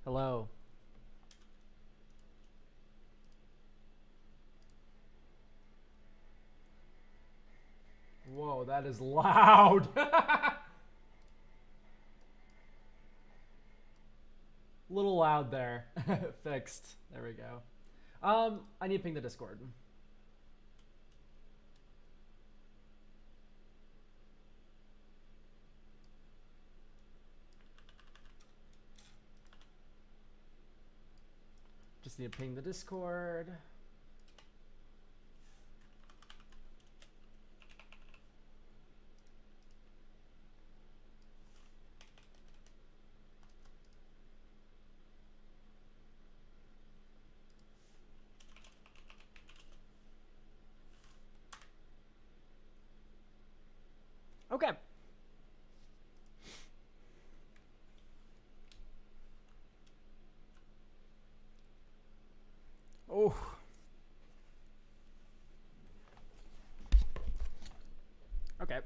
Hello. Whoa, that is loud. Little loud there. Fixed. There we go. I need to ping the Discord. Just need to ping the Discord. Okay. Oh. Okay.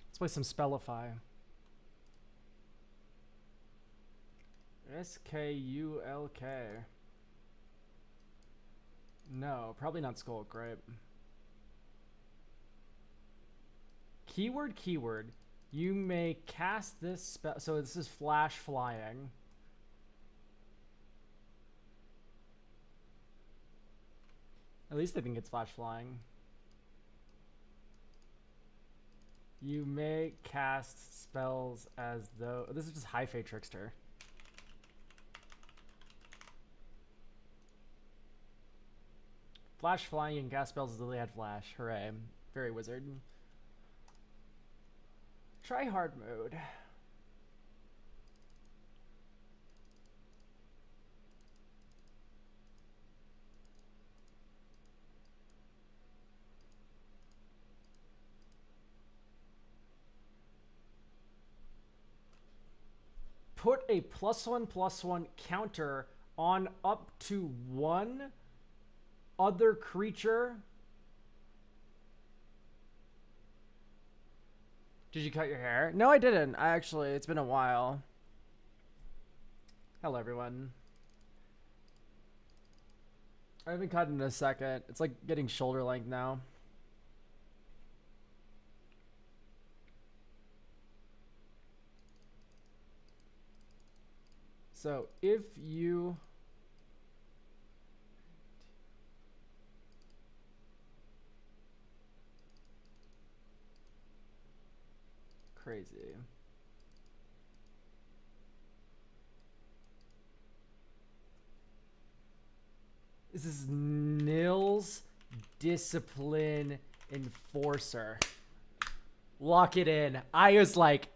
Let's play some Spellify. SKULK. No, probably not Skulk, right? Keyword. You may cast this spell. So this is flash flying. At least I think it's flash flying. You may cast spells as though... This is just High Fate Trickster. Flash flying and cast spells as though they had flash. Hooray. Very wizard. Try hard mode. Put a +1/+1 counter on up to one other creature. Did you cut your hair? No, I didn't. It's been a while. Hello, everyone. I haven't cut in a second. It's like getting shoulder length now. So if you... Crazy. This is Nils Discipline Enforcer. Lock it in. I was like,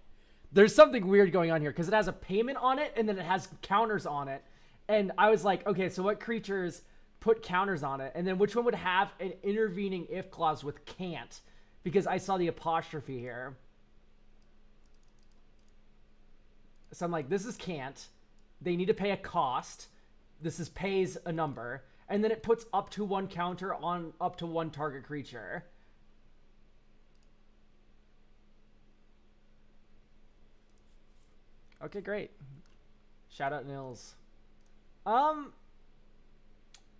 there's something weird going on here because it has a payment on it and then it has counters on it. And I was like, okay, so what creatures put counters on it? And then which one would have an intervening if clause with can't? Because I saw the apostrophe here. So I'm like, this is can't. They need to pay a cost. This is pays a number. And then it puts up to one counter on up to one target creature. Okay, great. Shout out Nils.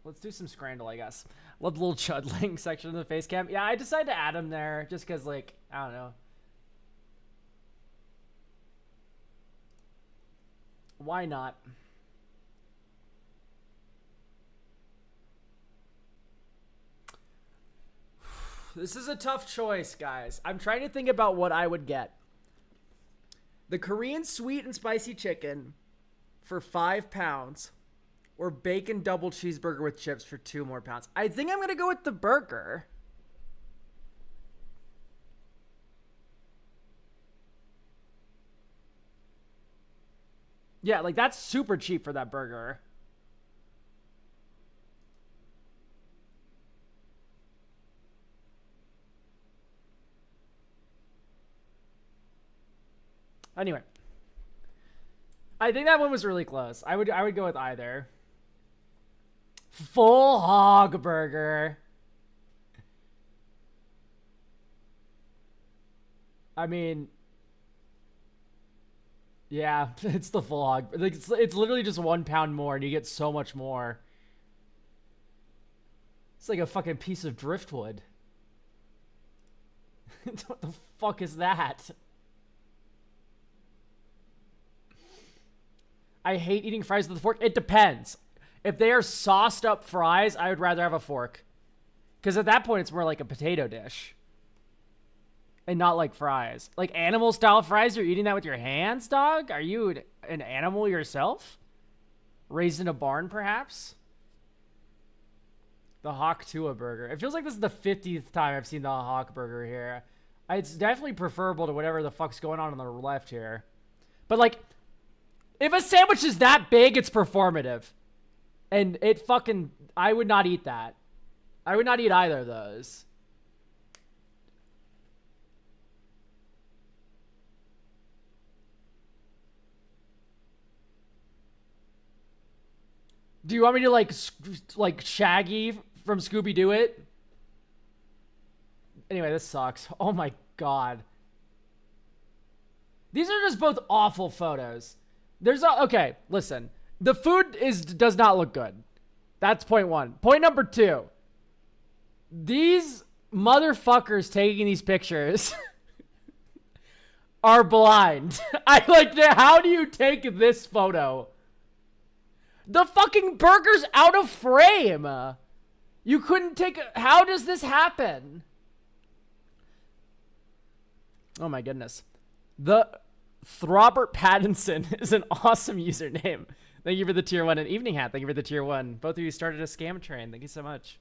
Let's do some Scrandle, I guess. Love the little chudling section of the face cam. Yeah, I decided to add him there just because, like, I don't know. Why not? This is a tough choice, guys. I'm trying to think about what I would get. The Korean sweet and spicy chicken for £5 or bacon double cheeseburger with chips for £2 more. I think I'm going to go with the burger. Yeah, like that's super cheap for that burger. Anyway, I think that one was really close. I would go with either. Full hog burger. I mean, Yeah, it's the full hog. Like, it's literally just 1 pound more, and you get so much more. It's like a fucking piece of driftwood. What the fuck is that? I hate eating fries with a fork. It depends. If they are sauced up fries, I would rather have a fork. Because at that point, it's more like a potato dish. And not like fries. Like animal style fries, you're eating that with your hands, dog? Are you an animal yourself? Raised in a barn, perhaps? The Hawk Tua burger. It feels like this is the 50th time I've seen the Hawk burger here. It's definitely preferable to whatever the fuck's going on the left here. But like, if a sandwich is that big, it's performative. And it fucking... I would not eat that. I would not eat either of those. Do you want me to like Shaggy from Scooby-Doo it? Anyway, this sucks. Oh my god. These are just both awful photos. Okay, listen. The food does not look good. That's point one. Point number two. These motherfuckers taking these pictures are blind. How do you take this photo? The fucking burger's out of frame. You couldn't take... How does this happen? Oh my goodness. The Throbert Pattinson is an awesome username. Thank you for the tier 1. And Evening Hat, thank you for the tier 1. Both of you started a scam train. Thank you so much.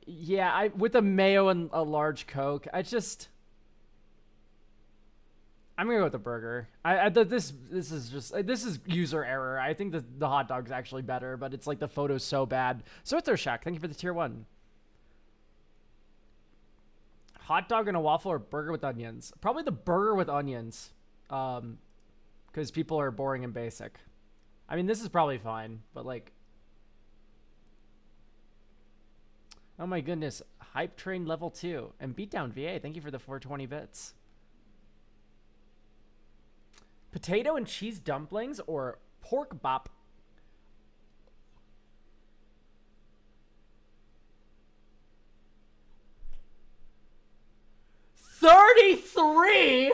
Yeah, with a mayo and a large Coke, I'm gonna go with the burger. This is user error. I think the hot dog's actually better, but it's like the photo's so bad. So it's their Shack. Thank you for the tier 1. Hot dog and a waffle or burger with onions? Probably the burger with onions. Because people are boring and basic. I mean, this is probably fine, but like... Oh my goodness. Hype Train level 2. And Beatdown VA, thank you for the 420 bits. Potato and cheese dumplings or pork bop? $33?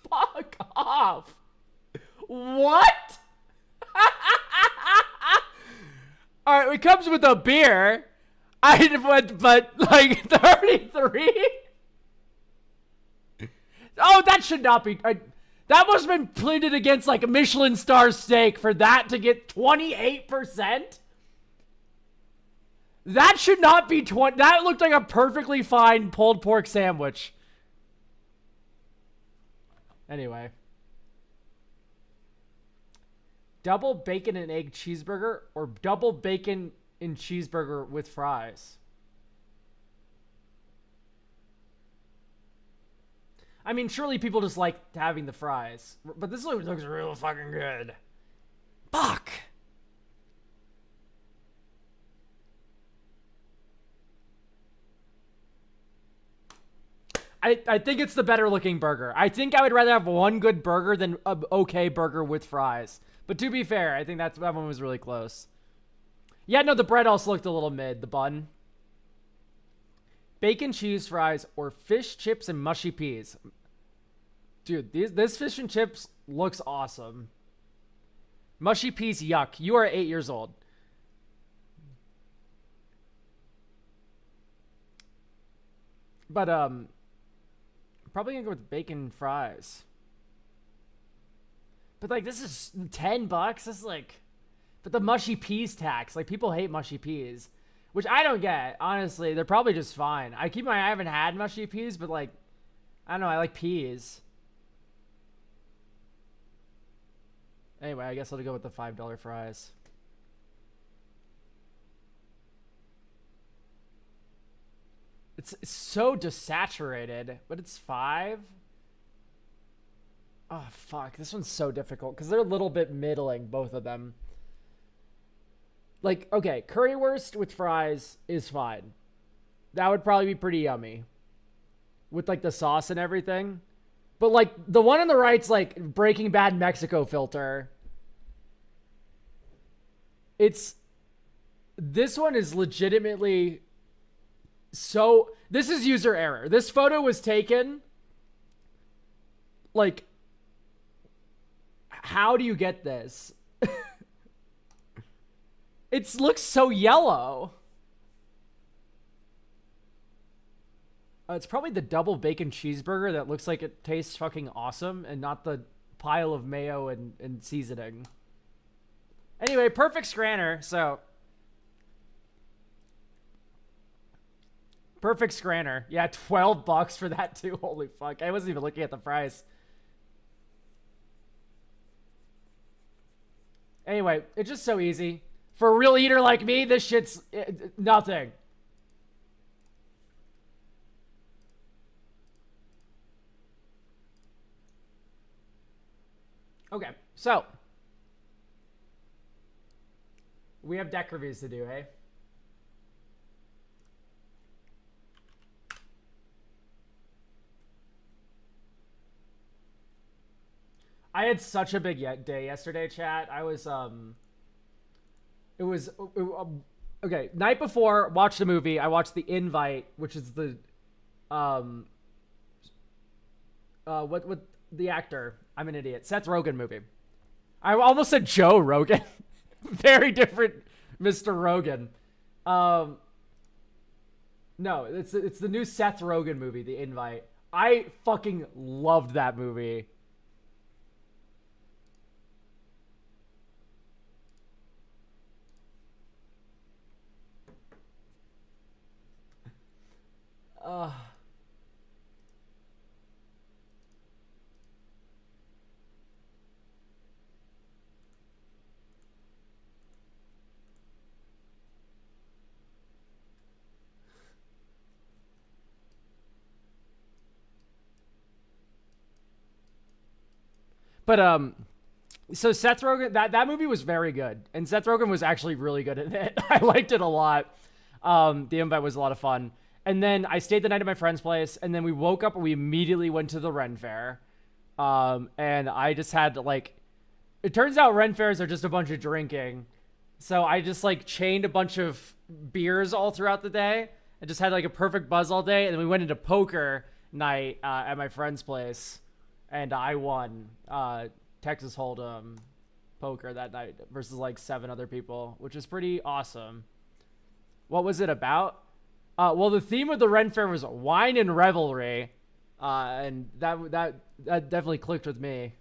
Fuck off. What? All right, it comes with a beer. But like 33? Oh, that should not be. That must have been pleaded against like a Michelin star steak for that to get 28%. That should not be 20. That looked like a perfectly fine pulled pork sandwich. Anyway. Double bacon and egg cheeseburger or double bacon and cheeseburger with fries? I mean, surely people just like having the fries. But this looks real fucking good. Fuck! I think it's the better looking burger. I think I would rather have one good burger than an okay burger with fries. But to be fair, I think that one was really close. Yeah, no, the bread also looked a little mid. The bun. Bacon cheese fries or fish chips and mushy peas. Dude, this fish and chips looks awesome. Mushy peas, yuck. You are 8 years old. But, probably gonna go with bacon fries. But, like, this is $10. This is, like... But the mushy peas tax. Like, people hate mushy peas. Which I don't get, honestly. They're probably just fine. I haven't had mushy peas, but, like... I don't know, I like peas. Anyway, I guess I'll go with the $5 fries. It's so desaturated, but it's 5. Oh, fuck. This one's so difficult because they're a little bit middling, both of them. Like, okay, currywurst with fries is fine. That would probably be pretty yummy with like the sauce and everything. But like the one on the right's like Breaking Bad Mexico filter. It's this one is legitimately so this is user error. This photo was taken like how do you get this? It looks so yellow. It's probably the double bacon cheeseburger that looks like it tastes fucking awesome and not the pile of mayo and seasoning. Anyway, perfect scranner, so. Perfect scranner. Yeah, $12 for that too. Holy fuck. I wasn't even looking at the price. Anyway, it's just so easy. For a real eater like me, this shit's nothing. Okay, so we have deck reviews to do, hey? I had such a big day yesterday, chat. I was okay. Night before, watched the movie. I watched The Invite, which is the what the actor? I'm an idiot. Seth Rogen movie. I almost said Joe Rogan. Very different, Mr. Rogan. No, it's the new Seth Rogen movie, The Invite. I fucking loved that movie. But so Seth Rogen, that movie was very good, and Seth Rogen was actually really good in it. I liked it a lot. The Invite was a lot of fun. And then I stayed the night at my friend's place, and then we woke up and we immediately went to the Ren Fair. And I just had to like, it turns out Ren Fairs are just a bunch of drinking. So I just like chained a bunch of beers all throughout the day and just had like a perfect buzz all day. And then we went into poker night at my friend's place, and I won Texas Hold'em poker that night versus like 7 other people, which is pretty awesome. What was it about? Well, the theme of the Ren Fair was wine and revelry, and that definitely clicked with me.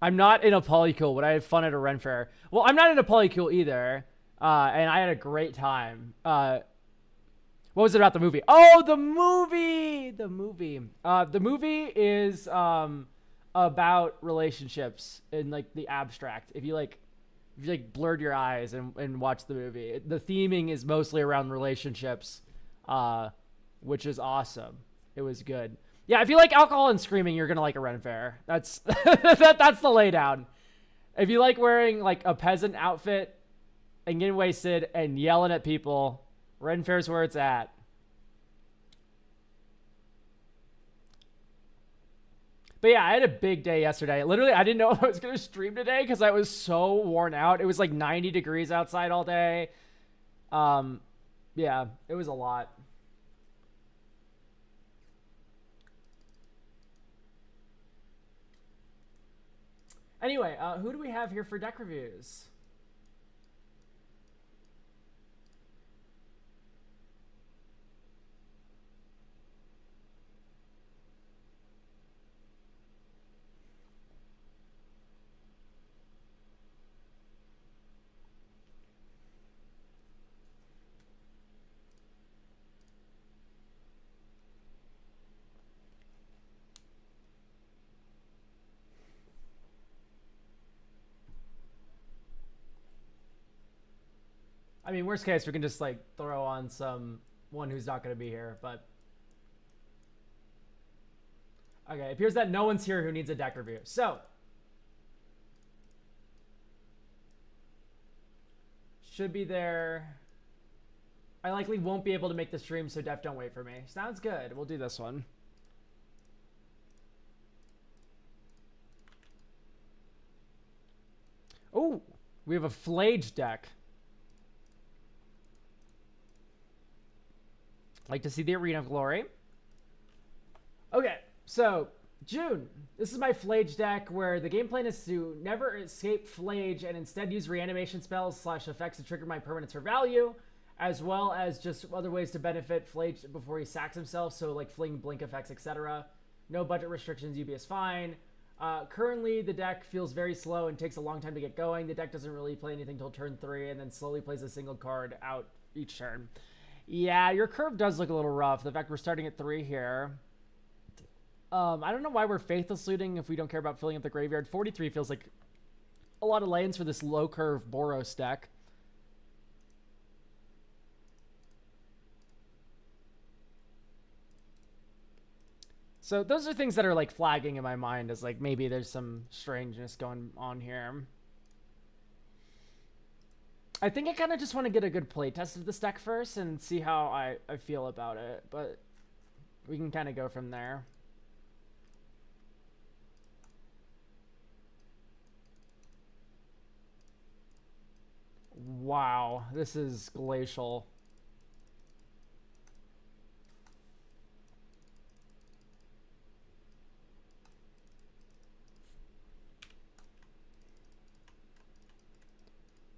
I'm not in a polycule, but I had fun at a Ren Fair. Well, I'm not in a polycule either, and I had a great time. What was it about the movie? Oh, the movie! The movie is about relationships in like the abstract. If you blurred your eyes and watched the movie, the theming is mostly around relationships, which is awesome. It was good. Yeah, if you like alcohol and screaming, you're gonna like a Ren Fair. That's that's the laydown. If you like wearing like a peasant outfit and getting wasted and yelling at people, Ren Fair's where it's at. But yeah, I had a big day yesterday. Literally, I didn't know if I was going to stream today because I was so worn out. It was like 90 degrees outside all day. Yeah, it was a lot. Anyway, who do we have here for deck reviews? I mean, worst case, we can just like throw on one who's not going to be here, but Okay, it appears that no one's here who needs a deck review. So, should be there. I likely won't be able to make the stream, so Def, don't wait for me. Sounds good. We'll do this one. Oh, we have a Flage deck. Like to see the Arena of Glory. Okay, so June. This is my Flage deck where the game plan is to never escape Flage and instead use reanimation spells / effects to trigger my permanents for value, as well as just other ways to benefit Flage before he sacks himself, so like fling, blink effects, etc. No budget restrictions, UB is fine. Currently, the deck feels very slow and takes a long time to get going. The deck doesn't really play anything till turn 3 and then slowly plays a single card out each turn. Yeah, your curve does look a little rough. The fact we're starting at 3 here. I don't know why we're Faithless Looting if we don't care about filling up the graveyard. 43 feels like a lot of lands for this low curve Boros deck. So those are things that are like flagging in my mind as like maybe there's some strangeness going on here. I think I kind of just want to get a good play test of this deck first and see how I feel about it, but we can kind of go from there. Wow, this is glacial.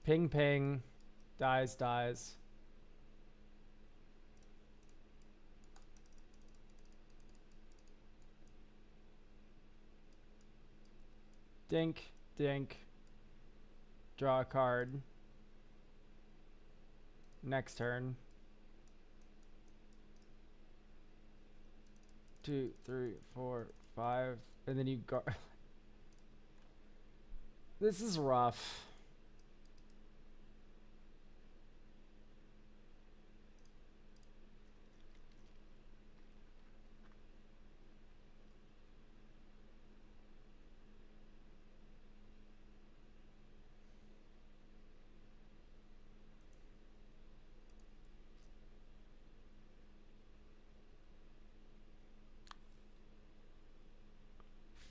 Ping ping. Dies. Dink. Draw a card. Next turn. 2, 3, 4, 5. And then you go. This is rough.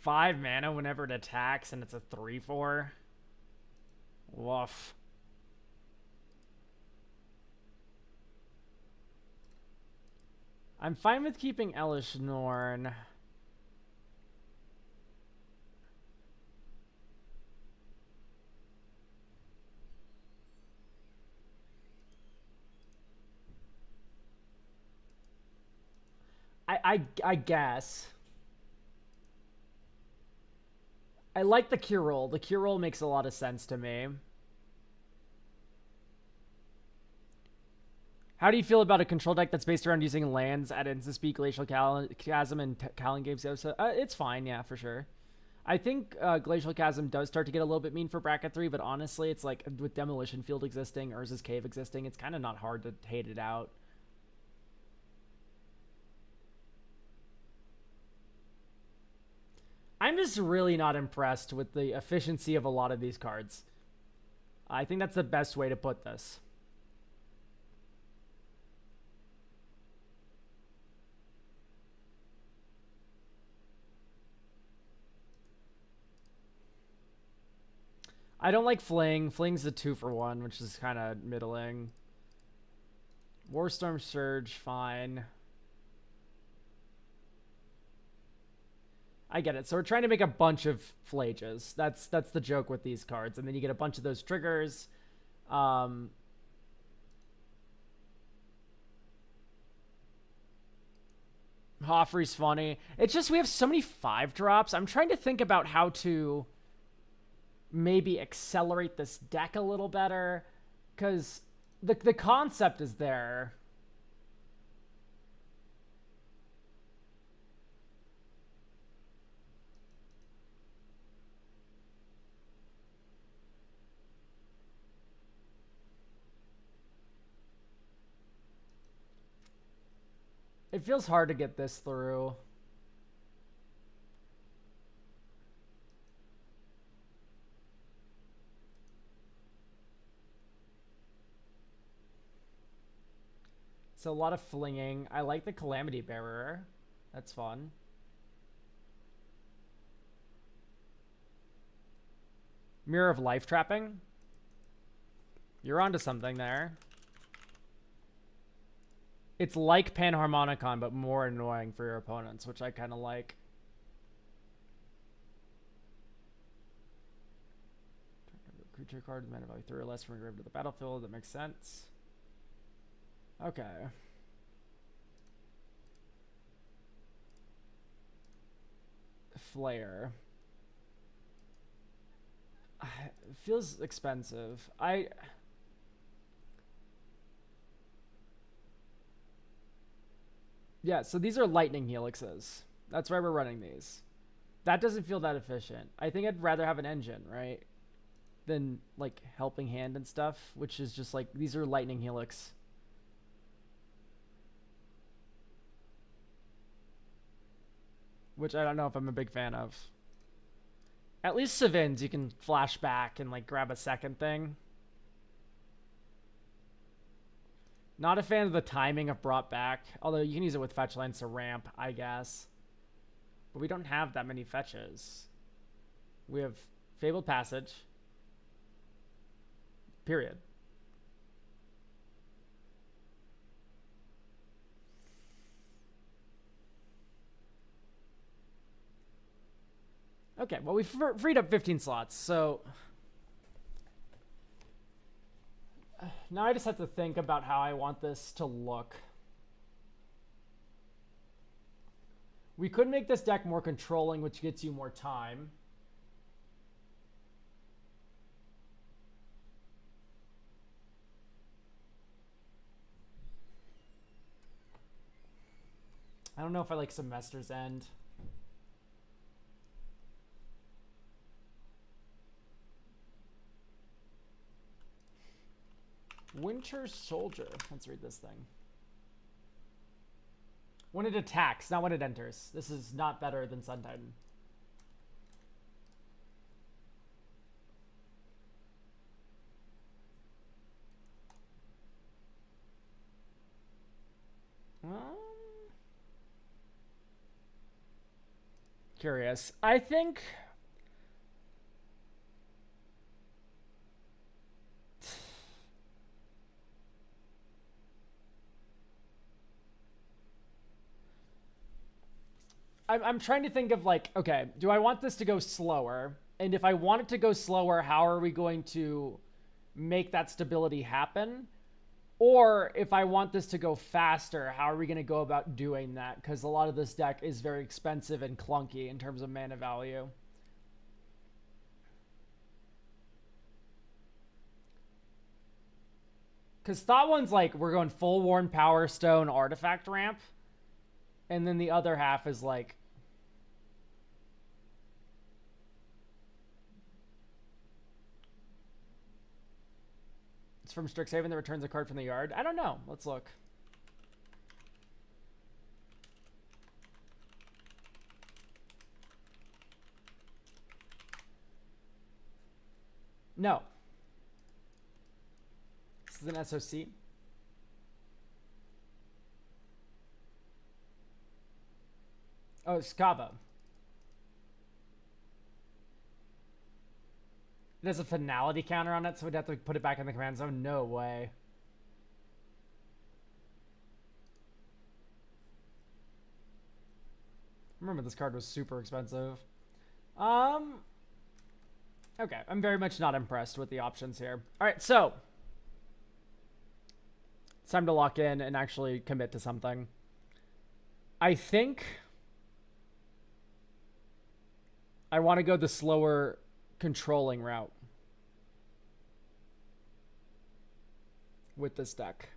Five mana whenever it attacks, and it's a 3/4. Woof. I'm fine with keeping Elish Norn. I guess. I like the cure roll. The cure roll makes a lot of sense to me. How do you feel about a control deck that's based around using lands at instant speed, Glacial Chasm, and Kalan Games? It's fine, yeah, for sure. I think Glacial Chasm does start to get a little bit mean for bracket 3, but honestly, it's like with Demolition Field existing, Urza's Cave existing, it's kind of not hard to hate it out. I'm just really not impressed with the efficiency of a lot of these cards. I think that's the best way to put this. I don't like Fling. Fling's a 2-for-1, which is kind of middling. Warstorm Surge, fine. I get it. So we're trying to make a bunch of Flages. That's the joke with these cards. And then you get a bunch of those triggers. Hoffrey's funny. It's just we have so many 5-drops. I'm trying to think about how to maybe accelerate this deck a little better. Because the concept is there. It feels hard to get this through. So a lot of flinging. I like the Calamity Bearer. That's fun. Mirror of Life Trapping. You're onto something there. It's like Panharmonicon, but more annoying for your opponents, which I kind of like. Creature card, mana value 3 or less from your grave to the battlefield. That makes sense. Okay. Flare. It feels expensive. Yeah, so these are lightning helixes. That's why we're running these. That doesn't feel that efficient. I think I'd rather have an engine, right? Than like helping hand and stuff, which is just like these are lightning helix. Which I don't know if I'm a big fan of. At least Savins, you can flash back and like grab a second thing. Not a fan of the timing of brought back, although you can use it with fetch lines to ramp, I guess. But we don't have that many fetches. We have Fabled Passage. Period. Okay, well, we freed up 15 slots, so now I just have to think about how I want this to look. We could make this deck more controlling, which gets you more time. I don't know if I like Semester's End. Winter Soldier. Let's read this thing. When it attacks, not when it enters. This is not better than Sun Titan. Curious. I think I'm trying to think of like, okay, do I want this to go slower? And if I want it to go slower, how are we going to make that stability happen? Or if I want this to go faster, how are we going to go about doing that? Because a lot of this deck is very expensive and clunky in terms of mana value. Because Thought One's like, we're going full Worn Power Stone artifact ramp. And then the other half is like, it's from Strixhaven that returns a card from the yard. I don't know. Let's look. No. This is an SOC. Oh, it's Kava. It has a finality counter on it, so we'd have to put it back in the command zone. No way. Remember, this card was super expensive. Okay, I'm very much not impressed with the options here. All right, so it's time to lock in and actually commit to something. I think I want to go the slower controlling route with this deck.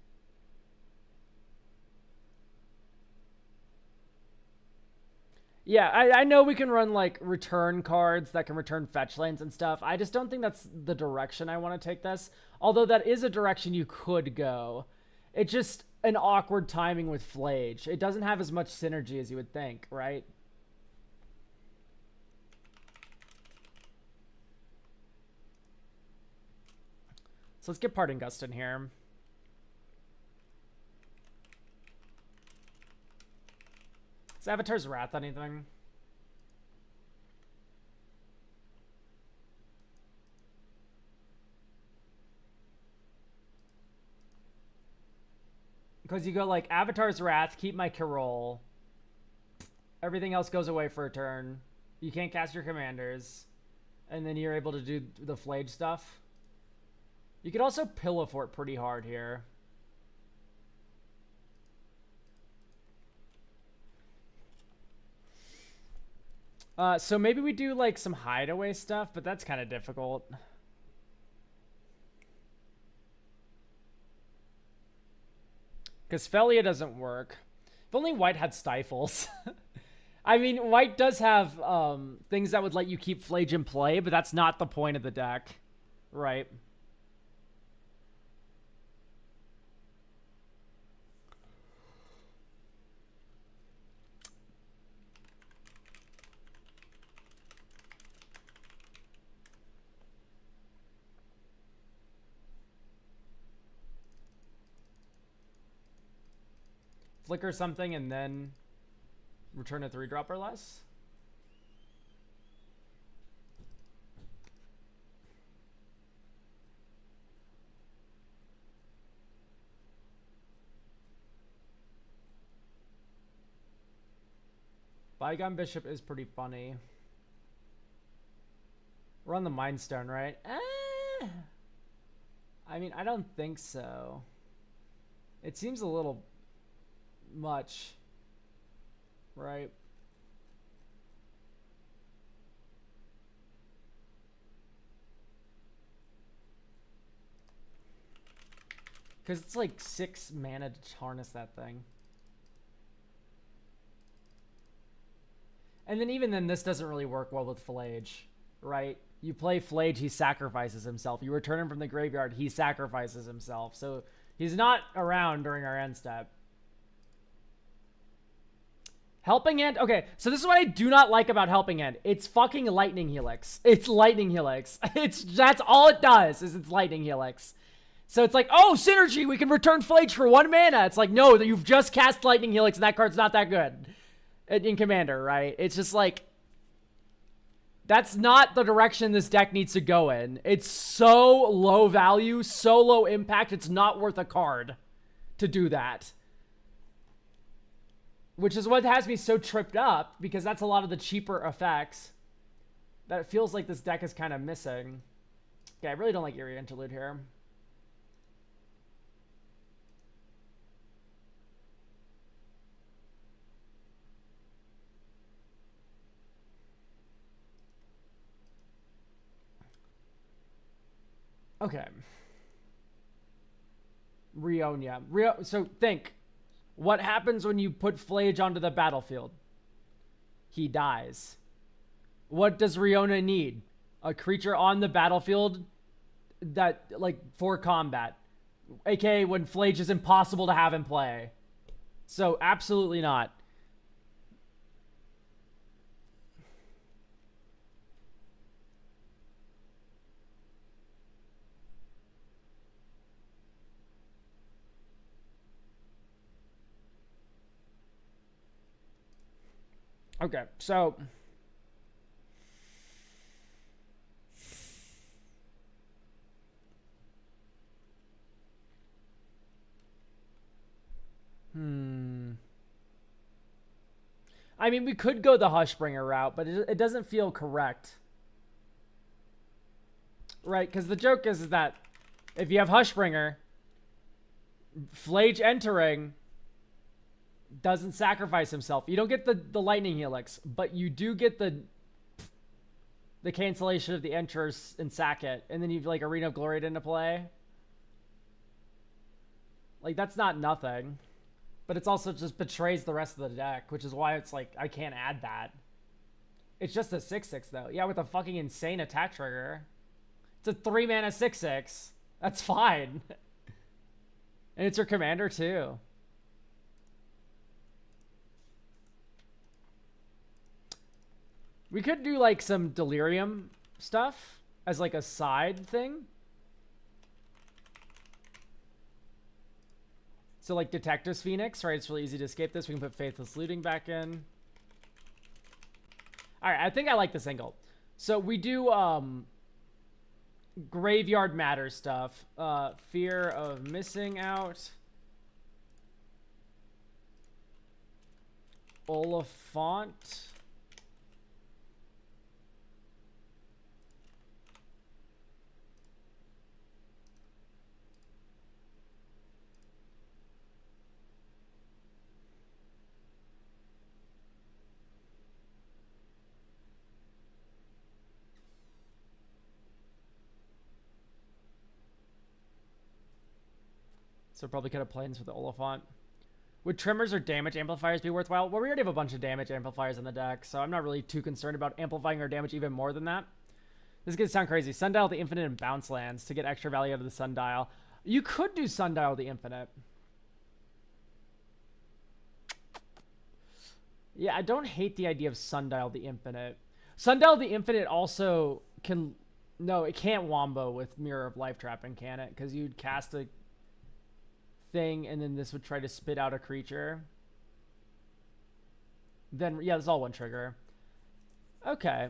Yeah, I know we can run like return cards that can return fetch lanes and stuff. I just don't think that's the direction I want to take this. Although that is a direction you could go. It's just an awkward timing with Flage. It doesn't have as much synergy as you would think, right? So let's get Parting Gust in here. Is Avatar's Wrath anything? Because you go like Avatar's Wrath, keep my Carol. Everything else goes away for a turn. You can't cast your commanders. And then you're able to do the Flage stuff. You could also Pillow Fort pretty hard here. So maybe we do like some hideaway stuff, but that's kind of difficult. Because Felia doesn't work. If only White had Stifles. I mean, White does have things that would let you keep Flage in play, but that's not the point of the deck. Right. Flicker something and then return a 3-drop or less. Bygone Bishop is pretty funny. We're on the Mind Stone, right? I mean, I don't think so. It seems a little much, right? Because it's like 6 mana to harness that thing. And then even then, this doesn't really work well with Flage, right? You play Flage, he sacrifices himself. You return him from the graveyard, he sacrifices himself. So he's not around during our end step. Helping Hand. Okay, so this is what I do not like about Helping Hand. It's fucking Lightning Helix. It's Lightning Helix. That's all it does, is it's Lightning Helix. So it's like, oh, synergy, we can return Flage for 1 mana. It's like, no, you've just cast Lightning Helix and that card's not that good in Commander, right? It's just like, that's not the direction this deck needs to go in. It's so low value, so low impact, it's not worth a card to do that. Which is what has me so tripped up, because that's a lot of the cheaper effects that it feels like this deck is kind of missing. Okay, I really don't like Eerie Interlude here. Okay. Rionia. So think. What happens when you put Flage onto the battlefield? He dies. What does Rionia need? A creature on the battlefield that, like, for combat. AKA when Flage is impossible to have in play. So, absolutely not. Okay, so I mean, we could go the Hushbringer route, but it doesn't feel correct. Right, because the joke is that if you have Hushbringer, Flage entering doesn't sacrifice himself. You don't get the Lightning Helix, but you do get the cancellation of the Enters and sack it, and then you like Arena of Glory into play. Like, that's not nothing. But it's also just betrays the rest of the deck, which is why it's like, I can't add that. It's just a 6/6 though. Yeah, with a fucking insane attack trigger. It's a 3 mana 6/6. That's fine. And it's your commander too. We could do like some Delirium stuff as like a side thing. So like Detective's Phoenix, right? It's really easy to escape this. We can put Faithless Looting back in. All right, I think I like this angle. So we do graveyard matter stuff. Fear of missing out. Oliphant. So probably could have planes with the Oliphant. Would trimmers or damage amplifiers be worthwhile? Well, we already have a bunch of damage amplifiers in the deck, so I'm not really too concerned about amplifying our damage even more than that. This is going to sound crazy. Sundial the Infinite and Bounce Lands to get extra value out of the Sundial. You could do Sundial the Infinite. Yeah, I don't hate the idea of Sundial the Infinite. Sundial the Infinite also can... No, it can't wombo with Mirror of Life Trapping, can it? Because you'd cast a thing, and then this would try to spit out a creature. Then, yeah, it's all one trigger. Okay.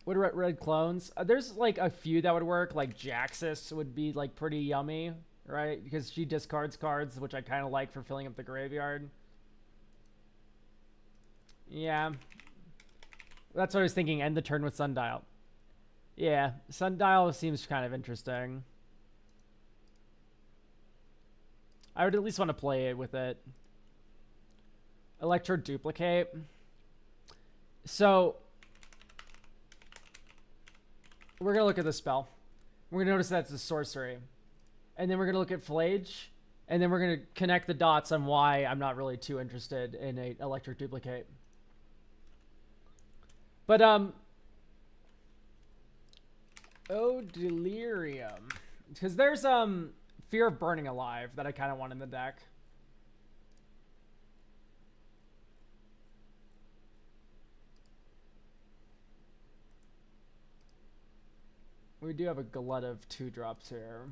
What are red clones? There's, like, a few that would work. Like, Jaxus would be, like, pretty yummy, right? Because she discards cards, which I kind of like for filling up the graveyard. Yeah. That's what I was thinking. End the turn with Sundial. Yeah, Sundial seems kind of interesting. I would at least want to play it with it. Electro Duplicate. So, we're going to look at the spell. We're going to notice that's a sorcery. And then we're going to look at Flage. And then we're going to connect the dots on why I'm not really too interested in a Electric Duplicate. But, oh, Delirium. Because there's, Fear of Burning Alive that I kind of want in the deck. We do have a glut of 2-drops here.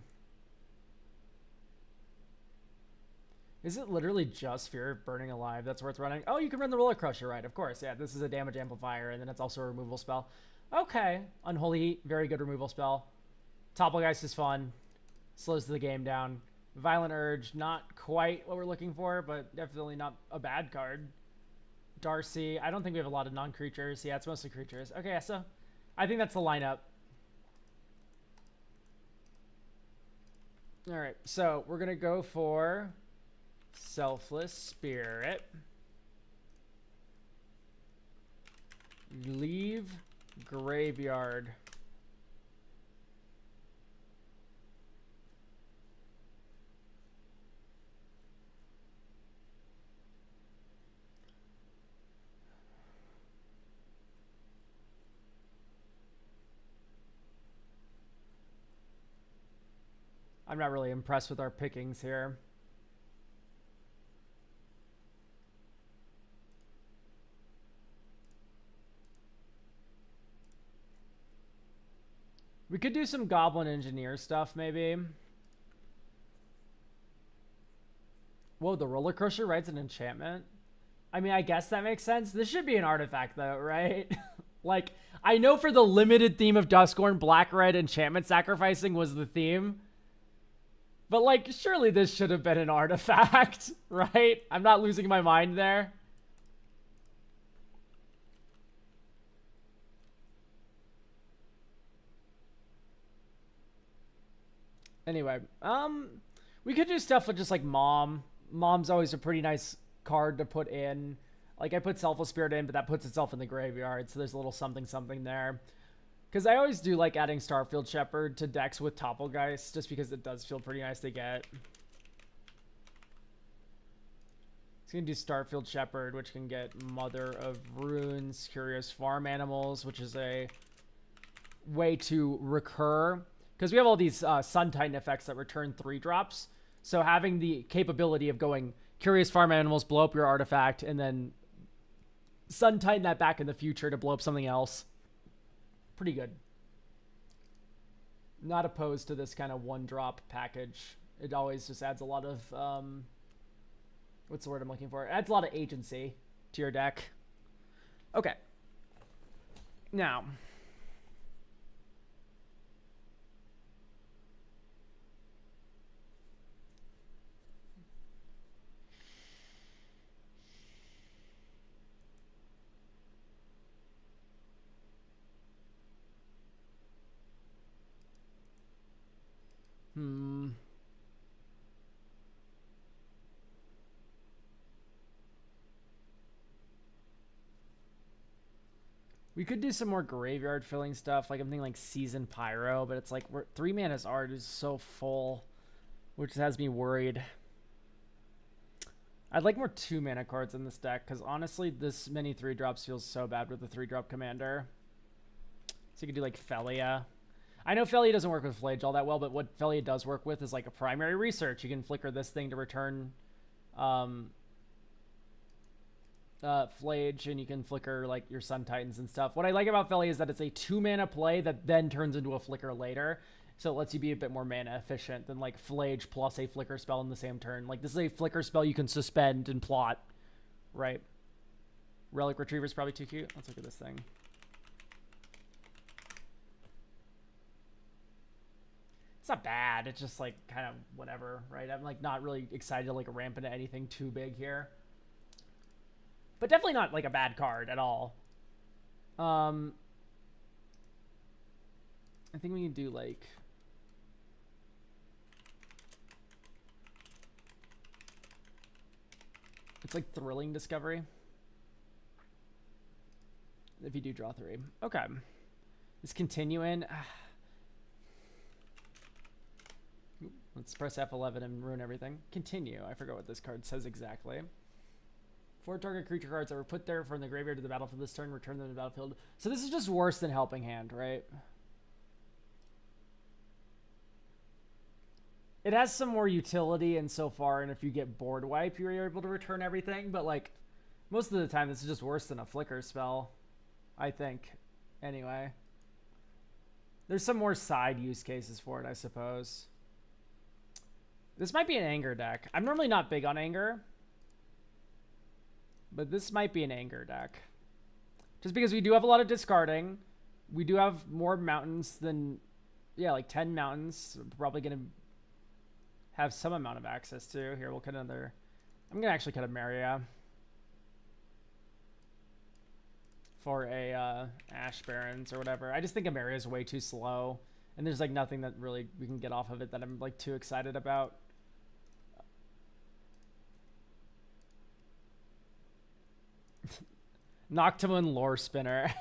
Is it literally just Fear of Burning Alive that's worth running? Oh, you can run the Roller Crusher, right? Of course, yeah. This is a damage amplifier, and then it's also a removal spell. Okay. Unholy Heat, very good removal spell. Topplegeist is fun. Slows the game down. Violent Urge, not quite what we're looking for, but definitely not a bad card. Darcy, I don't think we have a lot of non-creatures. Yeah, it's mostly creatures. Okay, so I think that's the lineup. All right, so we're going to go for Selfless Spirit. Leave Graveyard. I'm not really impressed with our pickings here. We could do some Goblin Engineer stuff, maybe. Whoa, the Roller Crusher rides an enchantment? I mean, I guess that makes sense. This should be an artifact, though, right? Like, I know for the limited theme of Duskborn, Black-Red enchantment sacrificing was the theme. But, like, surely this should have been an artifact, right? I'm not losing my mind there. Anyway, we could do stuff with just, like, Mom. Mom's always a pretty nice card to put in. Like, I put Selfless Spirit in, but that puts itself in the graveyard, so there's a little something there. Because I always do like adding Starfield Shepherd to decks with Topplegeist, just because it does feel pretty nice to get. It's going to do Starfield Shepherd, which can get Mother of Runes, Curious Farm Animals, which is a way to recur. Because we have all these Sun Titan effects that return 3-drops. So having the capability of going Curious Farm Animals, blow up your artifact, and then Sun Titan that back in the future to blow up something else. Pretty good. Not opposed to this kind of 1-drop package. It always just adds a lot of, what's the word I'm looking for? It adds a lot of agency to your deck. Okay. Now, we could do some more graveyard filling stuff. Like I'm thinking like Season Pyro, but it's like 3 mana's art is so full, which has me worried. I'd like more 2 mana cards in this deck because honestly, this many 3-drops feels so bad with the 3-drop commander. So you could do like Felia. I know Felia doesn't work with Flage all that well, but what Felia does work with is like a primary research. You can flicker this thing to return Flage, and you can flicker like your Sun Titans and stuff. What I like about Felia is that it's a 2-mana play that then turns into a flicker later. So it lets you be a bit more mana efficient than like Flage plus a flicker spell in the same turn. Like this is a flicker spell you can suspend and plot, right? Relic Retriever is probably too cute. Let's look at this thing. It's not bad. It's just like kind of whatever, right? I'm like not really excited to like ramp into anything too big here. But definitely not like a bad card at all. I think we can do like... It's like Thrilling Discovery. If you do draw 3. Okay. Let's continue in. Let's press F11 and ruin everything. Continue. I forgot what this card says exactly. 4 target creature cards that were put there from the graveyard to the battlefield this turn, return them to the battlefield. So this is just worse than Helping Hand, right? It has some more utility and so far, and if you get board wipe, you're able to return everything, but like, most of the time this is just worse than a flicker spell, I think. Anyway. There's some more side use cases for it, I suppose. This might be an anger deck. I'm normally not big on anger, but this might be an anger deck. Just because we do have a lot of discarding. We do have more mountains than... Yeah, like 10 mountains. We're probably going to have some amount of access to. Here, we'll cut another... I'm going to actually cut a Maria. For a Ash Barrens or whatever. I just think a Maria is way too slow. And there's like nothing that really we can get off of it that I'm like too excited about. Noctimun Lore Spinner.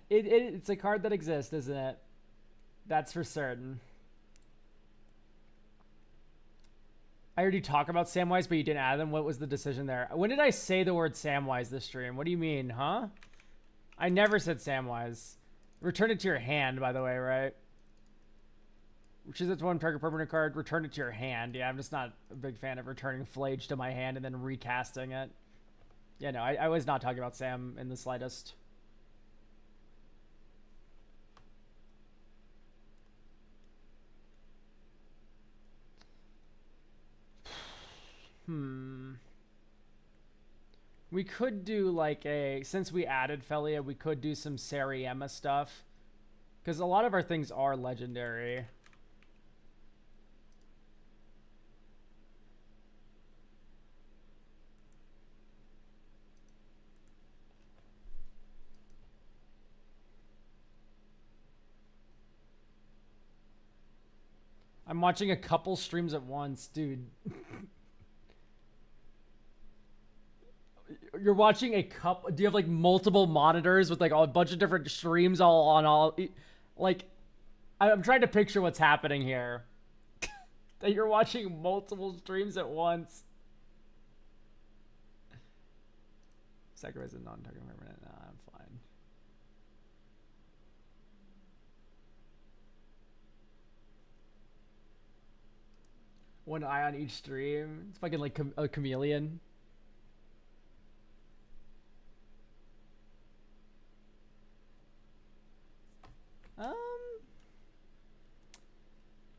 It's a card that exists, isn't it? That's for certain. I heard you talk about Samwise, but you didn't add them. What was the decision there? When did I say the word Samwise this stream? What do you mean, huh? I never said Samwise. Return it to your hand, by the way, right? Which is its 1 target permanent card. Return it to your hand. Yeah, I'm just not a big fan of returning Flage to my hand and then recasting it. Yeah, no, I was not talking about Sam in the slightest. We could do like a... Since we added Felia, we could do some Sariema stuff. Because a lot of our things are legendary. I'm watching a couple streams at once, dude. You're watching a couple... Do you have like multiple monitors with like a bunch of different streams all on all... Like, I'm trying to picture what's happening here. That you're watching multiple streams at once. Sacrifice a non-target permanent. Nah, I'm fine. One eye on each stream. It's fucking like a chameleon.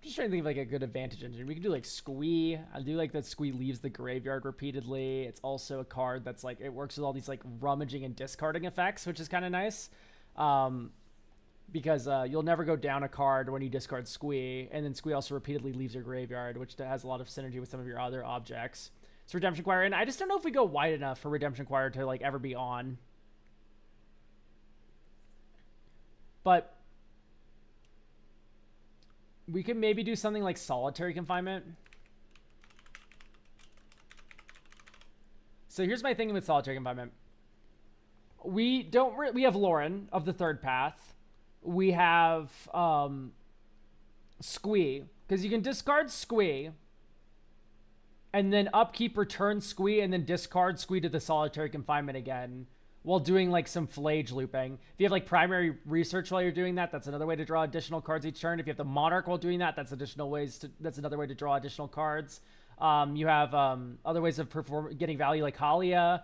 Just just trying to think of like a good advantage engine. We could do like Squee. I do like that Squee leaves the graveyard repeatedly. It's also a card that's like, it works with all these like rummaging and discarding effects, which is kind of nice. Because you'll never go down a card when you discard Squee, and then Squee also repeatedly leaves your graveyard, which has a lot of synergy with some of your other objects. It's Redemption Choir, and I just don't know if we go wide enough for Redemption Choir to like ever be on. But we could maybe do something like Solitary Confinement. So here's my thinking with Solitary Confinement. We have Lauren of the Third Path. We have Squee, because you can discard Squee and then upkeep, return Squee, and then discard Squee to the Solitary Confinement again while doing like some Flage looping. If you have like Primary Research while you're doing that, that's another way to draw additional cards each turn. If you have the Monarch while doing that, that's another way to draw additional cards. You have other ways of getting value like Halia.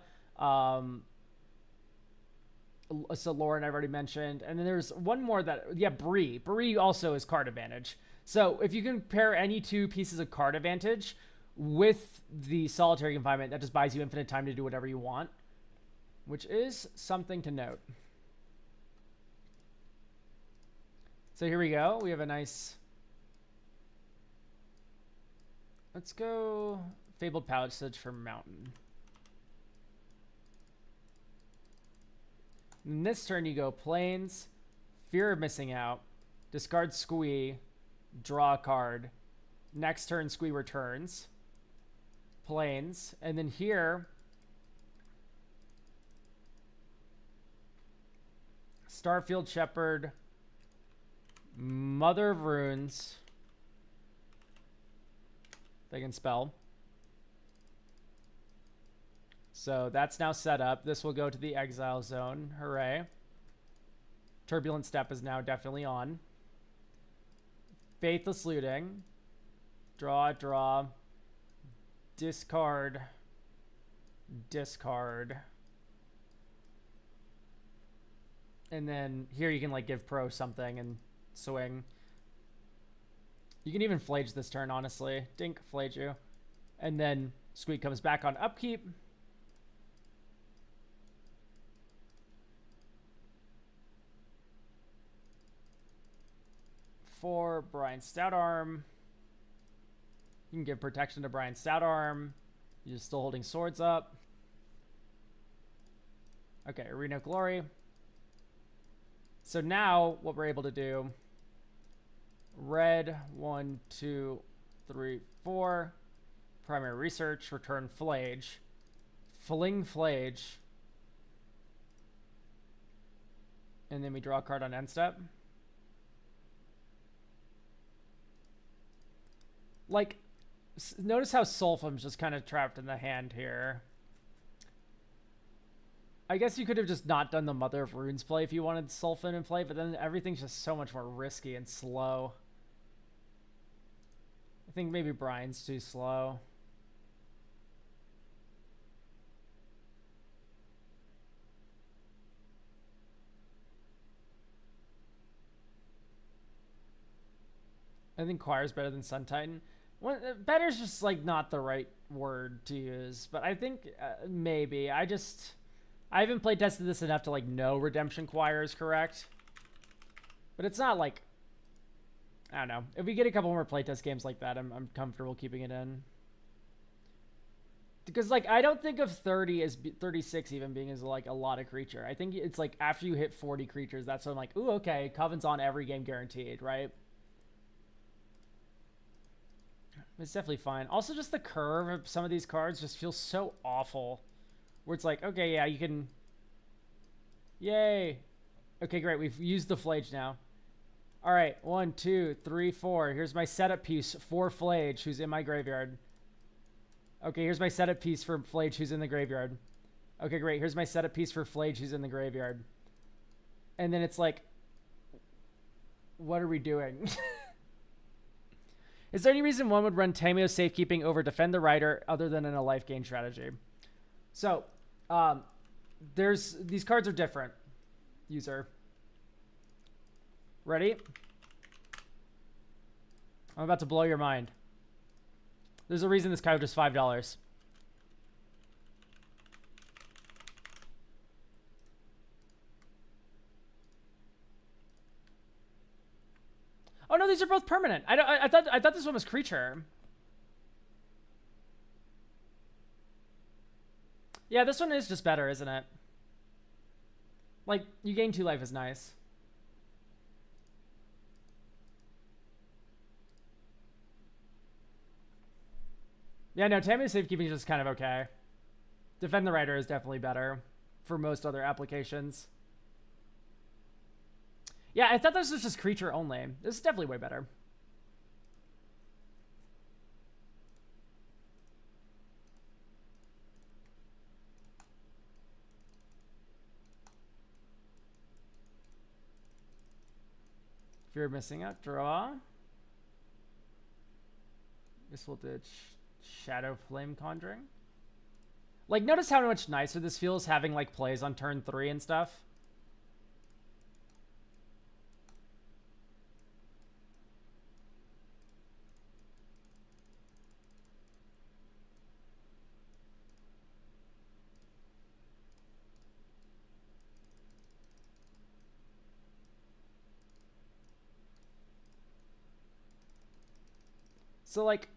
So Lauren, I've already mentioned. And then there's one more Bree. Bree also is card advantage. So if you can pair any two pieces of card advantage with the Solitary Confinement, that just buys you infinite time to do whatever you want, which is something to note. So here we go. We have a nice... Let's go Fabled Passage for Mountain. And this turn you go Plains, Fear of Missing Out, discard Squee, draw a card. Next turn Squee returns, Plains, and then here Starfield Shepherd, Mother of Runes, they can spell. So that's now set up. This will go to the exile zone. Hooray. Turbulent Step is now definitely on. Faithless Looting. Draw. Discard. And then here you can like give Pro something and swing. You can even Flage this turn, honestly. Dink, Flage you. And then Squeak comes back on upkeep. For Brian Stoutarm. You can give protection to Brian Stoutarm. You're still holding swords up. Okay, Arena of Glory. So now what we're able to do, red, 1, 2, 3, 4, Primary Research, return Flage, fling Flage, and then we draw a card on end step. Like, notice how Sulfum's just kind of trapped in the hand here. I guess you could have just not done the Mother of Runes play if you wanted Sulfin in play, but then everything's just so much more risky and slow. I think maybe Brian's too slow. I think Choir's better than Sun Titan. Well, better's just like not the right word to use, but I think maybe. I haven't play tested this enough to like know Redemption Choir is correct. But it's not like, I don't know. If we get a couple more playtest games like that, I'm comfortable keeping it in. Because like I don't think of 36 even being as like a lot of creature. I think it's like after you hit 40 creatures, that's when I'm like, ooh, okay, Coven's on every game guaranteed, right? It's definitely fine. Also, just the curve of some of these cards just feels so awful. Where it's like, okay, yeah, you can... Yay! Okay, great. We've used the Flage now. All right, 1, 2, 3, 4. Here's my setup piece for Flage, who's in my graveyard. Okay, here's my setup piece for Flage, who's in the graveyard. Okay, great. Here's my setup piece for Flage, who's in the graveyard. And then it's like, what are we doing? Is there any reason one would run Tameo Safekeeping over Defend the Rider other than in a life gain strategy? So, these cards are different. User. Ready? I'm about to blow your mind. There's a reason this card is $5. Oh no, these are both permanent. I thought this one was creature. Yeah, this one is just better, isn't it? Like, you gain 2 life is nice. Yeah, no, Tamiya's safekeeping is just kind of okay. Defend the Rider is definitely better for most other applications. Yeah, I thought this was just creature only. This is definitely way better. If you're missing out, draw. This will ditch Shadow Flame Conjuring. Like, notice how much nicer this feels having, like, plays on turn 3 and stuff. So, like,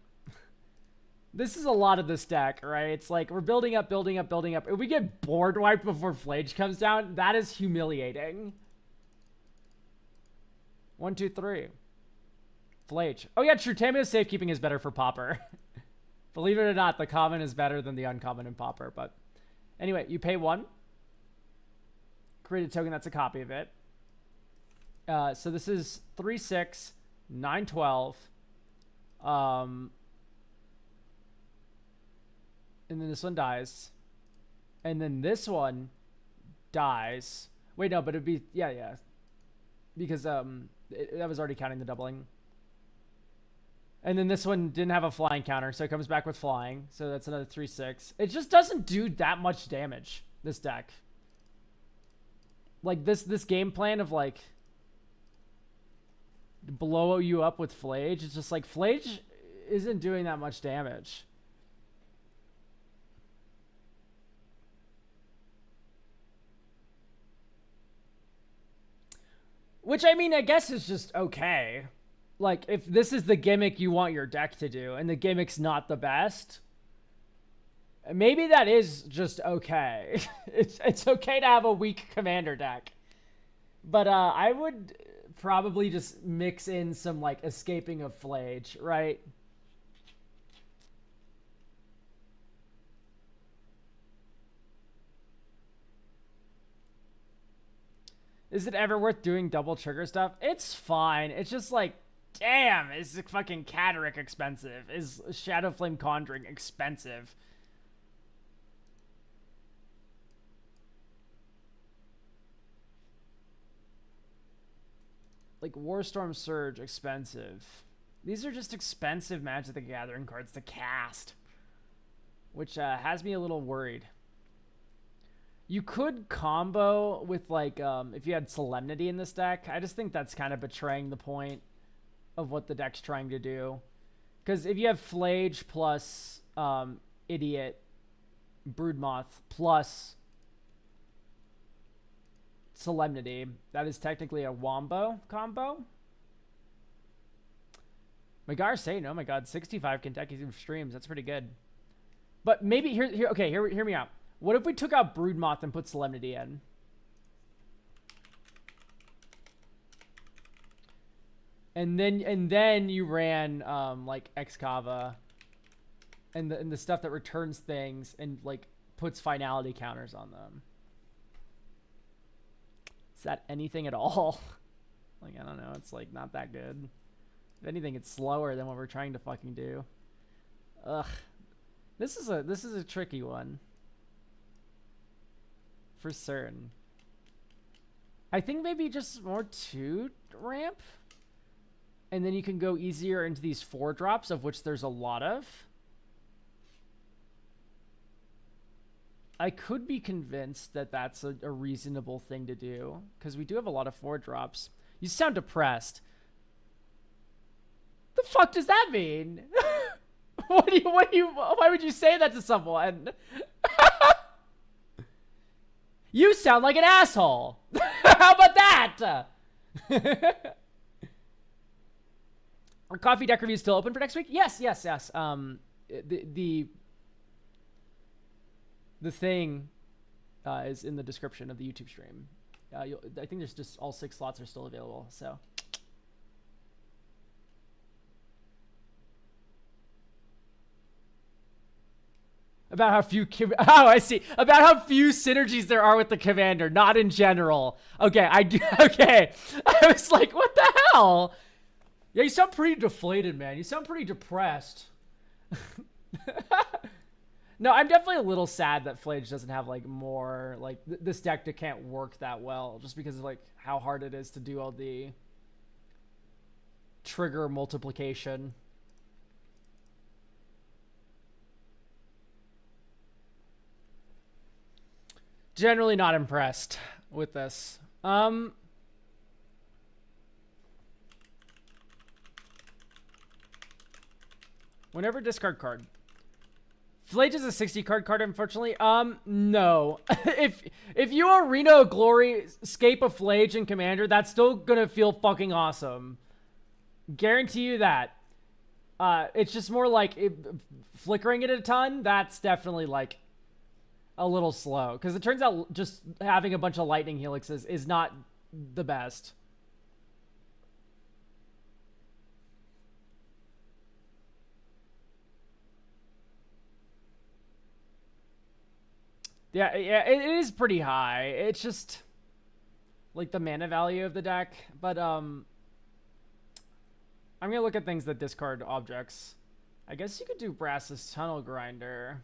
this is a lot of this deck, right? It's like we're building up, building up, building up. If we get board wiped before Flage comes down, that is humiliating. 1, 2, 3. Flage. Oh yeah, true. Tamiya's safekeeping is better for Pauper. Believe it or not, the common is better than the uncommon in Pauper. But anyway, you pay 1. Create a token that's a copy of it. So this is 3, 6, 9, 12. And then this one dies. And then this one dies. Wait, no, but it'd be... Yeah. Because that was already counting the doubling. And then this one didn't have a flying counter, so it comes back with flying. So that's another 3, 6. It just doesn't do that much damage, this deck. Like, this game plan of, like... blow you up with Flage. It's just like Flage isn't doing that much damage. Which, I mean, I guess is just okay. Like, if this is the gimmick you want your deck to do, and the gimmick's not the best, maybe that is just okay. It's okay to have a weak commander deck. But I would probably just mix in some, like, escaping of Flage, right? Is it ever worth doing double trigger stuff? It's fine. It's just like, damn, is fucking Catterick expensive? Is Shadow Flame Conjuring expensive? Like, Warstorm Surge, expensive. These are just expensive Magic the Gathering cards to cast. Which has me a little worried. You could combo with, like, if you had Solemnity in this deck. I just think that's kind of betraying the point of what the deck's trying to do. Because if you have Flage plus Idiot, Broodmoth plus Solemnity, that is technically a Wombo combo. Magar Satan, oh my god, 65 consecutive streams. That's pretty good. But maybe, hear me out. What if we took out Broodmoth and put Solemnity in? And then you ran like Excava and the stuff that returns things and, like, puts finality counters on them. Is that anything at all? Like, I don't know, it's like not that good. If anything, it's slower than what we're trying to fucking do. Ugh. This is a tricky one. For certain. I think maybe just more 2 ramp. And then you can go easier into these 4 drops, of which there's a lot of. I could be convinced that that's a reasonable thing to do, because we do have a lot of 4 drops. You sound depressed. The fuck does that mean? Why would you say that to someone? You sound like an asshole. How about that? Are Coffee Deck reviews still open for next week? Yes. The thing is in the description of the YouTube stream. I think there's just all 6 slots are still available. So. About how few I see. About how few synergies there are with the commander, not in general. Okay, okay. I was like, what the hell? Yeah, you sound pretty deflated, man. You sound pretty depressed. No, I'm definitely a little sad that Flage doesn't have like more like this deck that can't work that well, just because of like how hard it is to do all the trigger multiplication. Generally not impressed with this. Whenever discard card. Flage is a 60 card, unfortunately. No. if you Arena of Glory, escape a Flage and Commander, that's still gonna feel fucking awesome. Guarantee you that. It's just more like flickering it a ton. That's definitely like a little slow, because it turns out just having a bunch of lightning helixes is not the best. Yeah, it is pretty high. It's just like the mana value of the deck, but I'm gonna look at things that discard objects. I guess you could do Brass's Tunnel Grinder.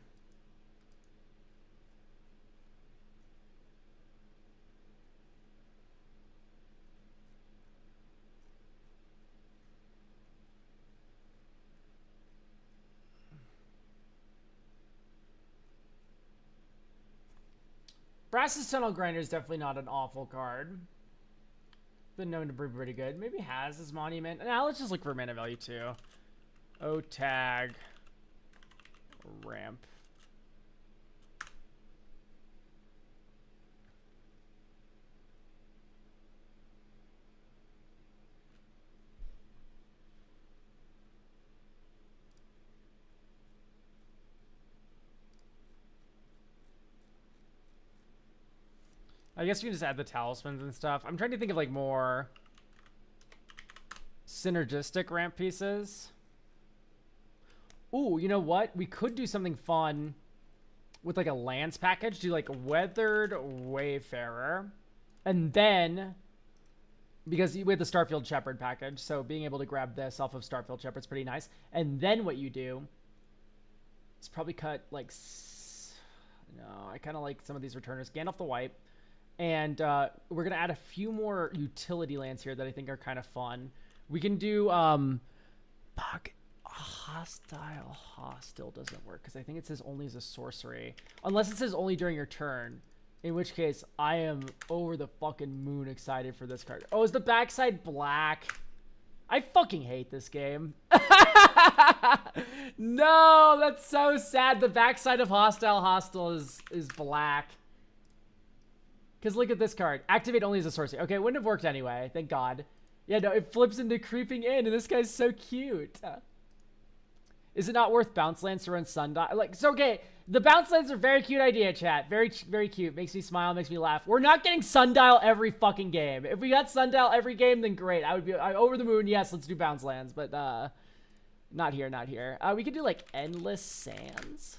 Brass's Tunnel Grinder is definitely not an awful card. Been known to be pretty good. Maybe has his Monument. Now let's just look for mana value too. O-Tag. Ramp. I guess we can just add the talismans and stuff. I'm trying to think of like more synergistic ramp pieces. Ooh, you know what? We could do something fun with like a lands package. Do like Weathered Wayfarer. And then, because we have the Starfield Shepherd package, so being able to grab this off of Starfield Shepherd is pretty nice. And then what you do is probably cut like... No, I kind of like some of these returners. Gandalf the White. And we're going to add a few more utility lands here that I think are kind of fun. We can do... Hostile doesn't work, because I think it says only as a sorcery. Unless it says only during your turn. In which case, I am over the fucking moon excited for this card. Oh, is the backside black? I fucking hate this game. No, that's so sad. The backside of Hostile is black. Because look at this card. Activate only as a sorcery. Okay, it wouldn't have worked anyway. Thank God. Yeah, no, it flips into Creeping In, and this guy's so cute. Is it not worth bounce lands to run Sundial? Like, so okay, the bounce lands are a very cute idea, chat. Very, very cute. Makes me smile, makes me laugh. We're not getting Sundial every fucking game. If we got Sundial every game, then great. I would be over the moon. Yes, let's do bounce lands, but not here, not here. We could do like Endless Sands.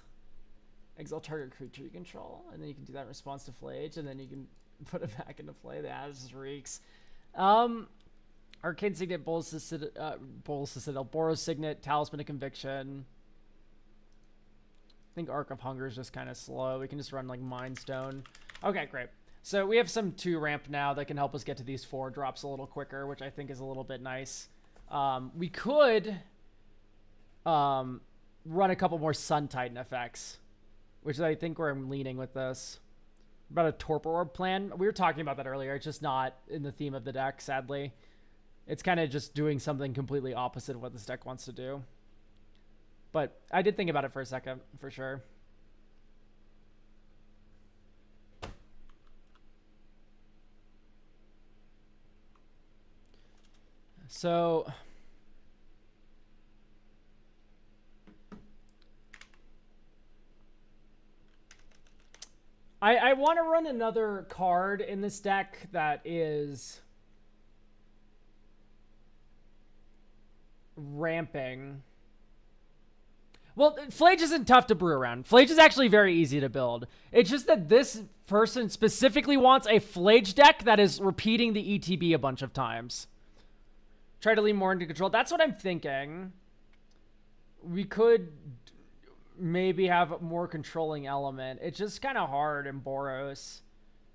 Exile target creature you control, and then you can do that in response to Flage, and then you can put it back into play. That just reeks. Arcane Signet, Boros Citadel, Boros Signet, Talisman of Conviction. I think Arc of Hunger is just kind of slow. We can just run like Mind Stone. Okay, great. So we have some 2 ramp now that can help us get to these 4 drops a little quicker, which I think is a little bit nice. We could run a couple more Sun Titan effects, which I think where I'm leaning with this. About a Torpor Orb plan. We were talking about that earlier. It's just not in the theme of the deck, sadly. It's kind of just doing something completely opposite of what this deck wants to do. But I did think about it for a second, for sure. So I want to run another card in this deck that is ramping. Well, Flage isn't tough to brew around. Flage is actually very easy to build. It's just that this person specifically wants a Flage deck that is repeating the ETB a bunch of times. Try to lean more into control. That's what I'm thinking. We could maybe have a more controlling element. It's just kind of hard in Boros.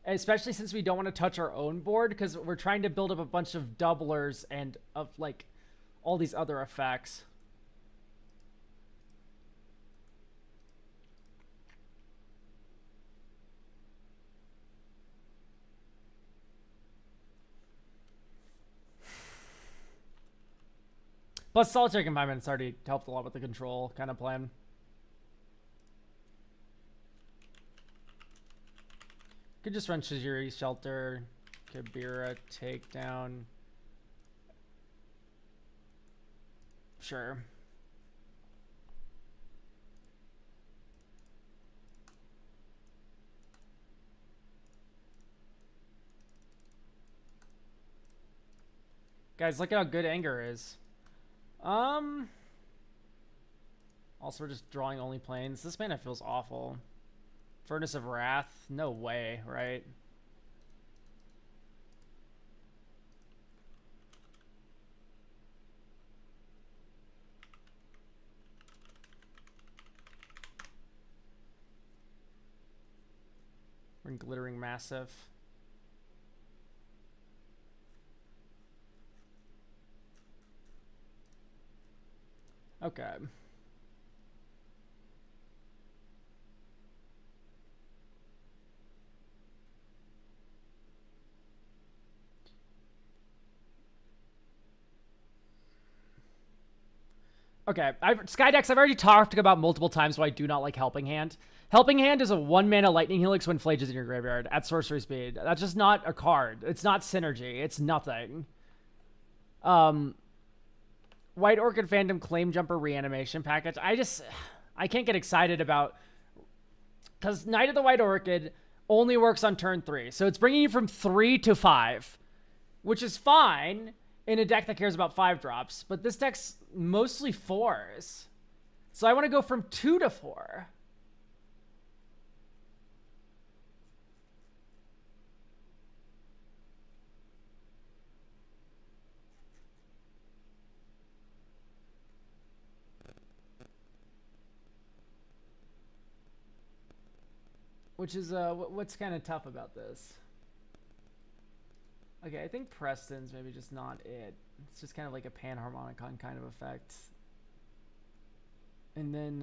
Especially since we don't want to touch our own board because we're trying to build up a bunch of doublers and of like all these other effects. Plus, Solitary Confinement's already helped a lot with the control kind of plan. Could just run Shijiri Shelter, Kabira Takedown. Sure. Guys, look at how good Anger is. Also, we're just drawing only planes. This mana feels awful. Furnace of Wrath? No way, right? We're in Glittering Massive. Okay. Okay, Skydex, I've already talked about multiple times why I do not like Helping Hand. Helping Hand is a 1-mana Lightning Helix when Flage is in your graveyard at sorcery speed. That's just not a card. It's not synergy. It's nothing. White Orchid Phantom Claim Jumper Reanimation Package. I can't get excited about... Because Knight of the White Orchid only works on turn 3. So it's bringing you from 3 to 5. Which is fine in a deck that cares about 5 drops. But this deck's mostly 4s. So I want to go from 2 to 4. Which is what's kind of tough about this. Okay, I think Preston's maybe just not it. It's just kind of like a Panharmonicon kind of effect. And then,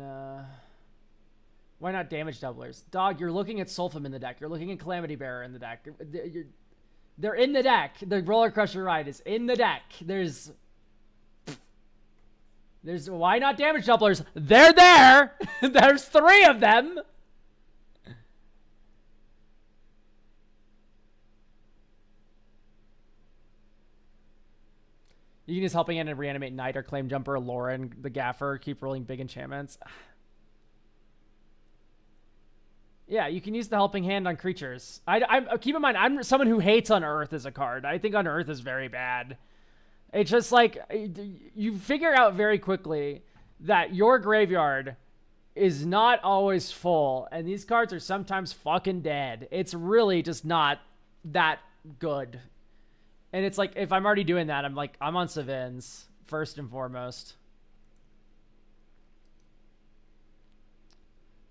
why not Damage Doublers? Dog, you're looking at Sulfum in the deck. You're looking at Calamity Bearer in the deck. They're in the deck. The Roller Crusher Ride is in the deck. There's why not Damage Doublers? They're there! There's 3 of them! You can use Helping Hand and Reanimate Knight or Claim Jumper, Lauren, the Gaffer, keep rolling big enchantments. Yeah, you can use the Helping Hand on creatures. Keep in mind, I'm someone who hates Unearth as a card. I think Unearth is very bad. It's just like, you figure out very quickly that your graveyard is not always full, and these cards are sometimes fucking dead. It's really just not that good. And it's like, if I'm already doing that, I'm on Savins, first and foremost.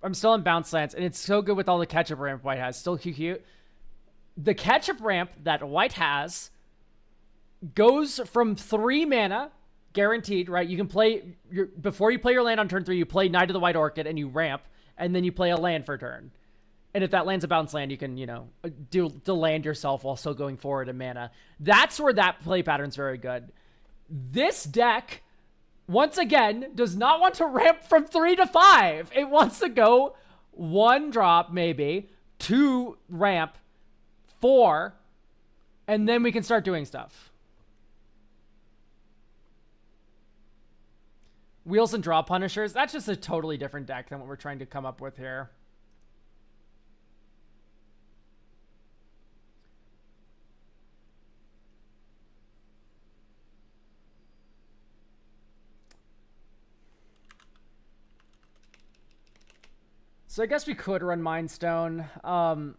I'm still on Bounce Lance, and it's so good with all the catch-up ramp White has. Still cute. The catch-up ramp that White has goes from 3 mana, guaranteed, right? You can play, before you play your land on turn 3, you play Knight of the White Orchid, and you ramp, and then you play a land for turn. And if that lands a bounce land, you can, you know, land yourself while still going forward in mana. That's where that play pattern's very good. This deck, once again, does not want to ramp from 3 to 5. It wants to go 1 drop, maybe, 2 ramp, 4, and then we can start doing stuff. Wheels and Draw Punishers, that's just a totally different deck than what we're trying to come up with here. So I guess we could run Mind Stone. I'm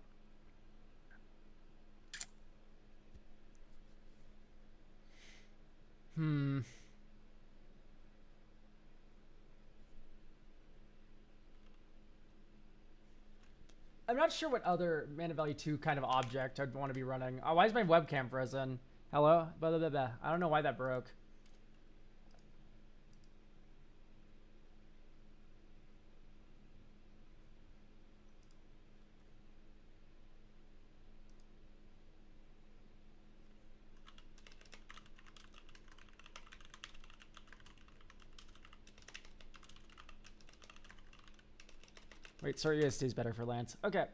not sure what other mana value 2 kind of object I'd want to be running. Oh, why is my webcam frozen? Hello? Blah, blah, blah, blah. I don't know why that broke. Wait, Sword USD is better for Lance. Okay.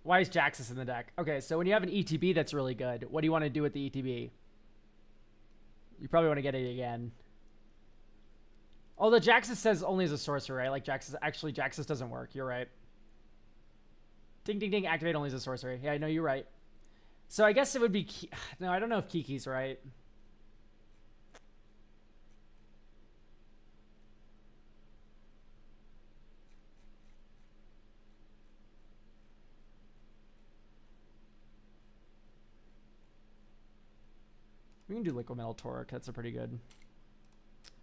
Why is Jaxus in the deck? Okay, so when you have an ETB that's really good, what do you want to do with the ETB? You probably want to get it again. Although Jaxus says only as a sorcerer, right? Like Jaxus, actually Jaxus doesn't work. You're right. Ding, ding, ding. Activate only as a sorcery. Yeah, I know you're right. So I guess it would be... No, I don't know if Kiki's right. We can do Liquid Metal Torque. That's a pretty good.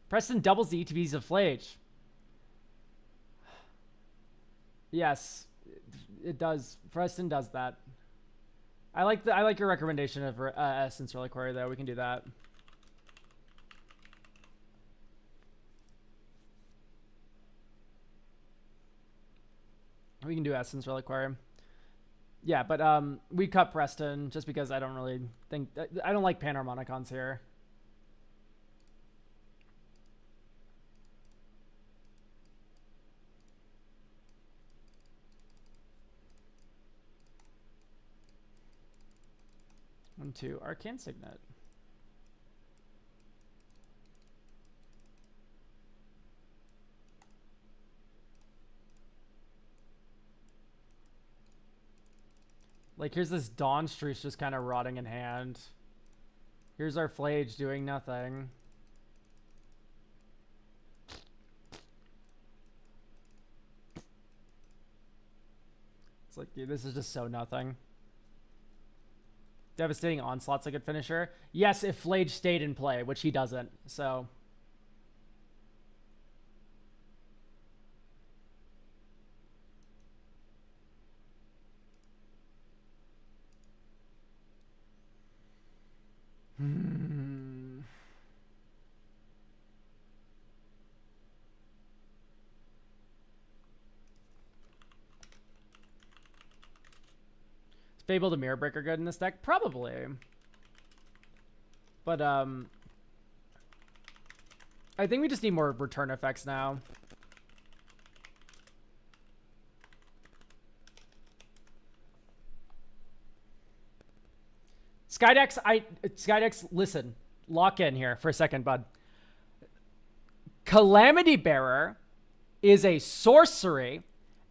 Preston doubles the ETBs of Flage. Yes, it does. Preston does that. I like your recommendation of Essence Reliquary though. We can do that. We can do Essence Reliquary. Yeah, but we cut Preston just because I don't really think... I don't like Panharmonicons here. One, two, Arcane Signet. Like, here's this Dawnstreak just kind of rotting in hand. Here's our Flage doing nothing. It's like, dude, this is just so nothing. Devastating Onslaught's a good finisher. Yes, if Flage stayed in play, which he doesn't, so... Is Fable the Mirror Breaker good in this deck? Probably. But, I think we just need more return effects now. Skydex, listen. Lock in here for a second, bud. Calamity Bearer is a sorcery,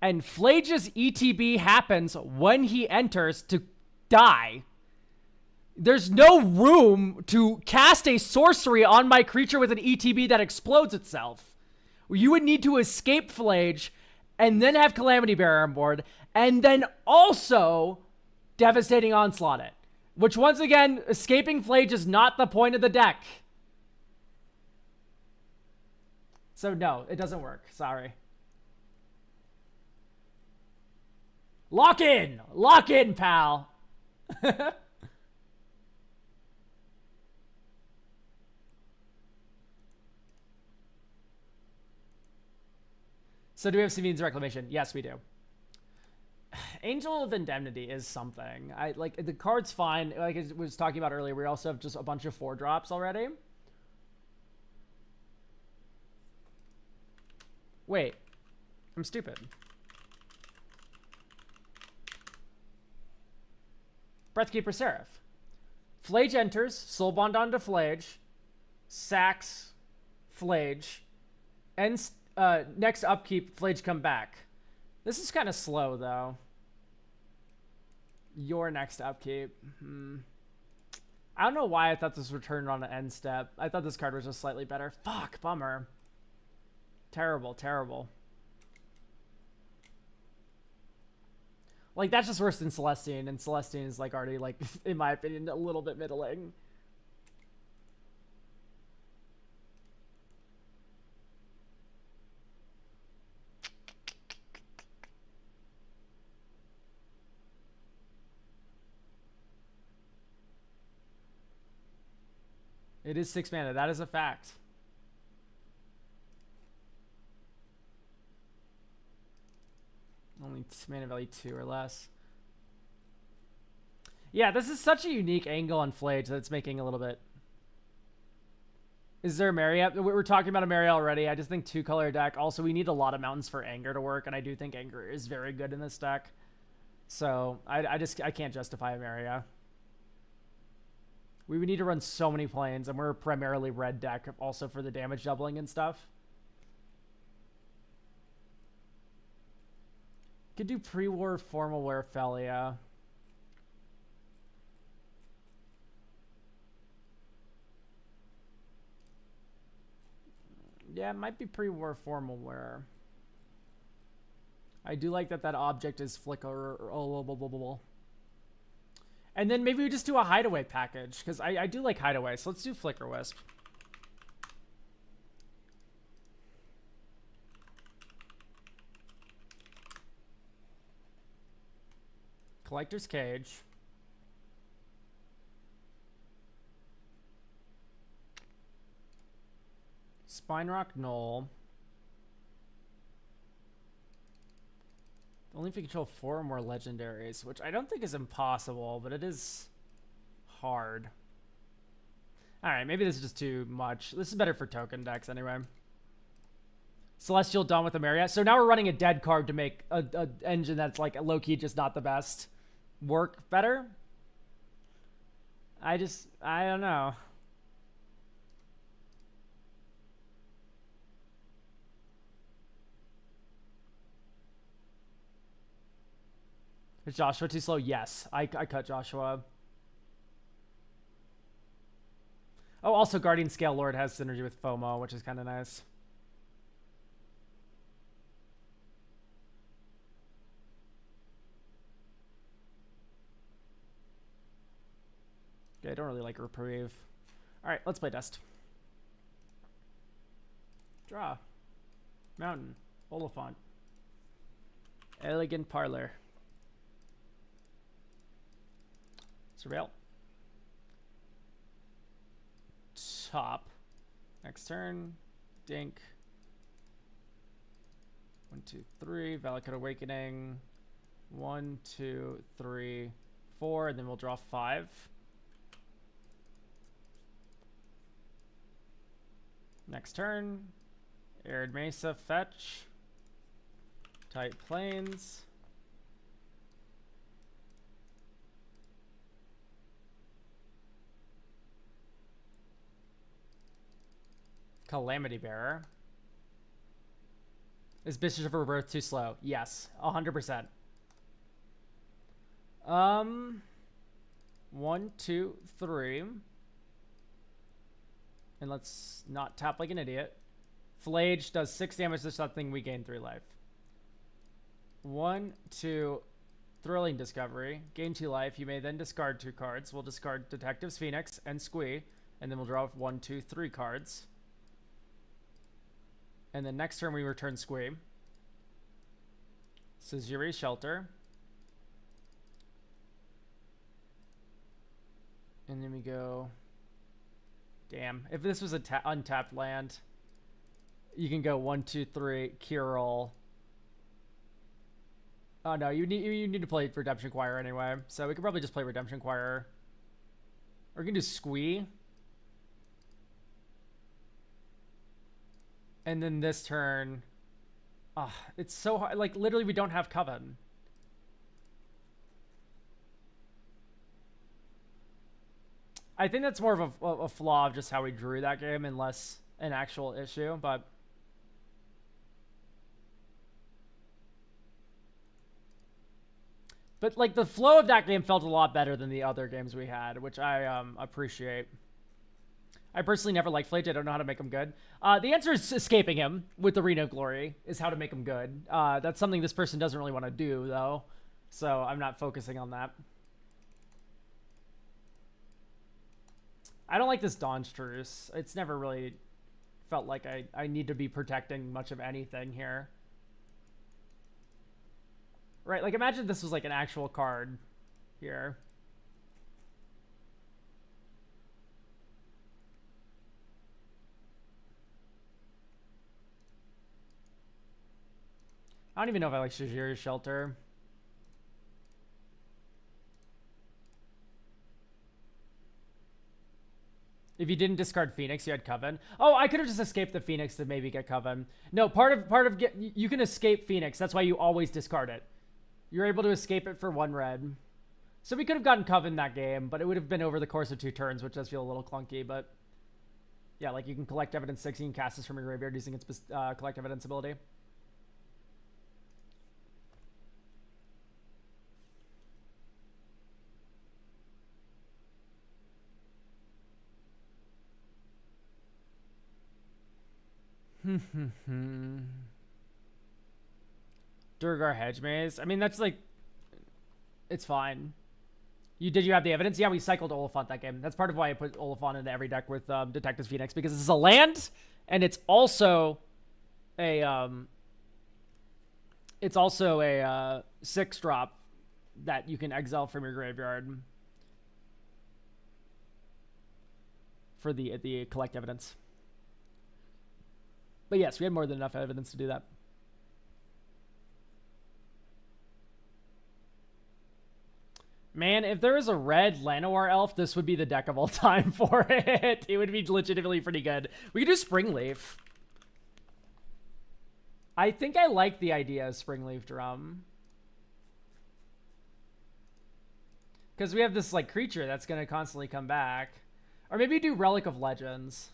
and Flage's ETB happens when he enters to die. There's no room to cast a sorcery on my creature with an ETB that explodes itself. You would need to escape Flage and then have Calamity Bearer on board, and then also Devastating Onslaught it. Which, once again, escaping Flage is not the point of the deck. So, no, it doesn't work. Sorry. Lock in! Lock in, pal! So do we have Savine's Reclamation? Yes, we do. Angel of Indemnity is something. I like the card's fine. Like I was talking about earlier, we also have just a bunch of 4-drops already. Wait, I'm stupid. Breathkeeper Seraph. Flage enters, Soul Bond onto Flage, sacks Flage, and next upkeep, Flage come back. This is kind of slow, though. Your next upkeep. I don't know why I thought this returned on an end step. I thought this card was just slightly better. Fuck, bummer. Terrible, terrible. Like, that's just worse than Celestine, and Celestine is, like, already, like, in my opinion, a little bit middling. It is 6 mana. That is a fact. Only mana value 2 or less. Yeah, this is such a unique angle on Flage that it's making a little bit. Is there a Maria? We're talking about a Maria already. I just think 2-color deck. Also, we need a lot of mountains for Anger to work, and I do think Anger is very good in this deck. So I can't justify a Maria. We would need to run so many planes, and we're primarily red deck also for the damage doubling and stuff. Could do pre-war Formal Wear Felia. Yeah, it might be pre-war Formal Wear. I do like that object is flicker. And then maybe we just do a Hideaway package, because I do like Hideaway, so let's do Flicker Wisp. Collector's Cage. Spinerock Knoll. Only if you control 4 or more legendaries, which I don't think is impossible, but it is hard. Alright, maybe this is just too much. This is better for token decks anyway. Celestial Dawn with Emeria. So now we're running a dead card to make a engine that's like low-key just not the best work better. I don't know. Is Joshua too slow? Yes, I cut Joshua. Oh, also Guardian Scale Lord has synergy with FOMO, which is kind of nice. Yeah, I don't really like Reprieve. Alright, let's play Dust. Draw. Mountain. Oliphant. Elegant Parlor. Surveil. Top. Next turn. Dink. 1, 2, 3. Valakut Awakening. 1, 2, 3, 4. And then we'll draw 5. Next turn. Arid Mesa. Fetch. Tight Plains. Calamity Bearer. Is Bishop of Rebirth too slow? Yes, 100%. 1, 2, 3. And let's not tap like an idiot. Flage does 6 damage to something, we gain 3 life. 1, 2, Thrilling Discovery. Gain 2 life. You may then discard 2 cards. We'll discard Detective's Phoenix and Squee. And then we'll draw 1, 2, 3 cards. And then next turn we return Squee. Suzuri Shelter. And then we go... Damn. If this was a untapped land, you can go 1, 2, 3, Kirill, Oh no, you need to play Redemption Choir anyway. So we could probably just play Redemption Choir. Or we can do Squee. And then this turn, it's so hard. Like literally, we don't have Coven. I think that's more of a flaw of just how we drew that game, and less an actual issue. But like the flow of that game felt a lot better than the other games we had, which I appreciate. I personally never liked Flage. I don't know how to make him good. The answer is escaping him with the Reno Glory is how to make him good. That's something this person doesn't really want to do, though. So I'm not focusing on that. I don't like this Dawn's Truce. It's never really felt like I need to be protecting much of anything here. Right, like imagine this was like an actual card here. I don't even know if I like Shajir's Shelter. If you didn't discard Phoenix, you had Coven. Oh, I could have just escaped the Phoenix to maybe get Coven. No, part of you can escape Phoenix. That's why you always discard it. You're able to escape it for 1 red. So we could have gotten Coven that game, but it would have been over the course of 2 turns, which does feel a little clunky. But yeah, like you can collect evidence 6, you can cast this from your graveyard using its collect evidence ability. Durgar Hedge Maze. I mean, that's like, it's fine. You have the evidence? Yeah, we cycled Oliphant that game. That's part of why I put Oliphant into every deck with Detectives Phoenix, because this is a land, and it's also a 6-drop that you can exile from your graveyard for the collect evidence. But yes, we had more than enough evidence to do that. Man, if there was a red Llanowar elf, this would be the deck of all time for it. It would be legitimately pretty good. We could do Springleaf. I think I like the idea of Springleaf Drum. Because we have this like creature that's going to constantly come back. Or maybe do Relic of Legends.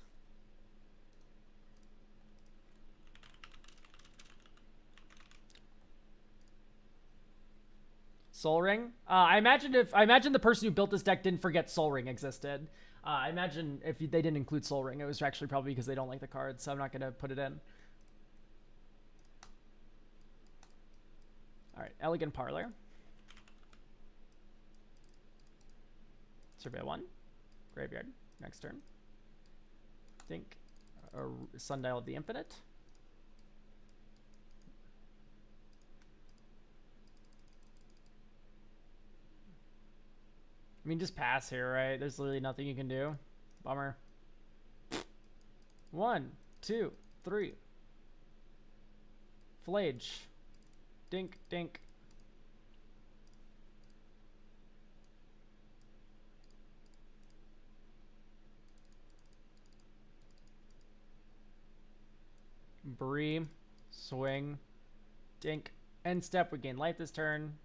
Soul Ring. I imagine the person who built this deck didn't forget Soul Ring existed. I imagine if they didn't include Soul Ring, it was actually probably because they don't like the card, so I'm not going to put it in. All right, Elegant Parlor. Survey 1. Graveyard. Next turn. Think. Sundial of the Infinite. I mean, just pass here, right? There's literally nothing you can do. Bummer. 1, 2, 3. Flage. Dink, dink. Bree. Swing. Dink. End step. We gain life this turn.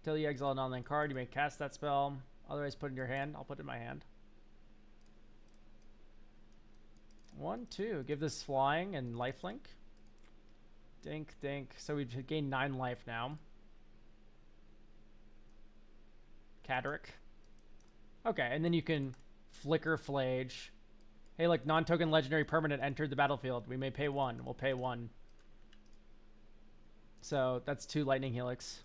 Till you exile an online card, you may cast that spell. Otherwise, put it in your hand. I'll put it in my hand. 1, 2. Give this flying and lifelink. Dink, dink. So we've gained 9 life now. Cadric. Okay, and then you can flicker Flage. Hey, look, non-token legendary permanent entered the battlefield. We may pay 1. We'll pay 1. So that's 2 Lightning Helix.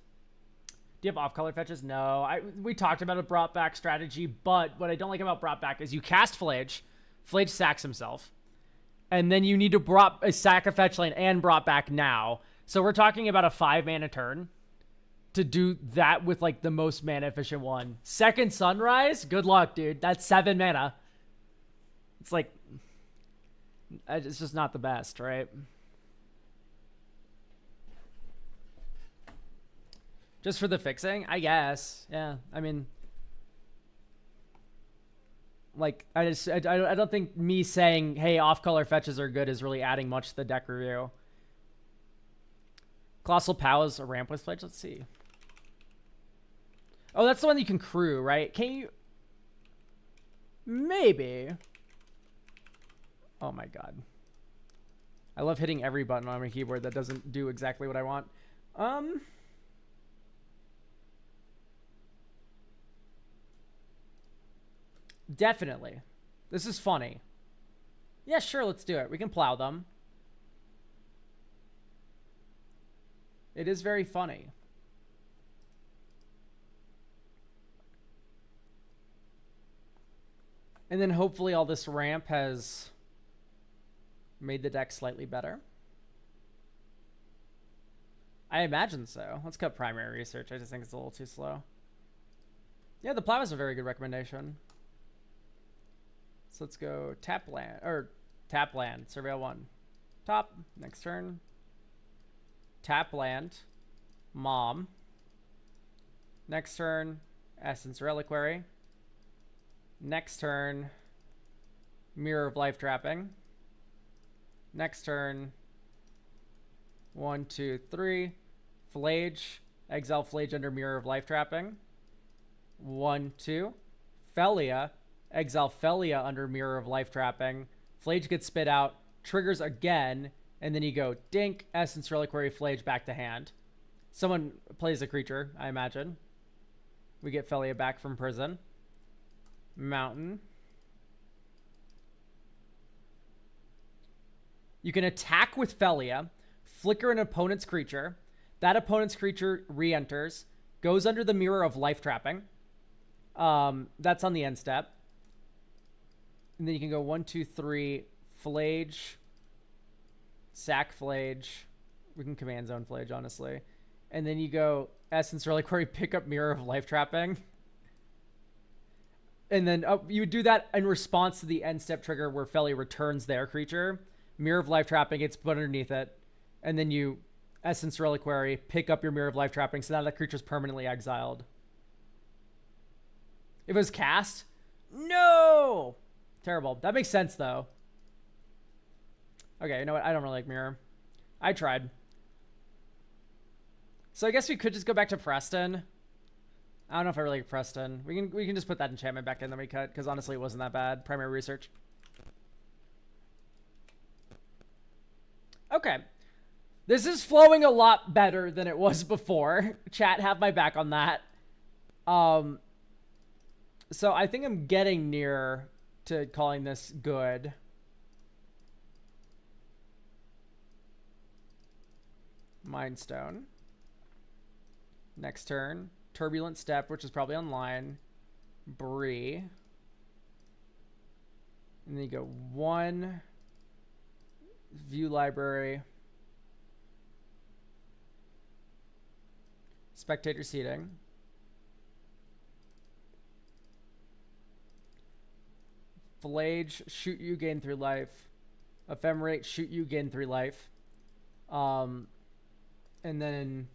Do you have off-color fetches? No. We talked about a brought back strategy, but what I don't like about brought back is you cast Flage. Flage sacks himself. And then you need to sack a fetch lane and brought back now. So we're talking about a 5 mana turn to do that with like the most mana efficient one. Second Sunrise? Good luck, dude. That's 7 mana. It's like, it's just not the best, right? Just for the fixing, I guess. Yeah, I mean, like, I don't think me saying, hey, off-color fetches are good is really adding much to the deck review. Colossal Pow is a ramp with Fledge. Let's see. Oh, that's the one you can crew, right? Can you... Maybe. Oh my god. I love hitting every button on my keyboard that doesn't do exactly what I want. Definitely. This is funny. Yeah, sure, let's do it. We can plow them. It is very funny. And then hopefully all this ramp has made the deck slightly better. I imagine so. Let's cut primary research. I just think it's a little too slow. Yeah, the plow is a very good recommendation. So let's go tap land, surveil 1. Top, next turn. Tap land, mom. Next turn, Essence Reliquary. Next turn, Mirror of Life Trapping. Next turn, 1, 2, 3, Flage, exile Flage under Mirror of Life Trapping. 1, 2, Felia, exile Felia under Mirror of Life Trapping. Flage gets spit out, triggers again, and then you go Dink, Essence Reliquary, Flage back to hand. Someone plays a creature, I imagine. We get Felia back from prison. Mountain. You can attack with Felia, flicker an opponent's creature. That opponent's creature re-enters, goes under the Mirror of Life Trapping. That's on the end step. And then you can go 1, 2, 3, Flage, sack Flage. We can command zone Flage, honestly. And then you go Essence Reliquary, pick up Mirror of Life Trapping. And then you would do that in response to the end step trigger where Felia returns their creature. Mirror of Life Trapping gets put underneath it. And then you Essence Reliquary, pick up your Mirror of Life Trapping, so now that creature's permanently exiled. If it was cast? No! Terrible. That makes sense, though. Okay, you know what? I don't really like Mirror. I tried. So I guess we could just go back to Preston. I don't know if I really like Preston. We can just put that enchantment back in that we cut, because honestly it wasn't that bad. Primary research. Okay. This is flowing a lot better than it was before. Chat, have my back on that. So I think I'm getting near to calling this good. Mind Stone. Next turn. Turbulent Step, which is probably online. Bree. And then you go 1. View library. Spectator seating. Flage, shoot you, gain 3 life. Ephemerate, shoot you, gain 3 life. And then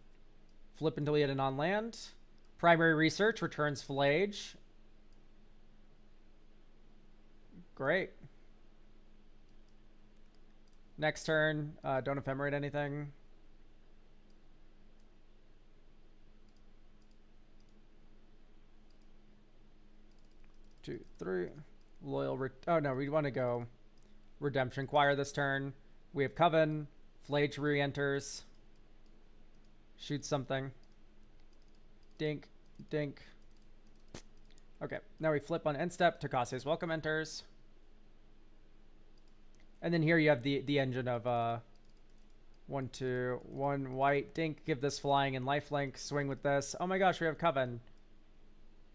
flip until we hit a non-land. Primary research returns Flage. Great. Next turn, don't ephemerate anything. Two, 3. Loyal. Oh no, we want to go Redemption Choir this turn. We have Coven. Flage re-enters. Shoots something. Dink. Dink. Okay, now we flip on end step. Takase's Welcome enters. And then here you have the engine of 1, 2, 1 white. Dink, give this flying and lifelink. Swing with this. Oh my gosh, we have Coven.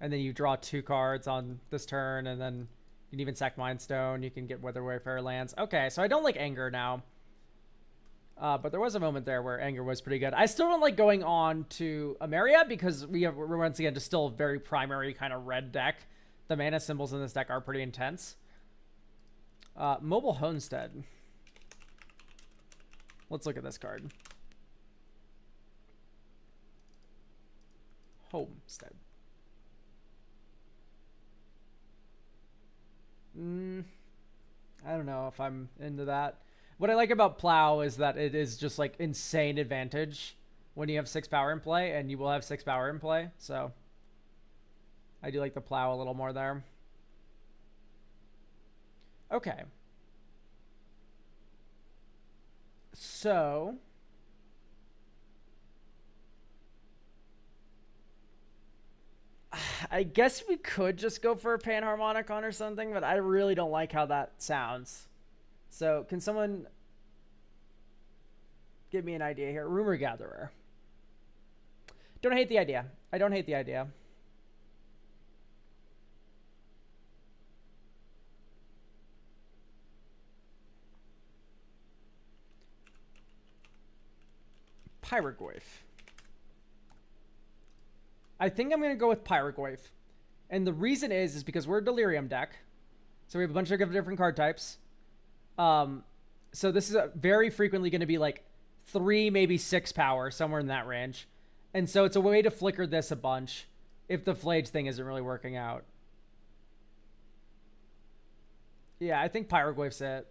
And then you draw 2 cards on this turn, and then you can even sack Mind Stone. You can get Weather Wayfarer lands. Okay, so I don't like Anger now. But there was a moment there where Anger was pretty good. I still don't like going on to Emeria because we're once again just still a very primary kind of red deck. The mana symbols in this deck are pretty intense. Mobile Homestead. Let's look at this card. Homestead. I don't know if I'm into that. What I like about Plow is that it is just like insane advantage when you have 6 power in play, and you will have 6 power in play. So I do like the Plow a little more there. Okay. So I guess we could just go for a Panharmonicon or something, but I really don't like how that sounds. So can someone give me an idea here? Rumor Gatherer. Don't hate the idea. I don't hate the idea. Pyrogoyf. I think I'm going to go with Pyrogoyf. And the reason is because we're a Delirium deck. So we have a bunch of different card types. So this is very frequently going to be like 3, maybe 6 power, somewhere in that range. And so it's a way to flicker this a bunch if the Flage thing isn't really working out. Yeah, I think Pyrogoyf's it.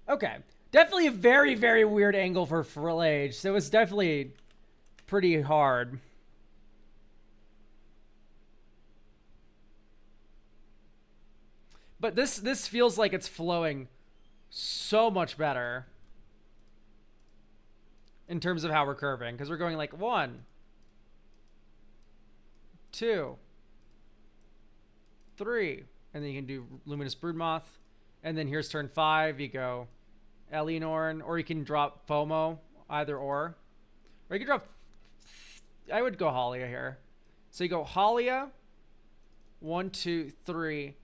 Okay. Definitely a very, very weird angle for Flage. So it's definitely pretty hard. But this feels like it's flowing so much better in terms of how we're curving, because we're going like 1, 2, 3, and then you can do Luminous Broodmoth, and then here's turn 5. You go Elionorn, or you can drop FOMO, either or you can drop. I would go Halia here. So you go Halia, 1, 2, 3.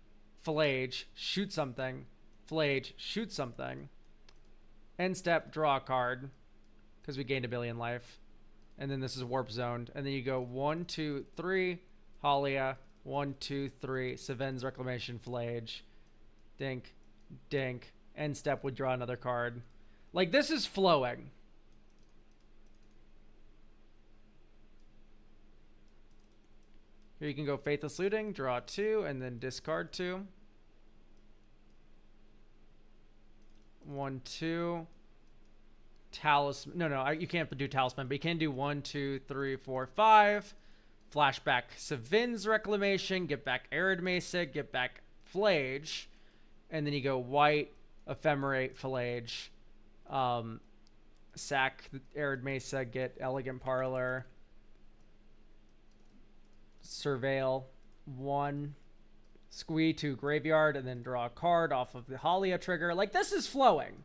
Flage, shoot something. Flage, shoot something. End step, draw a card. Because we gained 1 billion life. And then this is warp zoned. And then you go 1, 2, 3. Halia. 1, 2, 3. Seven's Reclamation, Flage. Dink. Dink. End step would draw another card. Like, this is flowing. Here you can go Faithless Looting, draw 2, and then discard 2. 1, 2. Talisman. No, you can't do Talisman, but you can do 1, 2, 3, 4, 5. Flashback Sevin's Reclamation, get back Arid Mesa, get back Flage. And then you go white, Ephemerate, Flage. Sack Arid Mesa, get Elegant Parlor. Surveil 1, squee to graveyard, and then draw a card off of the Halia trigger. Like, this is flowing.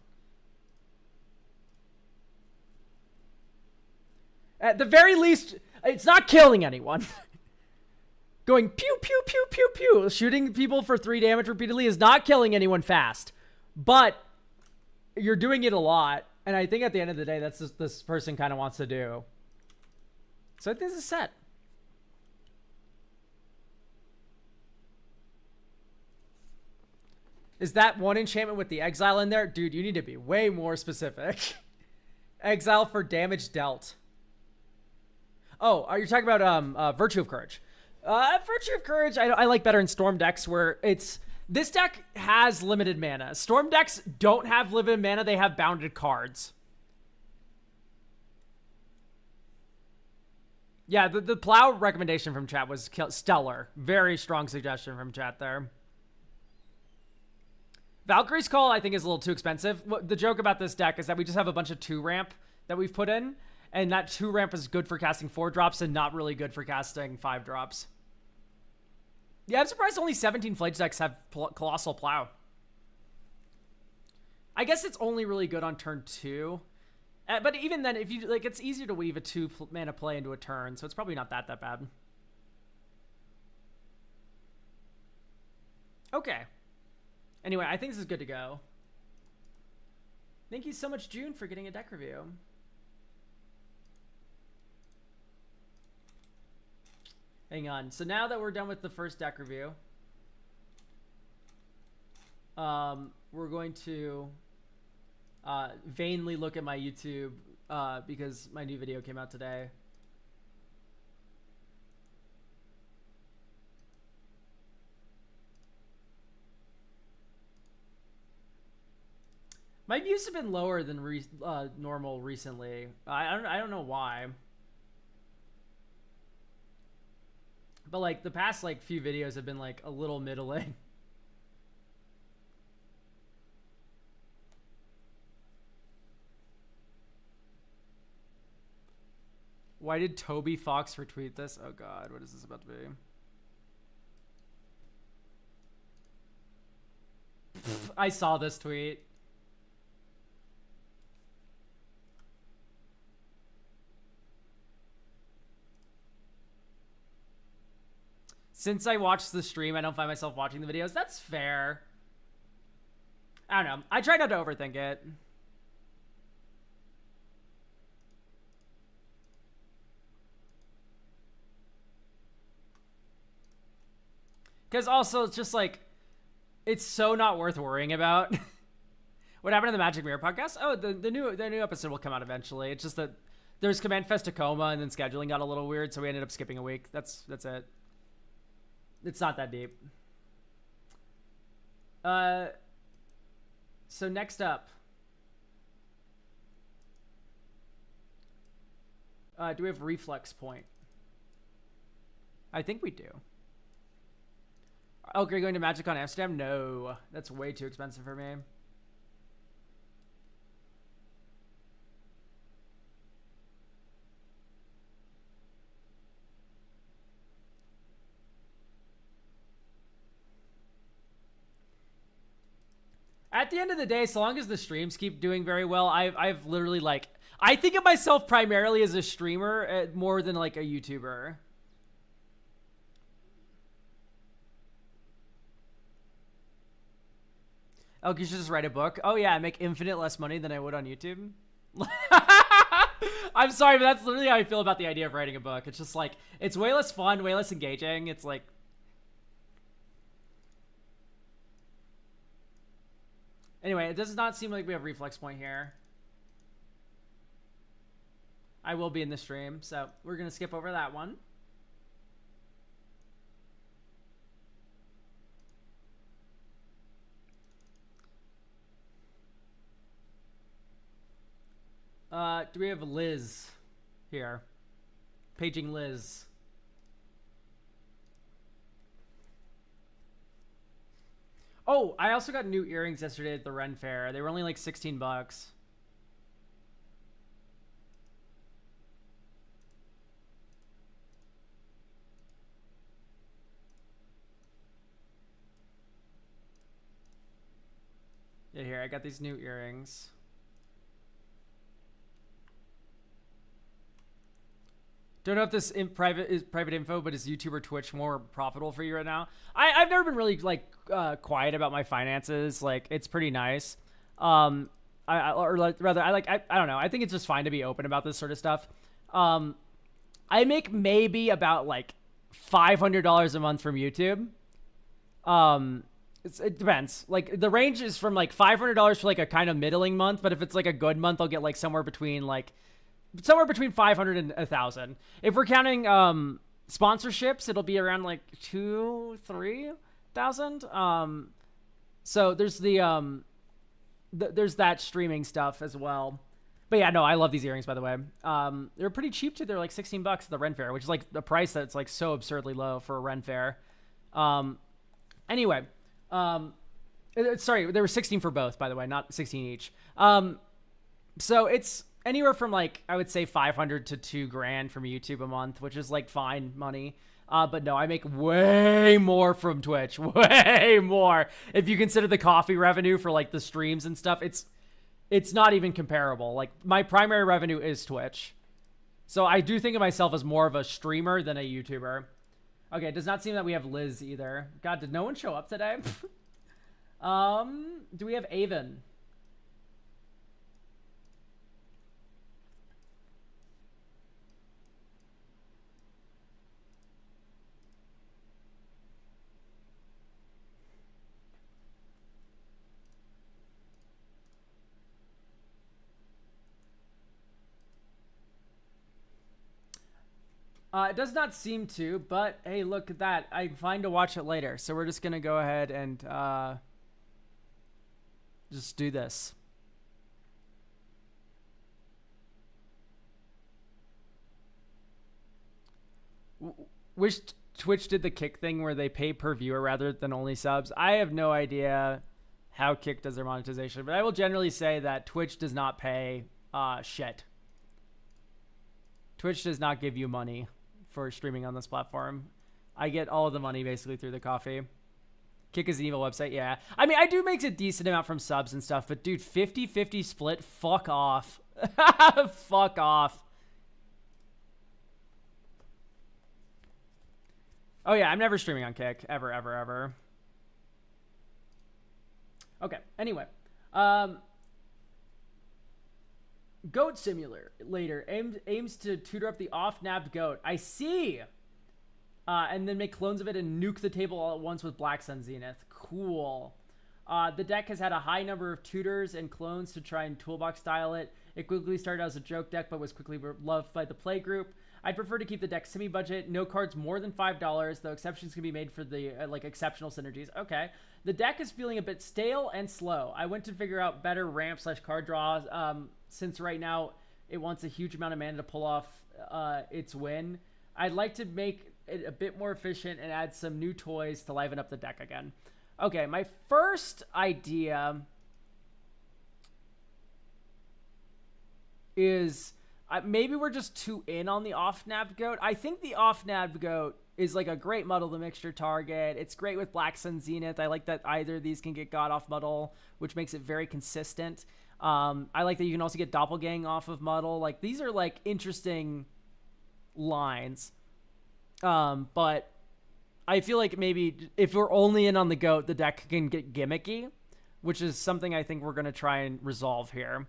At the very least, it's not killing anyone. Going pew, pew, pew, pew, pew. Shooting people for 3 damage repeatedly is not killing anyone fast. But you're doing it a lot. And I think at the end of the day, that's just this person kind of wants to do. So I think this is set. Is that 1 enchantment with the exile in there? Dude, you need to be way more specific. Exile for damage dealt. Oh, are you talking about Virtue of Courage? Virtue of Courage, I like better in Storm decks, where it's... This deck has limited mana. Storm decks don't have limited mana. They have bounded cards. Yeah, the Plow recommendation from chat was stellar. Very strong suggestion from chat there. Valkyrie's Call, I think, is a little too expensive. The joke about this deck is that we just have a bunch of 2-ramp that we've put in, and that 2-ramp is good for casting 4-drops and not really good for casting 5-drops. Yeah, I'm surprised only 17 Flage decks have Colossal Plow. I guess it's only really good on turn 2. But even then, if you like, it's easier to weave a 2-mana play into a turn, so it's probably not that bad. Okay. Anyway, I think this is good to go. Thank you so much, June, for getting a deck review. Hang on. So now that we're done with the first deck review, we're going to vainly look at my YouTube because my new video came out today. My views have been lower than normal recently. I don't know why. But like the past like few videos have been like a little middling. Why did Toby Fox retweet this? Oh god, what is this about to be? I saw this tweet. Since I watched the stream, I don't find myself watching the videos. That's fair. I don't know. I try not to overthink it. Because also, it's just like, it's so not worth worrying about. What happened in the Magic Mirror podcast? Oh, the new episode will come out eventually. It's just that there's Command Fest Tacoma, and then scheduling got a little weird, so we ended up skipping a week. That's it. It's not that deep. So next up, do we have Reflex Point? I think we do. Oh, you're going to MagicCon Amsterdam? No, that's way too expensive for me. At the end of the day, so long as the streams keep doing very well, I've literally like, I think of myself primarily as a streamer more than like a YouTuber. Oh, you should just write a book. Oh yeah, I make infinite less money than I would on YouTube. I'm sorry, but that's literally how I feel about the idea of writing a book. It's just like, it's way less fun, way less engaging. It's like, anyway, it does not seem like we have Reflex Point here. I will be in the stream, so we're going to skip over that one. Do we have Liz here? Paging Liz. Oh, I also got new earrings yesterday at the Ren Fair. They were only like 16 bucks. Yeah, here, I got these new earrings. Don't know if this is private info, but is YouTube or Twitch more profitable for you right now? I've never been really like quiet about my finances. Like, it's pretty nice. I don't know. I think it's just fine to be open about this sort of stuff. I make maybe about like $500 a month from YouTube. It depends. Like, the range is from like $500 for like a kind of middling month, but if it's like a good month, I'll get like somewhere between 500 and 1,000. If we're counting sponsorships, it'll be around like 2,000-3,000. So there's there's that streaming stuff as well. But yeah, no, I love these earrings, by the way. They're pretty cheap too. They're like 16 bucks at the Ren Fair, which is like the price that's like so absurdly low for a Ren Fair. Anyway, sorry, there were 16 for both, by the way, not 16 each. So it's anywhere from like, I would say 500 to $2,000 from YouTube a month, which is like fine money. But no, I make way more from Twitch, way more. If you consider the coffee revenue for like the streams and stuff, it's not even comparable. Like, my primary revenue is Twitch. So I do think of myself as more of a streamer than a YouTuber. Okay, it does not seem that we have Liz either. God, did no one show up today? Do we have Avon? It does not seem to, but hey, look at that. I'm fine to watch it later. So we're just going to go ahead and just do this. Wish Twitch did the Kick thing where they pay per viewer rather than only subs. I have no idea how Kick does their monetization, but I will generally say that Twitch does not pay shit. Twitch does not give you money for streaming on this platform. I get all of the money basically through the coffee. Kick is an evil website, yeah. I mean, I do make a decent amount from subs and stuff, but dude, 50-50 split, fuck off. Fuck off. Oh yeah, I'm never streaming on Kick. Ever, ever, ever. Okay, anyway. Goat Simulator aims to tutor up the off-nabbed goat. I see! And then make clones of it and nuke the table all at once with Black Sun Zenith. Cool. The deck has had a high number of tutors and clones to try and toolbox style it. It quickly started as a joke deck, but was quickly loved by the play group. I'd prefer to keep the deck semi-budget, no cards more than $5, though exceptions can be made for the exceptional synergies. Okay. The deck is feeling a bit stale and slow. I went to figure out better ramp/card draws, since right now it wants a huge amount of mana to pull off its win. I'd like to make it a bit more efficient and add some new toys to liven up the deck again. Okay, my first idea is maybe we're just too in on the off-nabbed goat. I think the off-nabbed goat is like a great Muddle the Mixture target. It's great with Black Sun Zenith. I like that either of these can get God off Muddle, which makes it very consistent. I like that you can also get Doppelgang off of Muddle. Like, these are like interesting lines. But I feel like maybe if we're only in on the goat, the deck can get gimmicky, which is something I think we're going to try and resolve here.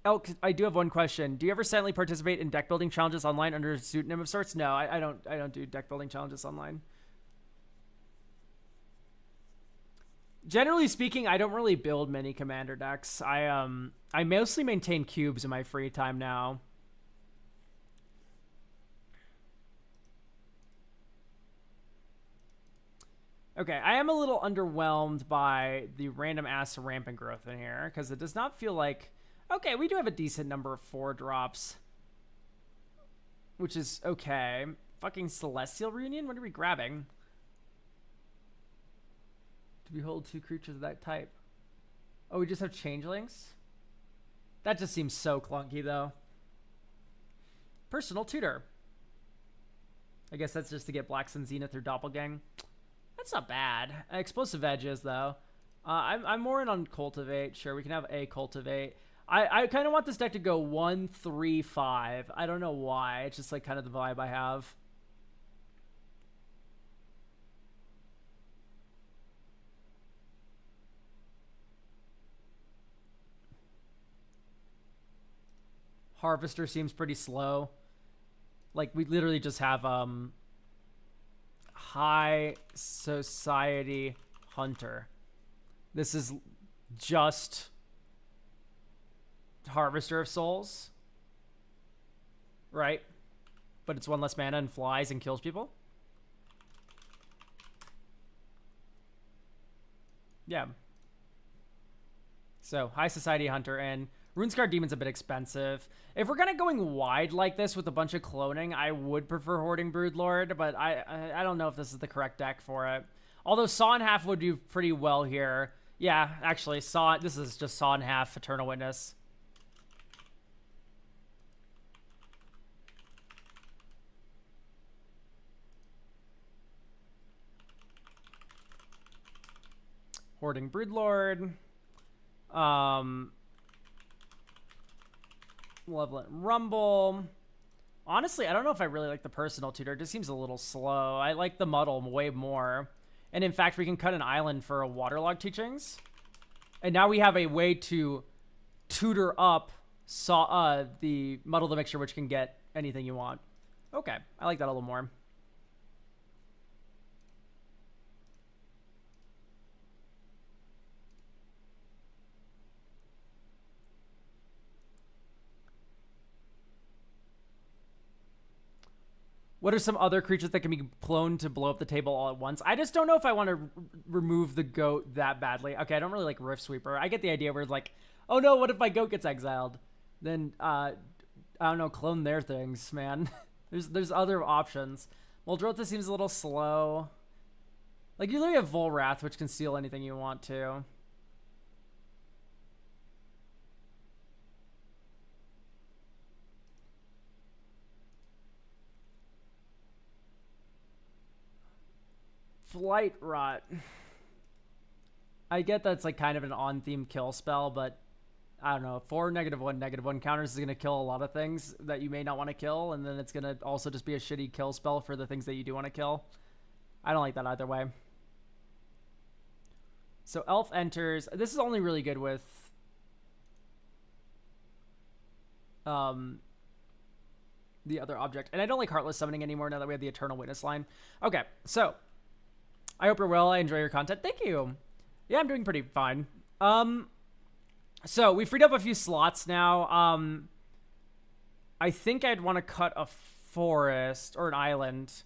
Elk, I do have one question. Do you ever silently participate in deck building challenges online under a pseudonym of sorts? No, I don't do deck building challenges online. Generally speaking, I don't really build many commander decks. I mostly maintain cubes in my free time now. Okay, I am a little underwhelmed by the random ass rampant growth in here because it does not feel like... Okay, we do have a decent number of 4-drops, which is okay. Fucking Celestial Reunion? What are we grabbing? Do we hold 2 creatures of that type? Oh, we just have Changelings? That just seems so clunky, though. Personal Tutor. I guess that's just to get Black Sun Zenith or Doppelgang. That's not bad. Explosive Edges, though. I'm more in on Cultivate. Sure, we can have a Cultivate. I kind of want this deck to go 1-3-5. I don't know why. It's just like kind of the vibe I have. Harvester seems pretty slow. Like, we literally just have High Society Hunter. This is just Harvester of Souls, right? But it's 1 less mana and flies and kills people. Yeah. So, High Society Hunter, and RuneScar Demon's a bit expensive. If we're kind of going wide like this with a bunch of cloning, I would prefer Hoarding Broodlord, but I don't know if this is the correct deck for it. Although Saw in Half would do pretty well here. Yeah, actually, this is just Saw in Half, Eternal Witness. Hoarding Broodlord. Malevolent Rumble. Honestly, I don't know if I really like the Personal Tutor. It just seems a little slow. I like the Muddle way more. And in fact, we can cut an island for a Waterlog Teachings. And now we have a way to tutor up the Muddle the Mixture, which can get anything you want. Okay, I like that a little more. What are some other creatures that can be cloned to blow up the table all at once? I just don't know if I want to remove the goat that badly. Okay, I don't really like Rift Sweeper. I get the idea where it's like, oh no, what if my goat gets exiled? Then, I don't know, clone their things, man. there's other options. Muldrotha seems a little slow. Like, you literally have Volrath, which can steal anything you want to. Flight Rot. I get that's like kind of an on-theme kill spell, but I don't know. 4 -1/-1 counters is going to kill a lot of things that you may not want to kill, and then it's going to also just be a shitty kill spell for the things that you do want to kill. I don't like that either way. So Elf enters. This is only really good with the other object. And I don't like Heartless Summoning anymore now that we have the Eternal Witness line. Okay, so I hope you're well. I enjoy your content. Thank you. Yeah, I'm doing pretty fine. So we freed up a few slots now. I think I'd want to cut a forest or an island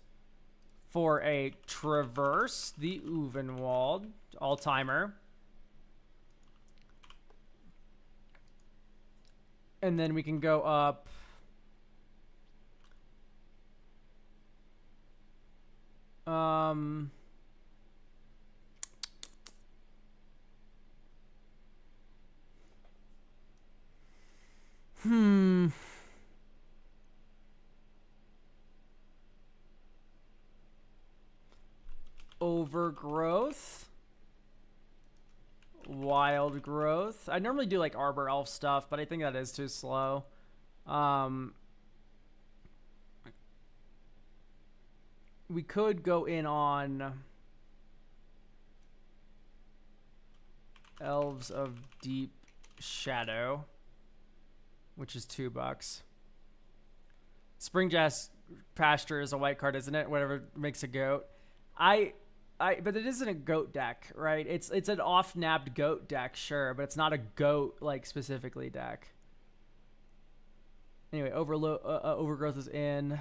for a traverse, the Uvenwald, all-timer. And then we can go up. Overgrowth. Wild Growth. I normally do like Arbor Elf stuff, but I think that is too slow. We could go in on Elves of Deep Shadow, which is $2. Springjass Pasture is a white card, isn't it? Whatever makes a goat. But it isn't a goat deck, right? It's an off-nabbed goat deck, sure, but it's not a goat like specifically deck. Anyway, Overgrowth is in.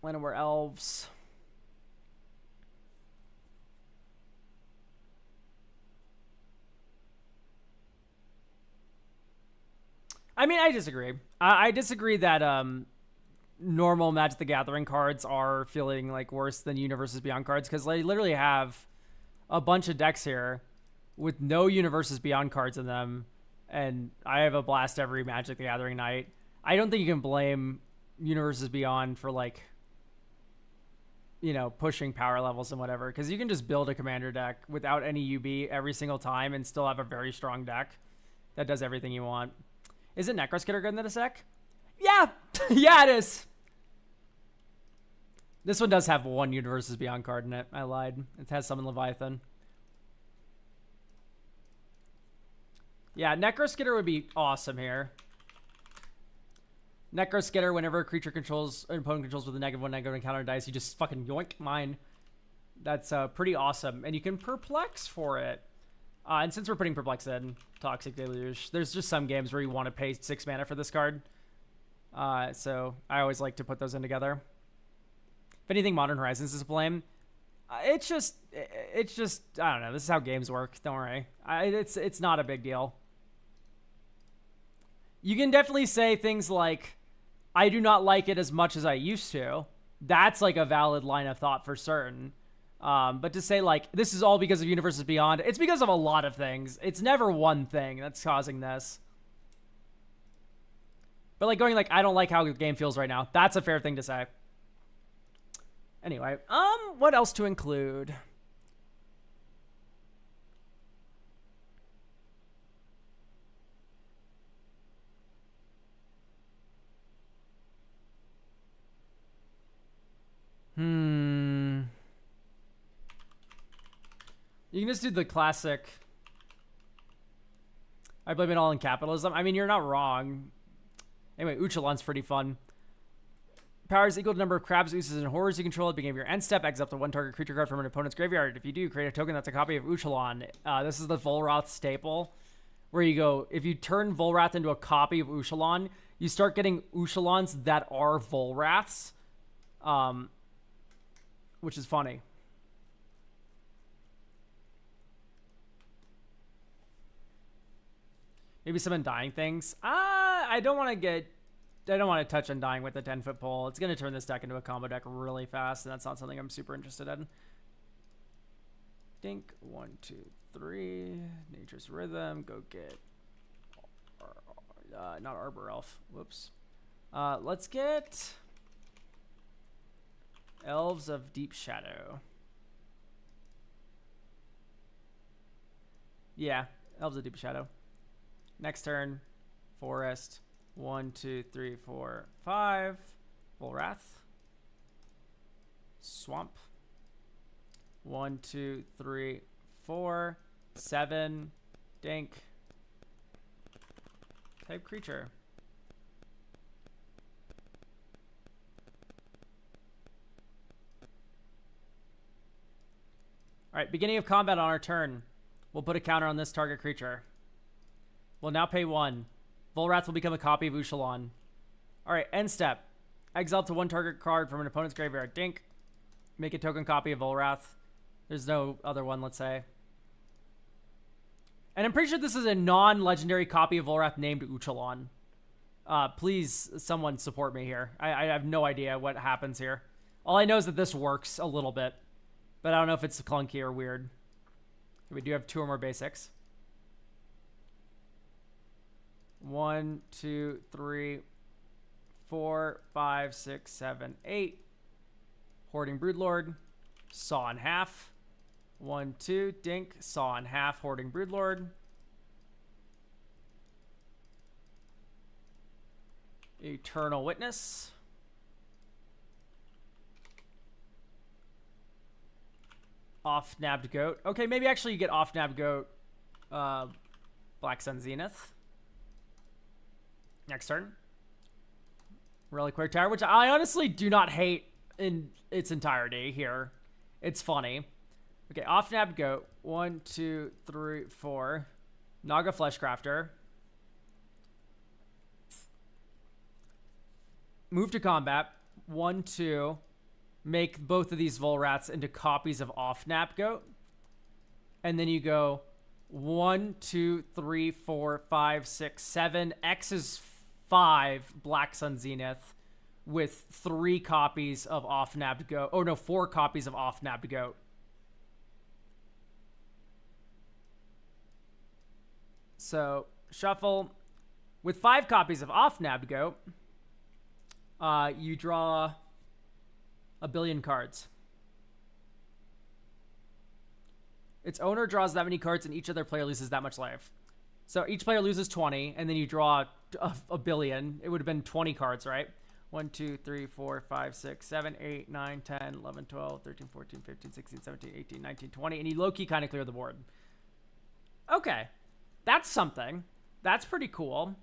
Llanowar Elves. I mean, I disagree. I disagree that normal Magic the Gathering cards are feeling like worse than Universes Beyond cards, because they literally have a bunch of decks here with no Universes Beyond cards in them, and I have a blast every Magic the Gathering night. I don't think you can blame Universes Beyond for, like, you know, pushing power levels and whatever, because you can just build a commander deck without any UB every single time and still have a very strong deck that does everything you want. Isn't Necroskitter good in this deck? Yeah! Yeah, it is! This one does have one Universes Beyond card in it. I lied. It has Summon Leviathan. Yeah, Necroskitter would be awesome here. Necroskitter, whenever a creature controls, an opponent controls with a -1/-1 counter dice, you just fucking yoink mine. That's pretty awesome. And you can Perplex for it. And since we're putting Perplex in, Toxic Deluge, there's just some games where you want to pay 6 mana for this card. So I always like to put those in together. If anything, Modern Horizons is a blame. It's just, I don't know. This is how games work. Don't worry. It's not a big deal. You can definitely say things like, I do not like it as much as I used to. That's like a valid line of thought for certain. But to say, like, this is all because of Universes Beyond, it's because of a lot of things. It's never one thing that's causing this. But, like, going, like, I don't like how the game feels right now, that's a fair thing to say. Anyway, what else to include? You can just do the classic, I blame it all in capitalism. I mean, you're not wrong. Anyway, Uchalan's pretty fun. power is equal to the number of crabs, oozes, and horrors you control at the beginning of your end step. Exile up to one target creature card from an opponent's graveyard. If you do, create a token that's a copy of Uchalan. This is the Volrath staple, where you go, if you turn Volrath into a copy of Uchalan, you start getting Uchalans that are Volraths, which is funny. Maybe some Undying things. I don't want to touch Undying with the 10-foot pole. It's going to turn this deck into a combo deck really fast, and that's not something I'm super interested in. Dink. 1, 2, 3. Nature's Rhythm. Go get... not Arbor Elf. Whoops. Let's get... Elves of Deep Shadow. Yeah, Elves of Deep Shadow. Next turn, Forest. 1, 2, 3, 4, 5. Volrath. Swamp. 1, 2, 3, 4, 7. Dink. Type creature. Alright, beginning of combat on our turn. We'll put a counter on this target creature. We'll now pay 1. Volrath will become a copy of Uchalan. Alright, end step. Exile to one target card from an opponent's graveyard. Dink. Make a token copy of Volrath. There's no other one, let's say. And I'm pretty sure this is a non-legendary copy of Volrath named Uchalan. Please, someone support me here. I have no idea what happens here. All I know is that this works a little bit. But I don't know if it's clunky or weird. We do have 2 or more basics. 1, 2, 3, 4, 5, 6, 7, 8. Hoarding Broodlord. Saw in half. 1, 2. Dink. Saw in half. Hoarding Broodlord. Eternal Witness. Off-nabbed Goat. Okay, maybe actually you get off-nabbed Goat. Black Sun Zenith. Next turn. Reliquary Tower, which I honestly do not hate in its entirety here. It's funny. Okay, off-nabbed Goat. 1, 2, 3, 4. Naga Fleshcrafter. Move to combat. 1, 2. Make both of these Volraths into copies of off-nabbed Goat. And then you go 1, 2, 3, 4, 5, 6, 7. X is 5 Black Sun Zenith with 3 copies of off-nabbed Goat. Oh, no, 4 copies of off-nabbed Goat. So, shuffle. With 5 copies of off-nabbed Goat, you draw a billion cards. Its owner draws that many cards, and each other player loses that much life. So each player loses 20, and then you draw a billion. It would have been 20 cards, right? 1, 2, 3, 4, 5, 6, 7, 8, 9, 10, 11, 12, 13, 14, 15, 16, 17, 18, 19, 20. And you low-key kind of clear the board. Okay. That's something. That's pretty cool.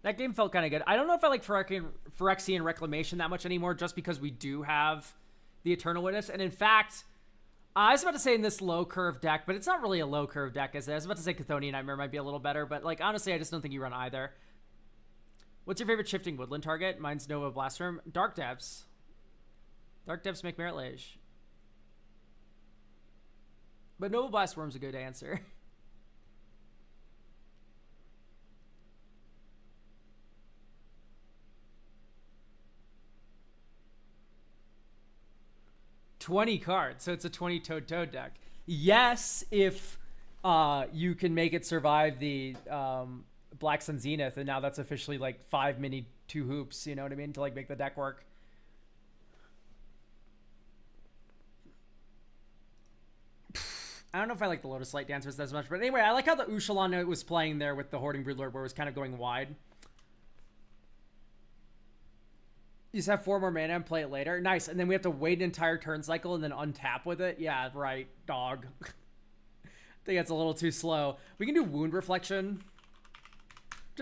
That game felt kind of good. I don't know if I like Phyrexian Reclamation that much anymore, just because we do have the Eternal Witness. And in fact, I was about to say in this low curve deck, but it's not really a low curve deck, is it? I was about to say Chthonian Nightmare might be a little better, but like honestly, I just don't think you run either. What's your favorite shifting woodland target? Mine's Nova Blastworm. Dark Depths. Dark Depths make Merit Lage. But Nova Blastworm's a good answer. $20 cards, so it's a 20 toad deck. Yes, if you can make it survive the Black Sun Zenith, and now that's officially like 5 mini 2 hoops, you know what I mean, to like make the deck work. I don't know if I like the Lotus Light Dancers as much, but anyway, I like how the Uchalan was playing there with the Hoarding Broodlord, where it was kind of going wide. You just have 4 more mana and play it later. Nice. And then we have to wait an entire turn cycle and then untap with it. Yeah, right. Dog. I think that's a little too slow. We can do Wound Reflection.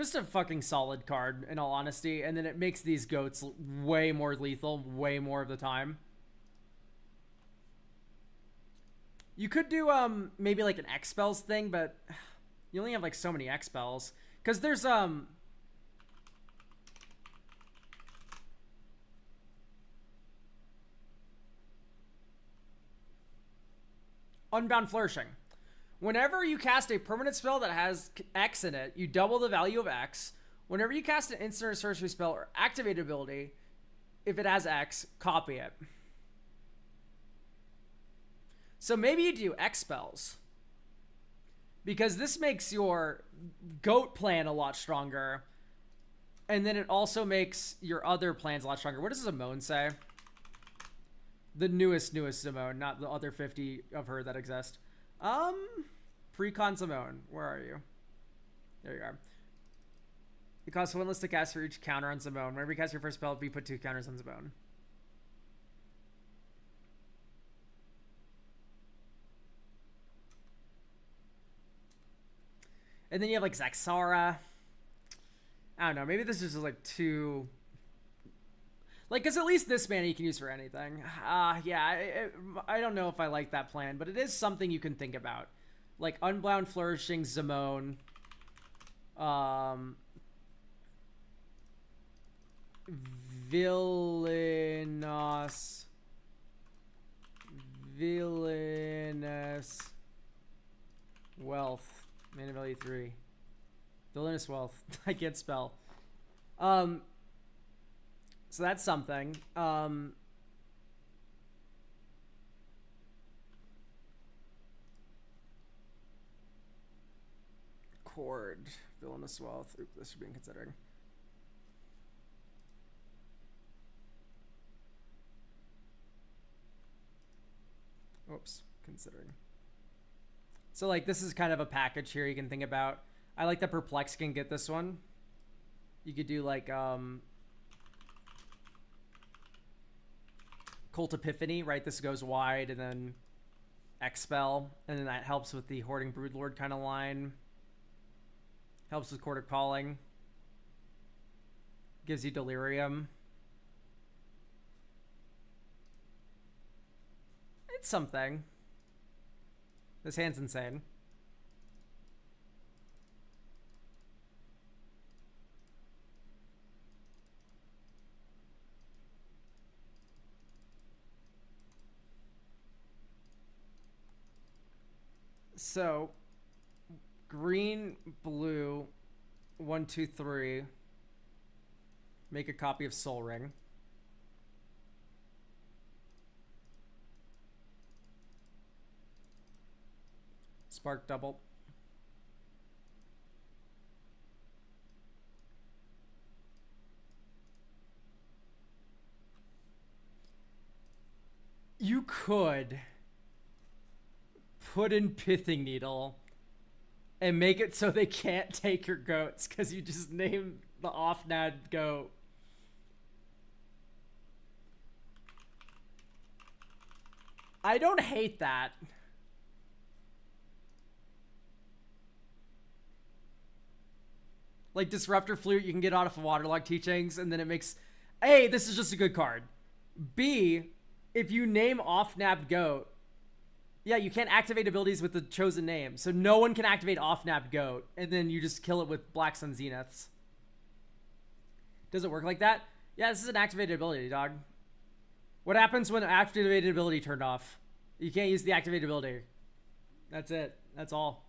Just a fucking solid card, in all honesty, and then it makes these goats way more lethal, way more of the time. You could do maybe like an X spells thing, but you only have like so many X spells. Because there's Unbound Flourishing. Whenever you cast a permanent spell that has X in it, you double the value of X. Whenever you cast an instant or sorcery spell or activated ability, if it has X, copy it. So maybe you do X spells. Because this makes your goat plan a lot stronger. And then it also makes your other plans a lot stronger. What does Zimone say? The newest Zimone, not the other 50 of her that exist. Precon Zimone, where are you? There you are. It costs 1 less to cast for each counter on Zimone. Whenever you cast your first spell, you put 2 counters on Zimone. And then you have like Zaxara. I don't know. Maybe this is just like too... Like, because at least this mana you can use for anything. Yeah, I don't know if I like that plan, but it is something you can think about. Like, Unbound Flourishing, Zimone. Villainous Wealth. Mana value 3. Villainous Wealth. I can't spell. So that's something. Chord. Villainous Wealth. Oop, this should be in considering. Oops, considering. So, like, this is kind of a package here you can think about. I like that Perplex can get this one. You could do, like, Cult Epiphany, right? This goes wide, and then Expel, and then that helps with the Hoarding Broodlord kind of line. Helps with Court of Calling. Gives you Delirium. It's something. This hand's insane. So, green, blue, 1, 2, 3. Make a copy of Sol Ring. Spark double. You could put in Pithing Needle and make it so they can't take your goats because you just name the off-nad goat. I don't hate that. Like Disruptor Flute, you can get out of Waterlogged Teachings, and then it makes... A, this is just a good card. B, if you name off-nabbed goat, yeah, you can't activate abilities with the chosen name. So no one can activate off-nabbed goat, and then you just kill it with Black Sun Zeniths. Does it work like that? Yeah, this is an activated ability, dog. What happens when activated ability turned off? You can't use the activated ability. That's it. That's all.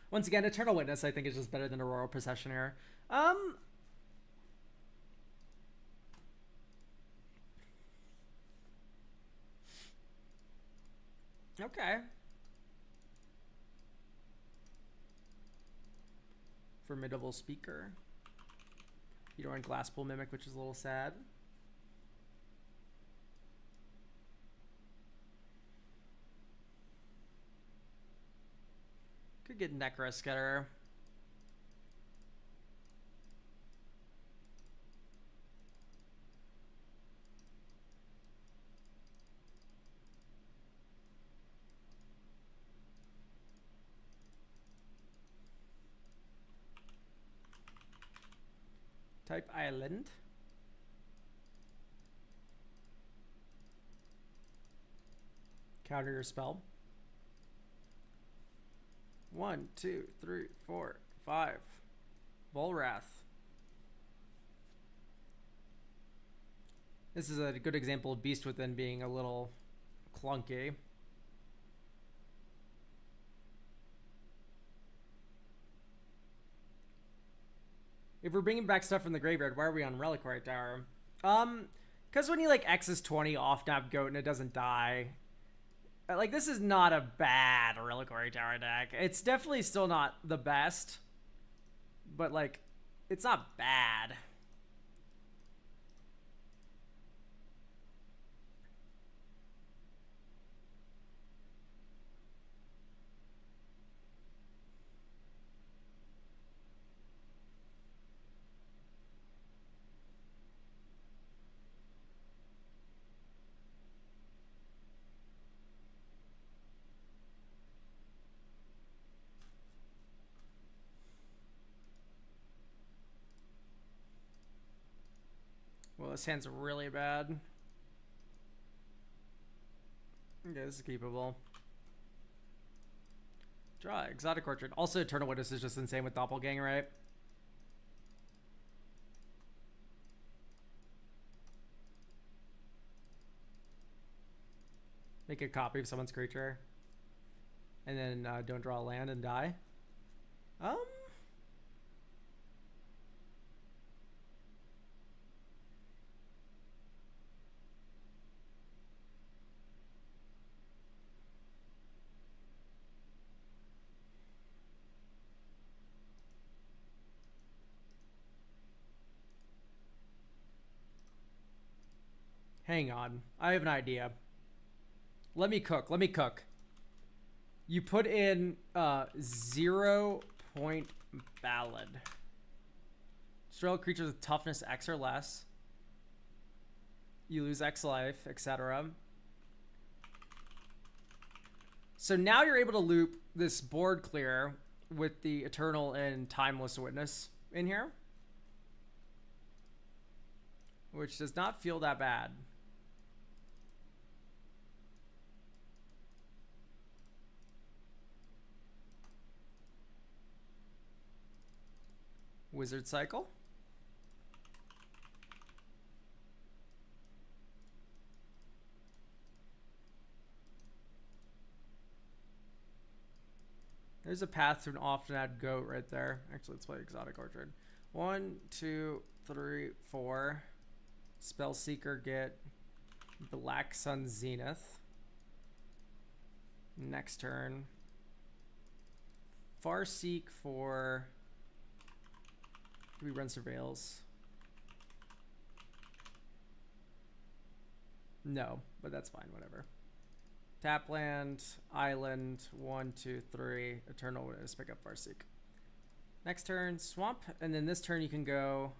Once again, Eternal Witness, I think, is just better than Aurora Processionaire. Okay. Formidable Speaker. You don't run Glasspool Mimic, which is a little sad. Could get Necrosketter. Type island. Counter your spell. 1, 2, 3, 4, 5. Volrath. This is a good example of Beast Within being a little clunky. If we're bringing back stuff from the graveyard, why are we on Reliquary Tower? Because when you like X's 20 off-nap Goat and it doesn't die, like this is not a bad Reliquary Tower deck. It's definitely still not the best, but like, it's not bad. Well, this hand's really bad. Okay, this is keepable. Draw Exotic Orchard. Also, Eternal Witness is just insane with Doppelganger, right? Make a copy of someone's creature. And then don't draw a land and die. Hang on. I have an idea. Let me cook. Let me cook. You put in 0 point ballad. Destroy creatures with toughness X or less. You lose X life, etc. So now you're able to loop this board clear with the Eternal and Timeless Witness in here, which does not feel that bad. Wizard Cycle. There's a path to an off-nap Goat right there. Actually, let's play Exotic Orchard. 1, 2, 3, 4. Spellseeker, get Black Sun Zenith. Next turn. Farseek for... Do we run Surveils? No, but that's fine, whatever. Tap land, island, 1, 2, 3, Eternal Witness, pick up Farseek. Next turn, swamp, and then this turn you can go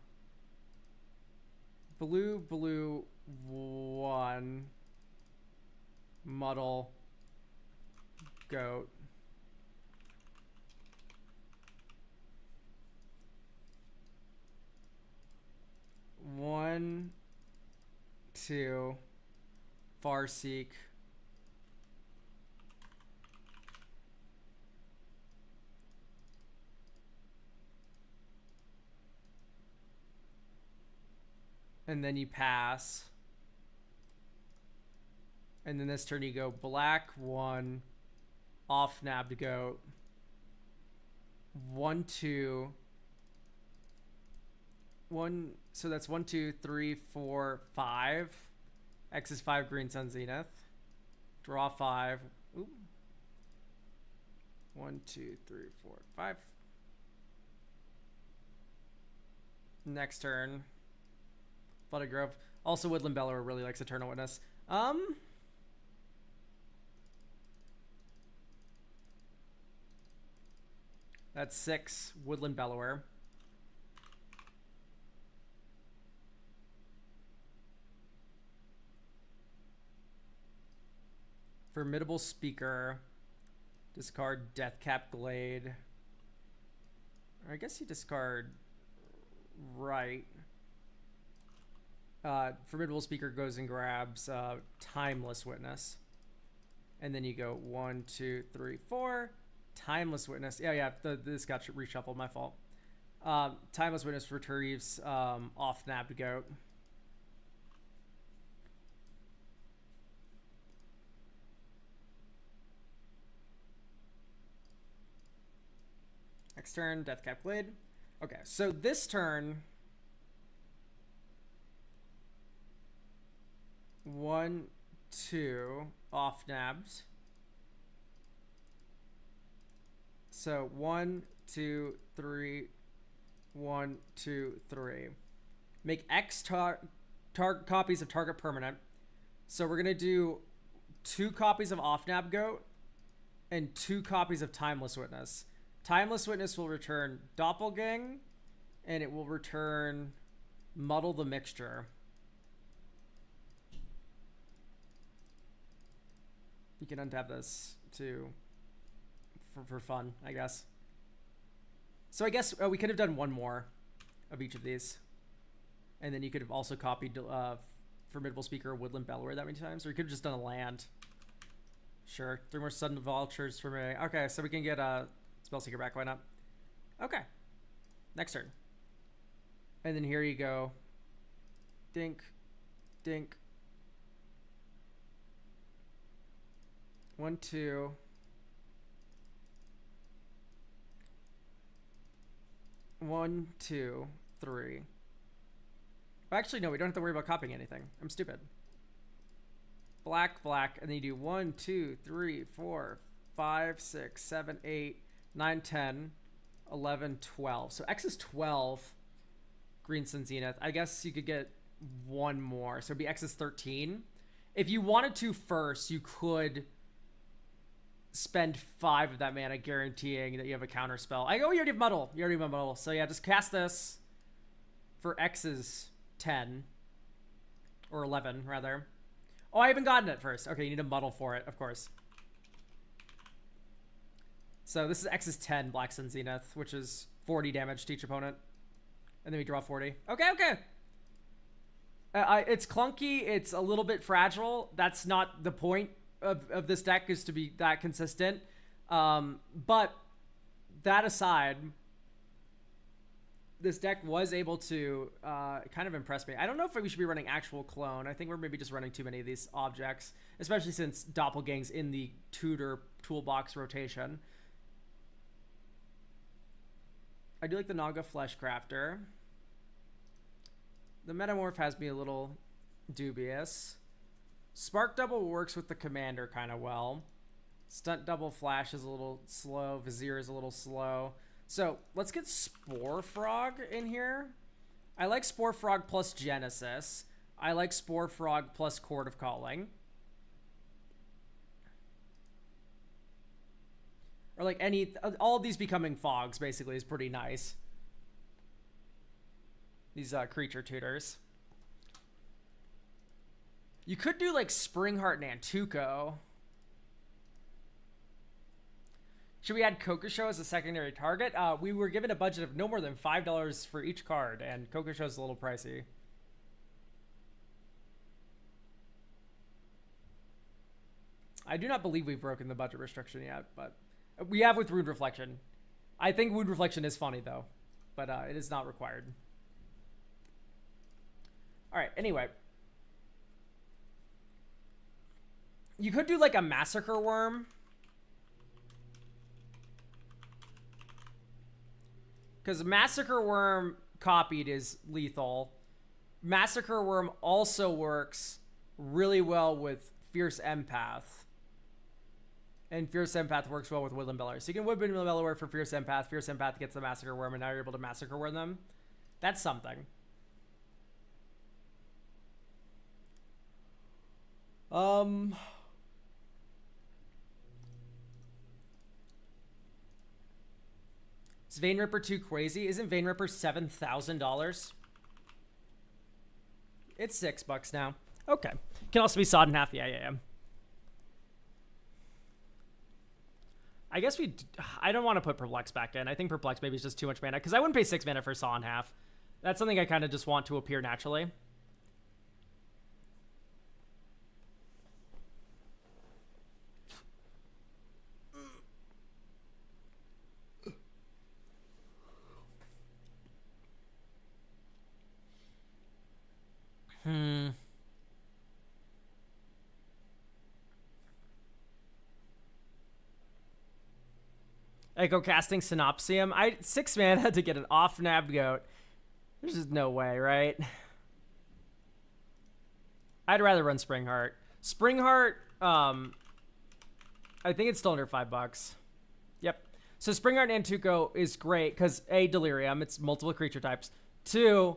blue, blue, 1, muddle, goat. One, 2, Farseek. And then you pass. And then this turn you go black, 1, off nabbed goat. 1, 2. 1, so that's 1, 2, 3, 4, 5. X is 5, Green Sun Zenith. Draw 5. Ooh. 1, 2, 3, 4, 5. Next turn. Flooded Grove. Also, Woodland Bellower really likes Eternal Witness. That's 6, Woodland Bellower. Formidable Speaker. Discard Deathcap Glade. Or I guess you discard right. Formidable Speaker goes and grabs Timeless Witness. And then you go 1, 2, 3, 4. Timeless Witness. Yeah. This got reshuffled. My fault. Timeless Witness retrieves off-nabbed goat. Next turn, Deathcap Glade. Okay, so this turn, 1, 2, off-nabbed. So 1, 2, 3, 1, 2, 3. Make X copies of target permanent. So we're gonna do 2 copies of off-nab goat and 2 copies of Timeless Witness. Timeless Witness will return Doppelgang, and it will return Muddle the Mixture. You can untap this too for fun, I guess. So I guess we could have done one more of each of these. And then you could have also copied Formidable Speaker, Woodland Bellower that many times. Or you could have just done a land. Sure. 3 more Sudden Vultures for me. Okay, so we can get Spellseeker back. Why not? Okay. Next turn. And then here you go. Dink. Dink. 1, 2. One, 2, 3. Actually, no, we don't have to worry about copying anything. I'm stupid. Black, black, and then you do 1, 2, 3, 4, 5, 6, 7, 8, 9, 10, 11, 12. So X is 12. Green Sun Zenith. I guess you could get one more. So it'd be X is 13. If you wanted to first, you could spend 5 of that mana guaranteeing that you have a counter spell. You already have Muddle. You already have Muddle. So yeah, just cast this for X's 10. Or 11, rather. Oh, I haven't gotten it first. Okay, you need a Muddle for it, of course. So this is X's 10 Black Sun Zenith, which is 40 damage to each opponent. And then we draw 40. Okay, okay. It's clunky. It's a little bit fragile. That's not the point of this deck, is to be that consistent. But that aside, this deck was able to kind of impress me. I don't know if we should be running actual clone. I think we're maybe just running too many of these objects, especially since Doppelgang's in the tutor toolbox rotation. I do like the Naga Fleshcrafter. The Metamorph has me a little dubious. Spark Double works with the Commander kind of well. Stunt Double Flash is a little slow. Vizier is a little slow. So let's get Spore Frog in here. I like Spore Frog plus Genesis. I like Spore Frog plus Chord of Calling. Or like all of these becoming fogs basically is pretty nice. These creature tutors. You could do like Springheart Nantuko. Should we add Kokosho as a secondary target? We were given a budget of no more than $5 for each card, and Kokosho's a little pricey. I do not believe we've broken the budget restriction yet, but we have with Wound Reflection. I think Wound Reflection is funny though, but it is not required. All right, anyway. You could do like a Massacre Worm. Because Massacre Worm copied is lethal. Massacre Worm also works really well with Fierce Empath. And Fierce Empath works well with Woodland Bellower. So you can Woodland Bellower for Fierce Empath. Fierce Empath gets the Massacre Worm, and now you're able to Massacre Worm them. That's something. Is Vein Ripper too crazy? Isn't Vein Ripper $7,000? It's $6 now. Okay. Can also be sawed in half. Yeah. I guess I don't want to put Perplex back in. I think Perplex maybe is just too much mana, because I wouldn't pay 6 mana for Saw in half. That's something I kind of just want to appear naturally. Echo casting Synopsium. 6 mana to get an off-nabbed goat. There's just no way, right? I'd rather run Springheart. Springheart, I think it's still under $5. Yep. So Springheart and Tuco is great because A, Delirium, it's multiple creature types. 2,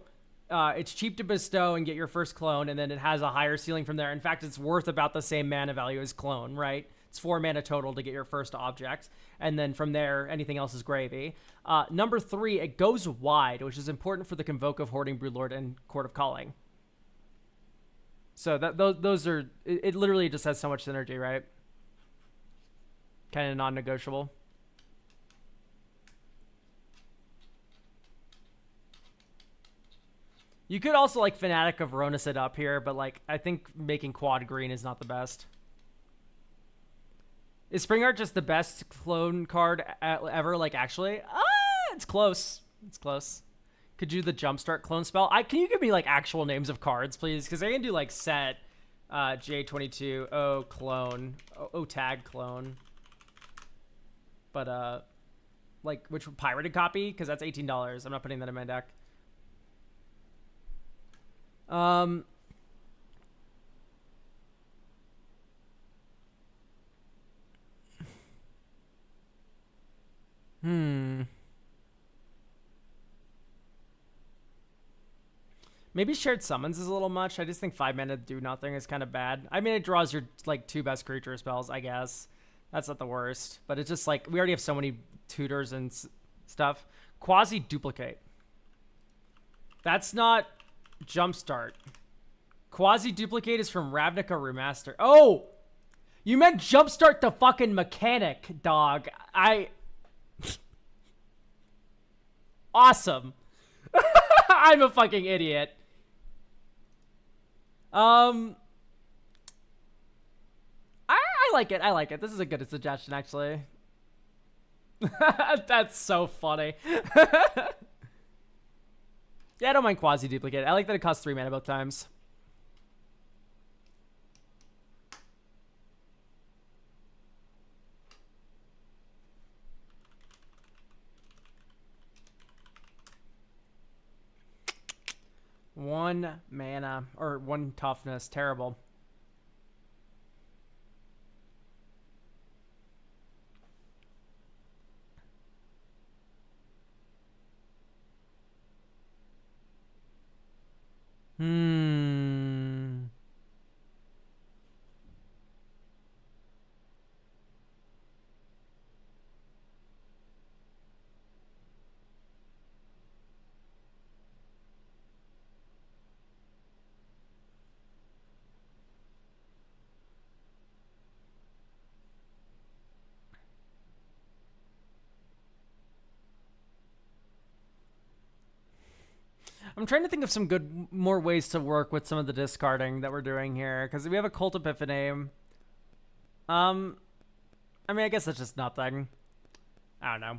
it's cheap to bestow and get your first clone, and then it has a higher ceiling from there. In fact, it's worth about the same mana value as clone, right? It's 4 mana total to get your first object. And then from there, anything else is gravy. Number 3, it goes wide, which is important for the Convoke of Hoarding Broodlord and Court of Calling. So those are... It literally just has so much synergy, right? Kind of non-negotiable. You could also, like, Fanatic of Ronis it up here, but, like, I think making quad green is not the best. Is Springheart just the best clone card ever? Like, actually? It's close. It's close. Could you do the Jumpstart clone spell? Can you give me, like, actual names of cards, please? Because I can do, like, set, J22, O, clone, O, tag, clone. But, like, which pirated copy? Because that's $18. I'm not putting that in my deck. Maybe Shared Summons is a little much. I just think 5 mana to do nothing is kind of bad. I mean, it draws your, like, 2 best creature spells, I guess. That's not the worst. But it's just, like, we already have so many tutors and stuff. Quasi-Duplicate. That's not Jumpstart. Quasi-Duplicate is from Ravnica Remaster. Oh! You meant Jumpstart the fucking mechanic, dog. Awesome. I'm a fucking idiot. I like it. I like it. This is a good suggestion, actually. That's so funny. Yeah, I don't mind Quasi-Duplicate. I like that it costs 3 mana both times. One mana, or 1 toughness. Terrible. I'm trying to think of some more ways to work with some of the discarding that we're doing here, because we have a Cult Epiphany. I mean, I guess that's just nothing. I don't know.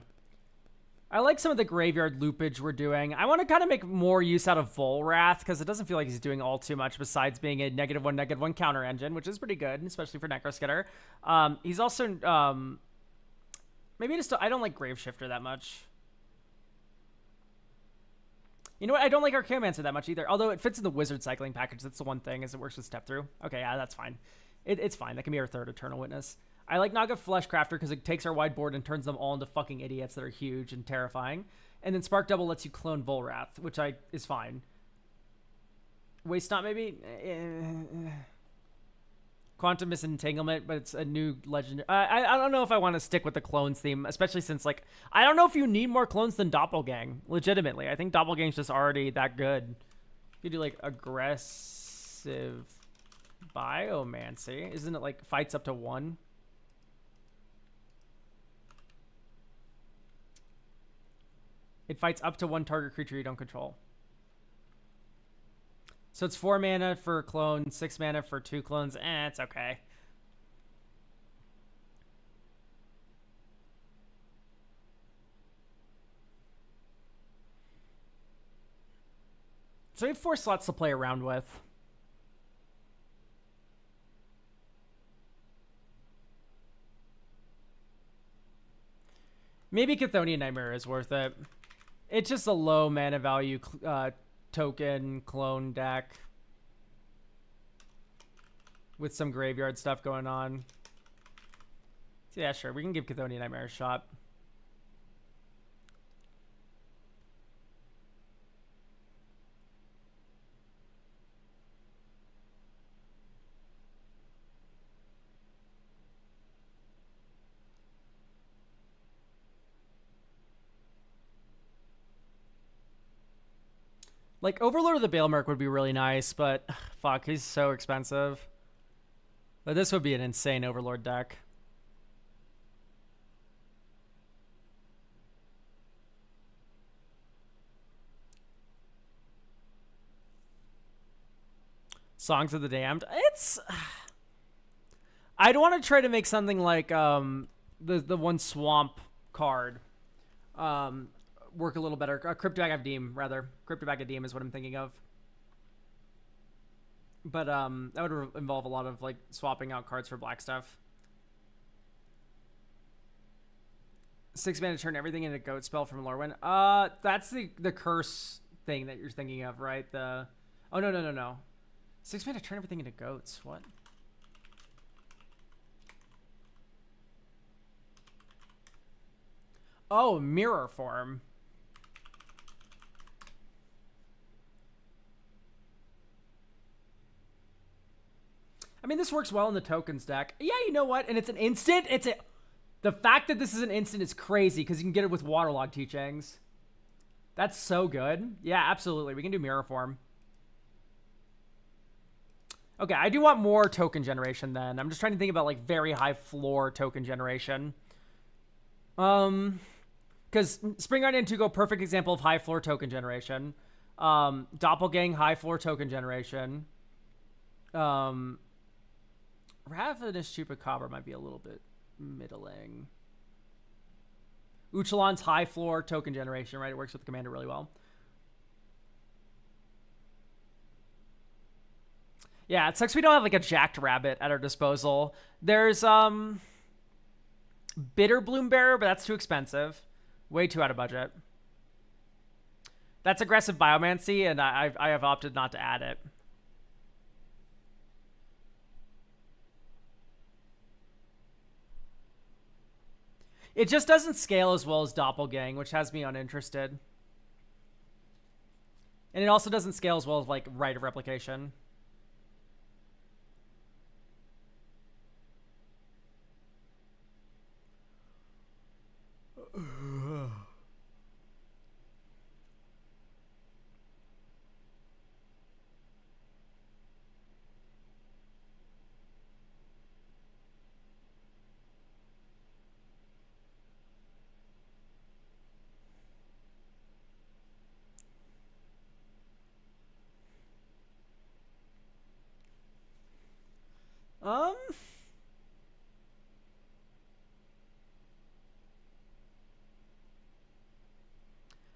I like some of the graveyard loopage we're doing. I want to kind of make more use out of Volrath, because it doesn't feel like he's doing all too much besides being a -1/-1 counter engine, which is pretty good, especially for Necroskitter. He's also, maybe just, I don't like Graveshifter that much. You know what? I don't like Archaeomancer that much either. Although it fits in the Wizard cycling package. That's the one thing, is it works with Step Through. Okay, yeah, that's fine. It's fine. That can be our 3rd Eternal Witness. I like Naga Fleshcrafter because it takes our wide board and turns them all into fucking idiots that are huge and terrifying. And then Spark Double lets you clone Volrath, which is fine. Waste Not, maybe? Quantum Misentanglement, but it's a new legend. I don't know if I want to stick with the clones theme, especially since, like, I don't know if you need more clones than Doppelgang. Legitimately, I think Doppelgang's just already that good. You do, like, aggressive Biomancy. Isn't it, like, fights up to 1? It fights up to 1 target creature you don't control. So it's 4 mana for clone, 6 mana for 2 clones. It's okay. So we have 4 slots to play around with. Maybe Chthonian Nightmare is worth it. It's just a low mana value token clone deck with some graveyard stuff going on. So yeah, sure. We can give Chthonian Nightmare a shot. Like, Overlord of the Baelmerk would be really nice, but fuck, he's so expensive. But this would be an insane Overlord deck. Songs of the Damned. It's... I'd want to try to make something like the one Swamp card. Work a little better. Cryptomagic Academe, rather. Cryptomagic Academe is what I'm thinking of. But that would involve a lot of like swapping out cards for black stuff. 6 mana turn everything into goat spell from Lorwyn. That's the curse thing that you're thinking of, right? The no. 6 mana turn everything into goats. What? Oh, mirror form. I mean, this works well in the tokens deck. Yeah, you know what? And it's an instant. The fact that this is an instant is crazy because you can get it with Waterlog Teachings. That's so good. Yeah, absolutely. We can do mirror form. Okay, I do want more token generation then. I'm just trying to think about like very high floor token generation. Because Springguard and Tugo, perfect example of high floor token generation. Doppelgang, high floor token generation. Ravenous Chupacabra might be a little bit middling. Uchalan's high floor token generation, right? It works with the commander really well. Yeah, it sucks we don't have like a Jacked Rabbit at our disposal. There's Bitter Bloombearer, but that's too expensive. Way too out of budget. That's aggressive Biomancy, and I have opted not to add it. It just doesn't scale as well as Doppelgang, which has me uninterested. And it also doesn't scale as well as like Rite of Replication.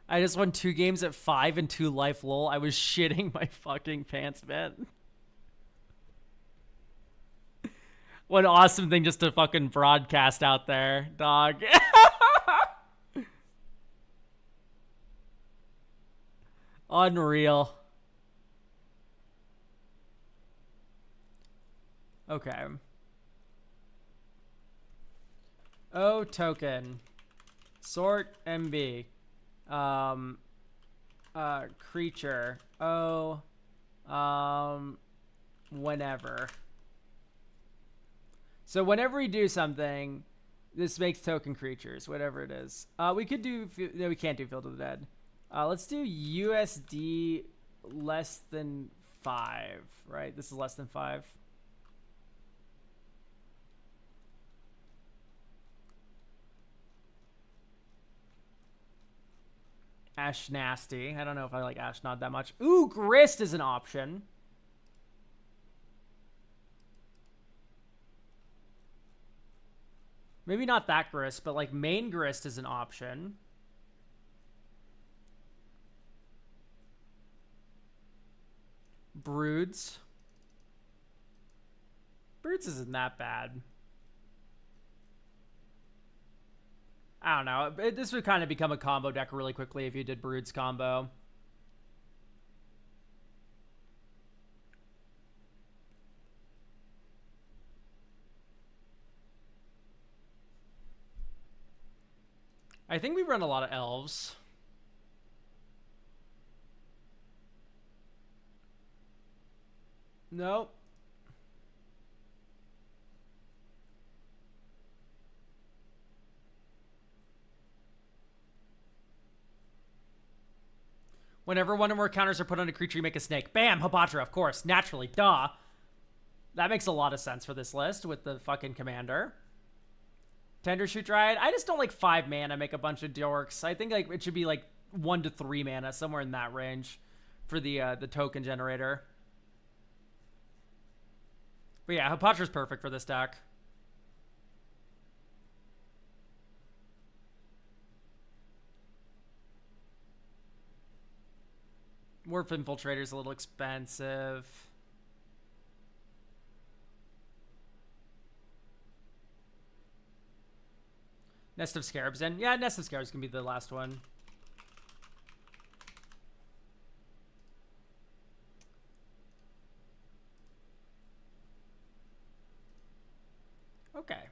I just won 2 games at 5 and 2 life, lol. I was shitting my fucking pants, man. What an awesome thing just to fucking broadcast out there, dog. Unreal. Okay. O token. Sort MB. Creature. Whenever. So whenever we do something, this makes token creatures, whatever it is. We could do, no, we can't do Field of the Dead. Let's do USD less than 5, right? This is less than 5. Ash Nasty. I don't know if I like Ashnod that much. Ooh, Grist is an option. Maybe not that Grist, but like main Grist is an option. Broods. Broods isn't that bad. I don't know. This would kind of become a combo deck really quickly if you did Broods combo. I think we run a lot of elves. Nope. Whenever one or more counters are put on a creature, you make a snake. Bam! Hapatra, of course. Naturally. Duh. That makes a lot of sense for this list with the fucking commander. Tendershoot Dryad. I just don't like 5 mana make a bunch of dorks. I think like it should be like 1 to 3 mana, somewhere in that range for the token generator. But yeah, Hapatra's perfect for this deck. Warp Infiltrator's a little expensive. Nest of Scarabs in. Yeah, Nest of Scarabs can be the last one. Okay.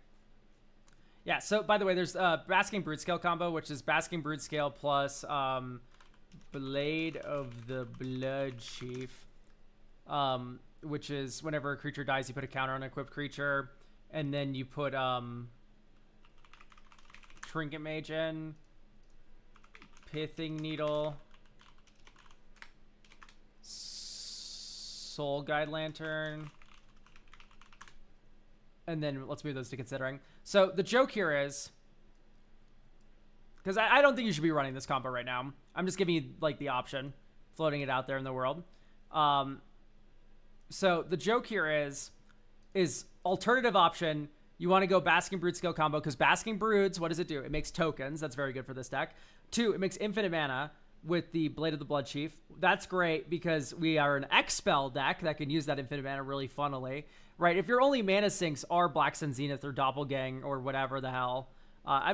Yeah, so by the way, there's Basking Broodscale combo, which is Basking Broodscale plus Blade of the Blood Chief, which is whenever a creature dies, you put a counter on an equipped creature, and then you put Trinket Mage in, Pithing Needle, Soul Guide Lantern, and then let's move those to considering. So the joke here is, because I don't think you should be running this combo right now. I'm just giving you like the option, floating it out there in the world. So the joke here is alternative option. You want to go Basking Broodscale combo because Basking Broods, what does it do? It makes tokens. That's very good for this deck. 2, it makes infinite mana with the Blade of the Blood Chief. That's great because we are an X-Spell deck that can use that infinite mana really funnily. Right, if your only mana sinks are Black Sun Zenith or Doppelgang or whatever the hell,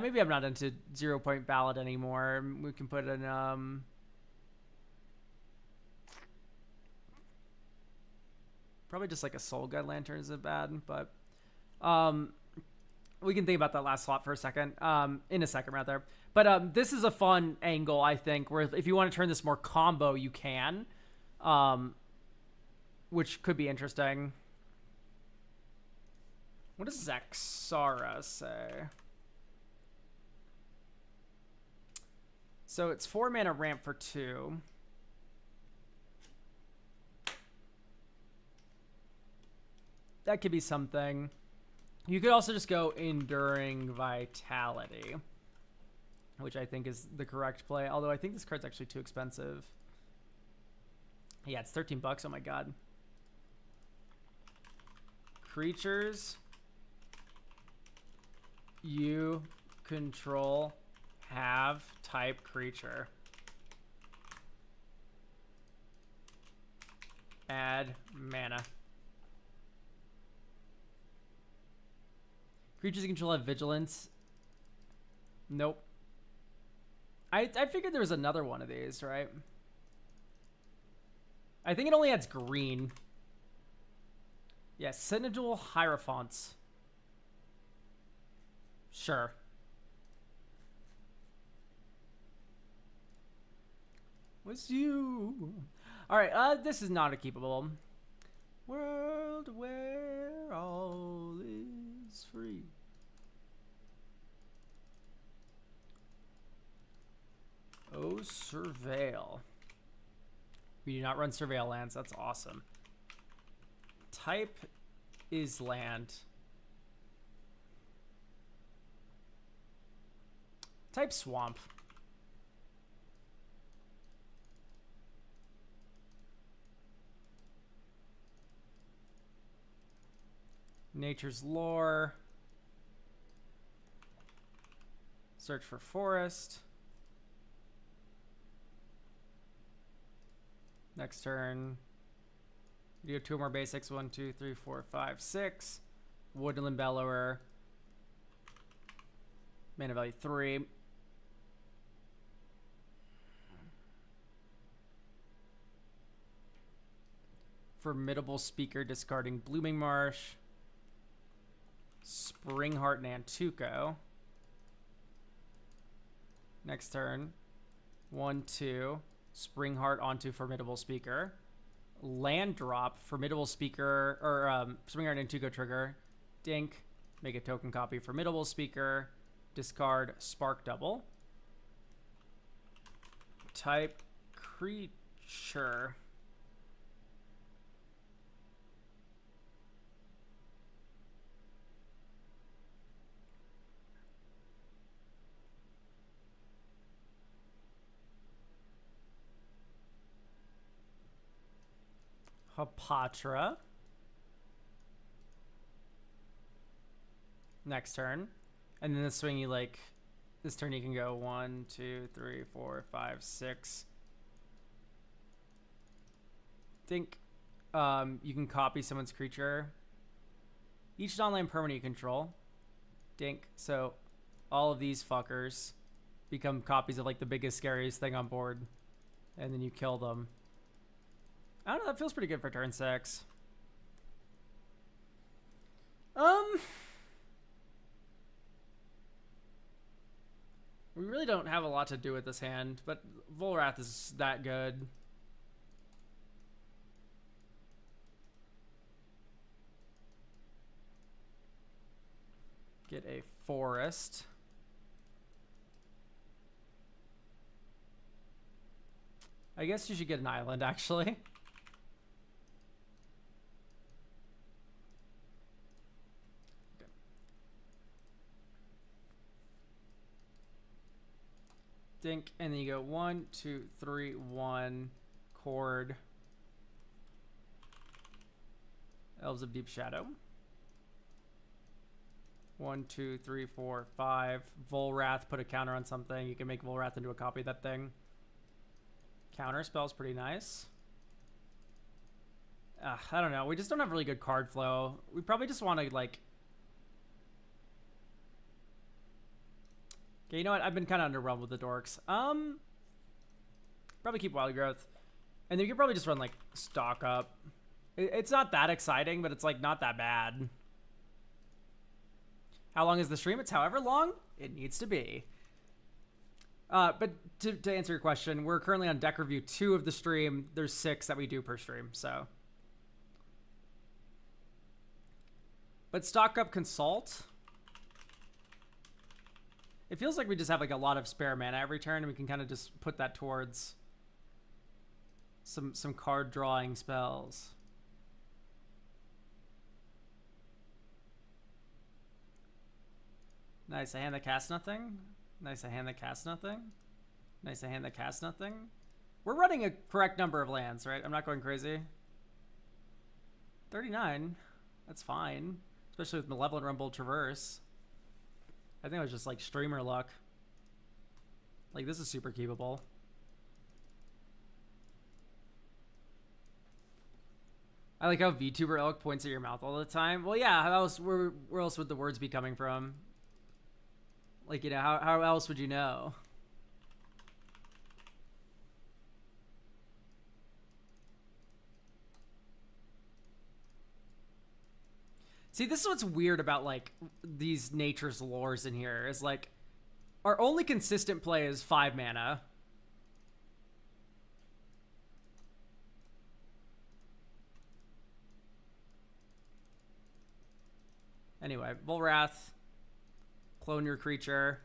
maybe I'm not into 0 Point Ballad anymore. We can put in probably just like a Soul Guide Lantern isn't bad, but we can think about that last slot for a second, in a second rather. But this is a fun angle, I think, where if you want to turn this more combo, you can, which could be interesting. What does Zaxara say? So it's 4 mana ramp for 2. That could be something. You could also just go Enduring Vitality, which I think is the correct play. Although I think this card's actually too expensive. Yeah, it's $13. Oh my god. Creatures you control have type creature. Add mana. Creatures you control have vigilance. Nope. I figured there was another one of these, right? I think it only adds green. Yeah, Cyndaquil Hierophants. Sure. Was you. Alright, this is not a keepable. World where all is free. Oh, Surveil. We do not run Surveil lands. That's awesome. Type is land. Type swamp. Nature's Lore. Search for forest. Next turn. You do 2 more basics. 1, 2, 3, 4, 5, 6. Woodland Bellower. Mana value 3. Formidable Speaker, discarding Blooming Marsh. Springheart Nantuko. Next turn. 1, 2. Springheart onto Formidable Speaker. Land drop, Formidable Speaker, or Springheart Nantuko trigger. Dink. Make a token copy, Formidable Speaker. Discard Spark Double. Type creature. Hapatra. Next turn. And then this swing you like, this turn you can go 1, 2, 3, 4, 5, 6. Think you can copy someone's creature. Each non-land permanent you control. Dink. So all of these fuckers become copies of like the biggest, scariest thing on board. And then you kill them. I don't know, that feels pretty good for turn 6. We really don't have a lot to do with this hand, but Volrath is that good. Get a forest. I guess you should get an island, actually. Dink, and then you go 1, 2, 3, 1, Chord. Elves of Deep Shadow. 1, 2, 3, 4, 5. Volrath, put a counter on something. You can make Volrath into a copy of that thing. Counter spell's pretty nice. I don't know. We just don't have really good card flow. We probably just want to, like... Okay, you know what? I've been kind of underwhelmed with the dorks. Probably keep Wild Growth. And then you could probably just run, like, Stock Up. It's not that exciting, but it's, like, not that bad. How long is the stream? It's however long it needs to be. But to answer your question, we're currently on deck review 2 of the stream. There's 6 that we do per stream, so. But Stock Up Consult. It feels like we just have like a lot of spare mana every turn, and we can kind of just put that towards some card drawing spells. Nice, a hand that casts nothing. Nice, a hand that casts nothing. Nice, a hand that casts nothing. We're running a correct number of lands, right? I'm not going crazy. 39. That's fine. Especially with Malevolent Rumble Traverse. I think it was just like streamer luck. Like, this is super keepable. I like how VTuber Elk points at your mouth all the time. Well, yeah, how else, where else would the words be coming from? Like, you know, how else would you know? See, this is what's weird about, like, these Nature's Lores in here, is, like, our only consistent play is 5 mana. Anyway, Volrath, clone your creature.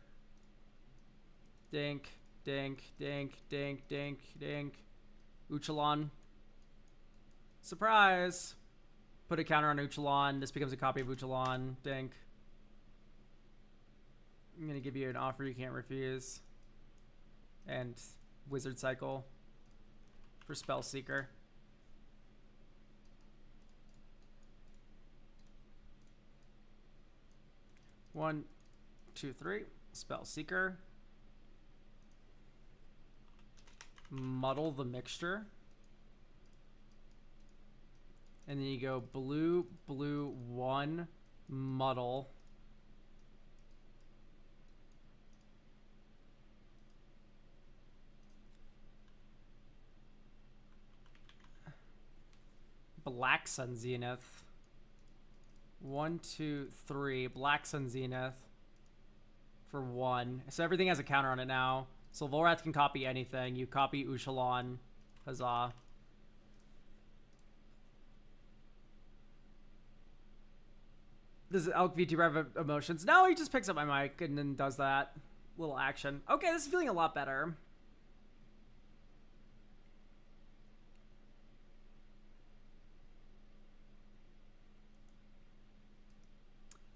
Dink, dink, dink, dink, dink, dink. Uchalan. Surprise! Put a counter on Uchalan. This becomes a copy of Uchalan. Dink. I'm going to give you an offer you can't refuse. And Wizard Cycle for Spellseeker. 1, 2, 3. Spell Seeker. Muddle the Mixture. And then you go blue, blue, 1, muddle. Black Sun Zenith. 1, 2, 3. Black Sun Zenith for 1. So everything has a counter on it now. So Volrath can copy anything. You copy Ushalon. Huzzah. Does Elk V2 have emotions? No, he just picks up my mic and then does that little action. Okay, this is feeling a lot better.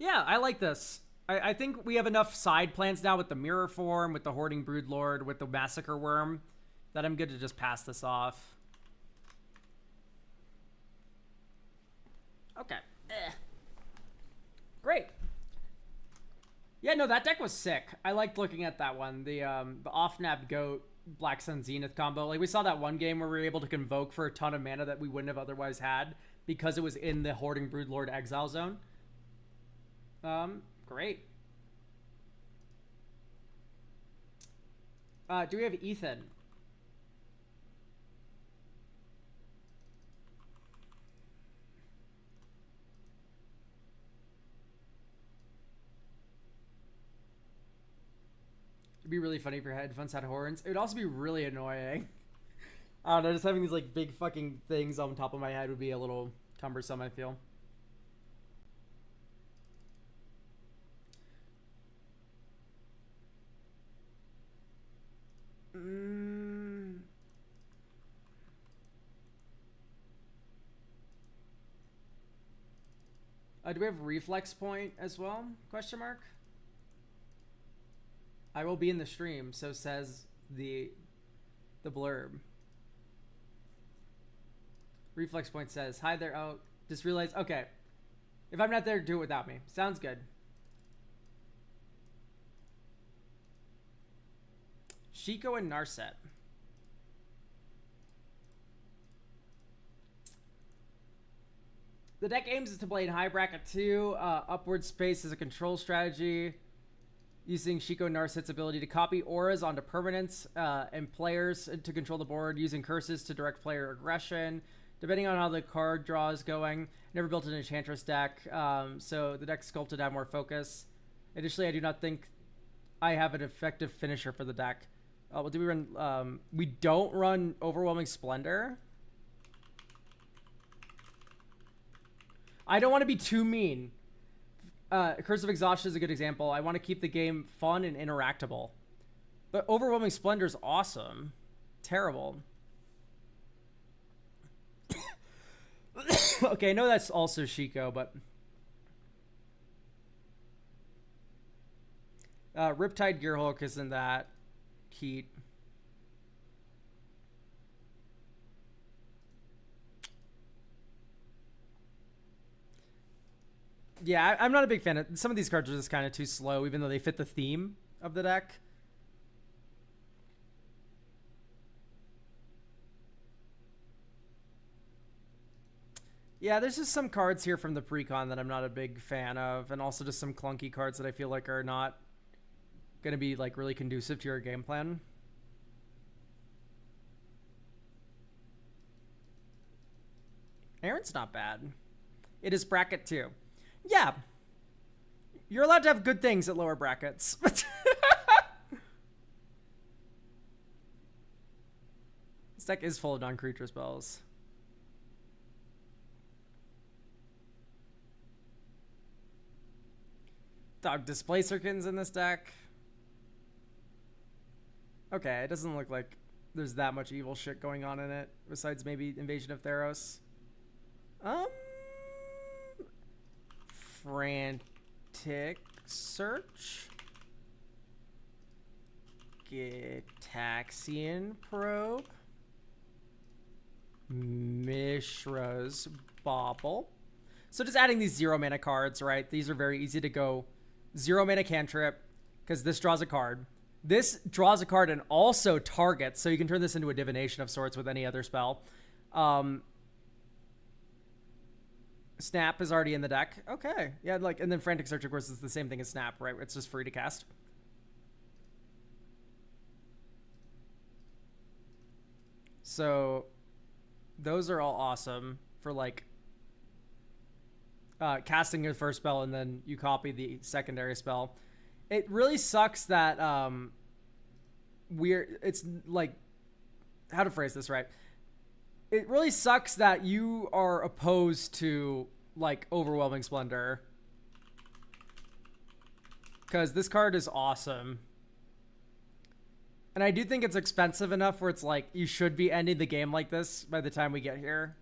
Yeah, I like this. I think we have enough side plans now with the Mirror Form, with the Hoarding Broodlord, with the Massacre Worm, that I'm good to just pass this off. Okay. Great. Yeah, no, that deck was sick. I liked looking at that one. The off-nab Goat Black Sun Zenith combo. Like, we saw that one game where we were able to convoke for a ton of mana that we wouldn't have otherwise had because it was in the Hoarding Broodlord exile zone. Great. Do we have Ethan? It'd be really funny if your headphones had horns. It would also be really annoying. I don't know, just having these like big fucking things on top of my head would be a little cumbersome, I feel. Do we have Reflex Point as well? Question mark. I will be in the stream, so says the blurb. Reflex Point says, hi there. Oh, just realized. Okay. If I'm not there, do it without me. Sounds good. Shiko and Narset. The deck aims to play in high bracket 2. Upward space is a control strategy. Using Shiko Narset's ability to copy auras onto permanents and players to control the board. Using curses to direct player aggression. Depending on how the card draw is going. Never built an Enchantress deck. So the deck's sculpted to have more focus. Additionally, I do not think I have an effective finisher for the deck. What do we run? We don't run Overwhelming Splendor. I don't want to be too mean. Curse of Exhaustion is a good example. I want to keep the game fun and interactable. But Overwhelming Splendor is awesome. Terrible. Okay, I know that's also Shiko, but... Riptide Gearhulk isn't that heat. Yeah, I'm not a big fan of... Some of these cards are just kind of too slow, even though they fit the theme of the deck. Yeah, there's just some cards here from the pre-con that I'm not a big fan of, and also just some clunky cards that I feel like are not going to be like really conducive to your game plan. Aaron's not bad. It is bracket 2. Yeah. You're allowed to have good things at lower brackets. This deck is full of non-creature spells. Dog Displacerkin's in this deck. Okay, it doesn't look like there's that much evil shit going on in it, besides maybe Invasion of Theros. Frantic Search. Gitaxian Probe. Mishra's Bauble. So just adding these 0 mana cards, right? These are very easy to go 0 mana cantrip, because this draws a card. This draws a card and also targets, so you can turn this into a divination of sorts with any other spell. Snap is already in the deck. Okay. Yeah, like, and then Frantic Search, of course, is the same thing as Snap, right? It's just free to cast. So those are all awesome for like casting your first spell and then you copy the secondary spell. It really sucks that it's like, how to phrase this right? It really sucks that you are opposed to like Overwhelming Splendor, because this card is awesome. And I do think it's expensive enough where it's like you should be ending the game like this by the time we get here.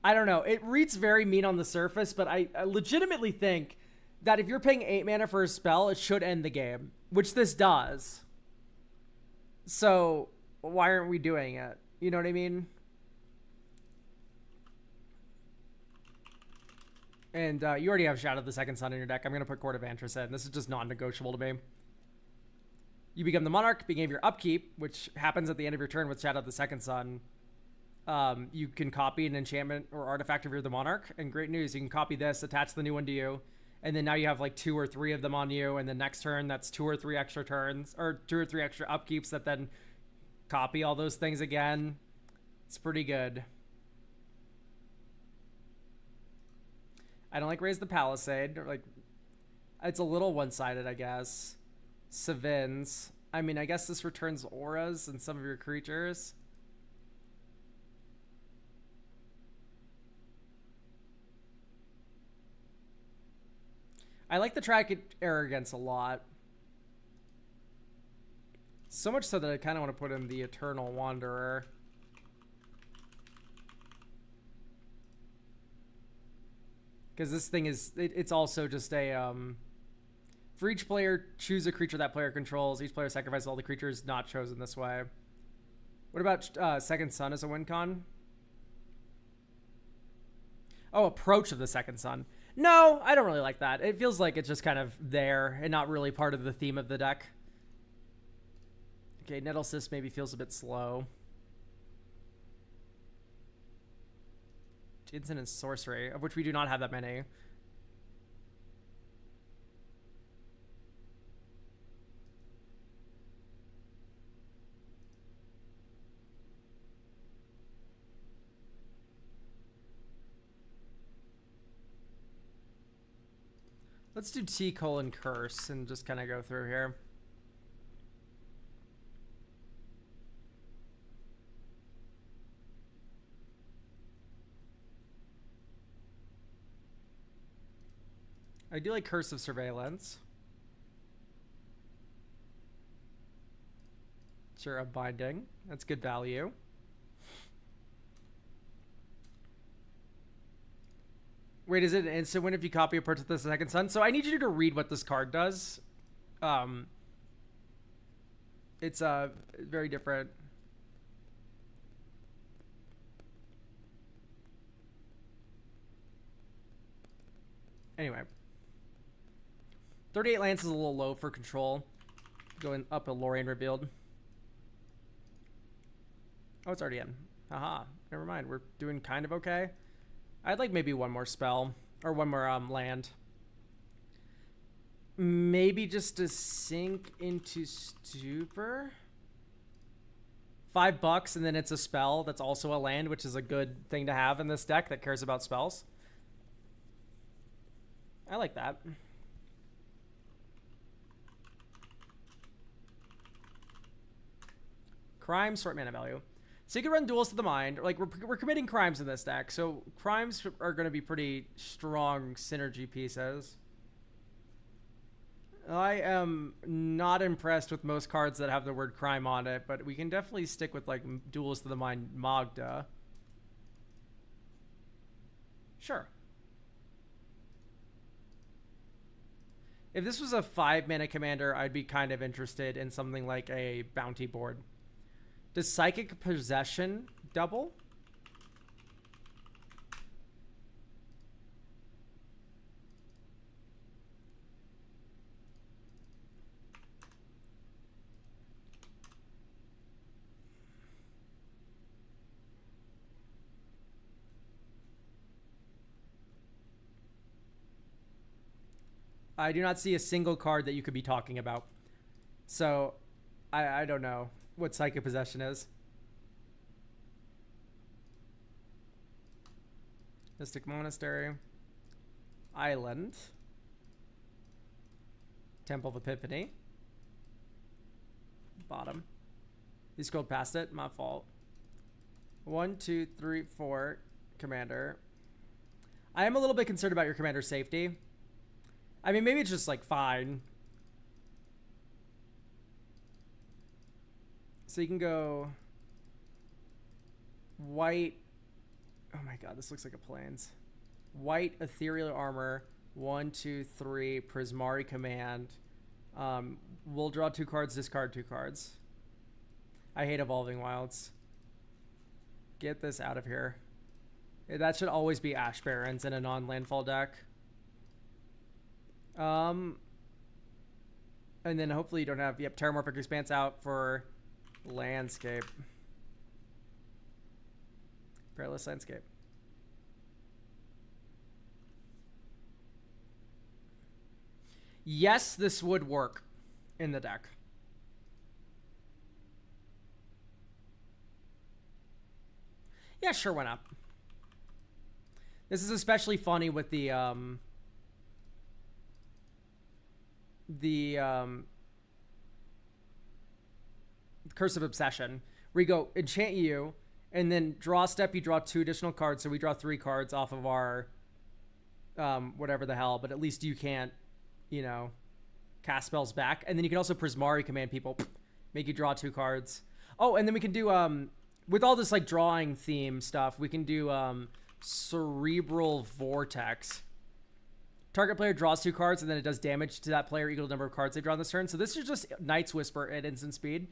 I don't know. It reads very mean on the surface, but I legitimately think that if you're paying 8 mana for a spell, it should end the game, which this does. So why aren't we doing it? You know what I mean? And you already have Shadow of the Second Sun in your deck. I'm going to put Court of Antris in. This is just non-negotiable to me. You become the Monarch, beginning of your upkeep, which happens at the end of your turn with Shadow of the Second Sun. You can copy an enchantment or artifact if you're the Monarch. And great news, you can copy this, attach the new one to you, and then now you have like 2 or 3 of them on you, and the next turn that's 2 or 3 extra turns, or 2 or 3 extra upkeeps that then copy all those things again. It's pretty good. I don't like Raise the Palisade. Like, it's a little one-sided, I guess. Savins. I mean, I guess this returns auras and some of your creatures. I like the Tragic Arrogance a lot. So much so that I kind of want to put in the Eternal Wanderer. Because this thing is, it's also just a, for each player, choose a creature that player controls. Each player sacrifices all the creatures not chosen this way. What about Second Sun as a win con? Oh, Approach of the Second Sun. No, I don't really like that. It feels like it's just kind of there and not really part of the theme of the deck. Okay, Nettlecyst maybe feels a bit slow. Instant and Sorcery, of which we do not have that many. Let's do T::Curse and just kind of go through here. I do like Curse of Surveillance. Sure, a Binding. That's good value. Wait, is it an instant win if you copy Approach of the Second Sun? So I need you to read what this card does. It's very different. Anyway. 38 lands is a little low for control. Going up a Lorien Revealed. Oh, it's already in. Haha. Never mind. We're doing kind of okay. I'd like maybe one more spell. Or one more land. Maybe just to sink into Stupor. $5 and then it's a spell that's also a land, which is a good thing to have in this deck that cares about spells. I like that. Crimes, short mana value. So you can run Duels to the Mind. Like, we're committing crimes in this deck. So crimes are going to be pretty strong synergy pieces. I am not impressed with most cards that have the word crime on it, but we can definitely stick with, like, Duels to the Mind Magda. Sure. If this was a 5-mana commander, I'd be kind of interested in something like a bounty board. Does Psychic Possession double? I do not see a single card that you could be talking about. So, I don't know what Psychic Possession is. Mystic Monastery. Island. Temple of Epiphany. Bottom. You scrolled past it. My fault. 1, 2, 3, 4. Commander. I am a little bit concerned about your commander's safety. I mean, maybe it's just like fine. So you can go white. Oh my god, this looks like a plains. White ethereal armor. 1, 2, 3. Prismari command. We'll draw 2 cards, discard 2 cards. I hate Evolving Wilds. Get this out of here. That should always be Ash Barrens in a non-landfall deck. And then hopefully you don't have... Yep, Terramorphic Expanse out for Landscape. Perilous Landscape. Yes, this would work in the deck. Yeah, sure, why not? This is especially funny with the Curse of Obsession, where you go enchant you, and then draw a step, you draw 2 additional cards, so we draw 3 cards off of our whatever the hell, but at least you can't, you know, cast spells back. And then you can also Prismari command people, make you draw 2 cards. Oh, and then we can do with all this like drawing theme stuff, we can do Cerebral Vortex. Target player draws 2 cards, and then it does damage to that player equal to the number of cards they draw on this turn. So this is just Night's Whisper at instant speed,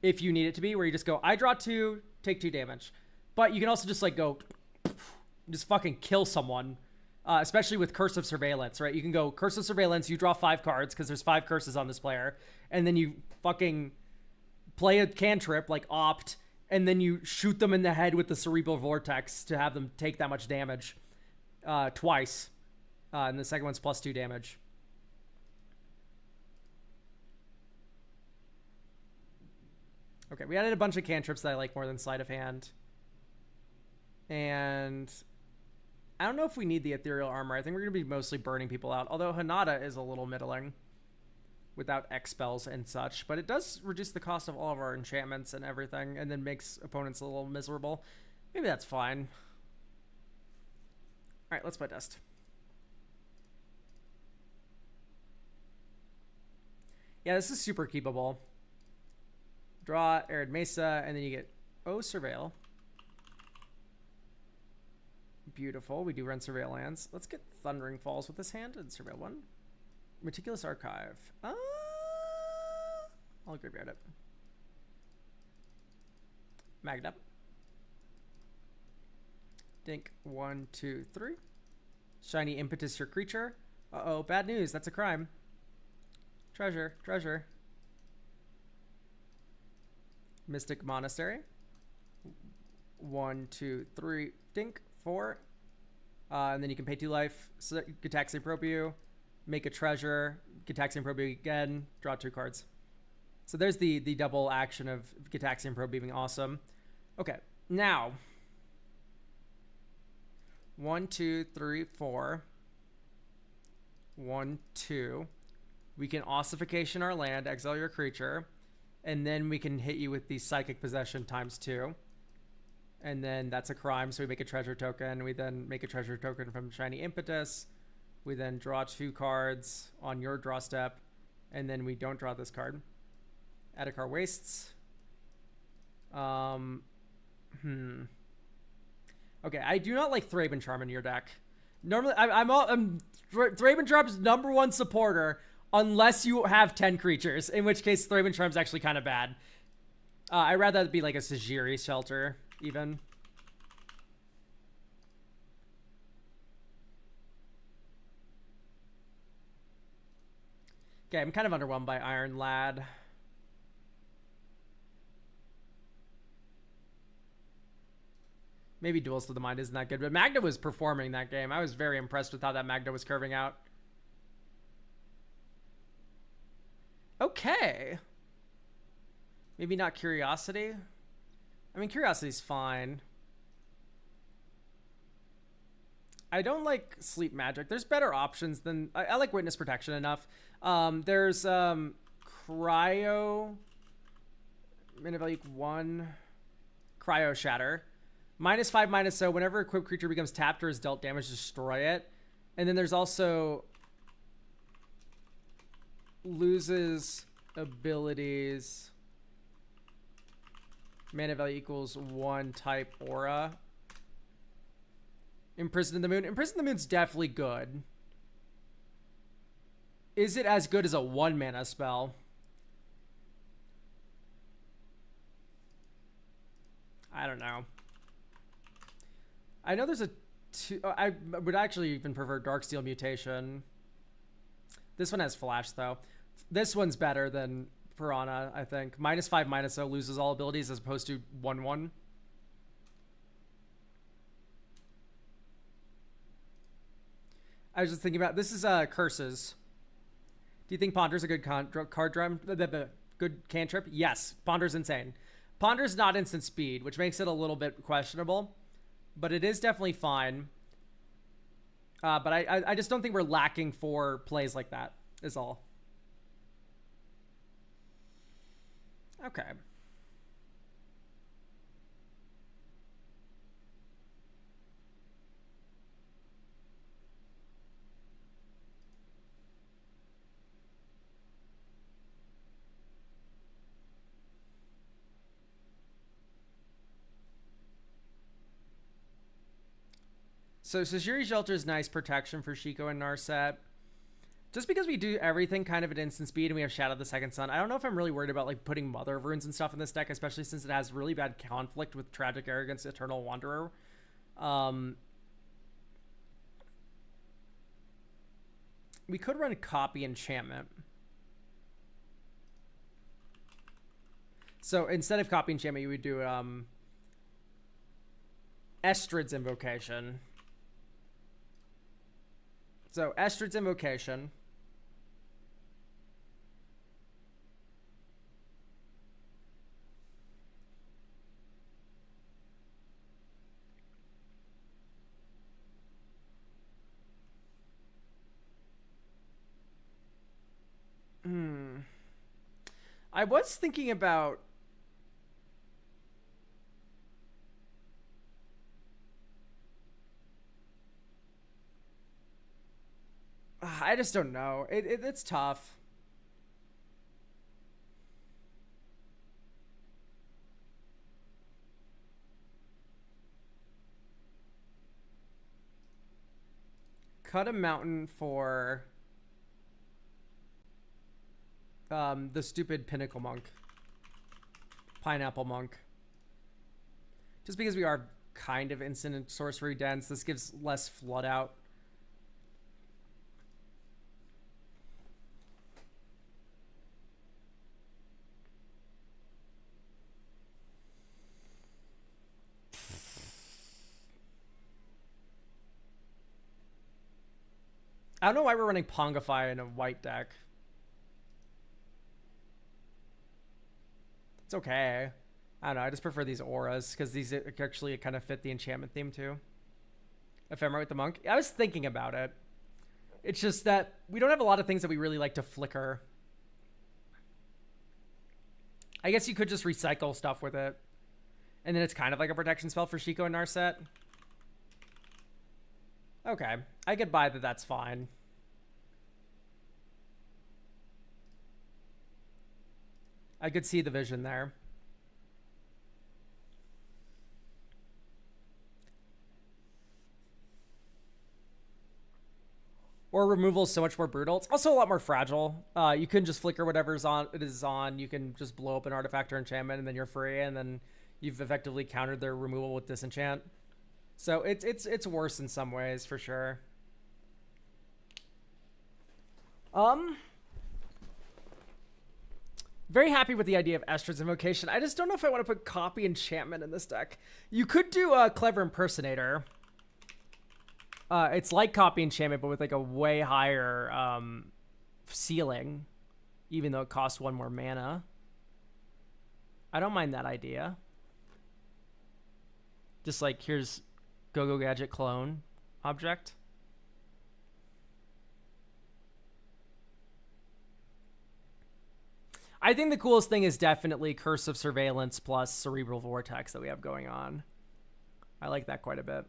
if you need it to be, where you just go, I draw 2, take 2 damage. But you can also just like go, just fucking kill someone, especially with Curse of Surveillance, right? You can go Curse of Surveillance, you draw 5 cards because there's 5 curses on this player, and then you fucking play a cantrip like Opt, and then you shoot them in the head with the Cerebral Vortex to have them take that much damage twice. And the second one's +2 damage. Okay, we added a bunch of cantrips that I like more than Sleight of Hand. And I don't know if we need the Ethereal Armor. I think we're going to be mostly burning people out. Although Hanada is a little middling without X spells and such. But it does reduce the cost of all of our enchantments and everything, and then makes opponents a little miserable. Maybe that's fine. Alright, let's play Dust. Yeah, this is super keepable. Draw Arid Mesa, and then you get Surveil. Beautiful. We do run Surveil lands. Let's get Thundering Falls with this hand and Surveil 1. Meticulous Archive. I'll graveyard it. Magda. Dink. 1, 2, 3. Shiny Impetus your creature. Uh-oh, bad news. That's a crime. Treasure. Treasure. Mystic Monastery. 1, 2, 3. Dink. 4. And then you can pay 2 life. Gitaxian Proprio. Make a treasure. Gitaxian Proprio again. Draw 2 cards. So there's the double action of Gitaxian Probe being awesome. Okay. Now. 1, 2, 3, 4. 1, 2. We can ossification our land, exile your creature, and then we can hit you with the Psychic Possession ×2. And then that's a crime, so we make a treasure token. We then make a treasure token from Shiny Impetus. We then draw 2 cards on your draw step, and then we don't draw this card. Adhikar Wastes. Okay, I do not like Thraben Charm in your deck. Normally, I'm Thraben Charm's #1 supporter, unless you have 10 creatures, in which case Thraben Charm's actually kind of bad. I'd rather it be like a Sajiri Shelter, even. Okay, I'm kind of underwhelmed by Iron Lad. Maybe Duels to the Mind isn't that good, but Magda was performing that game. I was very impressed with how that Magda was curving out. okay. Maybe not Curiosity. I mean, Curiosity's fine. I don't like Sleep Magic. There's better options than... I like Witness Protection enough. There's Cryo... Mana value 1. Cryo Shatter. -5, -0. Whenever a equipped creature becomes tapped or is dealt damage, destroy it. And then there's also... Loses abilities... Mana value equals 1 type aura. Imprisoned in the Moon. Imprisoned in the Moon's definitely good. Is it as good as a 1 mana spell? I don't know. I know there's a I would actually even prefer Darksteel Mutation. This one has flash though. This one's better than Piranha, I think. -5, -0 loses all abilities as opposed to 1/1. I was just thinking about this is Curses. Do you think Ponder's a good card drum? Good cantrip? Yes. Ponder's insane. Ponder's not instant speed, which makes it a little bit questionable, but it is definitely fine. But I just don't think we're lacking for plays like that, is all. Okay. So Sejiri Shelter is nice protection for Shiko and Narset. Just because we do everything kind of at instant speed and we have Shadow the Second Sun, I don't know if I'm really worried about like putting Mother of Runes and stuff in this deck, especially since it has really bad conflict with Tragic Arrogance, Eternal Wanderer. We could run Copy Enchantment. So instead of Copy Enchantment, you would do Estrid's Invocation. So Estrid's Invocation. I was thinking about... I just don't know. It's tough. Cut a mountain for the stupid Pinnacle Monk. Pineapple Monk. Just because we are kind of instant and sorcery dense, this gives less flood out. I don't know why we're running Pongify in a white deck. It's okay. I don't know. I just prefer these auras because these actually kind of fit the enchantment theme too. Ephemera with the Monk. I was thinking about it. It's just that we don't have a lot of things that we really like to flicker. I guess you could just recycle stuff with it. And then it's kind of like a protection spell for Shiko and Narset. Okay. I could buy that that's fine. I could see the vision there. Or removal is so much more brutal. It's also a lot more fragile. You can just flicker whatever's on. It is on. You can just blow up an artifact or enchantment, and then you're free. And then you've effectively countered their removal with disenchant. So it's worse in some ways for sure. Very happy with the idea of Estrid's Invocation. I just don't know if I want to put Copy Enchantment in this deck. You could do a Clever Impersonator. It's like Copy Enchantment, but with like a way higher ceiling. even though it costs 1 more mana. I don't mind that idea. Just like, here's Go-Go Gadget clone object. I think the coolest thing is definitely Curse of Surveillance plus Cerebral Vortex that we have going on. I like that quite a bit.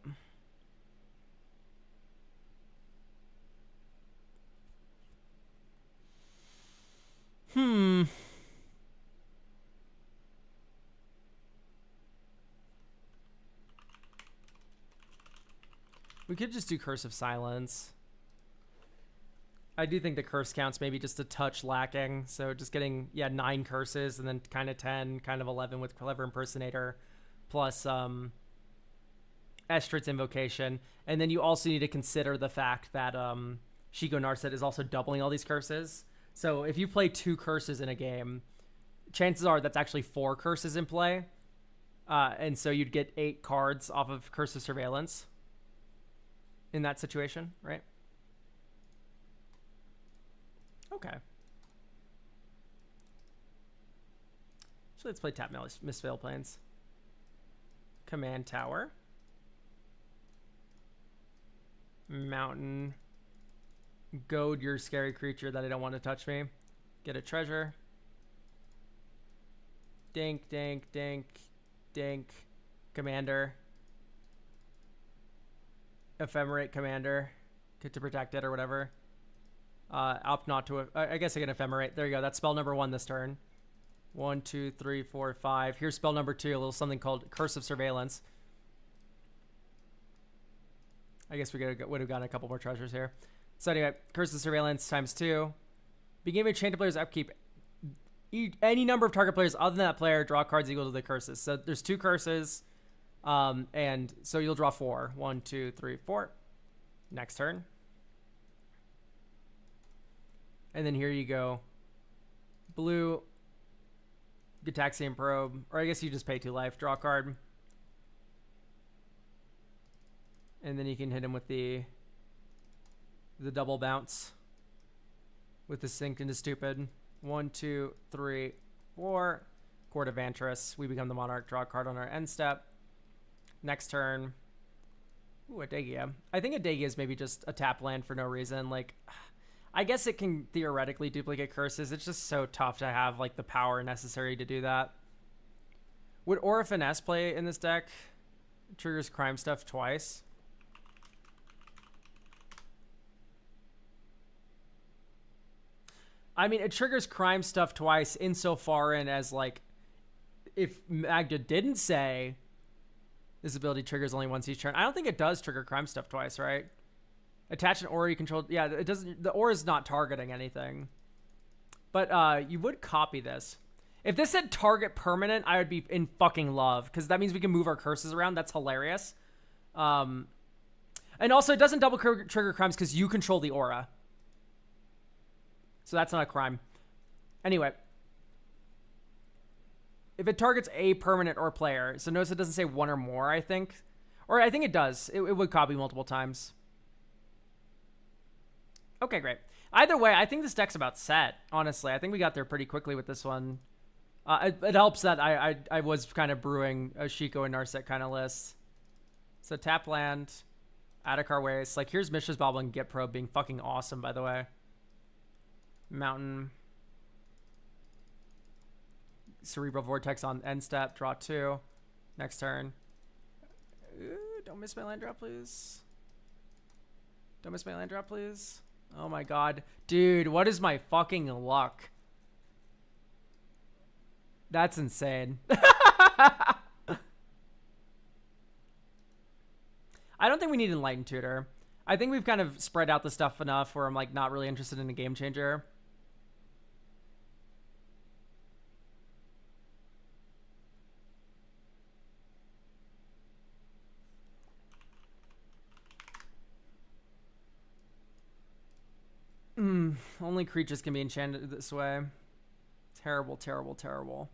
We could just do Curse of Silence. I do think the curse count's maybe just a touch lacking. So just getting, 9 curses and then kind of 10, kind of 11 with Clever Impersonator plus Estrid's Invocation. And then you also need to consider the fact that Shigo Narset is also doubling all these curses. So if you play 2 curses in a game, chances are that's actually 4 curses in play. And so you'd get 8 cards off of Curse of Surveillance in that situation, right? Okay. So let's play Tap Mist Veil Plains. Command Tower. Mountain. Goad your scary creature that I don't want to touch me. Get a treasure. Dink, dink, dink, dink. Commander. Ephemerate Commander. Get to protect it or whatever. Opt not to. I guess I can Ephemerate. There you go. That's spell number 1 this turn. 1, 2, 3, 4, 5. Here's spell number 2. A little something called Curse of Surveillance. I guess we would have gotten a couple more treasures here. So anyway, Curse of Surveillance times 2. Beginning of a chain to player's upkeep. Any number of target players other than that player draw cards equal to the curses. So there's 2 curses. And so you'll draw 4. 1, 2, 3, 4. Next turn. And then here you go. Blue. Gitaxian Probe. Or I guess you just pay 2 life. Draw a card. And then you can hit him with the double bounce. With the Sink into Stupid. 1, 2, 3, 4. Court of Vantress. We become the Monarch. Draw a card on our end step. Next turn. Ooh, Adagia. I think Adagia is maybe just a tap land for no reason. Like, I guess it can theoretically duplicate curses. It's just so tough to have like the power necessary to do that. Would Aura Finesse play in this deck? It triggers Crime Stuff twice. I mean, it triggers Crime Stuff twice insofar in as like, if Magda didn't say this ability triggers only once each turn, I don't think it does trigger Crime Stuff twice, right? Attach an aura you control. Yeah, it doesn't. The aura is not targeting anything. But you would copy this. If this said target permanent, I would be in fucking love because that means we can move our curses around. That's hilarious. And also, it doesn't double trigger crimes because you control the aura. So that's not a crime. Anyway. If it targets a permanent or player, so notice it doesn't say 1 or more, I think. Or I think it does. It would copy multiple times. Okay, great. Either way, I think this deck's about set, honestly. I think we got there pretty quickly with this one. It helps that I was kind of brewing a Shiko and Narset kind of list. So tap land, Adhikar Waste. Like, here's Mishra's Bauble and Get Probe being fucking awesome, by the way. Mountain. Cerebral Vortex on end step. Draw 2. Next turn. Ooh, don't miss my land drop, please. Don't miss my land drop, please. Oh my god. Dude, what is my fucking luck? That's insane. I don't think we need Enlightened Tutor. I think we've kind of spread out the stuff enough where I'm like not really interested in a game changer. Only creatures can be enchanted this way. Terrible, terrible, terrible.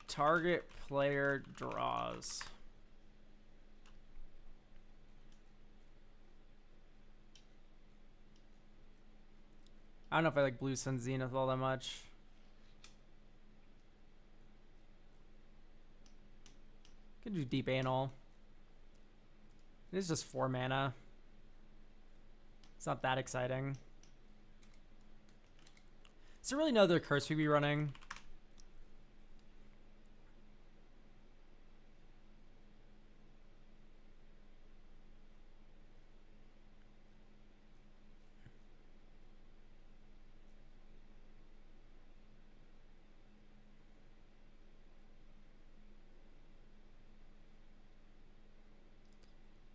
Target player draws. I don't know if I like Blue Sun Zenith all that much. Could do Deep Anal. This is just 4 mana. It's not that exciting. Is there really no other curse we'd be running?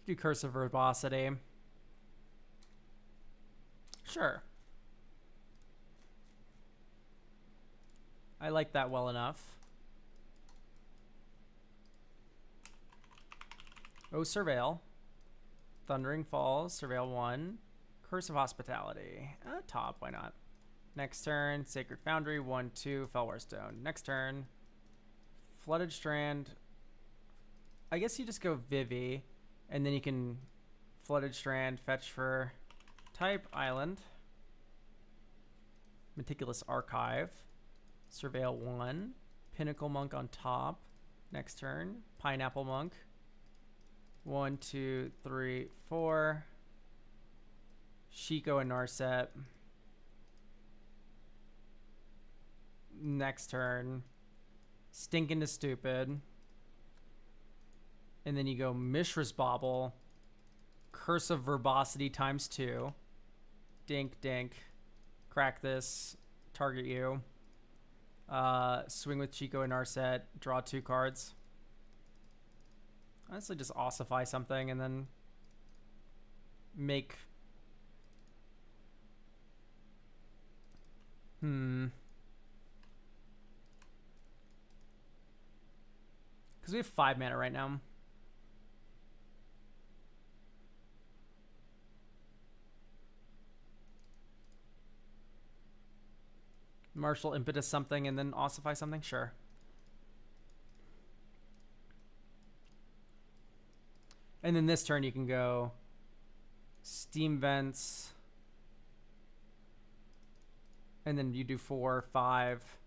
Do Curse of Verbosity. Sure. I like that well enough. Oh, Surveil. Thundering Falls, Surveil 1. Curse of Hospitality. Top, why not? Next turn, Sacred Foundry, 1/2, Fellwar Stone. Next turn, Flooded Strand. I guess you just go Vivi, and then you can Flooded Strand, fetch for type, island. Meticulous Archive. Surveil 1. Pinnacle Monk on top. Next turn, Pineapple Monk. 1, 2, 3, 4. Shiko and Narset. Next turn, Stinkin' to Stupid. And then you go Mishra's Bauble. Curse of Verbosity ×2. Dink, dink. Crack this. Target you. Swing with Chico and Narset. Draw 2 cards. Honestly, just ossify something and then make... Because we have 5 mana right now. Martial Impetus something and then ossify something? Sure. And then this turn you can go Steam Vents. And then you do 4, 5.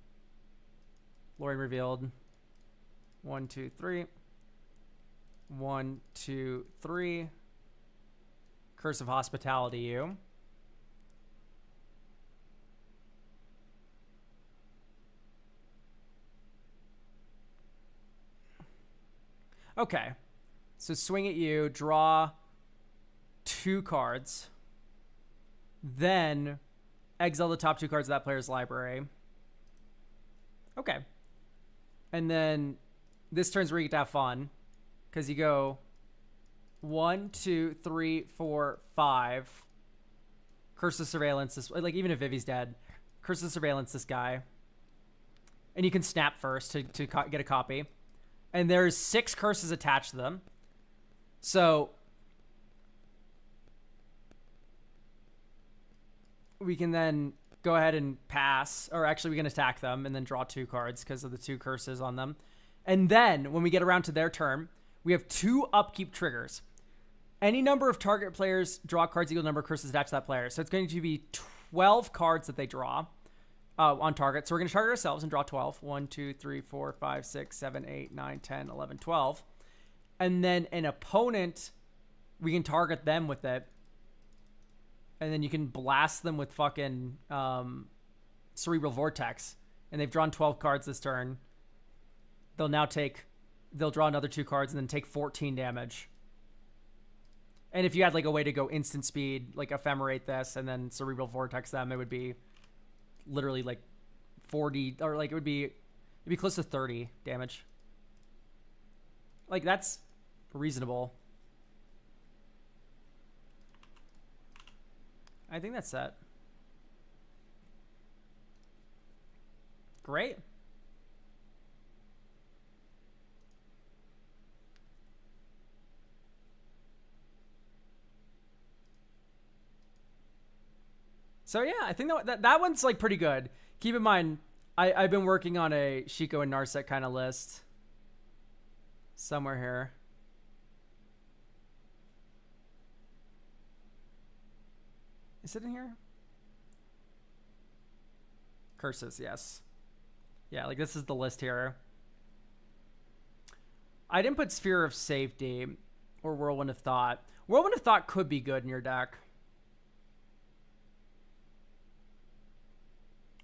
Lorien Revealed. 1, 2, 3. 1, 2, 3. Curse of Hospitality you. Okay. So swing at you, draw 2 cards. Then exile the top 2 cards of that player's library. Okay. And then this turn's where you get to have fun. Because you go 1, 2, 3, 4, 5. Curse of Surveillance. This, like, even if Vivi's dead. Curse of Surveillance this guy. And you can snap first to get a copy. And there's 6 curses attached to them. So we can then go ahead and pass. Or actually, we can attack them and then draw 2 cards because of the 2 curses on them. And then, when we get around to their turn, we have 2 upkeep triggers. Any number of target players draw cards equal to the number of curses attached to that player. So it's going to be 12 cards that they draw on target. So we're going to target ourselves and draw 12. 1, 2, 3, 4, 5, 6, 7, 8, 9, 10, 11, 12. And then an opponent, we can target them with it. And then you can blast them with fucking Cerebral Vortex. And they've drawn 12 cards this turn. They'll draw another 2 cards and then take 14 damage. And if you had like a way to go instant speed, like ephemerate this and then Cerebral Vortex them, it would be literally like 40, or like it'd be close to 30 damage. Like, that's reasonable. I think that's set. Great. So yeah, I think that one's like pretty good. Keep in mind, I've been working on a Shiko and Narset kind of list somewhere here. Is it in here? Curses, yes. Yeah, like this is the list here. I didn't put Sphere of Safety or Whirlwind of Thought. Whirlwind of Thought could be good in your deck.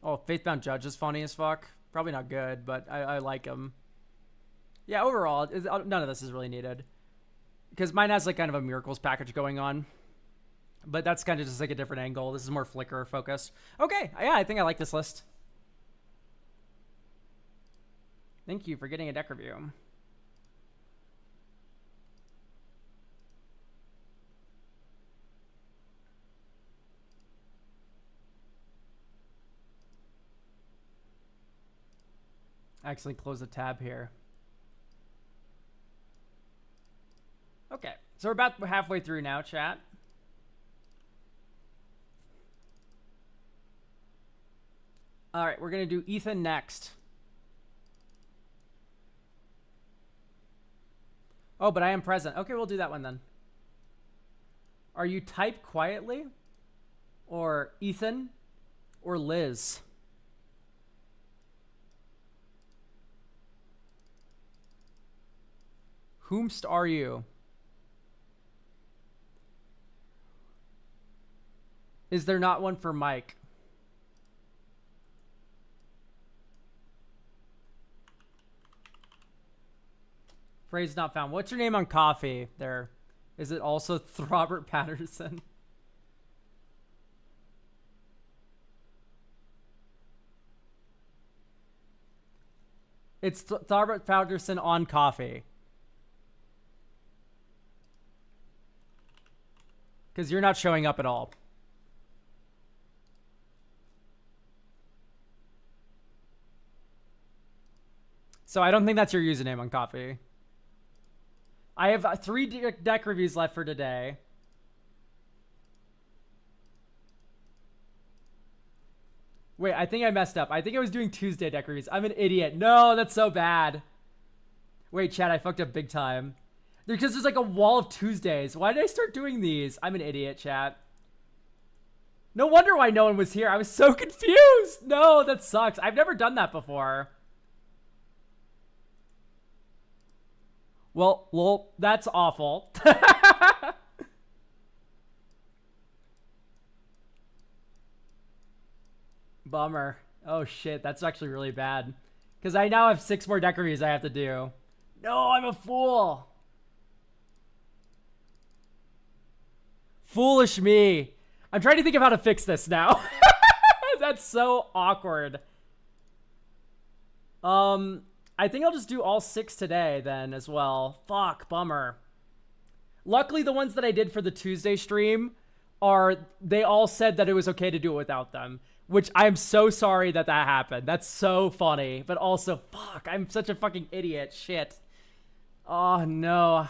Oh, Faithbound Judge is funny as fuck. Probably not good, but I like him. Yeah, overall, none of this is really needed. Because mine has like kind of a Miracles package going on. But that's kind of just like a different angle. This is more Flicker focused. Okay, yeah, I think I like this list. Thank you for getting a deck review. I actually close the tab here. Okay, so we're about halfway through now, chat. All right, we're going to do Ethan next. Oh, but I am present. Okay, we'll do that one then. Are you type quietly? Or Ethan? Or Liz? Whomst are you? Is there not one for Mike? Phrase not found. What's your name on coffee there? Is it also Robert Patterson? It's Robert Patterson on coffee. Because you're not showing up at all. So I don't think that's your username on coffee. I have 3 deck reviews left for today. Wait, I think I messed up. I think I was doing Tuesday deck reviews. I'm an idiot. No, that's so bad. Wait, chat, I fucked up big time. Because there's like a wall of Tuesdays. Why did I start doing these? I'm an idiot, chat. No wonder why no one was here. I was so confused. No, that sucks. I've never done that before. Well, lol, that's awful. Bummer. Oh shit, that's actually really bad. Because I now have 6 more deck reviews I have to do. No, I'm a fool. Foolish me. I'm trying to think of how to fix this now. That's so awkward. I think I'll just do all 6 today then as well. Fuck, bummer. Luckily, the ones that I did for the Tuesday stream they all said that it was okay to do it without them, which I'm so sorry that happened. That's so funny, but also, fuck, I'm such a fucking idiot. Shit. Oh, no.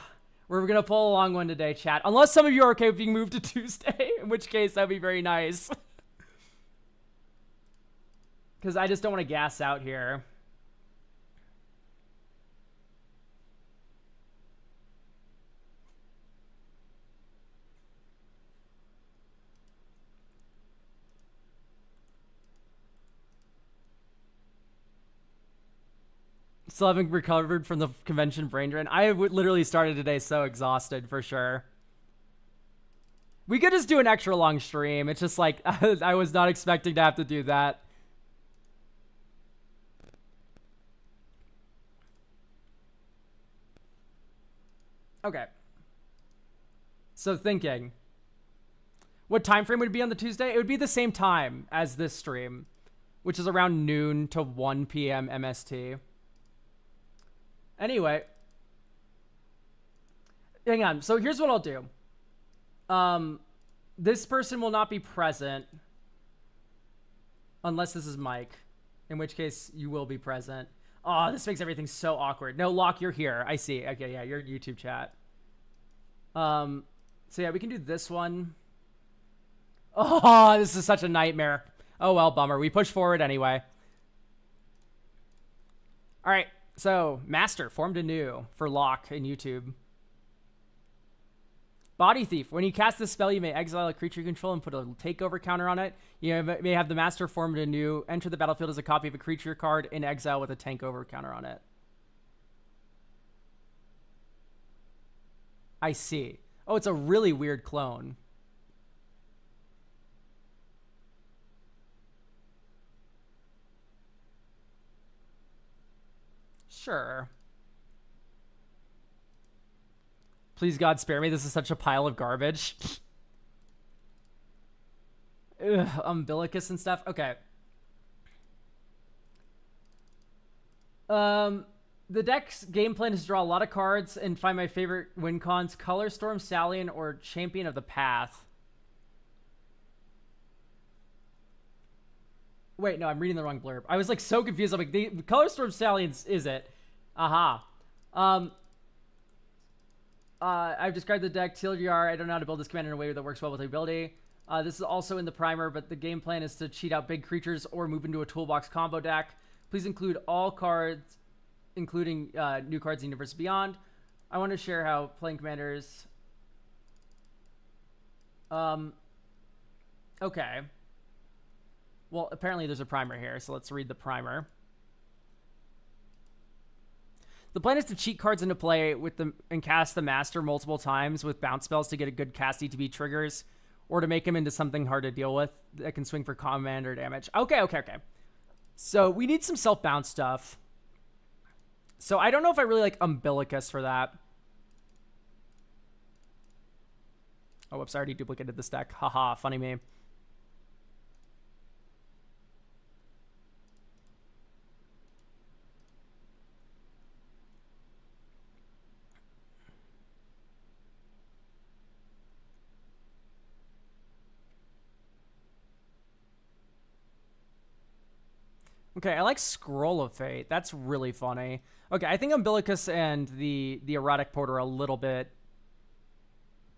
We're going to pull a long one today, chat. Unless some of you are okay with being moved to Tuesday, in which case that'd be very nice. Because I just don't want to gas out here. Still haven't recovered from the convention brain drain. I literally started today so exhausted, for sure. We could just do an extra long stream. It's just like, I was not expecting to have to do that. Okay. So thinking. What time frame would it be on the Tuesday? It would be the same time as this stream, which is around noon to 1 p.m. MST. Anyway, hang on. So here's what I'll do. This person will not be present unless this is Mike, in which case you will be present. Oh, this makes everything so awkward. No, Locke, you're here. I see. Okay, yeah, you're in YouTube chat. So yeah, we can do this one. Oh, this is such a nightmare. Oh, well, bummer. We push forward anyway. All right. So, Master formed anew for Locke in YouTube. Body Thief. When you cast this spell, you may exile a creature you control and put a takeover counter on it. You may have the master formed anew. Enter the battlefield as a copy of a creature card in exile with a takeover counter on it. I see. Oh, it's a really weird clone. Sure. Please, God, spare me. This is such a pile of garbage. Ugh, umbilicus and stuff. Okay. The deck's game plan is to draw a lot of cards and find my favorite win cons: Color Storm, Stallion, or Champion of the Path. Wait, no, I'm reading the wrong blurb. I was like so confused. I'm like, the Color Storm Stallions is it? Aha. I've described the deck TLDR. I don't know how to build this commander in a way that works well with the ability. This is also in the primer, but the game plan is to cheat out big creatures or move into a toolbox combo deck. Please include all cards, including new cards in Universe Beyond. I want to share how playing commanders... Okay. Well, apparently there's a primer here, so let's read the primer. The plan is to cheat cards into play with them and cast the master multiple times with bounce spells to get a good cast ETB triggers, or to make him into something hard to deal with that can swing for commander damage. Okay. So we need some self-bounce stuff. So I don't know if I really like Umbilicus for that. Oh, whoops, I already duplicated this deck. Haha, funny me. Okay, I like Scroll of Fate. That's really funny. Okay, I think Umbilicus and the Erotic Port are a little bit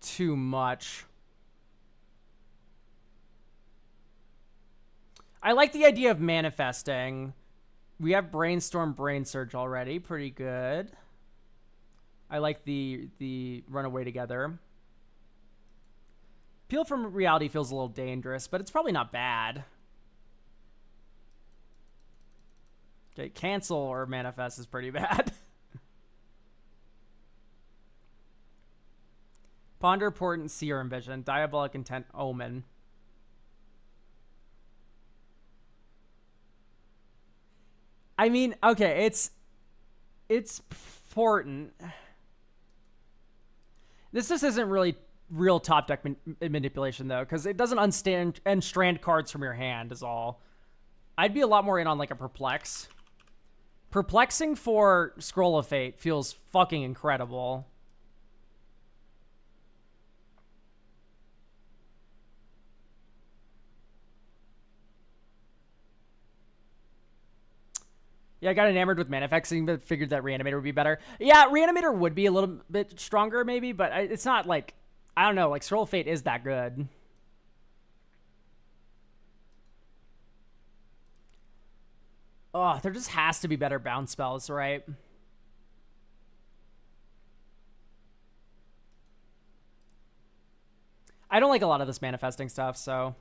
too much. I like the idea of manifesting. We have Brainstorm, Brain Surge already. Pretty good. I like the Run Away Together. Peel from Reality feels a little dangerous, but it's probably not bad. Okay, Cancel or Manifest is pretty bad. Ponder, Portent, Seer, Envision. Diabolic Intent, Omen. I mean, okay, it's Portent. This just isn't really real top deck manipulation, though, because it doesn't unstrand cards from your hand is all. I'd be a lot more in on, like, a Perplex. Perplexing for Scroll of Fate feels fucking incredible. Yeah, I got enamored with Manifesting, but figured that Reanimator would be better. Yeah, Reanimator would be a little bit stronger, maybe, but it's not like... I don't know, like, Scroll of Fate is that good. Oh, there just has to be better bounce spells, right? I don't like a lot of this manifesting stuff, so...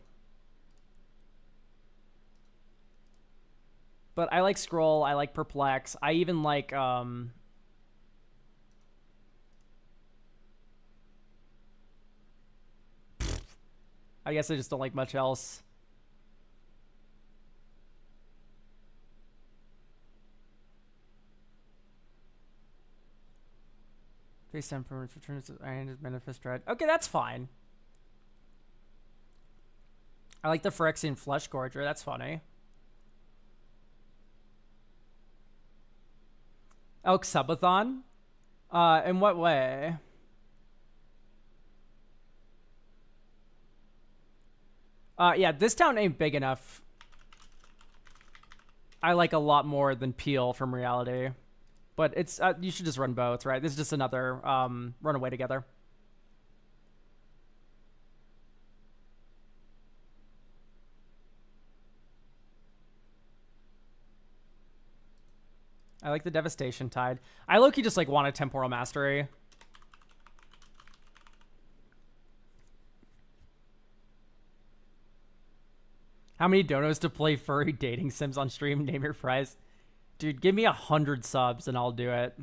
But I like Scroll, I like Perplex, I even like, I guess I just don't like much else. Face time for returns to Iron Manifest Dread. Okay, that's fine. I like the Phyrexian Flesh Gorger. That's funny. Elk Subathon? In what way? Yeah, this town ain't big enough. I like a lot more than Peel from Reality. But it's you should just run both, right? This is just another Run Away Together. I like the Devastation Tide. I low-key just like want a Temporal Mastery. How many donos to play furry dating sims on stream? Name your price. Dude, give me 100 subs and I'll do it.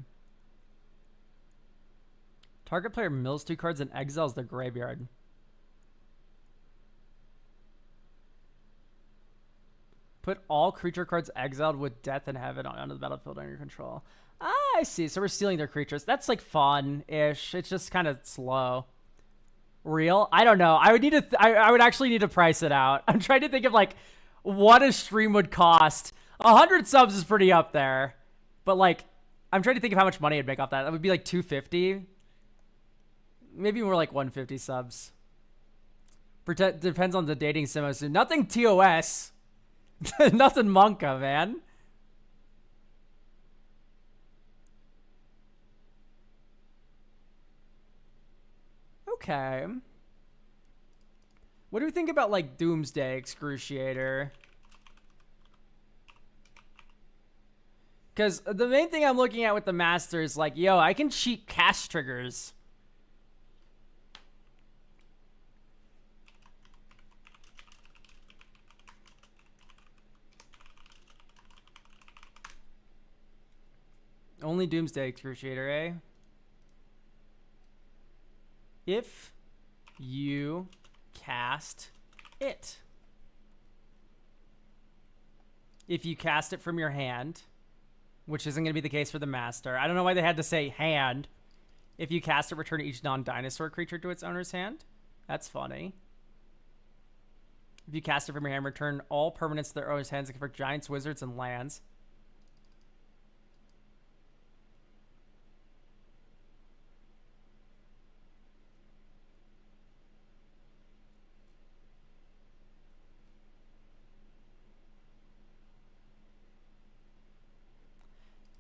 Target player mills 2 cards and exiles their graveyard. Put all creature cards exiled with Death in Heaven onto the battlefield under your control. Ah, I see. So we're stealing their creatures. That's like fun-ish. It's just kind of slow. Real? I don't know. I would need to. I would actually need to price it out. I'm trying to think of like what a stream would cost. 100 subs is pretty up there, but like I'm trying to think of how much money I'd make off that. That would be like 250. Maybe more like 150 subs. Depends on the dating sim. Nothing TOS. Nothing Monka, man. Okay. What do we think about like Doomsday Excruciator? Because the main thing I'm looking at with the Master is like, yo, I can cheat cast triggers. Only Doomsday Excruciator, eh? If you cast it. If you cast it from your hand, which isn't going to be the case for the Master. I don't know why they had to say hand. If you cast it, return each non-dinosaur creature to its owner's hand. That's funny. If you cast it from your hand, return all permanents to their owner's hands except for giants, wizards, and lands.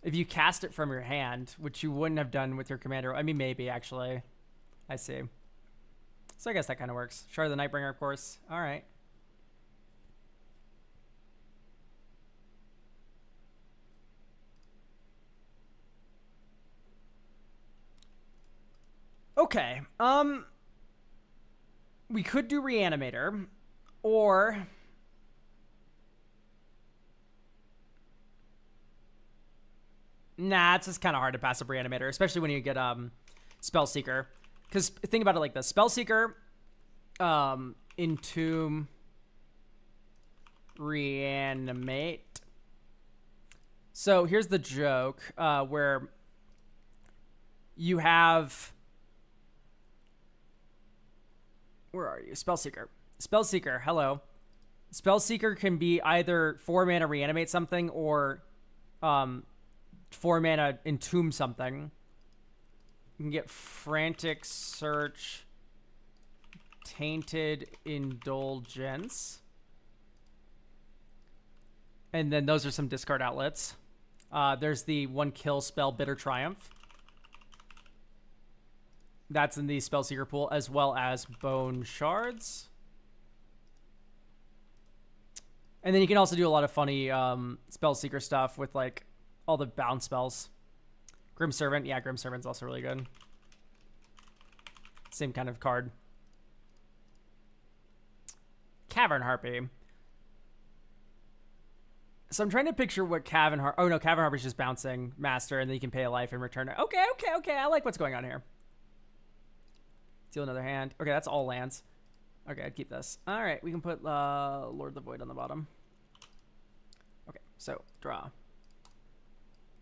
If you cast it from your hand, which you wouldn't have done with your commander. I mean, maybe, actually. I see. So I guess that kind of works. Shard of the Nightbringer, of course. All right. Okay. We could do Reanimator. Or... Nah, it's just kind of hard to pass up Reanimator, especially when you get Spellseeker. Because think about it like this. Spellseeker, Entomb, Reanimate. So here's the joke where you have... Where are you? Spellseeker. Spellseeker, hello. Spellseeker can be either 4 mana Reanimate something or... 4 mana Entomb something. You can get Frantic Search, Tainted Indulgence. And then those are some discard outlets. There's the 1-kill spell, Bitter Triumph. That's in the Spellseeker pool, as well as Bone Shards. And then you can also do a lot of funny Spellseeker stuff with like all the bounce spells. Grim Servant. Yeah, Grim Servant's also really good. Same kind of card. Cavern Harpy. So I'm trying to picture what Cavern Harpy... Oh, no, Cavern Harpy's just bouncing Master, and then you can pay a life and return it. Okay. I like what's going on here. Steal another hand. Okay, that's all lands. Okay, I'd keep this. All right, we can put Lord of the Void on the bottom. Okay, so draw.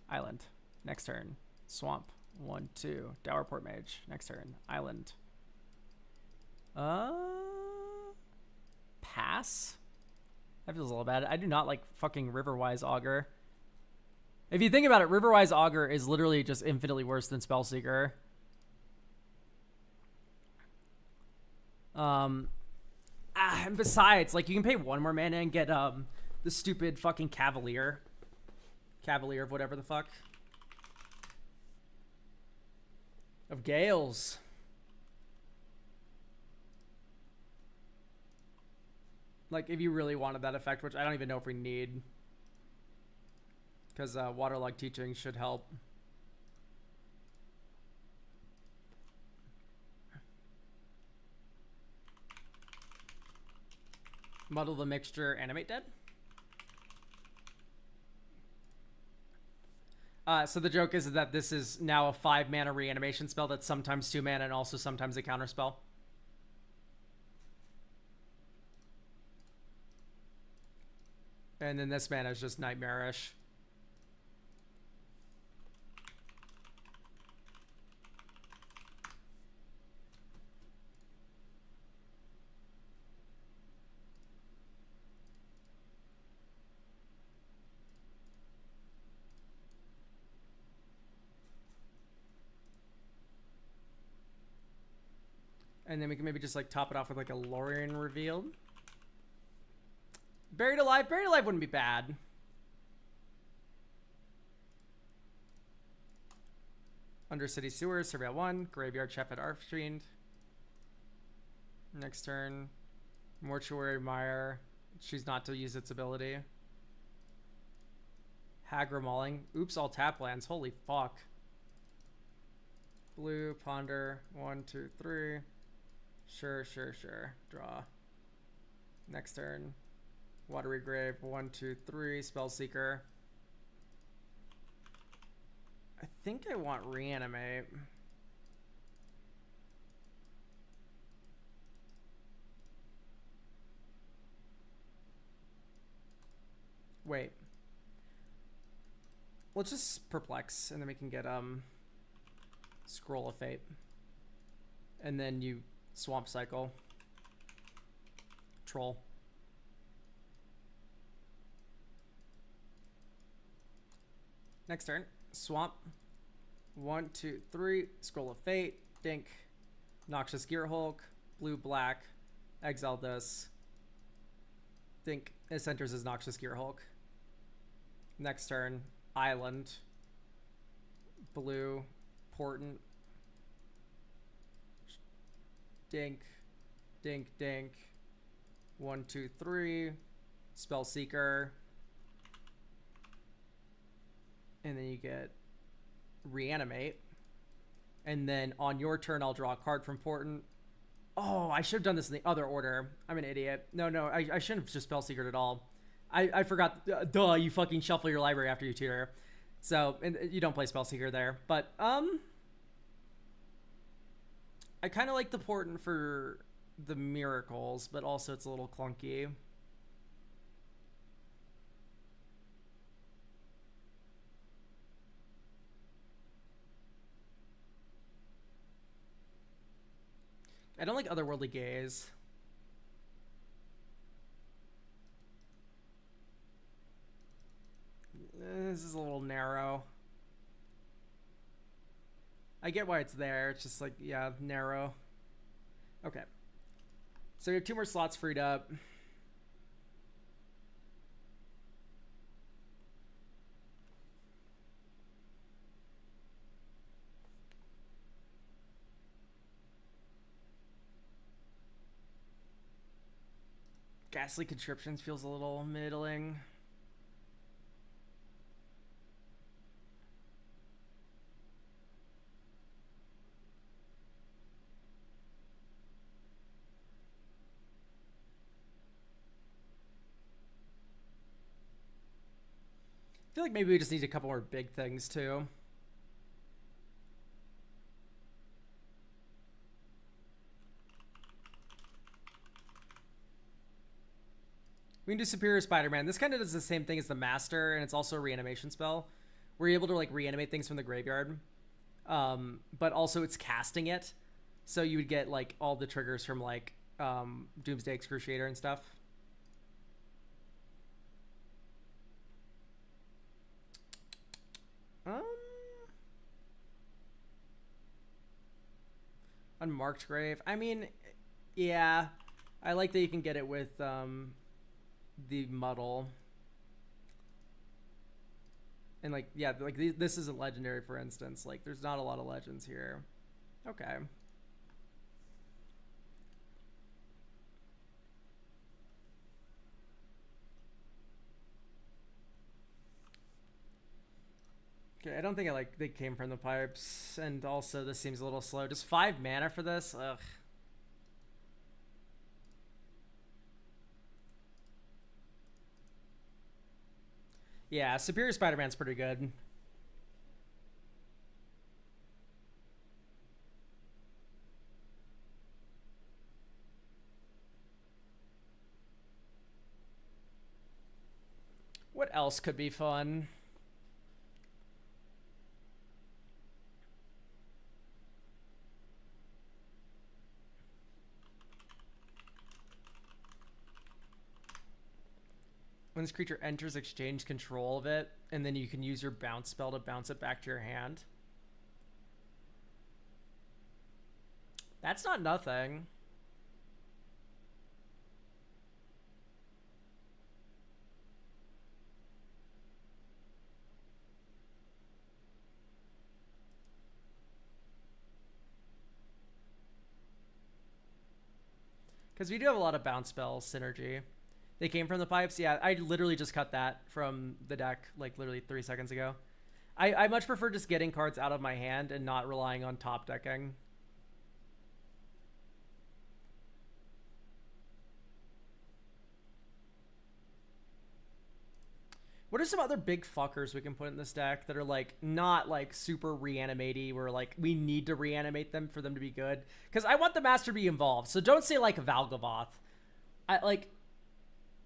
Island. Next turn. Swamp. 1, 2. Dowerport Mage. Next turn. Island. Pass? That feels a little bad. I do not like fucking Riverwise Augur. If you think about it, Riverwise Augur is literally just infinitely worse than Spellseeker. And besides, like, you can pay 1 more mana and get the stupid fucking Cavalier. Cavalier of whatever the fuck. Of Gales. Like, if you really wanted that effect, which I don't even know if we need. Because Waterlogged Teaching should help. Muddle the Mixture, Animate Dead. So the joke is that this is now a 5 mana reanimation spell that's sometimes 2 mana and also sometimes a counter spell. And then this mana is just nightmarish. And then we can maybe just like top it off with like a Lorien Revealed. Buried Alive. Buried Alive wouldn't be bad. Undercity Sewers, Surveil 1. Graveyard Chef at Archfiend. Next turn. Mortuary Mire. Choose not to use its ability. Hagra Mauling. Oops, all tap lands. Holy fuck. Blue, Ponder. 1, 2, 3. Sure. Draw. Next turn. Watery Grave. 1, 2, 3. Spellseeker. I think I want Reanimate. Wait. Let's just Perplex, and then we can get Scroll of Fate. And then you Swamp Cycle. Troll. Next turn. Swamp. 1, 2, 3. Scroll of Fate. Dink. Noxious Gearhulk. Blue, black. Exile this. Dink. This enters as Noxious Gearhulk. Next turn. Island. Blue. Portent. Dink. 1, 2, 3. Spellseeker. And then you get Reanimate. And then on your turn, I'll draw a card from Portent. Oh, I should have done this in the other order. I'm an idiot. No, I shouldn't have just Spellseekered at all. I forgot. Duh, you fucking shuffle your library after you tutor. So, and you don't play Spellseeker there. But, I kind of like the Portent for the miracles, but also it's a little clunky. I don't like Otherworldly Gaze. This is a little narrow. I get why it's there. It's just like, yeah, narrow. Okay. So we have 2 more slots freed up. Ghastly Conscriptions feels a little middling. I feel like maybe we just need a couple more big things too. We can do Superior Spider-Man. This kind of does the same thing as the Master, and it's also a reanimation spell. We're able to like reanimate things from the graveyard, but also it's casting it, so you would get like all the triggers from like Doomsday Excruciator and stuff. Unmarked Grave. I mean, yeah, I like that you can get it with the Muddle. And like, yeah, like this isn't legendary, for instance. Like, there's not a lot of legends here. Okay. Okay, I don't think they came from the pipes, and also this seems a little slow. Just 5 mana for this? Ugh. Yeah, Superior Spider-Man's pretty good. What else could be fun? When this creature enters, exchange control of it, and then you can use your bounce spell to bounce it back to your hand. That's not nothing. Because we do have a lot of bounce spell synergy. They came from the pipes. Yeah, I literally just cut that from the deck like literally 3 seconds ago. I much prefer just getting cards out of my hand and not relying on top decking. What are some other big fuckers we can put in this deck that are like not like super reanimate-y where like we need to reanimate them for them to be good? Because I want the master to be involved. So don't say like Valgavoth. I like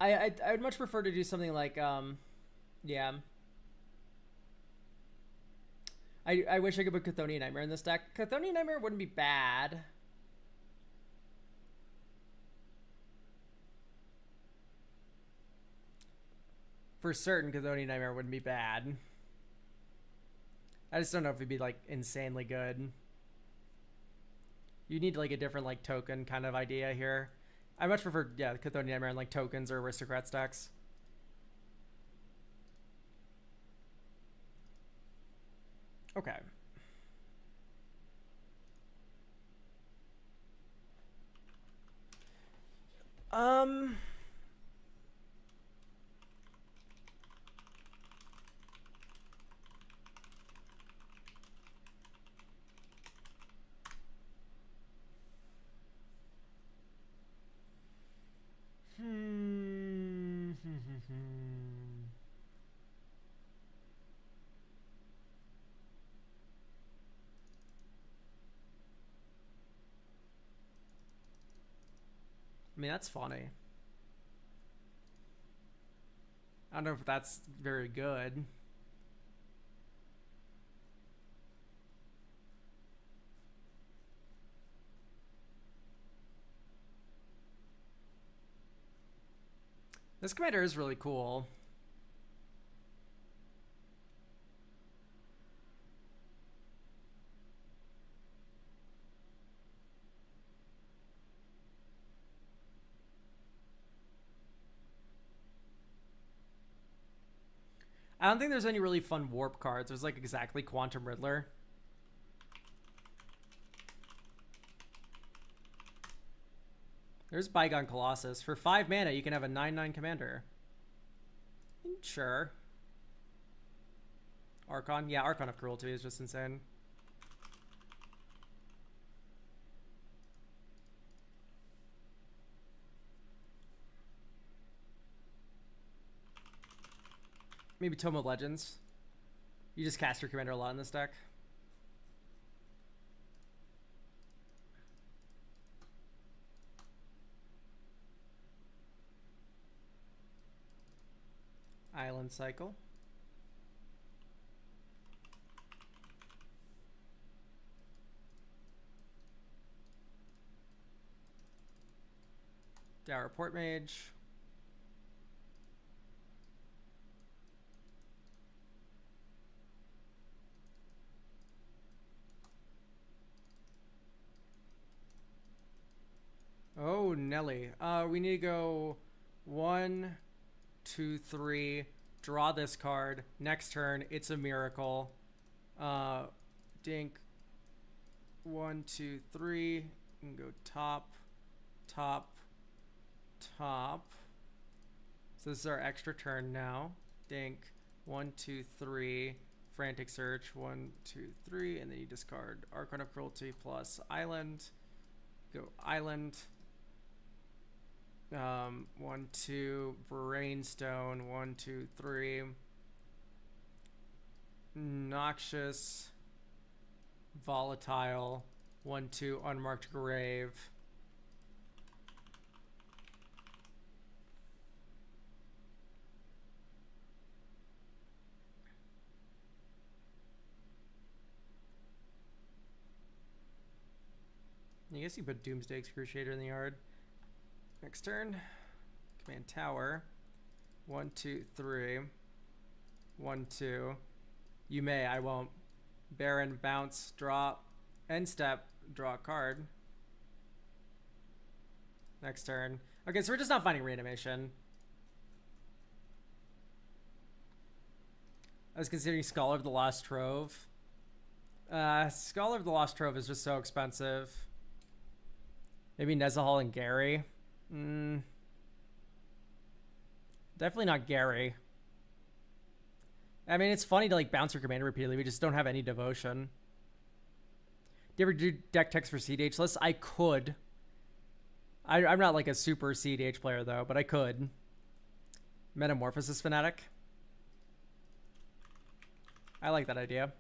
I would much prefer to do something like yeah. I wish I could put Chthonian Nightmare in this deck. Chthonian Nightmare wouldn't be bad. For certain, Chthonian Nightmare wouldn't be bad. I just don't know if it'd be like insanely good. You need like a different like token kind of idea here. I much prefer, yeah, Chthonian Nightmare and like tokens or aristocrat stacks. Okay. Um I mean, that's funny. I don't know if that's very good. This commander is really cool. I don't think there's any really fun warp cards. There's like exactly Quantum Riddler. There's Bygone Colossus. For 5 mana, you can have a 9/9 commander. Sure. Archon? Yeah, Archon of Cruelty is just insane. Maybe Tome of Legends. You just cast your commander a lot in this deck. Island Cycle. Dour Port Mage. Oh, Nelly. We need to go 1, 2, 3. Draw this card. Next turn, it's a miracle. Dink. 1, 2, 3. You can go top, top, top. So this is our extra turn now. Dink. 1, 2, 3. Frantic Search. 1, 2, 3. And then you discard Archon of Cruelty plus Island. Go Island. 1, 2, Brainstone. 1, 2, 3. Noxious, volatile, 1/2 unmarked grave. I guess you put Doomsday Excruciator in the yard. Next turn, command tower. 1, 2, 3. 1, 2. You may, I won't. Baron, bounce, draw, end step, draw a card. Next turn. Okay, so we're just not finding reanimation. I was considering Scholar of the Lost Trove. Scholar of the Lost Trove is just so expensive. Maybe Nezahal and Gary. Definitely not Gary. I mean, it's funny to like bounce your commander repeatedly. We just don't have any devotion. Do you ever do deck text for CDH lists? I could. I'm not like a super CDH player though, but I could. Metamorphosis Fanatic. I like that idea.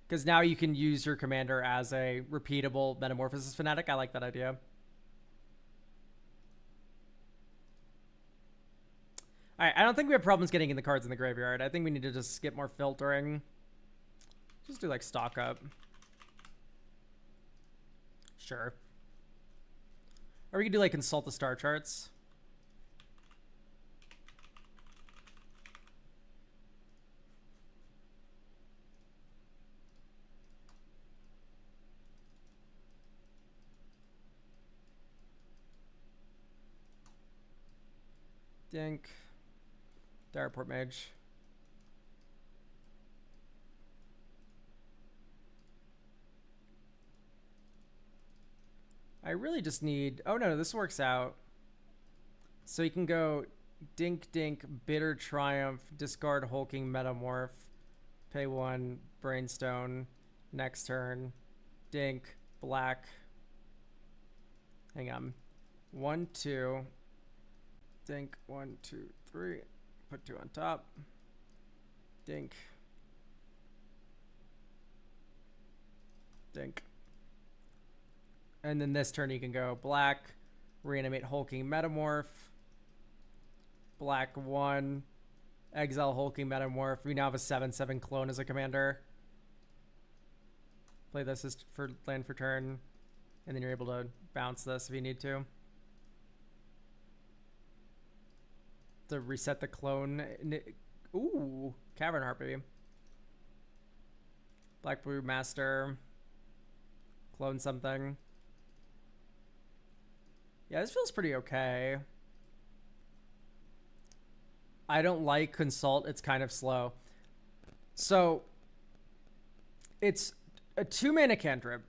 Because now you can use your commander as a repeatable Metamorphosis Fanatic. I like that idea. Alright, I don't think we have problems getting in the cards in the graveyard. I think we need to just get more filtering. Just do like stock up. Sure. Or we could do like consult the star charts. Dink. Direport Mage. I really just need... Oh, no, this works out. So you can go Dink, Dink, Bitter Triumph, discard Hulking Metamorph, pay 1, Brainstone, next turn, Dink, Black. Hang on. 1, 2. Dink, 1, 2, 3. Put 2 on top. Dink. Dink. And then this turn you can go black, reanimate Hulking Metamorph, black 1, exile Hulking Metamorph. We now have a 7/7 clone as a commander. Play this as for land for turn, and then you're able to bounce this if you need to. To reset the clone. Ooh, Cavern Harpy. Black Blue Master. Clone something. Yeah, this feels pretty okay. I don't like Consult. It's kind of slow. So, it's a 2-mana cantrip,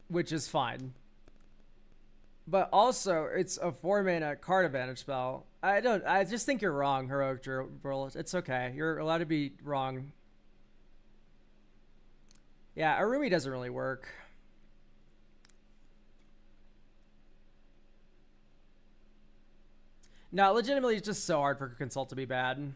which is fine. But also, it's a 4-mana card advantage spell. I just think you're wrong, Heroic Drill. It's okay. You're allowed to be wrong. Yeah, Arumi doesn't really work. No, legitimately, it's just so hard for Consult to be bad.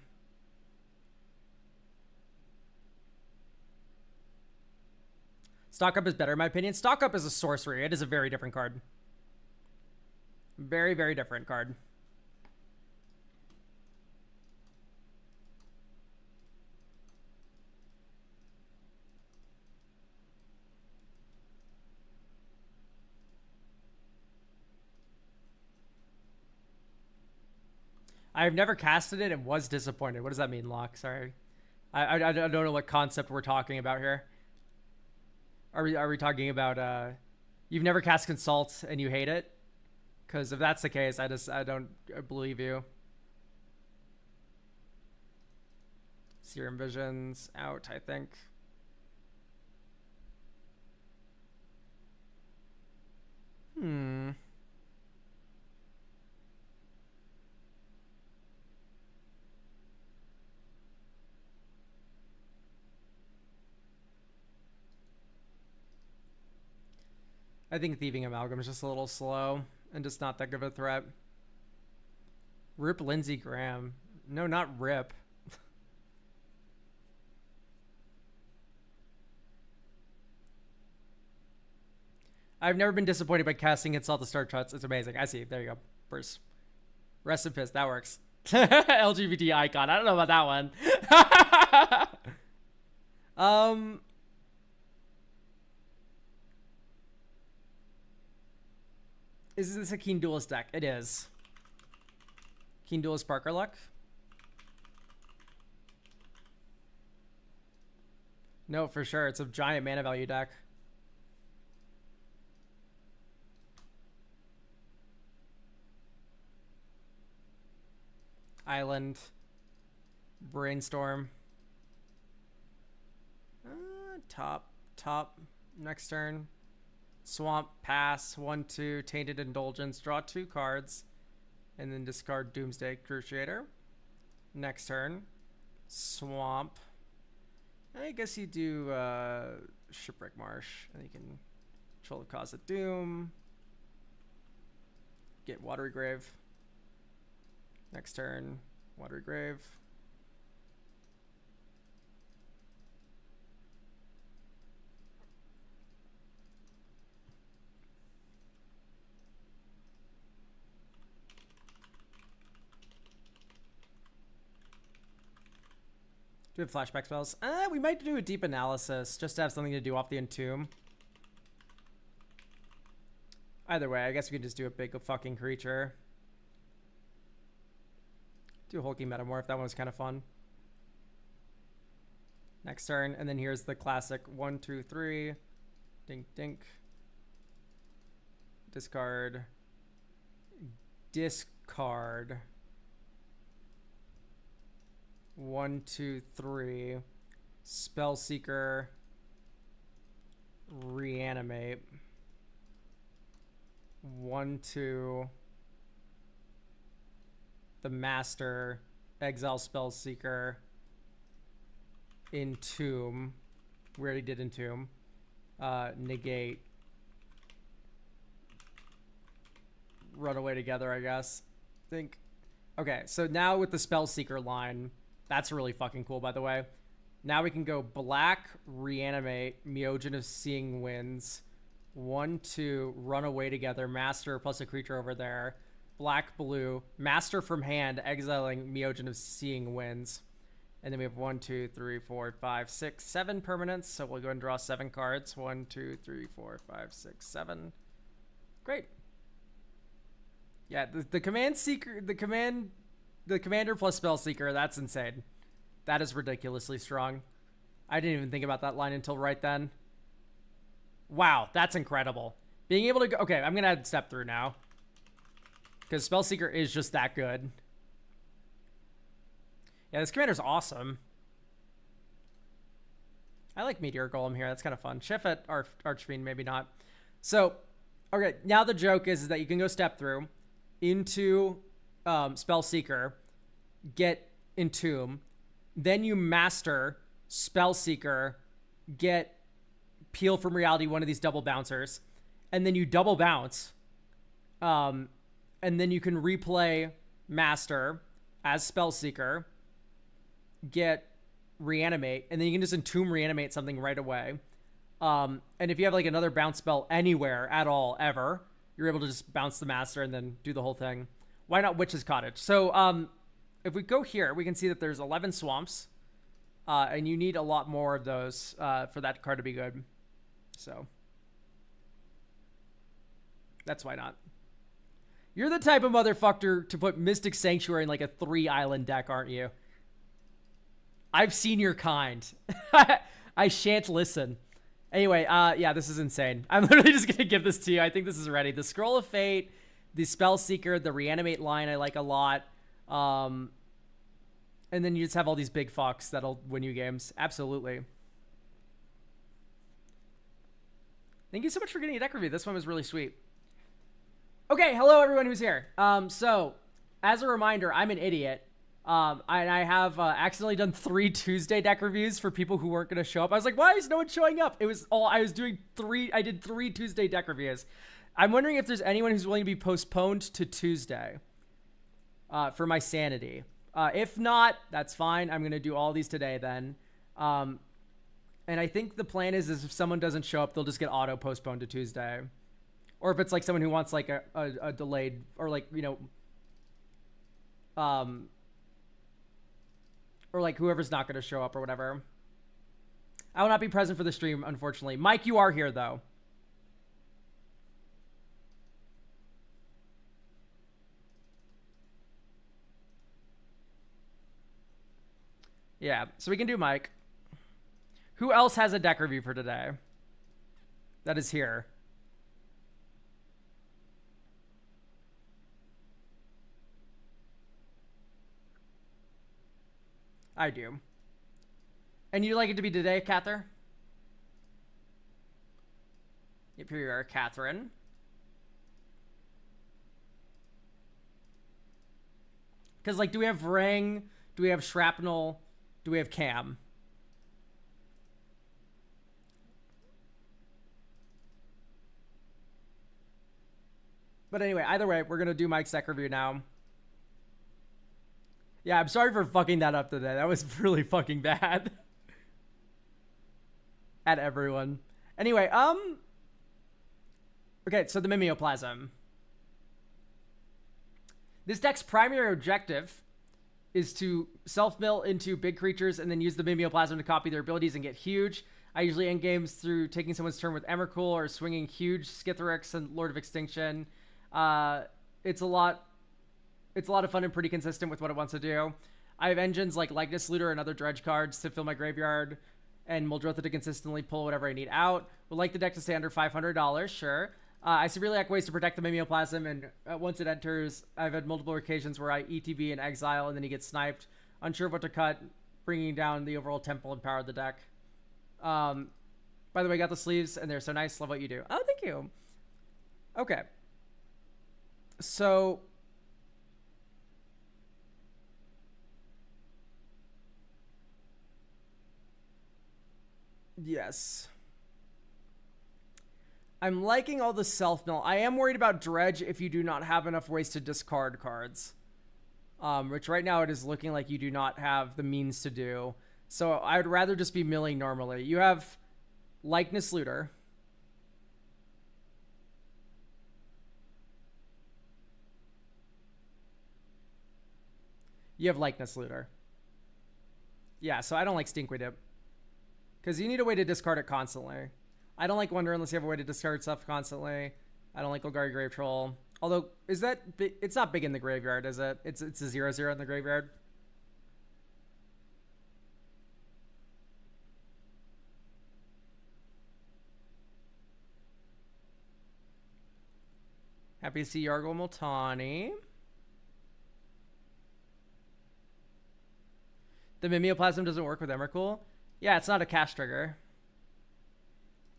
Stock Up is better, in my opinion. Stock Up is a sorcery. It is a very different card. Very, very different card. I've never casted it and was disappointed. What does that mean, Locke? Sorry. I don't know what concept we're talking about here. Are we talking about you've never cast Consult and you hate it? Because if that's the case, I don't believe you. Serum Visions out, I think. I think Thieving Amalgam is just a little slow and just not that good of a threat. Rip Lindsey Graham. No, not rip. I've never been disappointed by casting itself to start shots. It's amazing. I see. There you go. Bruce. Rest in piss. That works. LGBT icon. I don't know about that one. Is this a Keen Duelist deck? It is. Keen Duelist Parker Luck? No, for sure. It's a giant mana value deck. Island. Brainstorm. Top. Next turn. Swamp, pass, 1/2, Tainted Indulgence, draw 2 cards, and then discard Doomsday Cruciator. Next turn, Swamp. I guess you do Shipwreck Marsh, and you can control the cause of Doom. Get Watery Grave. Next turn, Watery Grave. Do we have flashback spells? We might do a deep analysis just to have something to do off the Entomb. Either way, I guess we could just do a big fucking creature. Do a Hulking Metamorph. That one was kind of fun. Next turn, and then here's the classic 1, 2, 3. Dink, dink. Discard. Discard. 1, 2, 3. Spellseeker. Reanimate. 1, 2. The Master. Exile Spellseeker. Entomb. We already did Entomb. Negate. Run away together, I guess. Think. Okay, so now with the Spellseeker line, that's really fucking cool, by the way. Now we can go black, reanimate, Myojin of Seeing Winds. 1, 2, run away together, Master plus a creature over there. Black, blue, Master from hand, exiling Myojin of Seeing Winds. And then we have 1, 2, 3, 4, 5, 6, 7 permanents. So we'll go and draw 7 cards. 1, 2, 3, 4, 5, 6, 7. Great. Yeah, the command seeker, the commander plus spell seeker, that's insane. That is ridiculously strong. I didn't even think about that line until right then. Wow, that's incredible. Being able to go, okay, I'm gonna add step through now. Because Spellseeker is just that good. Yeah, this commander's awesome. I like Meteor Golem here. That's kind of fun. Chef at Archfiend, maybe not. So, okay, now the joke is that you can go step through into Spellseeker, get Entomb, then you master Spellseeker, get Peel from Reality, one of these double bouncers, and then you double bounce, and then you can replay Master as Spellseeker, get Reanimate, and then you can just Entomb Reanimate something right away. And if you have like another bounce spell anywhere at all, ever, you're able to just bounce the Master and then do the whole thing. Why not Witch's Cottage? So if we go here, we can see that there's 11 swamps, and you need a lot more of those for that card to be good. So that's why not. You're the type of motherfucker to put Mystic Sanctuary in like a 3-island deck, aren't you? I've seen your kind. I shan't listen. Anyway, yeah, this is insane. I'm literally just gonna give this to you. I think this is ready. The Scroll of Fate, the Spellseeker, the Reanimate line I like a lot. And then you just have all these big fucks that'll win you games. Absolutely. Thank you so much for getting a deck review. This one was really sweet. Okay, hello everyone who's here. So, as a reminder, I'm an idiot. And I have accidentally done 3 Tuesday deck reviews for people who weren't going to show up. I was like, why is no one showing up? It was all, I did 3 Tuesday deck reviews. I'm wondering if there's anyone who's willing to be postponed to Tuesday for my sanity. If not, that's fine. I'm going to do all these today then. And I think the plan is if someone doesn't show up, they'll just get auto postponed to Tuesday. Or if it's like someone who wants like a delayed or like, you know, or like whoever's not going to show up or whatever. I will not be present for the stream, unfortunately. Mike, you are here though. Yeah, so we can do Mike. Who else has a deck review for today? That is here. I do. And you'd like it to be today, Cather? Yep, here you are, Catherine. Because, like, do we have Ring? Do we have Shrapnel? Do we have Cam? But anyway, either way, we're going to do Mike's deck review now. Yeah, I'm sorry for fucking that up today. That was really fucking bad. At everyone. Anyway, okay, so the Mimeoplasm. This deck's primary objective is to self-mill into big creatures and then use the Mimeoplasm to copy their abilities and get huge. I usually end games through taking someone's turn with Emrakul or swinging huge Skithiryx and Lord of Extinction. It's a lot of fun and pretty consistent with what it wants to do. I have engines like Likeness Looter and other dredge cards to fill my graveyard, and Muldrotha to consistently pull whatever I need out. Would like the deck to stay under $500, sure. I severely lack ways to protect the Mimeoplasm, and once it enters, I've had multiple occasions where I ETB and exile, and then he gets sniped. Unsure of what to cut, bringing down the overall tempo and power of the deck. By the way, I got the sleeves, and they're so nice. Love what you do. Oh, thank you. Okay. So... yes. I'm liking all the self-mill. I am worried about Dredge if you do not have enough ways to discard cards. Which right now it is looking like you do not have the means to do. So I would rather just be milling normally. You have Likeness Looter. You have Likeness Looter. Yeah, so I don't like Stinkweed. Because you need a way to discard it constantly. I don't like Wonder unless you have a way to discard stuff constantly. I don't like Golgari Grave Troll. Although, is that big? It's not big in the graveyard, is it? It's a 0/0 in the graveyard. Happy to see Yargle Multani. The Mimeoplasm doesn't work with Emrakul. Yeah, it's not a cast trigger.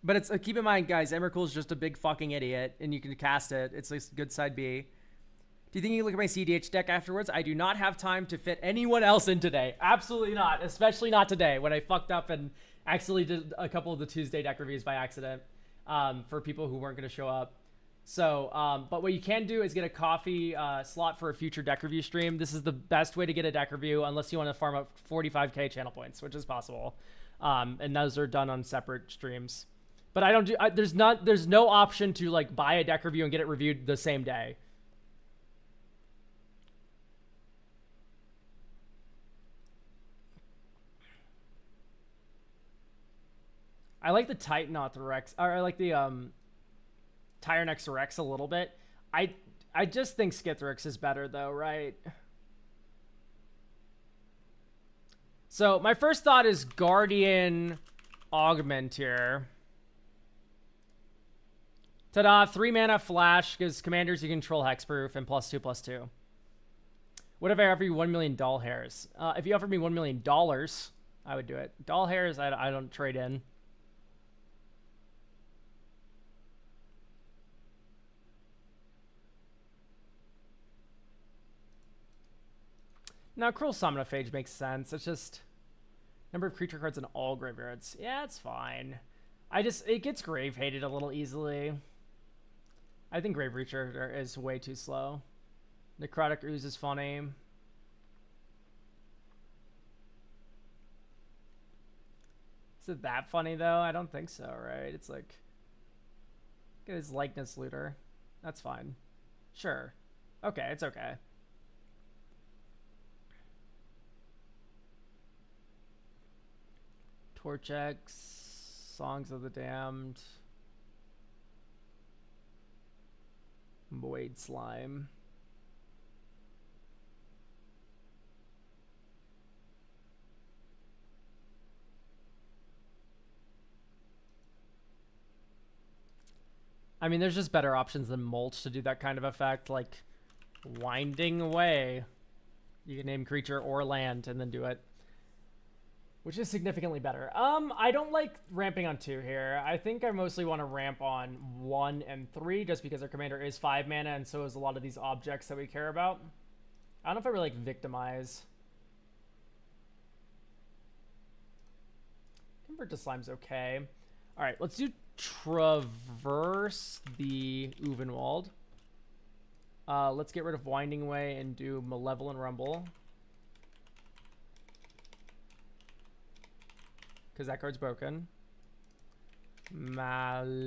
But it's keep in mind, guys, Emrakul's just a big fucking idiot, and you can cast it. It's a good side B. Do you think you can look at my CDH deck afterwards? I do not have time to fit anyone else in today. Absolutely not. Especially not today, when I fucked up and accidentally did a couple of the Tuesday deck reviews by accident for people who weren't going to show up. So, but what you can do is get a coffee slot for a future deck review stream. This is the best way to get a deck review, unless you want to farm up 45k channel points, which is possible. And those are done on separate streams. But I don't do. There's no option to like buy a deck review and get it reviewed the same day. I like the Titanoth Rex. Or I like the Tyrannex Rex a little bit. I just think Skithiryx is better though, right? So my first thought is Guardian Augment here. Ta-da, 3 mana flash gives commanders you control hexproof and +2/+2. What if I offer you 1 million doll hairs? If you offered me $1 million, I would do it. Doll hairs, I don't trade in. Now, Cruel Somnophage makes sense. It's just number of creature cards in all graveyards. Yeah, it's fine. It gets grave hated a little easily. I think Grave Reacher is way too slow. Necrotic Ooze is funny. Is it that funny though? I don't think so, right? It's like, get his likeness looter. That's fine. Sure. Okay, it's okay. Torch X, Songs of the Damned, Void Slime. I mean, there's just better options than Mulch to do that kind of effect, like Winding Away. You can name creature or land and then do it, which is significantly better. I don't like ramping on 2 here. I think I mostly want to ramp on 1 and 3 just because our commander is 5 mana and so is a lot of these objects that we care about. I don't know if I really like Victimize. Convert to Slime's okay. All right, let's do Traverse the Uvenwald. Let's get rid of Winding Way and do Malevolent Rumble, because that card's broken. Malevolent.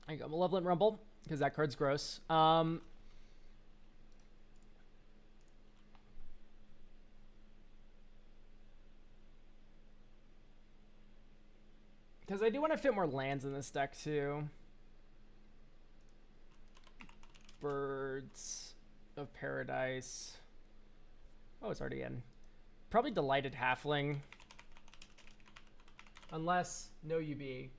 I got Malevolent Rumble, because that card's gross. Because I do want to fit more lands in this deck, too. Birds of Paradise. Oh, it's already in. Probably Delighted Halfling. Unless no UB.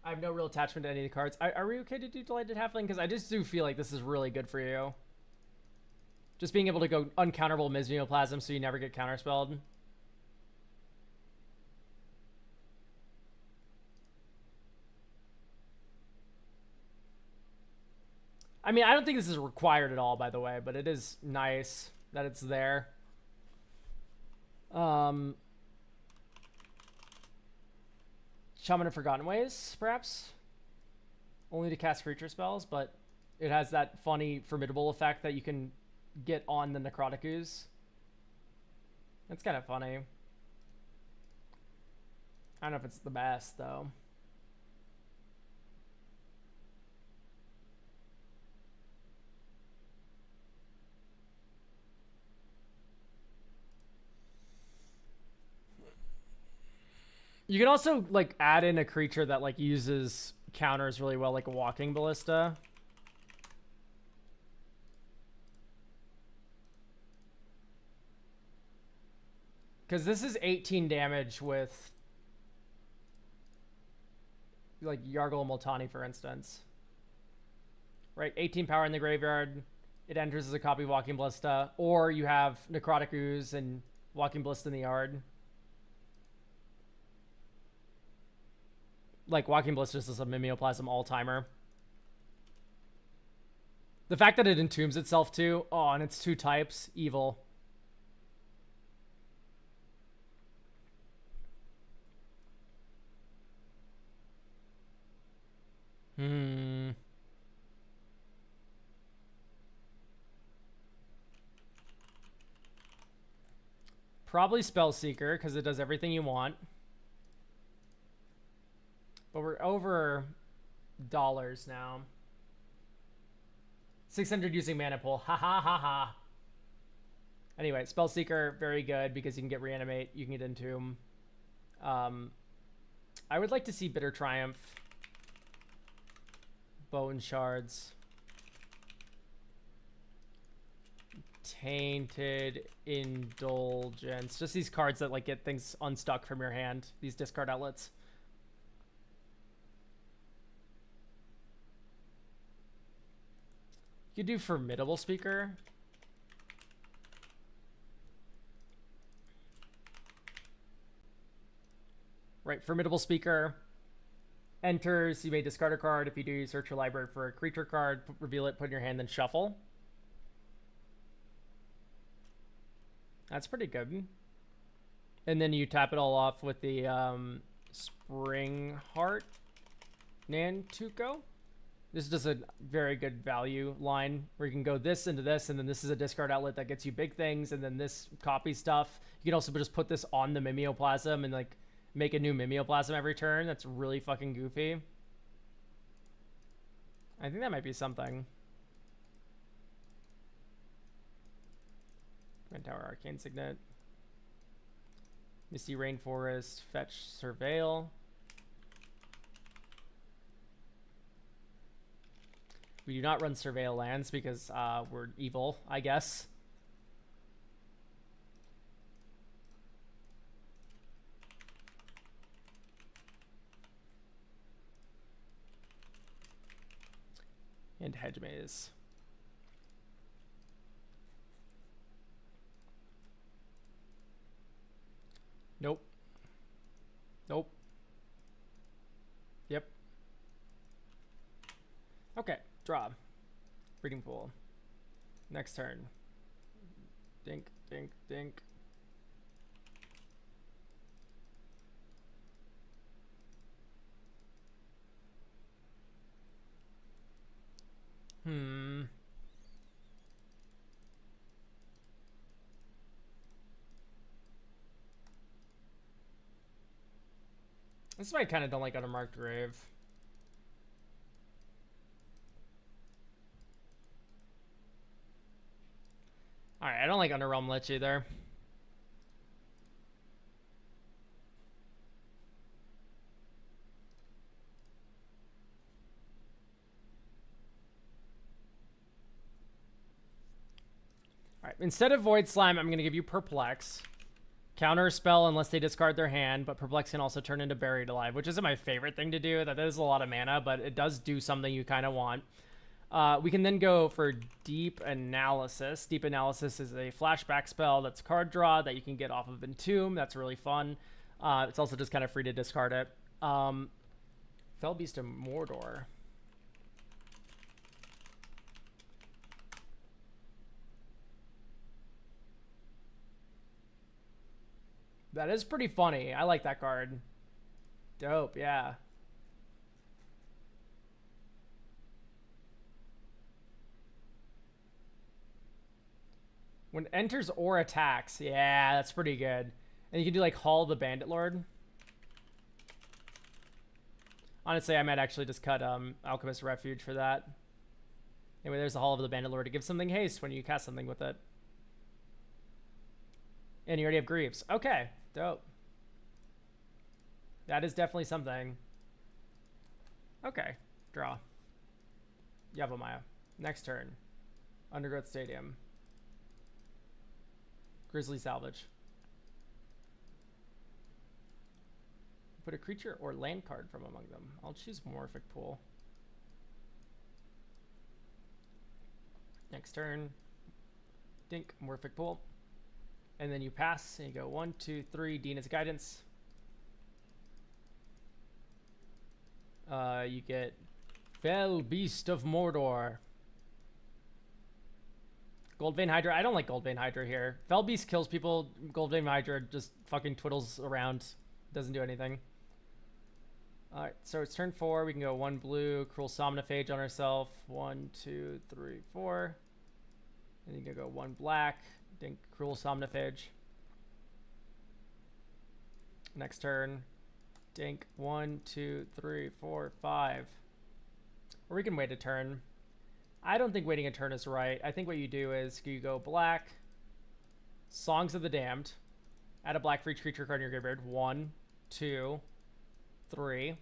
I have no real attachment to any of the cards. Are we okay to do Delighted Halfling? Because I just do feel like this is really good for you. Just being able to go uncounterable Miss Neoplasm so you never get counterspelled. I mean, I don't think this is required at all, by the way, but it is nice that it's there. Shaman of Forgotten Ways, perhaps? Only to cast creature spells, but it has that funny, formidable effect that you can get on the Necrotic Ooze. That's kind of funny. I don't know if it's the best, though. You can also, like, add in a creature that, like, uses counters really well, like a Walking Ballista. Because this is 18 damage with, like, Yargle Multani, for instance. Right, 18 power in the graveyard. It enters as a copy of Walking Ballista. Or you have Necrotic Ooze and Walking Ballista in the yard. Like, Walking Ballista is a Mimeoplasm all-timer. The fact that it entombs itself, too. Oh, and it's 2 types. Evil. Probably Spellseeker, because it does everything you want. But we're over dollars now. 600 using Mana Pool. Ha ha ha ha. Anyway, Spellseeker, very good because you can get Reanimate. You can get Entomb. I would like to see Bitter Triumph. Bone Shards. Tainted Indulgence. Just these cards that, like, get things unstuck from your hand. These discard outlets. You could do Formidable Speaker. Right, Formidable Speaker. Enters, you may discard a card. If you do, you search your library for a creature card, reveal it, put it in your hand, then shuffle. That's pretty good. And then you tap it all off with the Spring Heart Nantuko. This is just a very good value line where you can go this into this, and then this is a discard outlet that gets you big things, and then this copy stuff. You can also just put this on the Mimeoplasm and like make a new Mimeoplasm every turn. That's really fucking goofy. I think that might be something. Grand Tower Arcane Signet. Misty Rainforest, Fetch Surveil. We do not run Surveil lands because we're evil, I guess. And Hedge Maze. Nope. Nope. Yep. Okay, draw. Breeding Pool. Next turn. Dink, dink, dink. This is why I kind of don't like Undermarked Grave. Alright, I don't like Underrealm Lich either. Alright, instead of Void Slime, I'm going to give you Perplex. Counter a spell unless they discard their hand, but Perplex can also turn into Buried Alive, which isn't my favorite thing to do. That is a lot of mana, but it does do something you kind of want. We can then go for Deep Analysis. Deep Analysis is a flashback spell that's card draw that you can get off of Entomb. That's really fun. It's also just kind of free to discard it. Fell Beast of Mordor. That is pretty funny. I like that card. Dope, yeah. When it enters or attacks. Yeah, that's pretty good. And you can do like Hall the Bandit Lord. Honestly, I might actually just cut Alchemist Refuge for that. Anyway, there's the Hall of the Bandit Lord. It gives something haste when you cast something with it. And you already have Greaves. Okay, dope. That is definitely something. Okay, draw. Yavimaya. Next turn. Undergrowth Stadium. Grizzly Salvage. Put a creature or land card from among them. I'll choose Morphic Pool. Next turn. Dink, Morphic Pool. And then you pass, and you go 1, 2, 3, Dina's Guidance. You get Fell Beast of Mordor. Goldvein Hydra. I don't like Goldvein Hydra here. Fell Beast kills people. Goldvein Hydra just fucking twiddles around. Doesn't do anything. Alright, so it's turn 4. We can go 1 blue, Cruel Somnophage on ourselves. 1, 2, 3, 4. And you can go 1 black, Dink, Cruel Somnophage. Next turn. Dink, 1, 2, 3, 4, 5. Or we can wait a turn. I don't think waiting a turn is right. I think what you do is you go black, Songs of the Damned, add a black for each creature card in your graveyard. 1, 2, 3.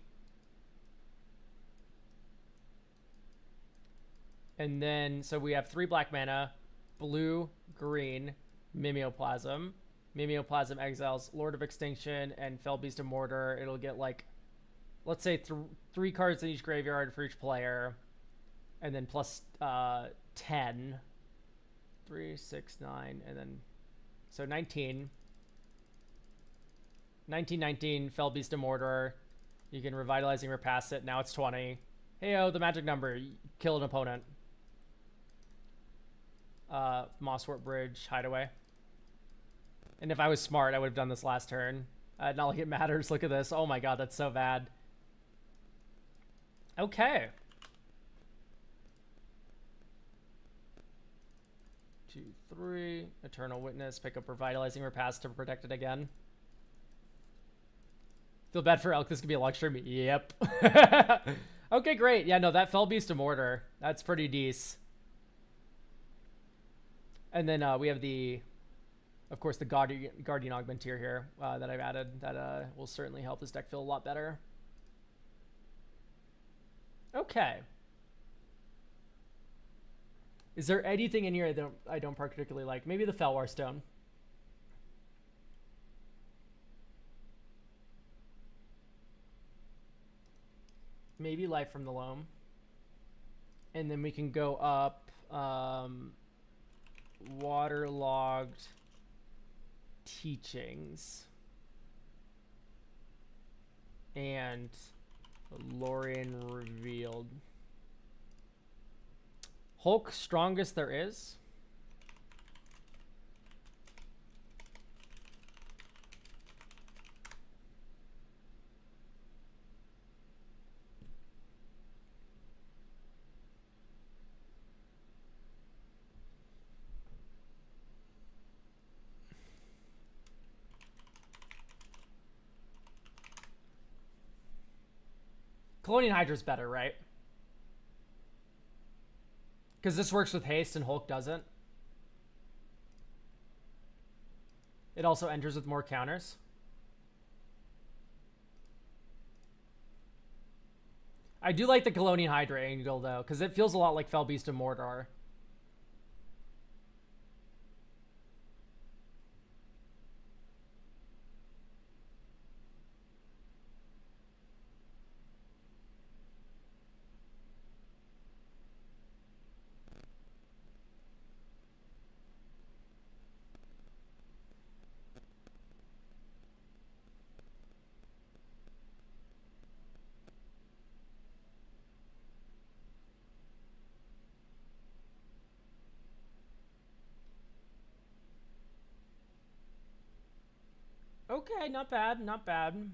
And then, so we have 3 black mana, blue, green, Mimeoplasm. Mimeoplasm exiles Lord of Extinction and Fell Beast of Mordor. It'll get like, let's say 3 cards in each graveyard for each player. And then plus 10. 3, 6, 9, and then, so 19. 19, Fell Beast of Mordor. You can Revitalizing Repass it. Now it's 20. Heyo, the magic number. Kill an opponent. Mosswort Bridge, Hideaway. And if I was smart, I would have done this last turn. Not like it matters. Look at this. Oh my god, that's so bad. Okay. 2, 3. Eternal Witness. Pick up Revitalizing Repass to protect it again. Feel bad for Elk. This could be a luck stream. Yep. Okay, great. Yeah, no, that Fell Beast of Mortar. That's pretty decent. And then we have the, of course, the Guardian Augmenteer here that I've added that will certainly help this deck feel a lot better. Okay. Is there anything in here I don't particularly like? Maybe the Felwar Stone. Maybe Life from the Loam. And then we can go up Waterlogged Teachings. And Lorien Revealed. Hulk, Strongest There Is. Colonial Hydra's better, right? Because this works with haste and Hulk doesn't. It also enters with more counters. I do like the Colonial Hydra angle though, because it feels a lot like Fell Beast of Mordor. Okay, not bad, not bad.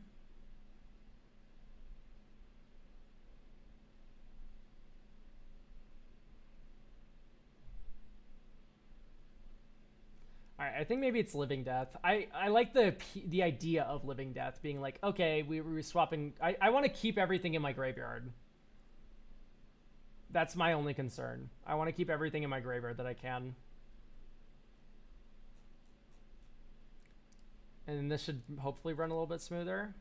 Alright, I think maybe it's Living Death. I like the idea of Living Death being like, okay, we're swapping. I want to keep everything in my graveyard. That's my only concern. I want to keep everything in my graveyard that I can. And this should hopefully run a little bit smoother.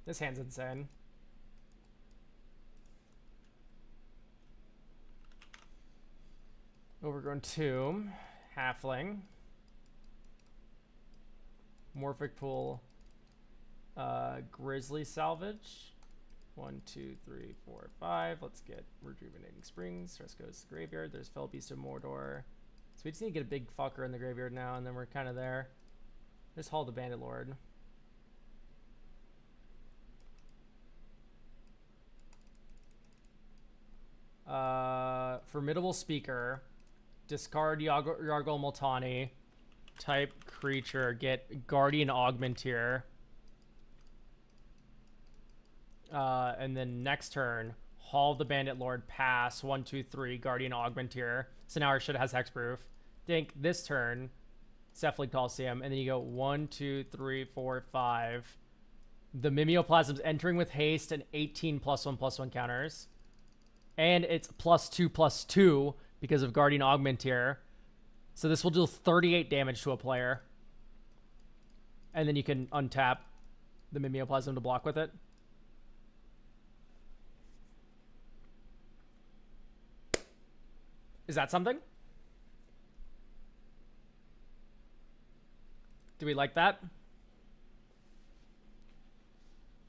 This hand's insane. Overgrown Tomb. Halfling. Morphic Pool. Grizzly Salvage. 1, 2, 3, 4, 5. Let's get Rejuvenating Springs. Rest goes to the graveyard. There's Fell Beast of Mordor. So we just need to get a big fucker in the graveyard now, and then we're kind of there. There's Hall the Bandit Lord. Formidable Speaker. Discard Yargol Multani. Type creature. Get Guardian Augmenteer. And then next turn, Hall the Bandit Lord, pass, 1, 2, 3, Guardian Augmenteer. So now our shit has hexproof. Think this turn, Cephalid Coliseum, and then you go 1, 2, 3, 4, 5. The Mimeoplasm's entering with haste and 18 +1/+1 counters. And it's +2/+2 because of Guardian Augmenteer. So this will deal 38 damage to a player. And then you can untap the Mimeoplasm to block with it. Is that something? Do we like that?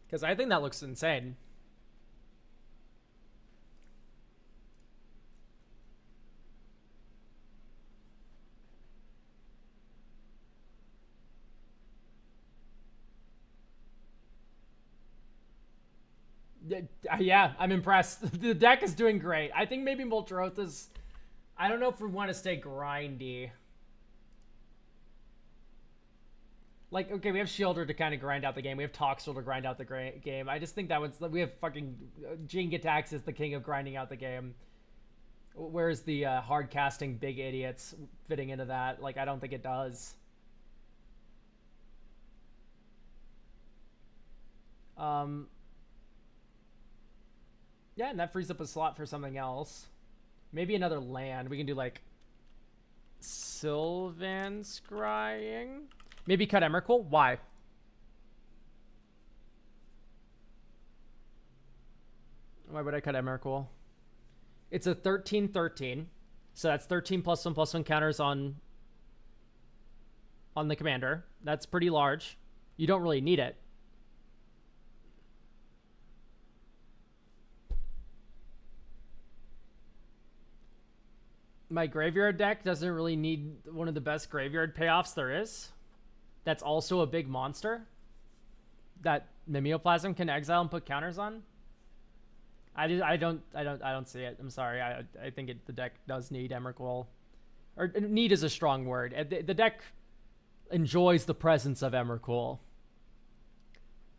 Because I think that looks insane. Yeah, I'm impressed. The deck is doing great. I think maybe Molteroth is... I don't know if we want to stay grindy. Like, okay, we have Shielder to kind of grind out the game. We have Toxel to grind out the game. I just think that was... We have fucking... Jingatax is the king of grinding out the game. Where's the hard casting big idiots fitting into that? Like, I don't think it does. Yeah, and that frees up a slot for something else. Maybe another land. We can do, like, Sylvan Scrying. Maybe cut Emrakul. Why? Why would I cut Emrakul? It's a 13/13. So that's 13 +1/+1 counters on the commander. That's pretty large. You don't really need it. My graveyard deck doesn't really need one of the best graveyard payoffs there is. That's also a big monster that Mimeoplasm can exile and put counters on. I don't see it. I'm sorry. I think the deck does need Emrakul. Or need is a strong word. The deck enjoys the presence of Emrakul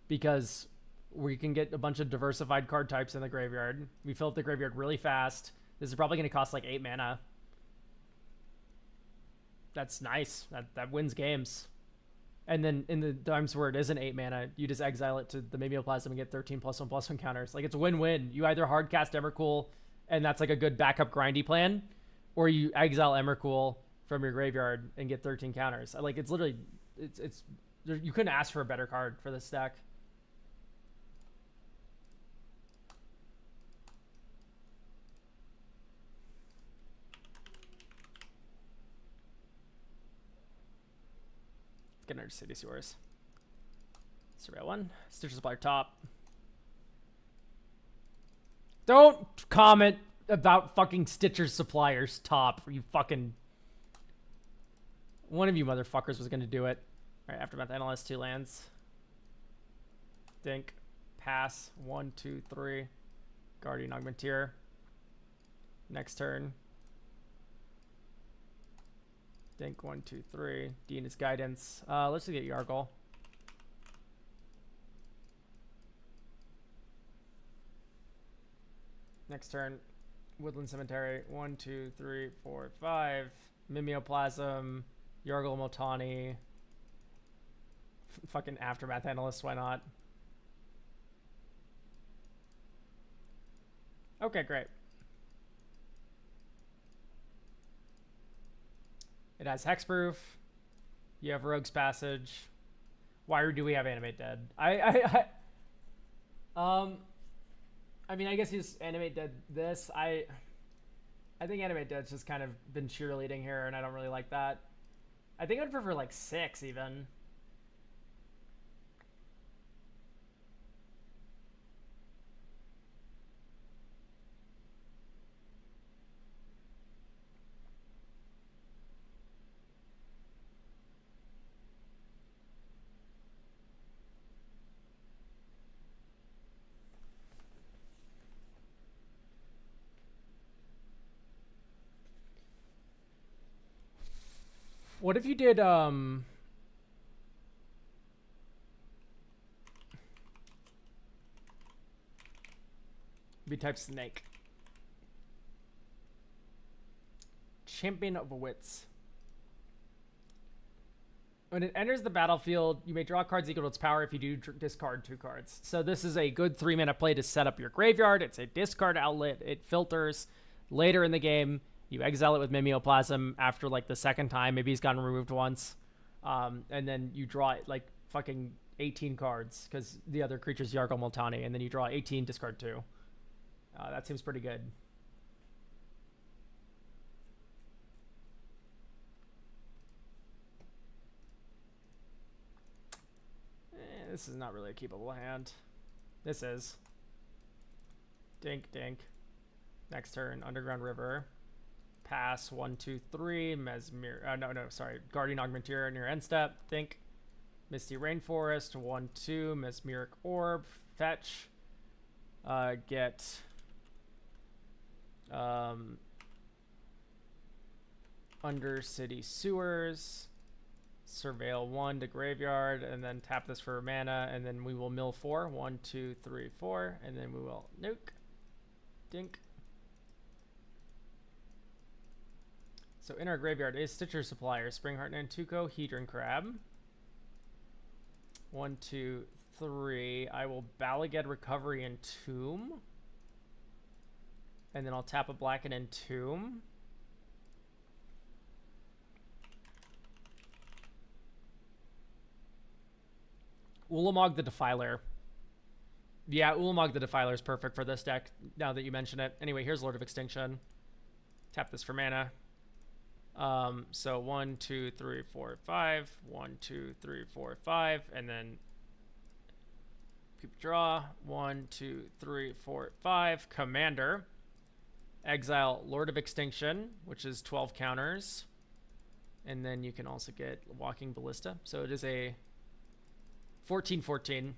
because we can get a bunch of diversified card types in the graveyard. We fill up the graveyard really fast. This is probably going to cost like 8 mana. That's nice. That wins games. And then in the times where it isn't 8 mana, you just exile it to the Mimeoplasm and get 13 +1/+1 counters. Like, it's a win-win. You either hardcast Emrakul, and that's like a good backup grindy plan, or you exile Emrakul from your graveyard and get 13 counters. Like, it's literally, it's you couldn't ask for a better card for this deck. Get another City Sewers. Surveil 1. Stitcher Supplier top. Don't comment about fucking Stitcher Suppliers top. You fucking... One of you motherfuckers was going to do it. Alright, Aftermath Analyst, 2 lands. Dink. Pass. 1, 2, 3. Guardian Augmenteer. Next turn. Dink. 1, 2, 3. Dean's Guidance. Let's get Yargle. Next turn, Woodland Cemetery. 1, 2, 3, 4, 5. Mimeoplasm, Yargle Moltani. Fucking Aftermath Analyst, why not? Okay, great. It has Hexproof. You have Rogue's Passage. Why do we have Animate Dead? I mean, I guess he's Animate Dead this. I think Animate Dead's just kind of been cheerleading here, and I don't really like that. I think I'd prefer like 6 even. What if you did B-type Snake? Champion of Wits. When it enters the battlefield, you may draw cards equal to its power if you do discard 2 cards. So this is a good 3-mana play to set up your graveyard. It's a discard outlet. It filters. Later in the game, you exile it with Mimeoplasm after like the second time. Maybe he's gotten removed once. And then you draw like fucking 18 cards because the other creature's Yargle Moltani. And then you draw 18, discard 2. That seems pretty good. This is not really a keepable hand. This is. Dink, dink. Next turn, Underground River. Pass, 1, 2, 3. Mesmer. No, sorry. Guardian Augmenteer in your end step. Think. Misty Rainforest. 1, 2. Mesmeric Orb. Fetch. Get. Under City Sewers. Surveil 1 to graveyard, and then tap this for mana, and then we will mill 4. 1, 2, 3, 4, and then we will nuke. Dink. So in our graveyard is Stitcher Supplier, Spring Heart Nantuko, Hedron Crab. 1, 2, 3. I will Balaged Recovery and Tomb. And then I'll tap a black and Entomb. Ulamog the Defiler. Yeah, Ulamog the Defiler is perfect for this deck, now that you mention it. Anyway, here's Lord of Extinction. Tap this for mana. So 1, 2, 3, 4, 5. 1, 2, 3, 4, 5. And then keep draw. 1, 2, 3, 4, 5. Commander. Exile Lord of Extinction, which is 12 counters. And then you can also get Walking Ballista. So it is a 14/14.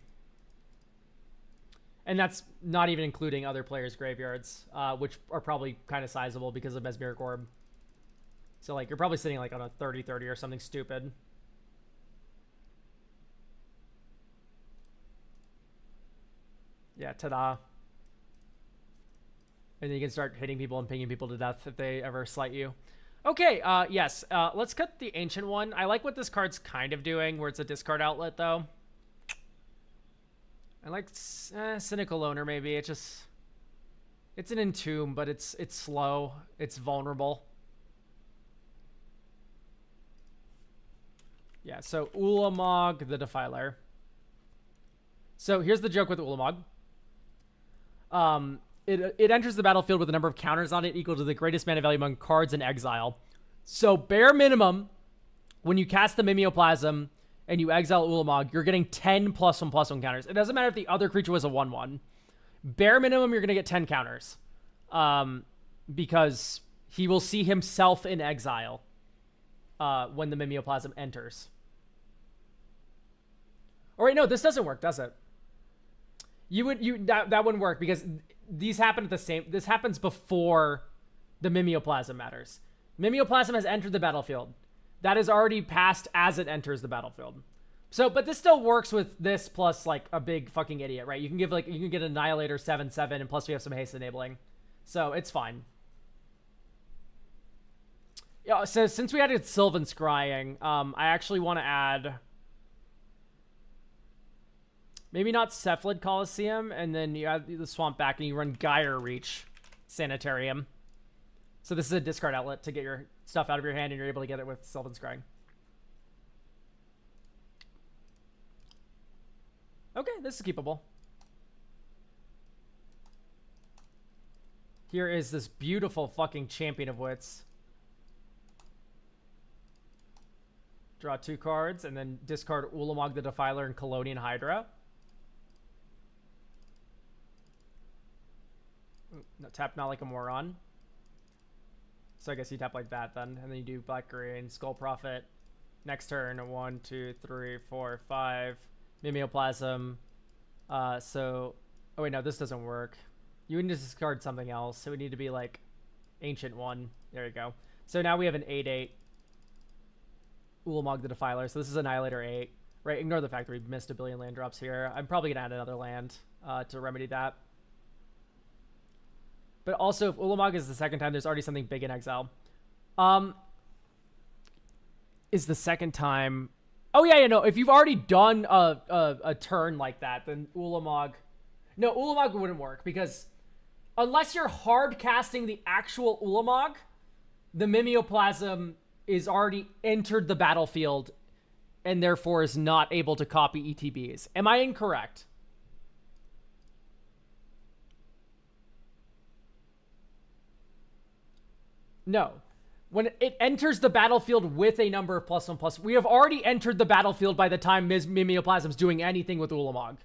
And that's not even including other players' graveyards, which are probably kind of sizable because of Mesmeric Orb. So, like, you're probably sitting, like, on a 30/30 or something stupid. Yeah, ta-da. And then you can start hitting people and pinging people to death if they ever slight you. Okay, yes. Let's cut the Ancient one. I like what this card's kind of doing, where it's a discard outlet, though. I like Cynical Loner, maybe. It's an Entomb, but it's slow. It's vulnerable. Yeah, so Ulamog the Defiler. So here's the joke with Ulamog. It enters the battlefield with a number of counters on it equal to the greatest mana value among cards in exile. So bare minimum, when you cast the Mimeoplasm and you exile Ulamog, you're getting 10 +1/+1 counters. It doesn't matter if the other creature was a 1/1. Bare minimum, you're going to get 10 counters. Because he will see himself in exile when the Mimeoplasm enters. Or wait, no, this doesn't work, does it? That wouldn't work because these happen at the same. This happens before the Mimeoplasm matters. Mimeoplasm has entered the battlefield. That is already passed as it enters the battlefield. So, but this still works with this plus like a big fucking idiot, right? You can get Annihilator 7/7, and plus we have some haste enabling, so it's fine. Yeah. So since we added Sylvan Scrying, I actually want to add. Maybe not Cephalid Coliseum, and then you add the Swamp back and you run Gyre Reach Sanitarium. So this is a discard outlet to get your stuff out of your hand, and you're able to get it with Sylvan Scrying. Okay, this is keepable. Here is this beautiful fucking Champion of Wits. Draw 2 cards, and then discard Ulamog the Defiler and Colonian Hydra. No, tap not like a moron. So I guess you tap like that then, and then you do black green, Skull Prophet. Next turn, 1, 2, 3, 4, 5. Mimeoplasm. Oh wait, no, this doesn't work. You would discard something else. So it would need to be like Ancient 1. There you go. So now we have an 8/8 Ulamog the Defiler. So this is Annihilator 8. Right, ignore the fact that we missed a billion land drops here. I'm probably gonna add another land to remedy that. But also, if Ulamog is the second time, there's already something big in exile. Is the second time... Oh, yeah, no. If you've already done a turn like that, then Ulamog... No, Ulamog wouldn't work, because unless you're hard casting the actual Ulamog, the Mimeoplasm is already entered the battlefield and therefore is not able to copy ETBs. Am I incorrect? No. When it enters the battlefield with a number of +1/+, we have already entered the battlefield by the time Mimeoplasm's doing anything with Ulamog.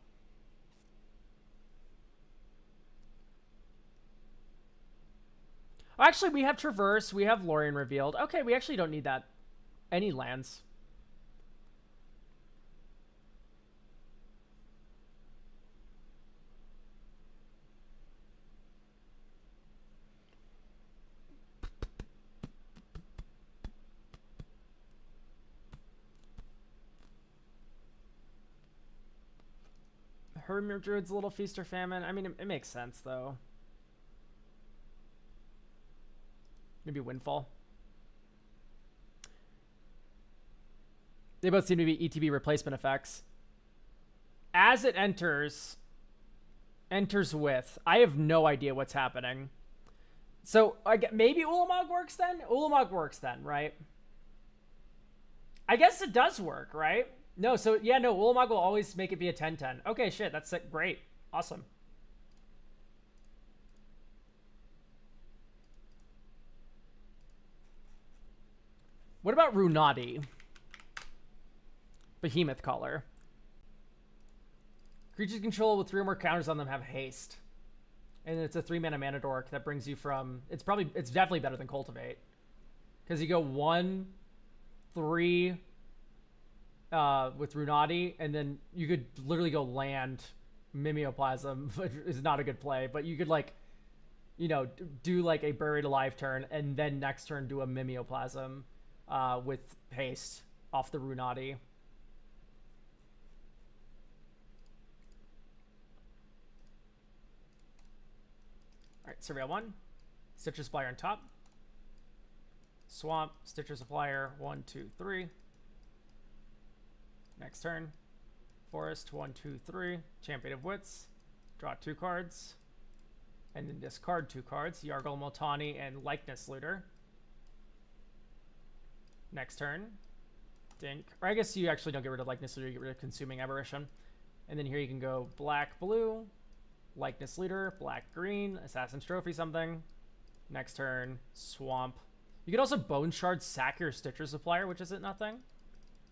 Actually, we have Traverse, we have Lorien Revealed. Okay, we actually don't need that. Any lands. Hermit Druid's a little feast or famine. I mean, it makes sense, though. Maybe Windfall. They both seem to be ETB replacement effects. As it enters with. I have no idea what's happening. So maybe Ulamog works then? Ulamog works then, right? I guess it does work, right? No, so yeah, no, Ulamog will always make it be a 10-10. Okay, shit, that's it. Great. Awesome. What about Runati? Behemoth Caller. Creatures control with 3 or more counters on them have haste. And it's a 3-mana mana dork that brings you from... It's definitely better than Cultivate. Because you go 1, 3 with Runati, and then you could literally go land Mimeoplasm, which is not a good play, but you could, like, you know, do like a Buried Alive turn, and then next turn do a Mimeoplasm with haste off the Runati. Alright, Surveil 1. Stitcher Supplier on top. Swamp, Stitcher Supplier, 1, 2, 3. Next turn. Forest, 1, 2, 3. Champion of Wits. Draw 2 cards. And then discard 2 cards. Yargle Multani and Likeness Looter. Next turn. Dink. Or I guess you actually don't get rid of Likeness Looter, you get rid of Consuming Aberration. And then here you can go black, blue. Likeness Leader, black, green, Assassin's Trophy something. Next turn, Swamp. You could also Bone Shard, sack your Stitcher Supplier, which isn't nothing.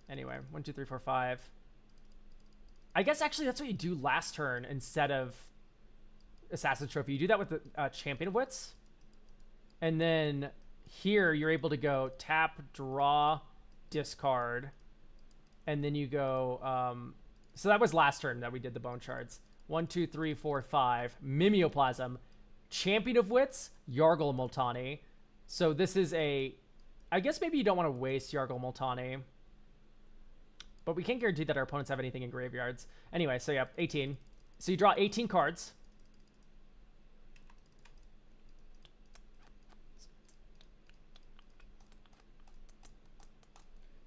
Anyway, 1, 2, 3, 4, 5. I guess actually that's what you do last turn instead of Assassin's Trophy. You do that with the Champion of Wits. And then here you're able to go tap, draw, discard. And then you go... so that was last turn that we did the Bone Shards. 1, 2, 3, 4, 5. Mimeoplasm. Champion of Wits. Yargle Multani. So this is a... I guess maybe you don't want to waste Yargle Multani. But we can't guarantee that our opponents have anything in graveyards. Anyway, so yeah, 18. So you draw 18 cards.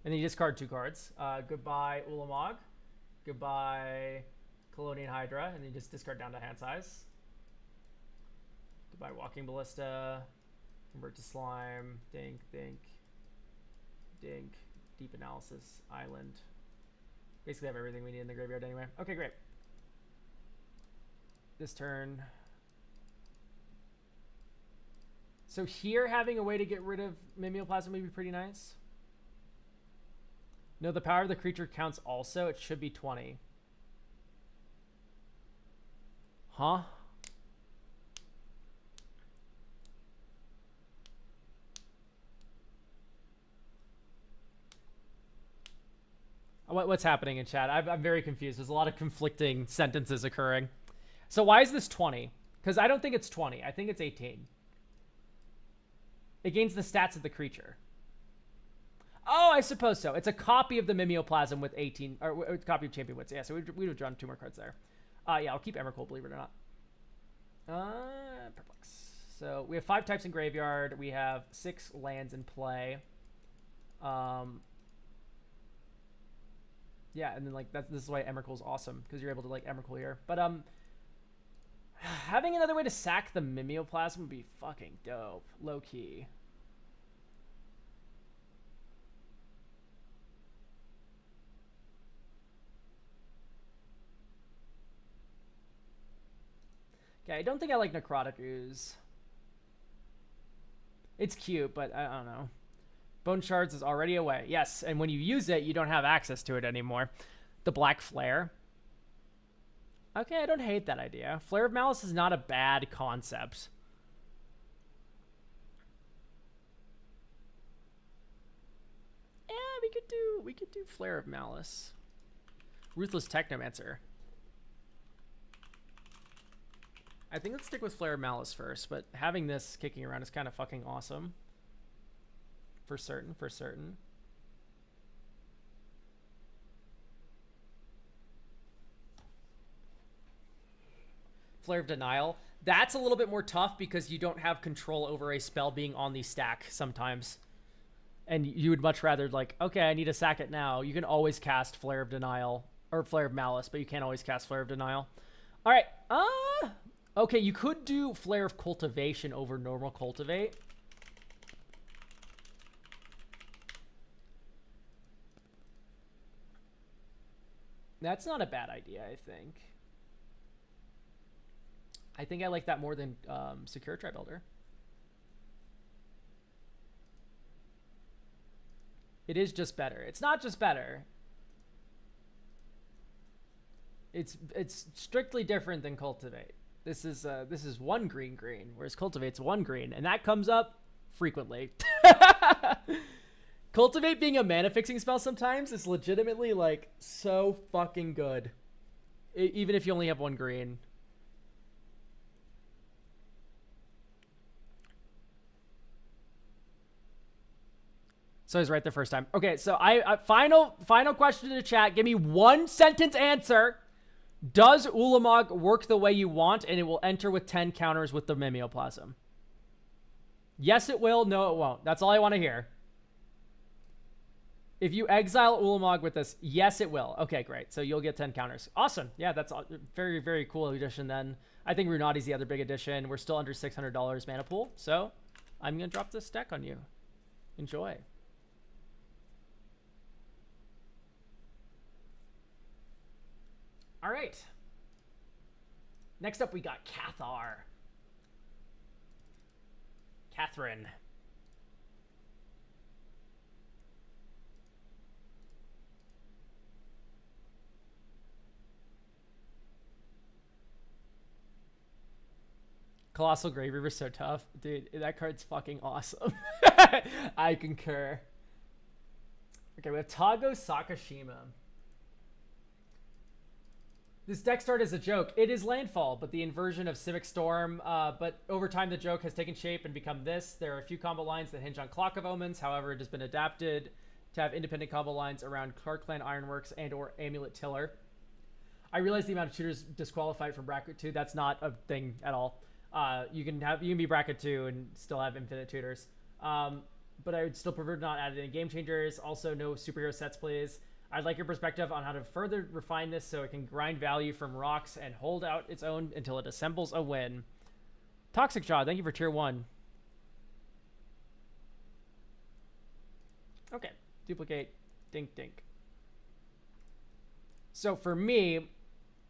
And then you discard 2 cards. Goodbye, Ulamog. Goodbye... Colonian Hydra, and then you just discard down to hand size. Goodbye, Walking Ballista. Convert to Slime. Dink, dink. Dink. Deep Analysis. Island. Basically have everything we need in the graveyard anyway. Okay, great. This turn. So here, having a way to get rid of Mimeoplasm would be pretty nice. No, the power of the creature counts also. It should be 20. Huh? What's happening in chat? I'm very confused. There's a lot of conflicting sentences occurring. So why is this 20? Because I don't think it's 20. I think it's 18. It gains the stats of the creature. Oh, I suppose so. It's a copy of the Mimeoplasm with 18, or a copy of Champion Wits. Yeah, so we'd have drawn 2 more cards there. Yeah, I'll keep Emrakul, believe it or not. Perplex. So we have 5 types in graveyard. We have 6 lands in play. Yeah, and then like this is why Emrakul's awesome, because you're able to like Emrakul here. But having another way to sack the Mimeoplasm would be fucking dope, low key. Okay, I don't think I like Necrotic Ooze. It's cute, but I don't know. Bone Shards is already away. Yes, and when you use it, you don't have access to it anymore. The Black Flare. Okay, I don't hate that idea. Flare of Malice is not a bad concept. Yeah, we could do Flare of Malice. Ruthless Technomancer. I think let's stick with Flare of Malice first, but having this kicking around is kind of fucking awesome. For certain, for certain. Flare of Denial. That's a little bit more tough because you don't have control over a spell being on the stack sometimes. And you would much rather, like, okay, I need to sack it now. You can always cast Flare of Denial or Flare of Malice, but you can't always cast Flare of Denial. All right. Okay, you could do Flare of Cultivation over normal Cultivate. That's not a bad idea, I think. I think I like that more than Secure Tribuilder. It is just better. It's not just better. It's strictly different than Cultivate. This is 1 green, whereas Cultivate's 1 green, and that comes up frequently. Cultivate being a mana fixing spell sometimes is legitimately like so fucking good, even if you only have 1 green. So I was right the first time. Okay, so I final question to the chat. Give me 1 sentence answer. Does Ulamog work the way you want, and it will enter with 10 counters with the Mimeoplasm? Yes, it will. No, it won't. That's all I want to hear. If you exile Ulamog with this, yes, it will. Okay, great. So you'll get 10 counters. Awesome. Yeah, that's a very, very cool addition then. I think Runati's the other big addition. We're still under $600 mana pool, so I'm going to drop this deck on you. Enjoy. All right. Next up, we got Cathar. Catherine. Colossal Grave Reaver is so tough. Dude, that card's fucking awesome. I concur. Okay, we have Tago Sakashima. This deck start is a joke. It is Landfall, but the inversion of Civic Storm. But over time, the joke has taken shape and become this. There are a few combo lines that hinge on Clock of Omens. However, it has been adapted to have independent combo lines around Clark Clan Ironworks and or Amulet Tiller. I realize the amount of tutors disqualified from bracket 2. That's not a thing at all. You can be bracket 2 and still have infinite tutors. But I would still prefer to not add any game changers. Also, no superhero sets, please. I'd like your perspective on how to further refine this so it can grind value from rocks and hold out its own until it assembles a win. Toxic Jaw, thank you for tier 1. Okay, duplicate, dink, dink. So for me,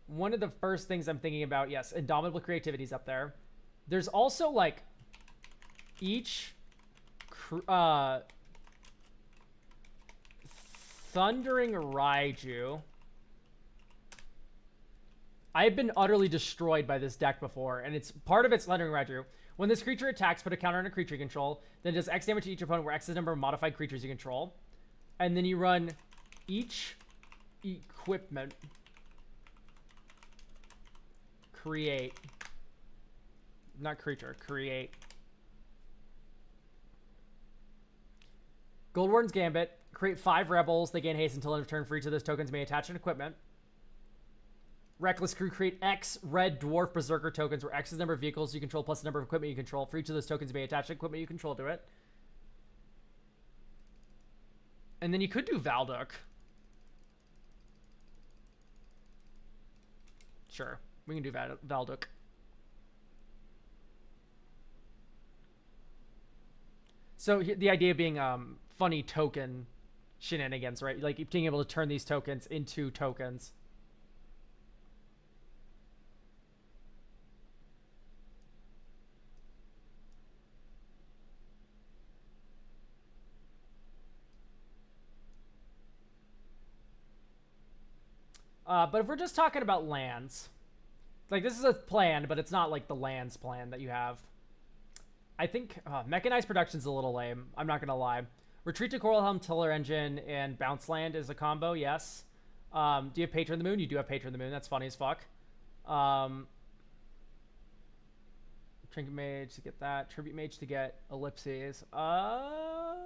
one of the first things I'm thinking about, yes, Indomitable Creativity's up there. There's also like each Thundering Raiju. I've been utterly destroyed by this deck before, and it's part of its Thundering Raiju. When this creature attacks, put a counter on a creature you control, then does X damage to each opponent where X is the number of modified creatures you control. And then you run each equipment. Create. Not creature, create. Goldwarden's Gambit. Create 5 rebels. They gain haste until end of turn. For each of those tokens may attach an equipment. Reckless Crew. Create X red dwarf berserker tokens where X is the number of vehicles you control plus the number of equipment you control. For each of those tokens may attach equipment you control to it. And then you could do Valduk. Sure. We can do Valduk. So the idea being funny token shenanigans, right? Like being able to turn these tokens into tokens. But if we're just talking about lands, like this is a plan, but it's not like the lands plan that you have. I think Mechanized Production's a little lame. I'm not going to lie. Retreat to Coralhelm, Tiller Engine, and Bounce Land is a combo, yes. Do you have Patron of the Moon? You do have Patron of the Moon. That's funny as fuck. Trinket Mage to get that. Tribute Mage to get Ellipses. I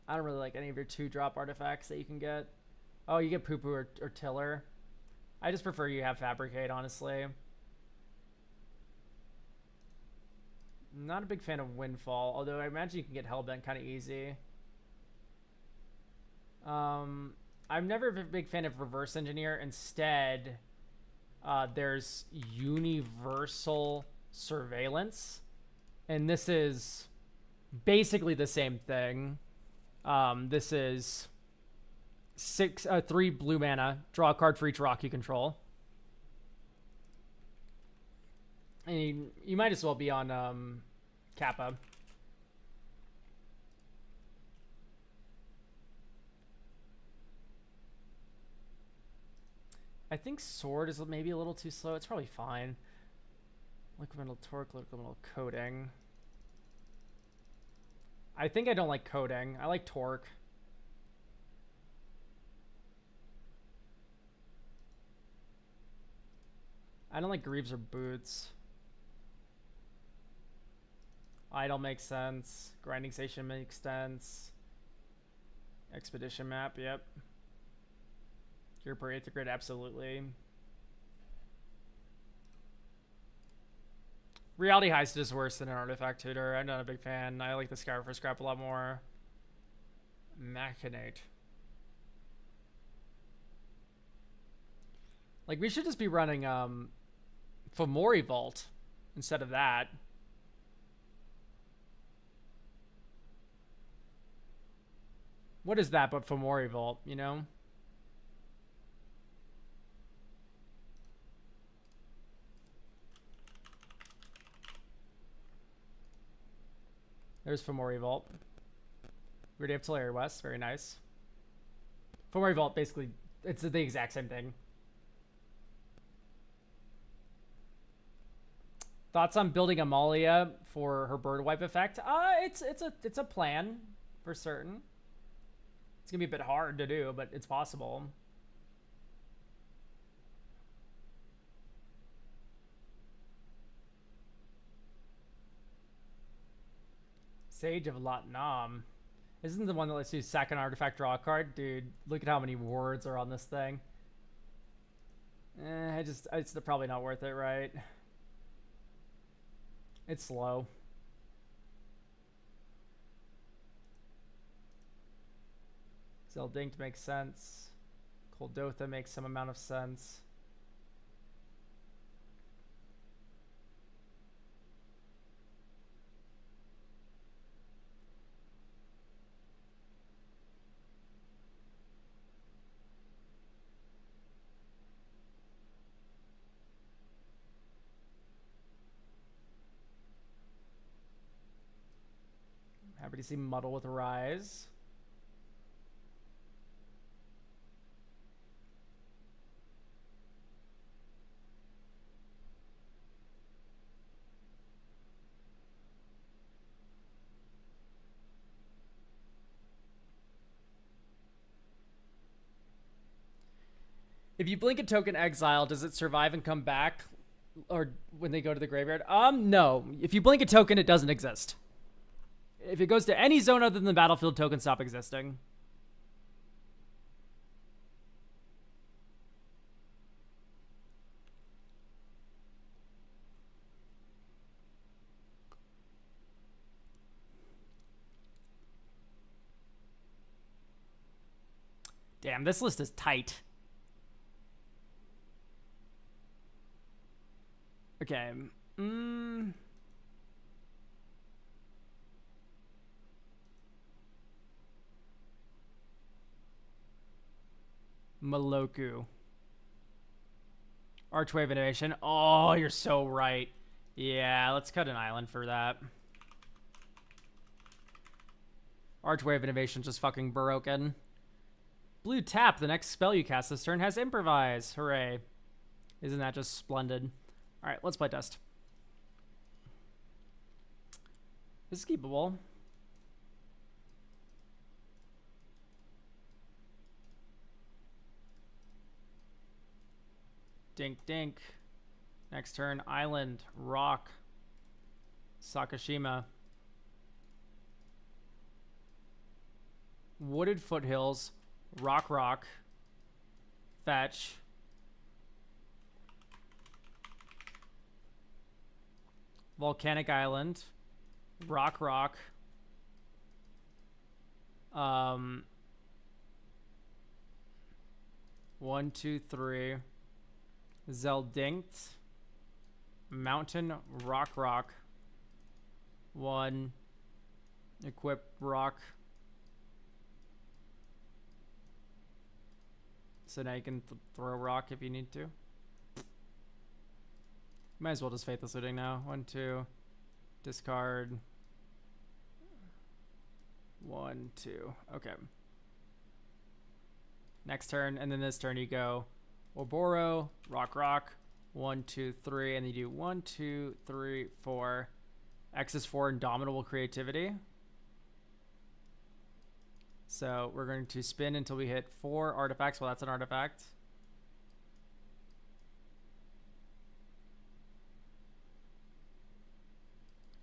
don't really like any of your 2-drop artifacts that you can get. Oh, you get Poo Poo or Tiller. I just prefer you have Fabricate, honestly. Not a big fan of Windfall, although I imagine you can get Hellbent kind of easy. I'm never a big fan of Reverse Engineer. Instead, there's Universal Surveillance, and this is basically the same thing. This is 3 blue mana, draw a card for each rock you control. And you might as well be on Kappa. I think Sword is maybe a little too slow. It's probably fine. Liquid Metal Torque, Liquid Metal Coating. I think I don't like Coating. I like Torque. I don't like Greaves or Boots. Idle makes sense. Grinding Station makes sense. Expedition Map, yep. Cure per Aether Grid, absolutely. Reality Heist is worse than an Artifact Tutor. I'm not a big fan. I like the Scour for Scrap a lot more. Machinate. Like, we should just be running Fomori Vault instead of that. What is that but Fomori Vault, you know? There's Fomori Vault. We already have Tolaria West. Very nice. Fomori Vault, basically, it's the exact same thing. Thoughts on building Amalia for her bird wipe effect? It's a plan for certain. It's gonna be a bit hard to do, but it's possible. Sage of Latnam. Isn't the one that lets you sack an artifact, draw a card? Dude, look at how many words are on this thing. It's probably not worth it, right? It's slow. Zeldinkt makes sense. Koldotha makes some amount of sense. Happy to see Muddle with Rise. If you blink a token exile, does it survive and come back? Or when they go to the graveyard? No. If you blink a token, it doesn't exist. If it goes to any zone other than the battlefield, tokens stop existing. Damn, this list is tight. Okay. Maloku. Archwave Innovation. Oh, you're so right. Yeah, let's cut an island for that. Archwave Innovation just fucking broken. Blue tap. The next spell you cast this turn has Improvise. Hooray. Isn't that just splendid? Alright, let's play test. This is keepable. Dink dink. Next turn, Island, Rock, Sakashima. Wooded Foothills, Rock Rock, Fetch, Volcanic Island, Rock Rock, 1, 2, 3, Zeldinkt, Mountain, Rock Rock, 1, Equip Rock. So now you can throw rock if you need to. Might as well just Faithless Looting now. 1, 2, discard. 1, 2. Okay. Next turn, and then this turn you go Oboro, Rock Rock, 1, 2, 3, and then you do 1, 2, 3, 4. X is for Indomitable Creativity. So we're going to spin until we hit 4 artifacts. Well, that's an artifact.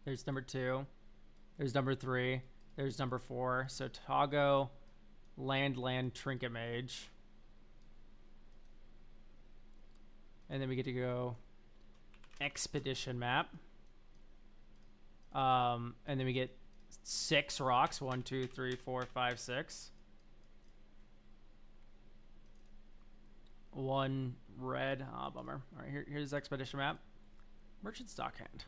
There's number 2. There's number 3. There's number 4. So Tago, Land, Trinket Mage. And then we get to go Expedition Map. And then we get 6 rocks. 1, 2, 3, 4, 5, 6. 1 red. Ah, bummer. All right, here's Expedition Map. Merchant Stockhand.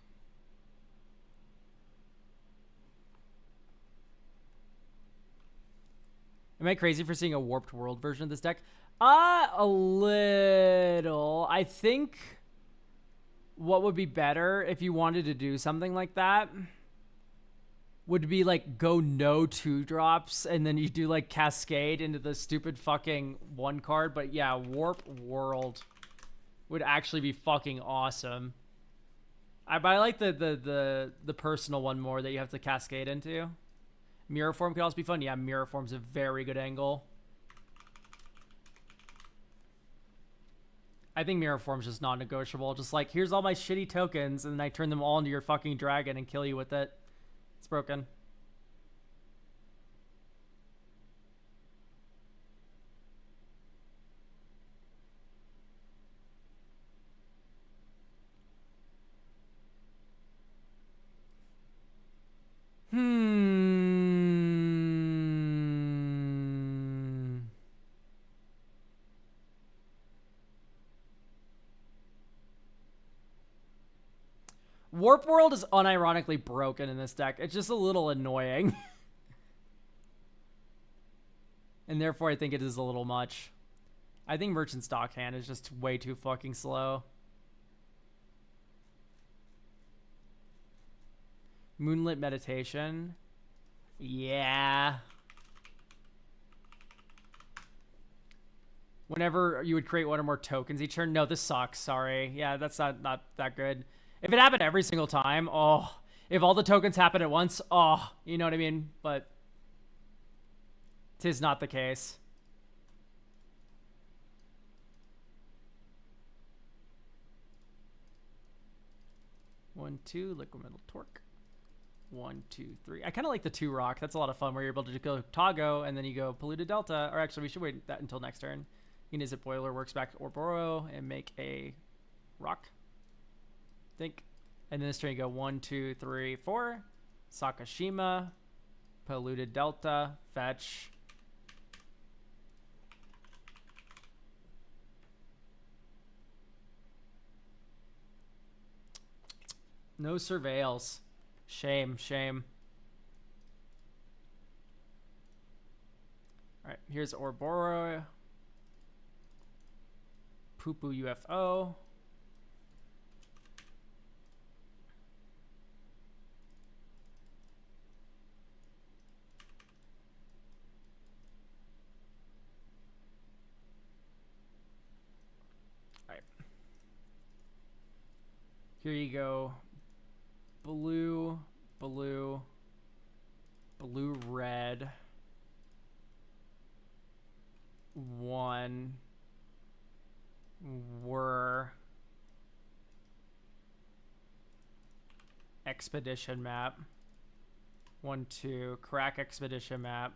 Am I crazy for seeing a Warped World version of this deck? A little. I think what would be better if you wanted to do something like that would be like go no 2-drops and then you do like Cascade into the stupid fucking 1 card. But yeah, Warp World would actually be fucking awesome. But I like the personal one more that you have to Cascade into. Mirror Form could also be fun. Yeah, Mirror Form's a very good angle. I think Mirror Form's just non-negotiable. Just like, here's all my shitty tokens, and then I turn them all into your fucking dragon and kill you with it. It's broken. Warp World is unironically broken in this deck. It's just a little annoying. And therefore, I think it is a little much. I think Merchant Stockhand is just way too fucking slow. Moonlit Meditation. Yeah. Whenever you would create 1 or more tokens each turn. No, this sucks. Sorry. Yeah, that's not that good. If it happened every single time, oh. If all the tokens happen at once, oh. You know what I mean? But 'tis not the case. One, 2, Liquid Metal Torque. 1, 2, 3. I kind of like the 2 rock. That's a lot of fun where you're able to go Tago and then you go Polluted Delta. Or actually, we should wait that until next turn. You can Izzet Boiler, works back to Orboro and make a rock. Think. And then this turn you go 1, 2, 3, 4. Sakashima. Polluted Delta. Fetch. No Surveils. Shame, shame. Alright, here's Orboro. Poo-Poo UFO. Alright. Here you go. Blue, blue, blue, red. 1. Were. Expedition Map. 1, 2. Crack Expedition Map.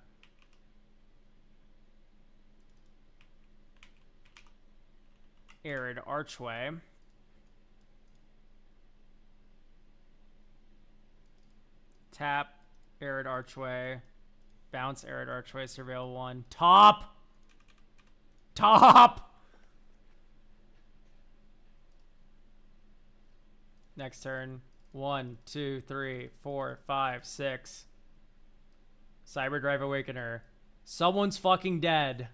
Arid Archway. Tap, Arid Archway. Bounce, Arid Archway, Surveil 1. Top! Top! Next turn. 1, 2, 3, 4, 5, 6. Cyberdrive Awakener. Someone's fucking dead.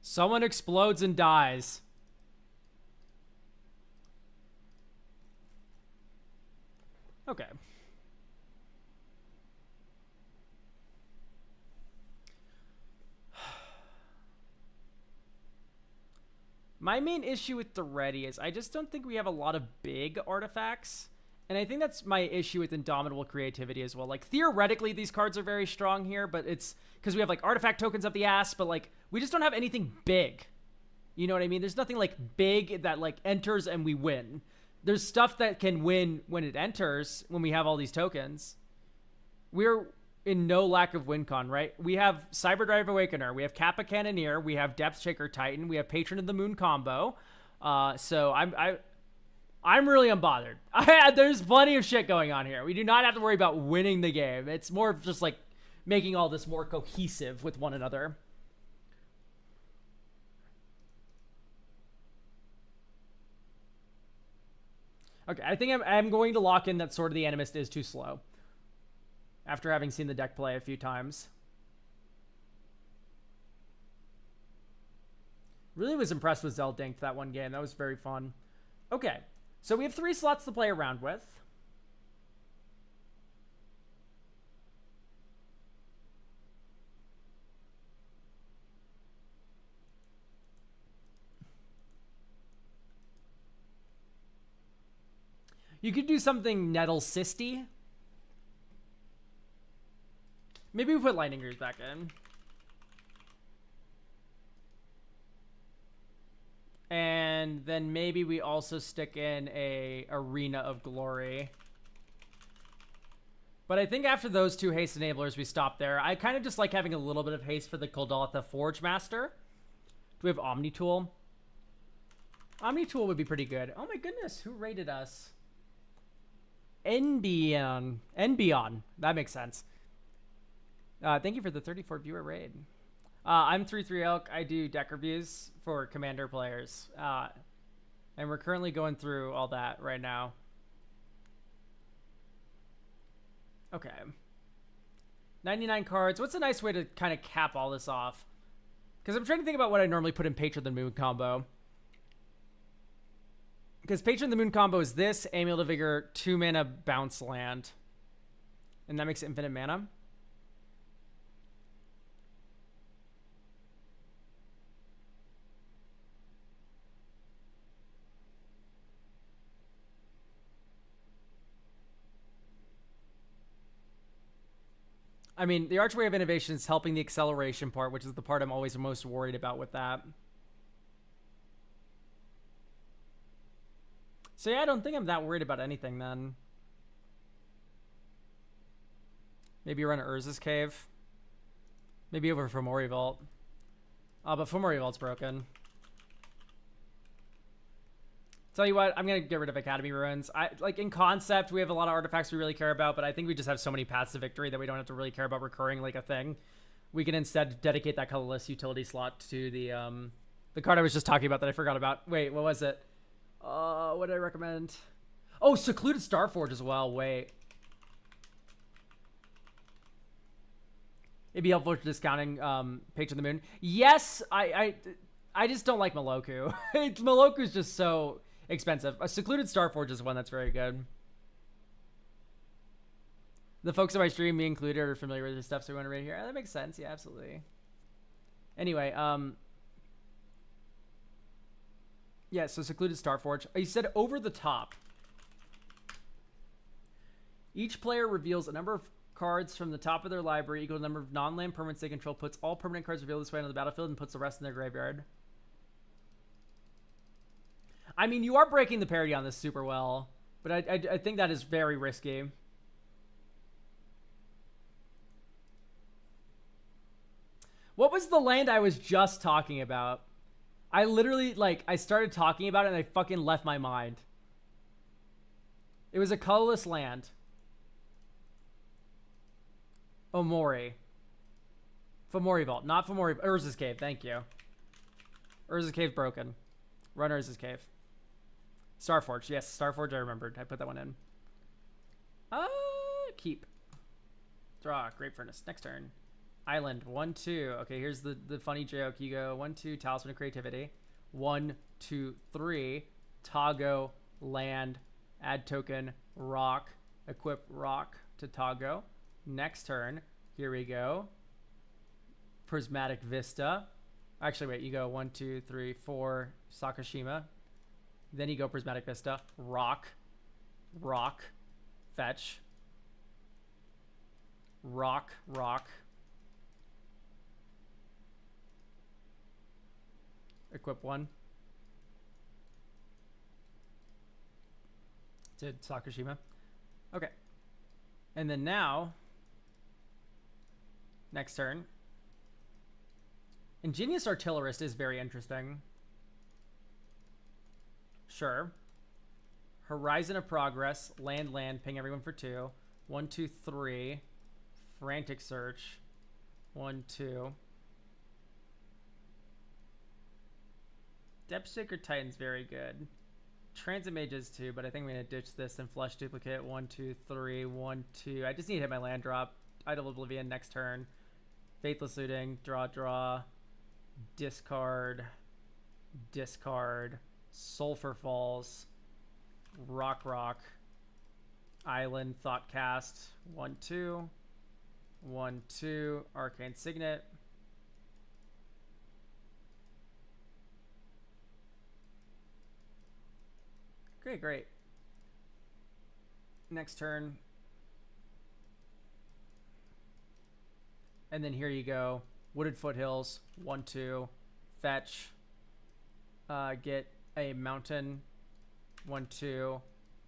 Someone explodes and dies. Okay. My main issue with the ready is I just don't think we have a lot of big artifacts. And I think that's my issue with Indomitable Creativity as well. Like, theoretically, these cards are very strong here, but it's because we have, like, artifact tokens up the ass, but, like, we just don't have anything big. You know what I mean? There's nothing, like, big that, like, enters and we win. There's stuff that can win when it enters, when we have all these tokens. We're in no lack of win con, right? We have Cyberdrive Awakener, we have Kappa Cannoneer, we have Depth Shaker Titan, we have Patron of the Moon combo. So I'm really unbothered. There's plenty of shit going on here. We do not have to worry about winning the game. It's more of just like making all this more cohesive with one another. Okay, I think I'm going to lock in that Sword of the Animist is too slow. After having seen the deck play a few times. Really was impressed with Zeldink that one game. That was very fun. Okay, so we have 3 slots to play around with. You could do something Nettle Sisty. Maybe we put Lightning Greaves back in. And then maybe we also stick in a Arena of Glory. But I think after those 2 haste enablers, we stop there. I kind of just like having a little bit of haste for the Kuldotha Forge Master. Do we have Omni Tool? Omni Tool would be pretty good. Oh my goodness, who rated us? Nbion. That makes sense. Thank you for the 34 viewer raid. I'm 33 Elk. I do deck reviews for Commander players. And we're currently going through all that right now. Okay. 99 cards. What's a nice way to kind of cap all this off? Because I'm trying to think about what I normally put in Patron of the Moon combo. Because Patron of the Moon combo is this, Amulet of Vigor, 2 mana bounce land. And that makes it infinite mana. I mean, the Archway of Innovation is helping the acceleration part, which is the part I'm always most worried about with that. So yeah, I don't think I'm that worried about anything then. Maybe run Urza's Cave. Maybe over Fomori Vault. But Fomori Vault's broken. Tell you what, I'm going to get rid of Academy Ruins. Like, in concept, we have a lot of artifacts we really care about, but I think we just have so many paths to victory that we don't have to really care about recurring like a thing. We can instead dedicate that colorless utility slot to the card I was just talking about that I forgot about. Wait, what was it? What did I recommend? Oh, Secluded Starforge as well. Wait. It'd be helpful for discounting Patron of the Moon. Yes, I just don't like Moloku. Moloku's just so expensive. A Secluded Starforge is one that's very good. The folks on my stream, me included, are familiar with this stuff, so we want to read here. That makes sense. Yeah, absolutely. Anyway, yeah, so Secluded Starforge. You said over the top. Each player reveals a number of cards from the top of their library equal to the number of non-land permanents they control, puts all permanent cards revealed this way on the battlefield, and puts the rest in their graveyard. I mean, you are breaking the parity on this super well, but I think that is very risky. What was the land I was just talking about? I literally, like, I started talking about it and I fucking left my mind. It was a colorless land. Omori. Fomori Vault. Not Fomori. Urza's Cave. Thank you. Urza's Cave broken. Run Urza's Cave. Starforge. Yes, Starforge I remembered. I put that one in. Keep. Draw. Great Furnace. Next turn. Island. 1, 2. Okay, here's the funny joke. You go 1, 2, Talisman of Creativity. 1, 2, 3. Tago. Land. Add token. Rock. Equip rock to Tago. Next turn. Here we go. Prismatic Vista. Actually, wait. You go 1, 2, 3, 4. Sakashima. Then you go Prismatic Vista. Rock. Rock. Fetch. Rock. Rock. Equip 1. To Sakashima. Okay. And then now, next turn. Ingenious Artillerist is very interesting. Sure. Horizon of Progress. Land, land. Ping everyone for 2. 1, 2, 3. Frantic Search. 1, 2. Depth Shaker Titan's very good. Transit Mage is 2, but I think I'm going to ditch this and Flush Duplicate. 1, 2, 3. 1, 2. I just need to hit my land drop. Idol Oblivion next turn. Faithless Looting. Draw, draw. Discard. Discard. Sulfur Falls. Rock, rock. Island. Thoughtcast. 1, 2. 1, 2. Arcane Signet. Great, great. Next turn. And then here you go. Wooded Foothills. 1, 2. Fetch. Get a mountain. 1, 2.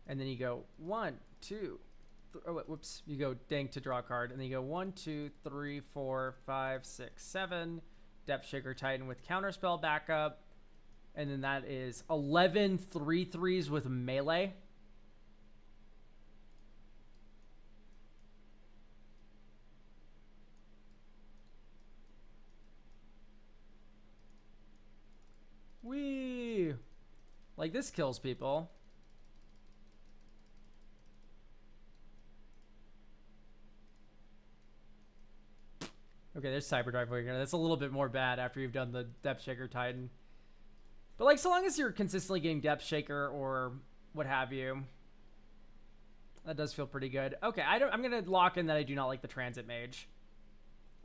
And then you go 1, 2. Oh, whoops. You go dang to draw a card. And then you go 1, 2, 3, 4, 5, 6, 7. Depth Shaker Titan with Counterspell backup. And then that is 11 3/3s with melee. Whee! Like, this kills people. Okay, there's Cyberdrive over here. That's a little bit more bad after you've done the Depth Shaker Titan. But, like, so long as you're consistently getting Depth Shaker or what have you, that does feel pretty good. Okay, I'm going to lock in that I do not like the Transit Mage.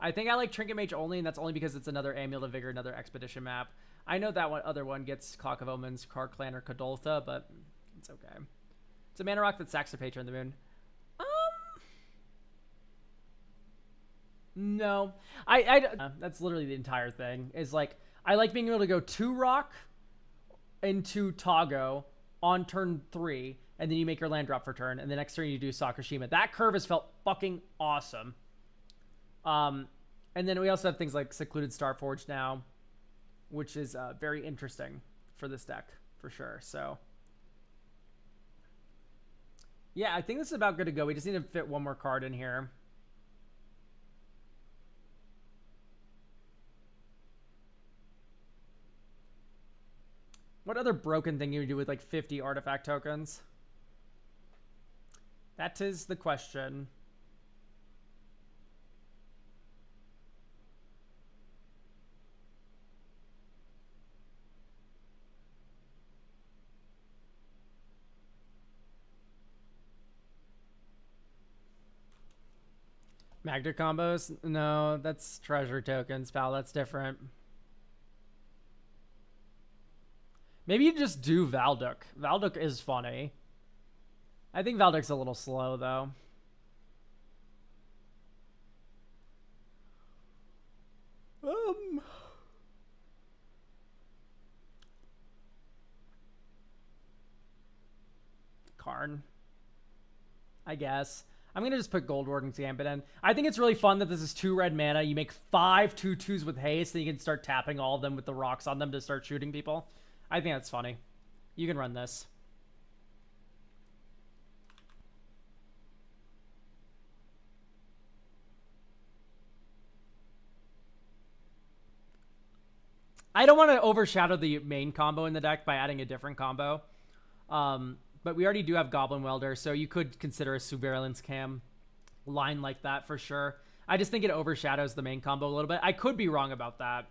I think I like Trinket Mage only, and that's only because it's another Amulet of Vigor, another Expedition map. I know that one other one gets Clock of Omens, Clan, or Kadoltha, but it's okay. It's a mana rock that sacks the Patron of the Moon. No. That's literally the entire thing. Is like, I like being able to go 2 rock into Tago on turn 3, and then you make your land drop for turn, and the next turn you do Sakashima. That curve has felt fucking awesome. And then we also have things like Secluded Starforge now, which is very interesting for this deck, for sure. So, yeah, I think this is about good to go. We just need to fit one more card in here. What other broken thing you do with like 50 artifact tokens? That is the question. Magda combos? No, that's treasure tokens, pal. That's different. Maybe you just do Valduk. Valduk is funny. I think Valduk's a little slow, though. Karn, I guess. I'm going to just put Gold Warden's Gambit in. I think it's really fun that this is 2 red mana. You make 5 2/2s with haste, and you can start tapping all of them with the rocks on them to start shooting people. I think that's funny. You can run this. I don't want to overshadow the main combo in the deck by adding a different combo. But we already do have Goblin Welder, so you could consider a Surveillance Cam line like that for sure. I just think it overshadows the main combo a little bit. I could be wrong about that.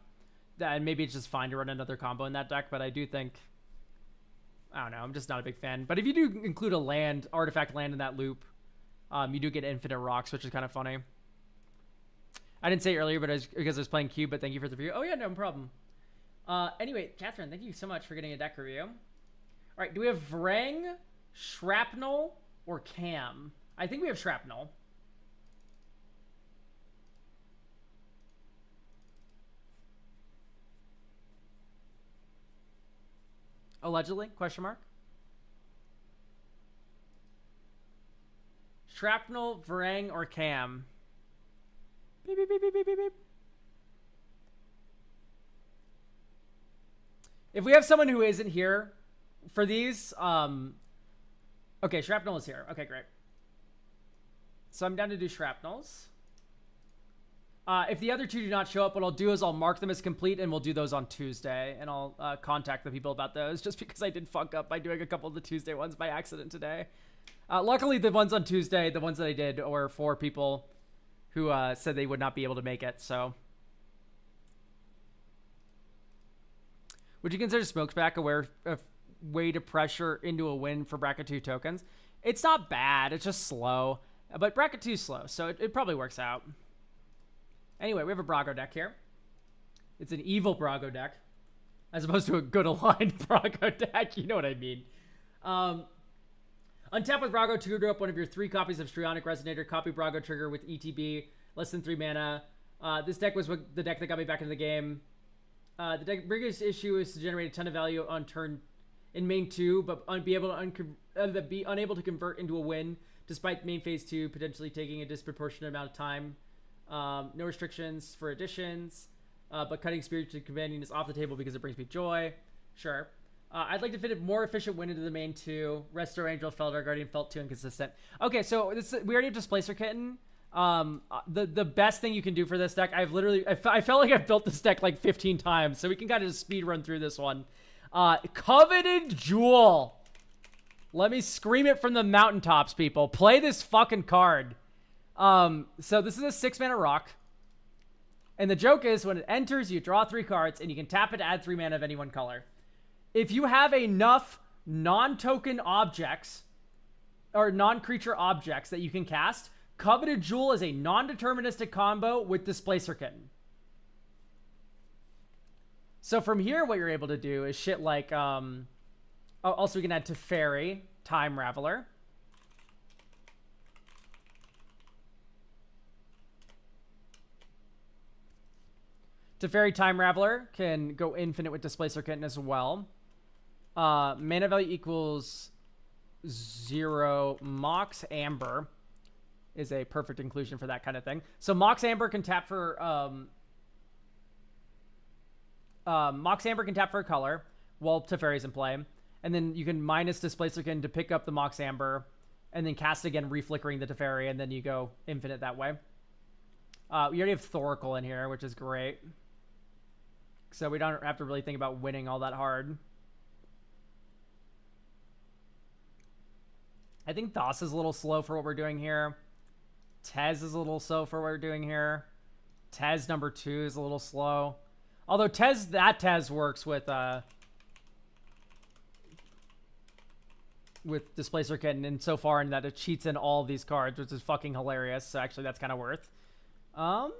And maybe it's just fine to run another combo in that deck, but I do think... I don't know, I'm just not a big fan. But if you do include a land, artifact land in that loop, you do get infinite rocks, which is kind of funny. I didn't say it earlier, but because I was playing Cube, but thank you for the review. Oh yeah, no problem. Anyway, Catherine, thank you so much for getting a deck review. All right, do we have Vrang, Shrapnel, or Cam? I think we have Shrapnel. Allegedly? Question mark. Shrapnel, Vrang, or Cam? Beep, beep, beep, beep, beep, beep. If we have someone who isn't here for these, okay, Shrapnel is here. Okay, great. So I'm down to do Shrapnels. If the other two do not show up, what I'll do is I'll mark them as complete, and we'll do those on Tuesday, and I'll contact the people about those, just because I did fuck up by doing a couple of the Tuesday ones by accident today. Luckily, the ones on Tuesday, the ones that I did, were for people who said they would not be able to make it, so... Would you consider Smokestack a way to pressure into a win for Bracket 2 tokens? It's not bad. It's just slow. But Bracket 2 is slow, so it probably works out. Anyway, we have a Brago deck here. It's an evil Brago deck, as opposed to a good aligned Brago deck. You know what I mean. Untap with Brago to draw up one of your 3 copies of Strionic Resonator. Copy Brago Trigger with ETB, less than 3 mana. This deck was the deck that got me back into the game. The deck's biggest issue is to generate a ton of value on turn in main 2, but be unable to convert into a win, despite main phase 2 potentially taking a disproportionate amount of time. No restrictions for additions, but cutting Spirited Companion is off the table because it brings me joy. Sure. I'd like to fit a more efficient win into the main 2. Restore Angel, Feldar Guardian felt too inconsistent. Okay, so we already have Displacer Kitten. The best thing you can do for this deck, I felt like I've built this deck like 15 times, so we can kind of just speed run through this one. Coveted Jewel. Let me scream it from the mountaintops, people. Play this fucking card. So this is a 6 mana rock. And the joke is when it enters, you draw 3 cards, and you can tap it to add 3 mana of any one color. If you have enough non-token objects, or non-creature objects that you can cast, Coveted Jewel is a non-deterministic combo with Displacer Kitten. So from here, what you're able to do is shit like, also we can add Teferi, Time Raveler. Teferi, Time Raveler can go infinite with Displacer Kitten as well. Mana value equals 0. Mox Amber is a perfect inclusion for that kind of thing. So Mox Amber can tap for a color while Teferi's in play, and then you can minus Displacer Kitten to pick up the Mox Amber, and then cast again, reflickering the Teferi, and then you go infinite that way. We already have Thoracle in here, which is great, so we don't have to really think about winning all that hard. I think Thos is a little slow for what we're doing here. Tez is a little slow for what we're doing here. Tez number 2 is a little slow. Although Tez works with Displacer Kitten insofar in that it cheats in all of these cards, which is fucking hilarious. So actually that's kind of worth. I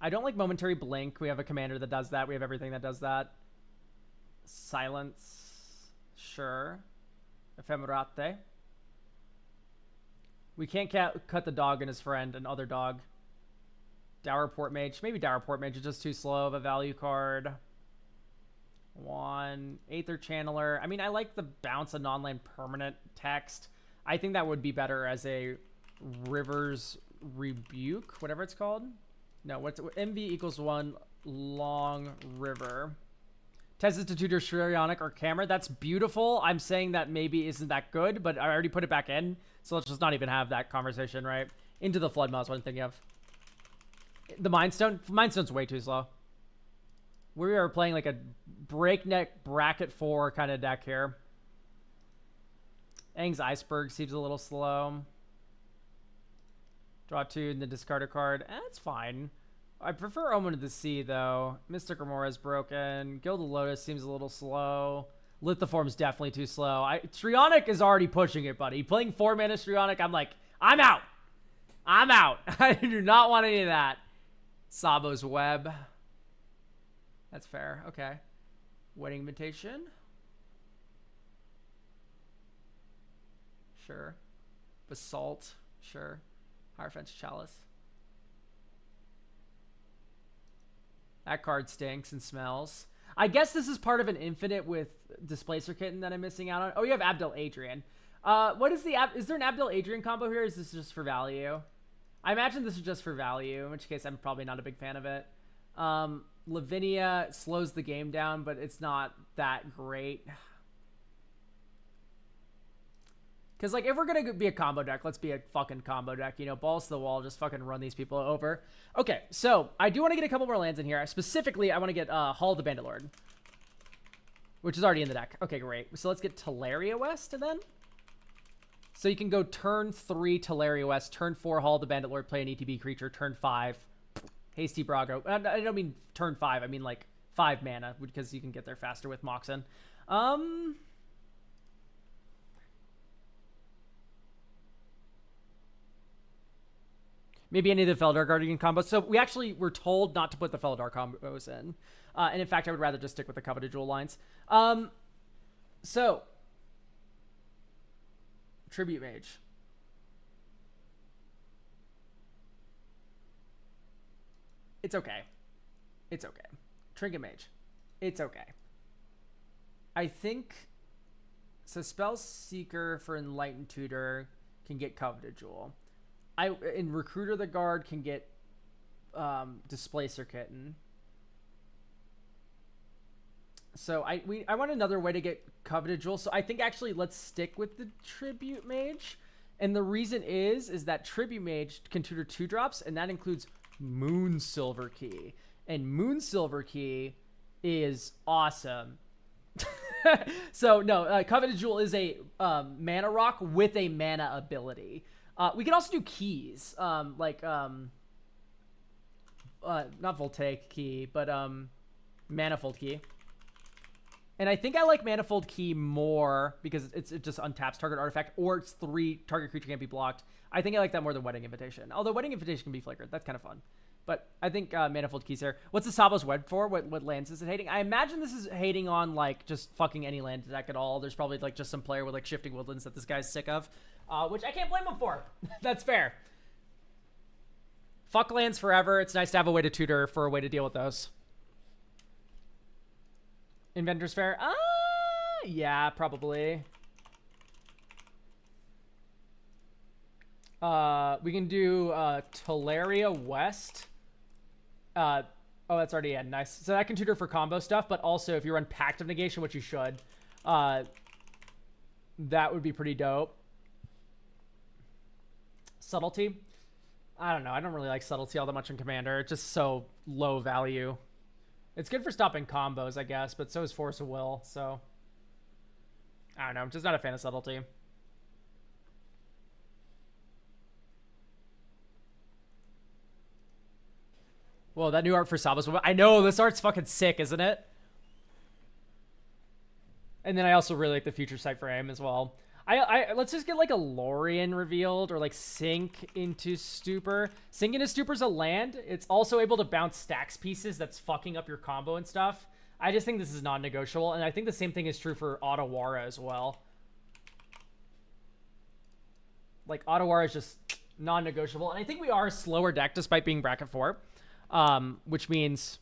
don't like Momentary Blink. We have a commander that does that. We have everything that does that. Silence. Sure. Ephemerate. We can't cut the dog and his friend, and other dog. Dour Port Mage. Maybe Dour Port Mage is just too slow of a value card. 1. Aether Channeler. I mean, I like the bounce a non-land permanent text. I think that would be better as a River's Rebuke, whatever it's called. No, what's MV equals 1 long river. Tez's to tutor Shrionic or Camera. That's beautiful. I'm saying that maybe isn't that good, but I already put it back in. So let's just not even have that conversation, right? Into the Flood Mouse, what I'm thinking of. The Mindstone? Mindstone's way too slow. We are playing like a breakneck bracket 4 kind of deck here. Aang's Iceberg seems a little slow. Draw 2 and then discard a card. That's fine. I prefer Omen of the Sea, though. Mystic Remora is broken. Gilded Lotus seems a little slow. Lithoform's definitely too slow. Shrionic is already pushing it, buddy. Playing 4 mana Shrionic, I'm like, I'm out. I'm out. I do not want any of that. Sabo's Web. That's fair. Okay. Wedding Invitation. Sure. Basalt. Sure. Hierophant's Chalice. That card stinks and smells. I guess this is part of an infinite with Displacer Kitten that I'm missing out on. Oh, you have Abdel Adrian. What is is there an Abdel Adrian combo here? Or is this just for value? I imagine this is just for value, in which case I'm probably not a big fan of it. Lavinia slows the game down, but it's not that great. Because, like, if we're going to be a combo deck, let's be a fucking combo deck. You know, balls to the wall, just fucking run these people over. Okay, so I do want to get a couple more lands in here. Specifically, I want to get Hall of the Bandit Lord, which is already in the deck. Okay, great. So let's get Teleria West, then. So you can go turn 3 Teleria West, turn 4 Hall of the Bandit Lord, play an ETB creature, turn 5 Hasty Brago. I don't mean turn 5. I mean, like, 5 mana, because you can get there faster with Moxen. Maybe any of the Feldar Guardian combos. So we actually were told not to put the Feldar combos in. And in fact, I would rather just stick with the Coveted Jewel lines. So, Tribute Mage. It's okay. It's okay. Trinket Mage. It's okay. I think... So Spell Seeker for Enlightened Tutor can get Coveted Jewel. In Recruiter the Guard can get Displacer Kitten. So I want another way to get Coveted Jewel. So I think actually let's stick with the Tribute Mage. And the reason is that Tribute Mage can tutor 2-drops, and that includes Moon Silver Key. And Moon Silver Key is awesome. So no, Coveted Jewel is a mana rock with a mana ability. We can also do keys, like, not Voltaic Key, but, Manifold Key. And I think I like Manifold Key more because it just untaps target artifact, or it's 3 target creature can't be blocked. I think I like that more than Wedding Invitation. Although Wedding Invitation can be flickered. That's kind of fun. But I think Manifold Key's here. What's the Sabo's Web for? What lands is it hating? I imagine this is hating on, like, just fucking any land deck at all. There's probably, like, just some player with, like, Shifting Woodlands that this guy's sick of. Which I can't blame him for. That's fair. Fuck lands forever. It's nice to have a way to tutor for a way to deal with those. Inventor's Fair? Yeah, probably. We can do Teleria West. Oh, that's already in. Nice. So that can tutor for combo stuff, but also if you run Pact of Negation, which you should, that would be pretty dope. Subtlety? I don't know. I don't really like Subtlety all that much in Commander. It's just so low value. It's good for stopping combos, I guess, but so is Force of Will, so... I don't know. I'm just not a fan of Subtlety. Whoa, that new art for Sabo's Web. I know, this art's fucking sick, isn't it? And then I also really like the Future Sight for aim as well. Let's just get like a Lorien revealed, or like Sink into Stupor. Sink into Stupor's a land. It's also able to bounce stacks pieces that's fucking up your combo and stuff. I just think this is non-negotiable, and I think the same thing is true for Otawara as well. Like, Otawara is just non-negotiable, and I think we are a slower deck despite being bracket 4, which means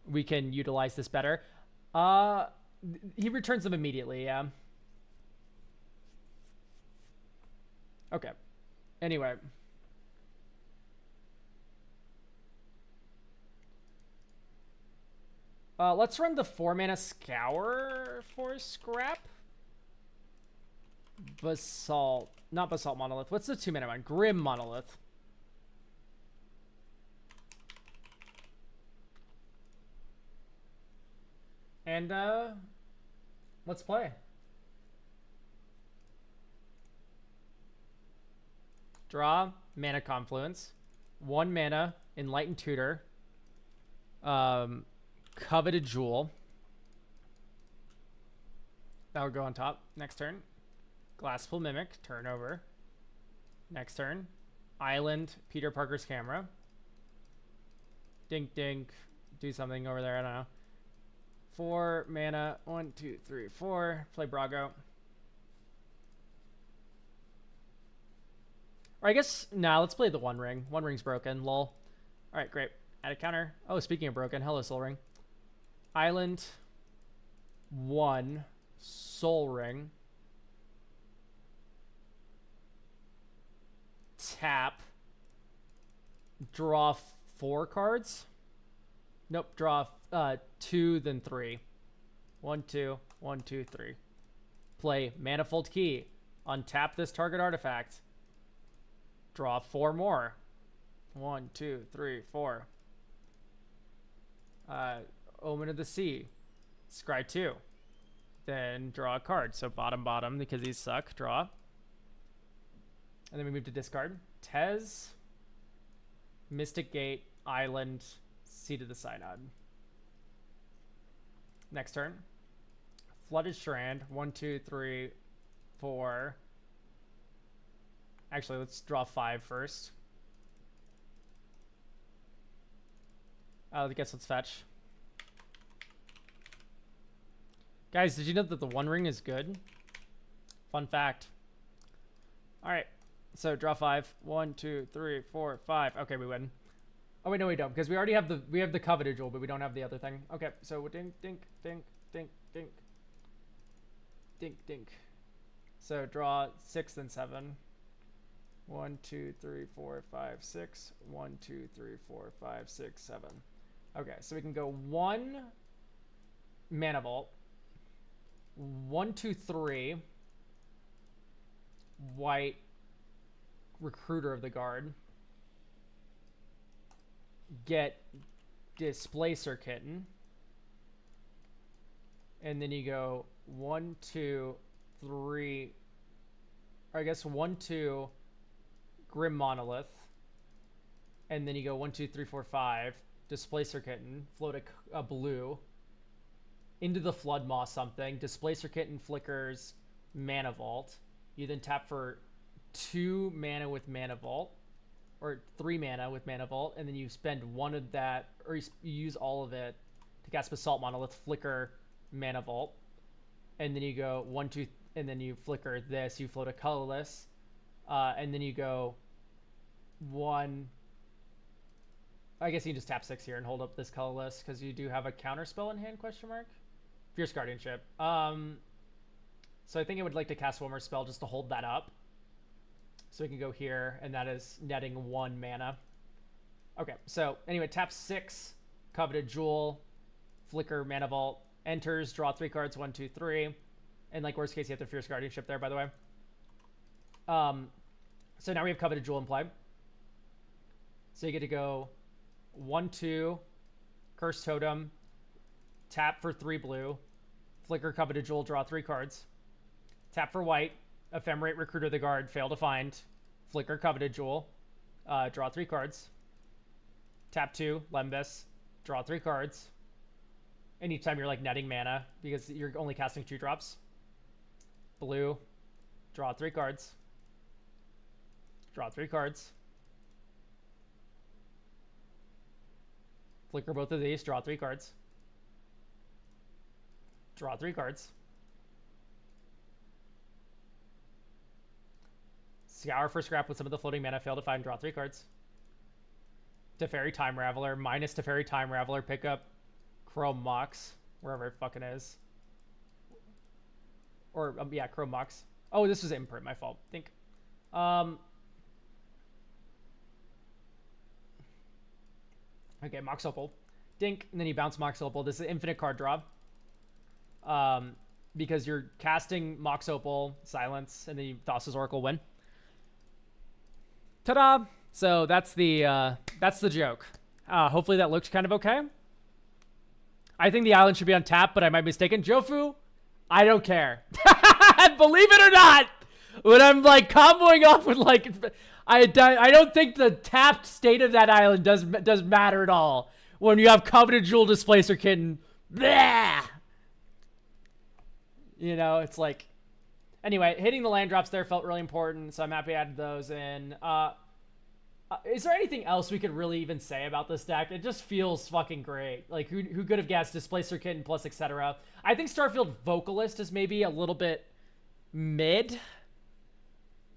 we can utilize this better. He returns them immediately, yeah. Okay. Anyway. Let's run the 4-mana Scour for scrap. Basalt. Not Basalt Monolith. What's the 2-mana one? Grim Monolith. And, let's play. Draw, Mana Confluence. 1 mana, Enlightened Tutor. Coveted Jewel. That would go on top. Next turn. Glasspool Mimic. Turn over. Next turn. Island, Peter Parker's Camera. Dink dink. Do something over there. I don't know. 4 mana. 1, 2, 3, 4. Play Brago. Or I guess, nah, let's play the One Ring. One Ring's broken. Lol. Alright, great. Add a counter. Oh, speaking of broken. Hello, Soul Ring. Island. 1. Soul Ring. Tap. Draw 4 cards. Nope, draw 2, then 3. 1, 2, 1, 2, 3. Play Manifold Key. Untap this target artifact. Draw 4 more. 1, 2, 3, 4. Omen of the Sea. Scry 2. Then draw a card. So bottom, because these suck. Draw. And then we move to discard. Tez. Mystic Gate. Island. Seat of the Synod. Next turn. Flooded Strand. 1, 2, 3, 4. Actually, let's draw 5 first. I guess let's fetch. Guys, did you know that the One Ring is good? Fun fact. Alright. So draw 5. 1, 2, 3, 4, 5. Okay, we win. Oh wait, no we don't, because we already have the coveted jewel, but we don't have the other thing. Okay, so dink, dink, dink, dink, dink. Dink, dink. So draw 6 then 7. 1, 2, 3, 4, 5, 6. 1, 2, 3, 4, 5, 6, 7. Okay, so we can go 1 Mana Vault. 1, 2, 3. White Recruiter of the Guard. Get Displacer Kitten. And then you go 1, 2, 3. Or I guess 1, 2. Grim Monolith. And then you go 1, 2, 3, 4, 5. Displacer Kitten. Float a blue. Into the Flood Maw something. Displacer Kitten flickers Mana Vault. You then tap for 2 mana with Mana Vault. Or 3 mana with Mana Vault. And then you spend 1 of that. Or you use all of it to cast Basalt Monolith. Flicker Mana Vault. And then you go 1, 2. And then you flicker this. You float a colorless. And then you go 1. I guess you can just tap 6 here and hold up this colorless because you do have a counter spell in hand, question mark? Fierce Guardianship. So I think I would like to cast one more spell just to hold that up. So we can go here, and that is netting 1 mana. Okay, so anyway, tap 6, Coveted Jewel, Flicker, Mana Vault, enters, draw 3 cards, 1, 2, 3. And like worst case, you have the Fierce Guardianship there, by the way. So now we have Coveted Jewel in play. So you get to go 1, 2, Cursed Totem, tap for 3 blue, flicker Coveted Jewel, draw 3 cards, tap for white, Ephemerate Recruiter of the Guard, fail to find, flicker Coveted Jewel, draw 3 cards, tap 2, Lembas, draw 3 cards. Anytime you're like netting mana because you're only casting 2 drops. Blue, draw 3 cards, draw 3 cards. Flicker both of these, draw 3 cards. Draw 3 cards. Scour for scrap with some of the floating mana, fail to find, draw 3 cards. Teferi Time Raveler, minus Teferi Time Raveler, pick up Chrome Mox, wherever it fucking is. Or, yeah, Chrome Mox. Oh, this was imprint, my fault, I think. Okay, Mox Opal. Dink, and then you bounce Mox Opal. This is infinite card draw. Because you're casting Mox Opal, silence, and then you Thassa's Oracle, win. Ta-da! So that's the joke. Hopefully that looks kind of okay. I think the island should be on tap, but I might be mistaken. Jofu, I don't care. Believe it or not, when I'm like comboing off with like, I don't think the tapped state of that island does matter at all. When you have Coveted Jewel, Displacer Kitten, blah! You know, it's like, anyway, hitting the land drops there felt really important, so I'm happy I added those in. Is there anything else we could really even say about this deck? It just feels fucking great. Like, who could have guessed Displacer Kitten plus etc. I think Starfield Vocalist is maybe a little bit mid.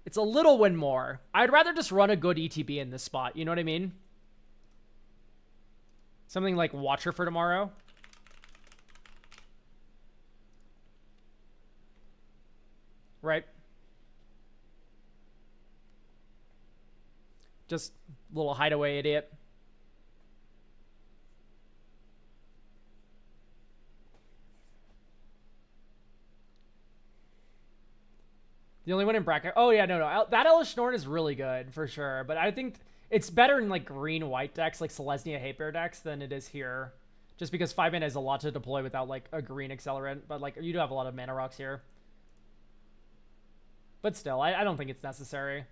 It's a little win more. I'd rather just run a good ETB in this spot. You know what I mean? Something like Watcher for tomorrow. Right? Just little hideaway idiot. The only one in bracket. Oh, yeah, no. That Elesh Norn is really good, for sure. But I think it's better in, like, green-white decks, like Selesnya Hate Bear decks, than it is here. Just because 5-mana has a lot to deploy without, like, a green accelerant. But, like, you do have a lot of mana rocks here. But still, I don't think it's necessary.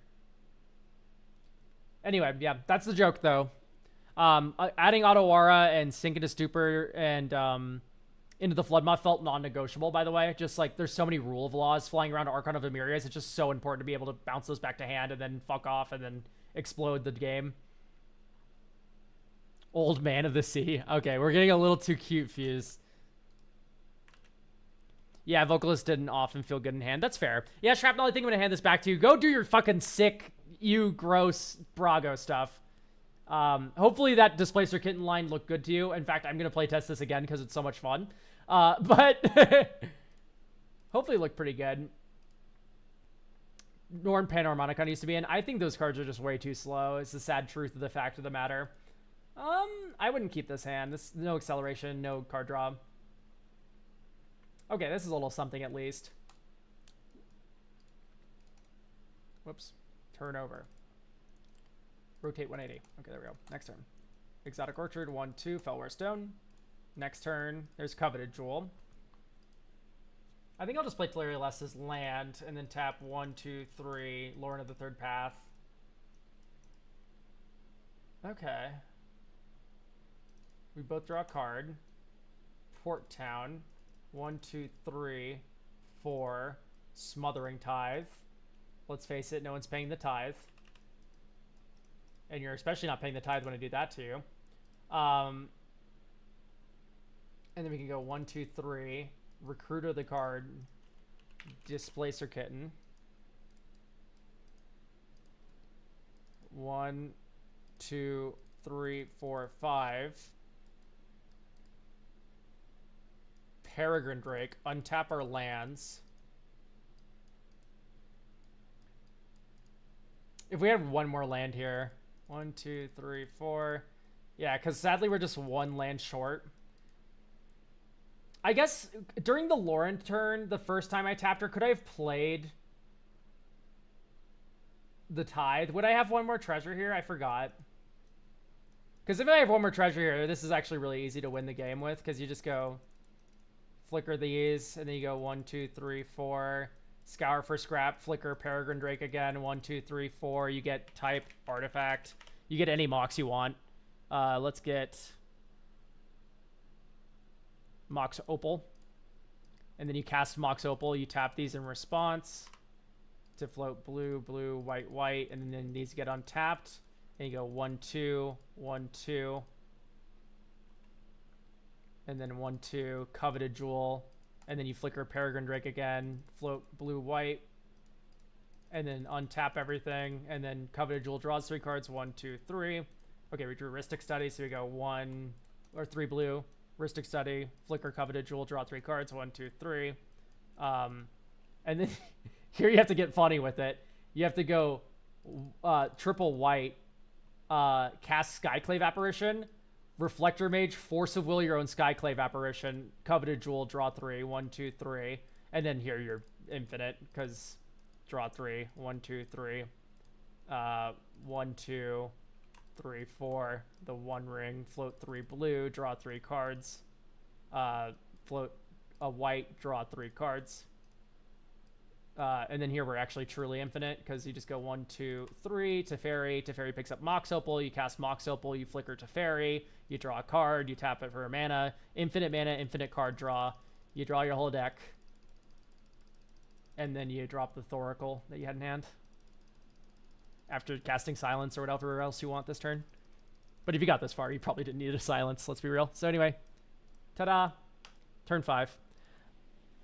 Anyway, yeah, that's the joke, though. Adding Otawara and Sink into Stupor and into the Floodmoth felt non-negotiable, by the way. Just, like, there's so many rule of laws flying around Archon of Emirius. It's just so important to be able to bounce those back to hand and then fuck off and then explode the game. Old Man of the Sea. Okay, we're getting a little too cute, Fuse. Yeah, Vocalist didn't often feel good in hand. That's fair. Yeah, Shrapnel, I think I'm going to hand this back to you. Go do your fucking sick, you gross Brago stuff. Hopefully that Displacer Kitten line looked good to you. In fact, I'm going to play test this again because it's so much fun. But hopefully it looked pretty good. Norn Panormonicon used to be in. I think those cards are just way too slow. It's the sad truth of the fact of the matter. I wouldn't keep this hand. This no acceleration, no card draw. Okay, this is a little something at least. Whoops. Turn over. Rotate 180. Okay, there we go. Next turn. Exotic Orchard, 1-2, Fellware Stone. Next turn, there's Coveted Jewel. I think I'll just play Tolaria Less's land and then tap 1, 2, 3, Lauren of the Third Path. Okay. We both draw a card. Port Town. 1, 2, 3, 4. Smothering Tithe. Let's face it, no one's paying the tithe. And you're especially not paying the tithe when I do that to you. And then we can go 1, 2, 3. Recruiter the card. Displacer Kitten. 1, 2, 3, 4, 5. Peregrine Drake. Untap our lands. If we had one more land here. 1, 2, 3, 4. Yeah, because sadly we're just one land short. I guess during the Lauren turn, the first time I tapped her, could I have played the Tithe? Would I have one more treasure here? I forgot. Because if I have one more treasure here, this is actually really easy to win the game with, because you just go flicker these, and then you go 1, 2, 3, 4. Scour for scrap, flicker, Peregrine Drake again. 1, 2, 3, 4. You get type, artifact. You get any Mox you want. Let's get Mox Opal. And then you cast Mox Opal. You tap these in response to float blue, blue, white, white. And then these get untapped. And you go 1, 2, 1, 2. And then 1, 2, Coveted Jewel. And then you flicker Peregrine Drake again, float blue, white, and then untap everything. And then Coveted Jewel draws 3 cards, 1, 2, 3. Okay, we drew Rhystic Study, so we go 1 or 3 blue, Rhystic Study, flicker Coveted Jewel, draw 3 cards, 1, 2, 3. And then here you have to get funny with it. You have to go triple white, cast Skyclave Apparition, Reflector Mage, Force of Will, your own Skyclave Apparition, Coveted Jewel, draw 3, 1, 2, 3. And then here you're infinite, because draw 3, 1, 2, 3. 1, 2, 3, 4. The 1 ring, float 3 blue, draw 3 cards. Float a white, draw 3 cards. And then here we're actually truly infinite because you just go 1, 2, 3 to Teferi. Teferi picks up Mox Opal. You cast Mox Opal. You flicker Teferi. You draw a card. You tap it for a mana. Infinite mana, infinite card draw. You draw your whole deck. And then you drop the Thoracle that you had in hand after casting Silence or whatever else you want this turn. But if you got this far, you probably didn't need a Silence, let's be real. So anyway, ta-da, turn 5.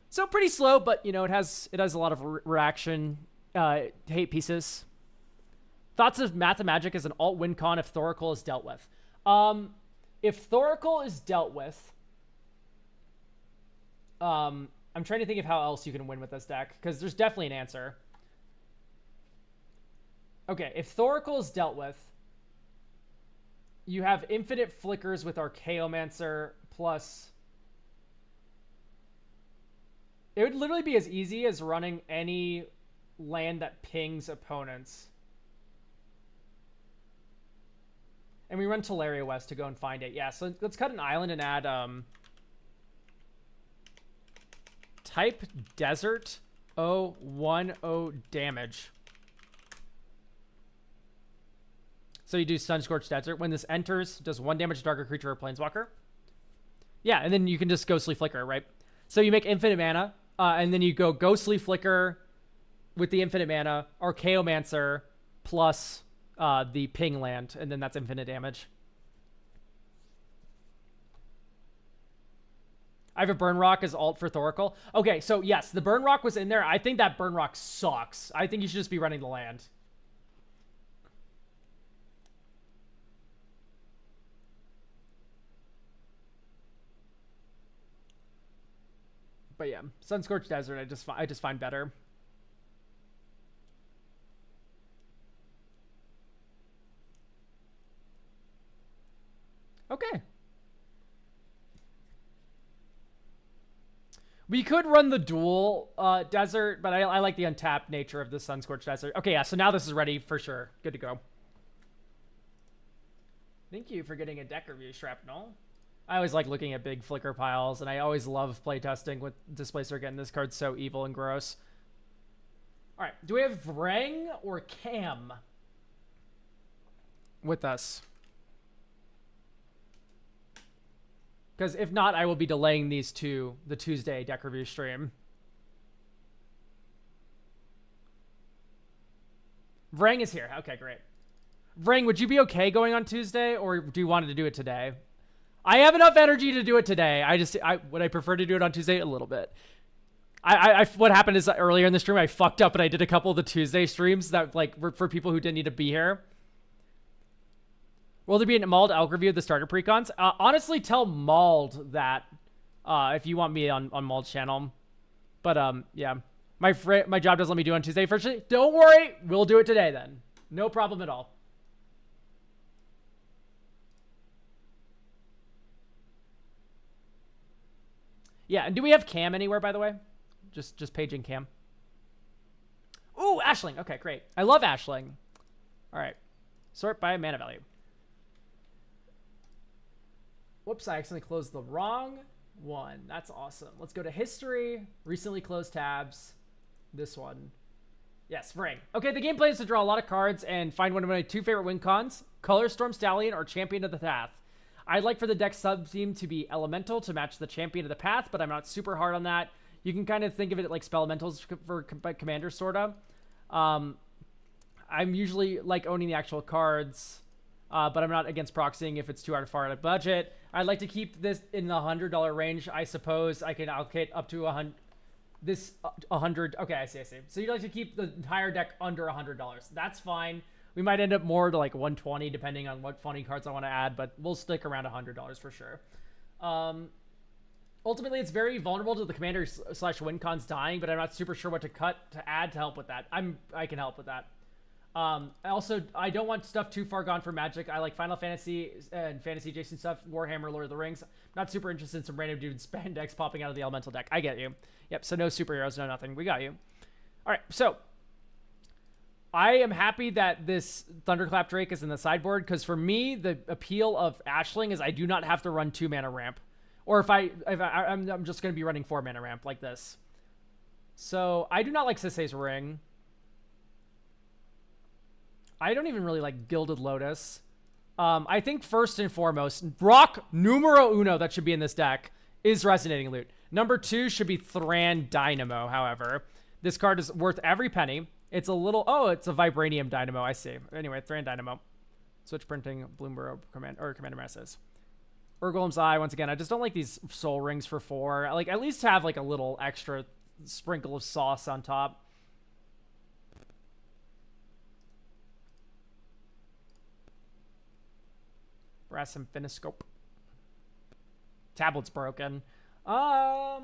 So pretty slow, but you know it has a lot of reaction, hate pieces. Thoughts of Math and Magic as an alt win con if Thoracle is dealt with. If Thoracle is dealt with, I'm trying to think of how else you can win with this deck because there's definitely an answer. Okay, if Thoracle is dealt with, you have infinite flickers with Archaeomancer plus... It would literally be as easy as running any land that pings opponents. And we run Teleria West to go and find it. Yeah, so let's cut an island and add type Desert 0/1/0 damage. So you do Sunscorched Desert. When this enters, does 1 damage to target creature or planeswalker. Yeah, and then you can just Ghostly Flicker, right? So you make infinite mana, and then you go Ghostly Flicker with the infinite mana, Archaeomancer plus the ping land, and then that's infinite damage. I have a Burn Rock as alt for Thoracle. Okay, so yes, the Burn Rock was in there. I think that Burn Rock sucks. I think you should just be running the land. But yeah, Sunscorched Desert, I just find better. Okay. We could run the dual desert, but I like the untapped nature of the Sunscorched Desert. Okay, yeah, so now this is ready for sure. Good to go. Thank you for getting a deck review, Shrapnel. I always like looking at big flicker piles, and I always love playtesting with Displacer again. This card's so evil and gross. All right, do we have Vrang or Cam with us? Because if not, I will be delaying these to the Tuesday deck review stream. Vrang is here. Okay, great. Vrang, would you be okay going on Tuesday, or do you want to do it today? I have enough energy to do it today. Would I prefer to do it on Tuesday? A little bit. What happened is earlier in the stream, I fucked up and I did a couple of the Tuesday streams that like were for people who didn't need to be here. Will there be an Mauled Elk review of the starter precons? Honestly, tell Mauled that if you want me on Mauld's channel. But yeah, my job doesn't let me do it on Tuesday. First, don't worry, we'll do it today then. No problem at all. Yeah, and do we have Cam anywhere, by the way? Just paging Cam. Ooh, Ashling. Okay, great. I love Ashling. All right. Sort by mana value. Whoops, I accidentally closed the wrong one. That's awesome. Let's go to history. Recently closed tabs. This one. Yes, Vrang. Okay, the gameplay is to draw a lot of cards and find one of my 2 favorite win cons, Color Storm Stallion or Champion of the Path. I'd like for the deck sub-theme to be Elemental to match the Champion of the Path, but I'm not super hard on that. You can kind of think of it like Spellmentals for Commander, sort of. I'm usually like owning the actual cards, but I'm not against proxying if it's too far out of budget. I'd like to keep this in the $100 range. I suppose I can allocate up to 100. This 100. Okay, I see. So you'd like to keep the entire deck under $100. That's fine. We might end up more to like 120 depending on what funny cards I want to add, but we'll stick around $100 for sure. Ultimately, it's very vulnerable to the commander / win cons dying, but I'm not super sure what to cut to add to help with that. I can help with that. Also, I don't want stuff too far gone for Magic. I like Final Fantasy and fantasy adjacent stuff. Warhammer, Lord of the Rings. Not super interested in some random dude spandex popping out of the elemental deck. I get you. Yep. So no superheroes, no nothing. We got you. All right. So I am happy that this Thunderclap Drake is in the sideboard because for me, the appeal of Ashling is I do not have to run 2 mana ramp, or if I'm just going to be running 4 mana ramp like this. So I do not like Sisei's Ring. I don't even really like Gilded Lotus. I think first and foremost, rock numero uno that should be in this deck is Resonating Lute. Number 2 should be Thran Dynamo, however. This card is worth every penny. It's a little... Oh, it's a Vibranium Dynamo, I see. Anyway, Thran Dynamo. Switch printing, Bloomburrow Commander Masses. Urgolem's Eye, once again, I just don't like these Soul Rings for 4. Like, at least have, like, a little extra sprinkle of sauce on top. Brass Infiniscope. Tablet's broken. I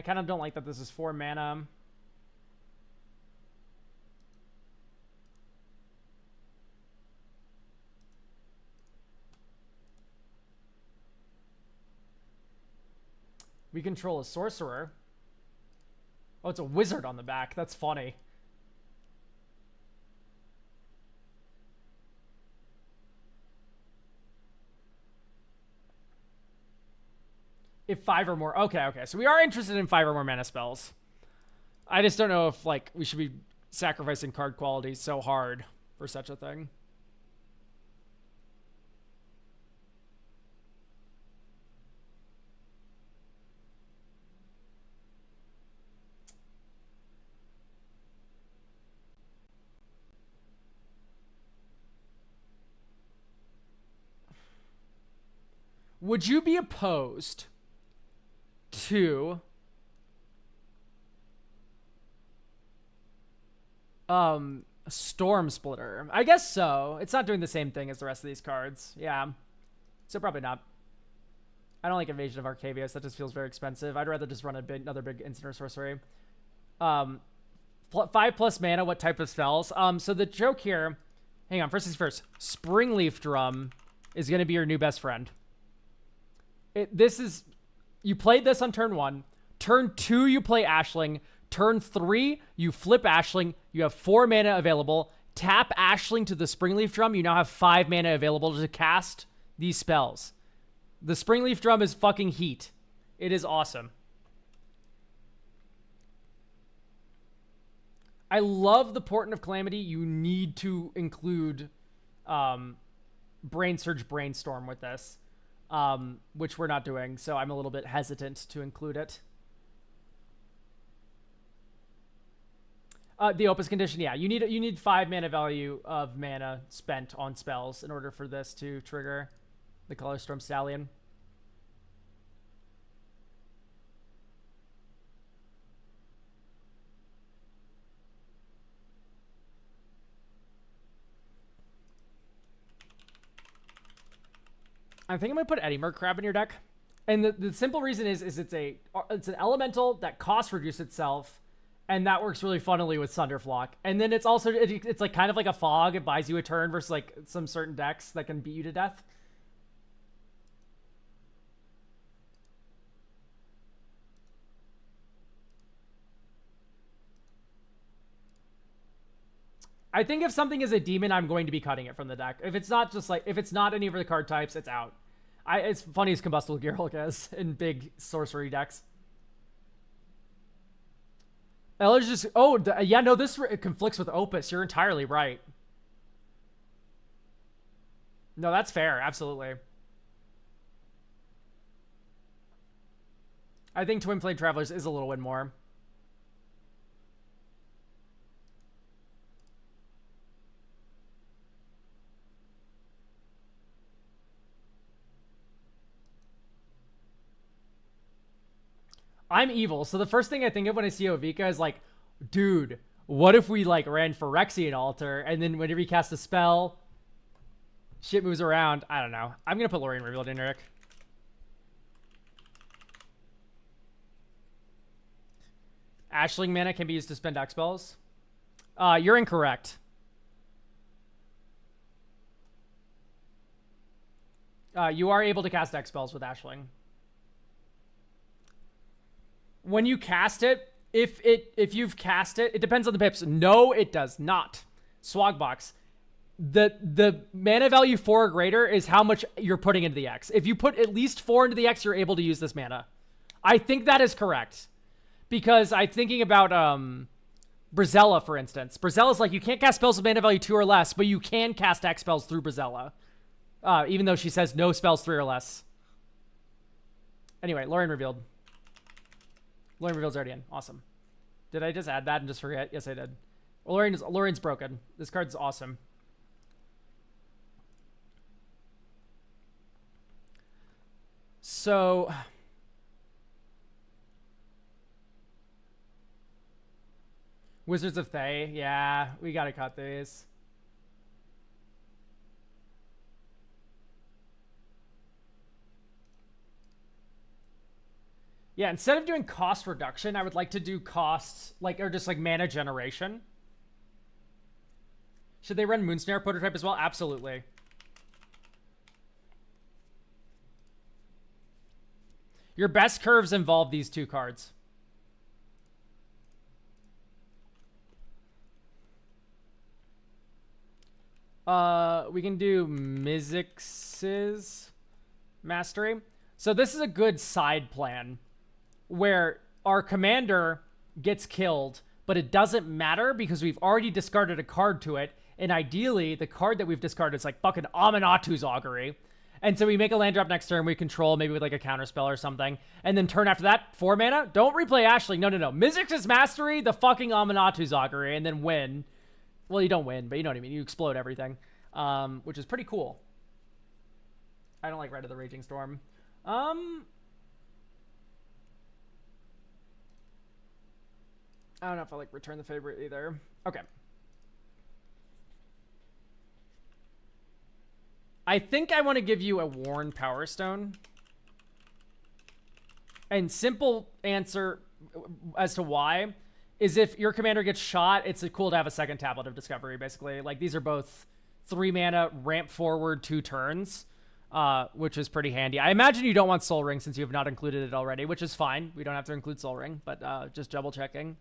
kind of don't like that this is 4 mana. We control a sorcerer. Oh, it's a wizard on the back. That's funny. If 5 or more. Okay. So we are interested in 5 or more mana spells. I just don't know if, like, we should be sacrificing card quality so hard for such a thing. Would you be opposed to Storm Splitter? I guess so. It's not doing the same thing as the rest of these cards. Yeah. So probably not. I don't like Invasion of Arcavius. That just feels very expensive. I'd rather just run another big instant or sorcery. 5+ mana, what type of spells? So the joke here... Hang on, first things first. Springleaf Drum is going to be your new best friend. This is... You played this on turn 1. Turn 2, you play Ashling. Turn 3, you flip Ashling. You have 4 mana available. Tap Ashling to the Springleaf Drum. You now have 5 mana available to cast these spells. The Springleaf Drum is fucking heat. It is awesome. I love the Portent of Calamity. You need to include Brain Surge Brainstorm with this. Which we're not doing, so I'm a little bit hesitant to include it. The Opus condition, yeah, you need 5 mana value of mana spent on spells in order for this to trigger the Colorstorm Stallion. I think I'm gonna put Eddie Crab in your deck, and the simple reason is it's an elemental that cost reduce itself, and that works really funnily with Sunderflock. And then it's also it's like kind of like a fog. It buys you a turn versus like some certain decks that can beat you to death. I think if something is a demon, I'm going to be cutting it from the deck. If it's not just like, if it's not any of the card types, it's out. It's funny as Combustible Gearhulk is in big sorcery decks. Eldritch just, yeah, no, this conflicts with Opus. You're entirely right. No, that's fair. Absolutely. I think Twin Blade Travelers is a little bit more. I'm evil, so the first thing I think of when I see Ovika is like, dude, what if we like ran Phyrexian Altar, and then whenever you cast a spell, shit moves around. I don't know. I'm gonna put Lorien Revealed in, Eric. Ashling mana can be used to spend deck spells. You're incorrect. You are able to cast X spells with Ashling. When you cast it, if you've cast it, it depends on the pips. No, it does not. Swagbox. The mana value 4 or greater is how much you're putting into the X. If you put at least 4 into the X, you're able to use this mana. I think that is correct. Because I'm thinking about Brizella, for instance. Brizella's like, you can't cast spells with mana value 2 or less, but you can cast X spells through Brizella. Even though she says no spells 3 or less. Anyway, Lorien revealed. Lorien reveal's already in. Awesome. Did I just add that and just forget? Yes, I did. Lorien's broken. This card's awesome. So... Wizards of Thay. Yeah, we gotta cut these. Yeah, instead of doing cost reduction, I would like to do costs, like, or just like mana generation. Should they run Moonsnare prototype as well? Absolutely. Your best curves involve these 2 cards. We can do Mizzix's Mastery. So this is a good side plan where our commander gets killed, but it doesn't matter because we've already discarded a card to it. And ideally, the card that we've discarded is like fucking Aminatu's Augury. And so we make a land drop next turn, we control maybe with like a counterspell or something. And then turn after that, 4 mana. Don't replay Ashling. No. Mizzix's Mastery, the fucking Aminatu's Augury, and then win. Well, you don't win, but you know what I mean. You explode everything, which is pretty cool. I don't like Red of the Raging Storm. I don't know if I like Return the Favorite either. Okay. I think I want to give you a Worn Power Stone. And simple answer as to why is if your commander gets shot, it's cool to have a second Tablet of Discovery, basically. Like, these are both 3 mana, ramp forward 2 turns, which is pretty handy. I imagine you don't want Soul Ring since you have not included it already, which is fine. We don't have to include Soul Ring, but just double checking.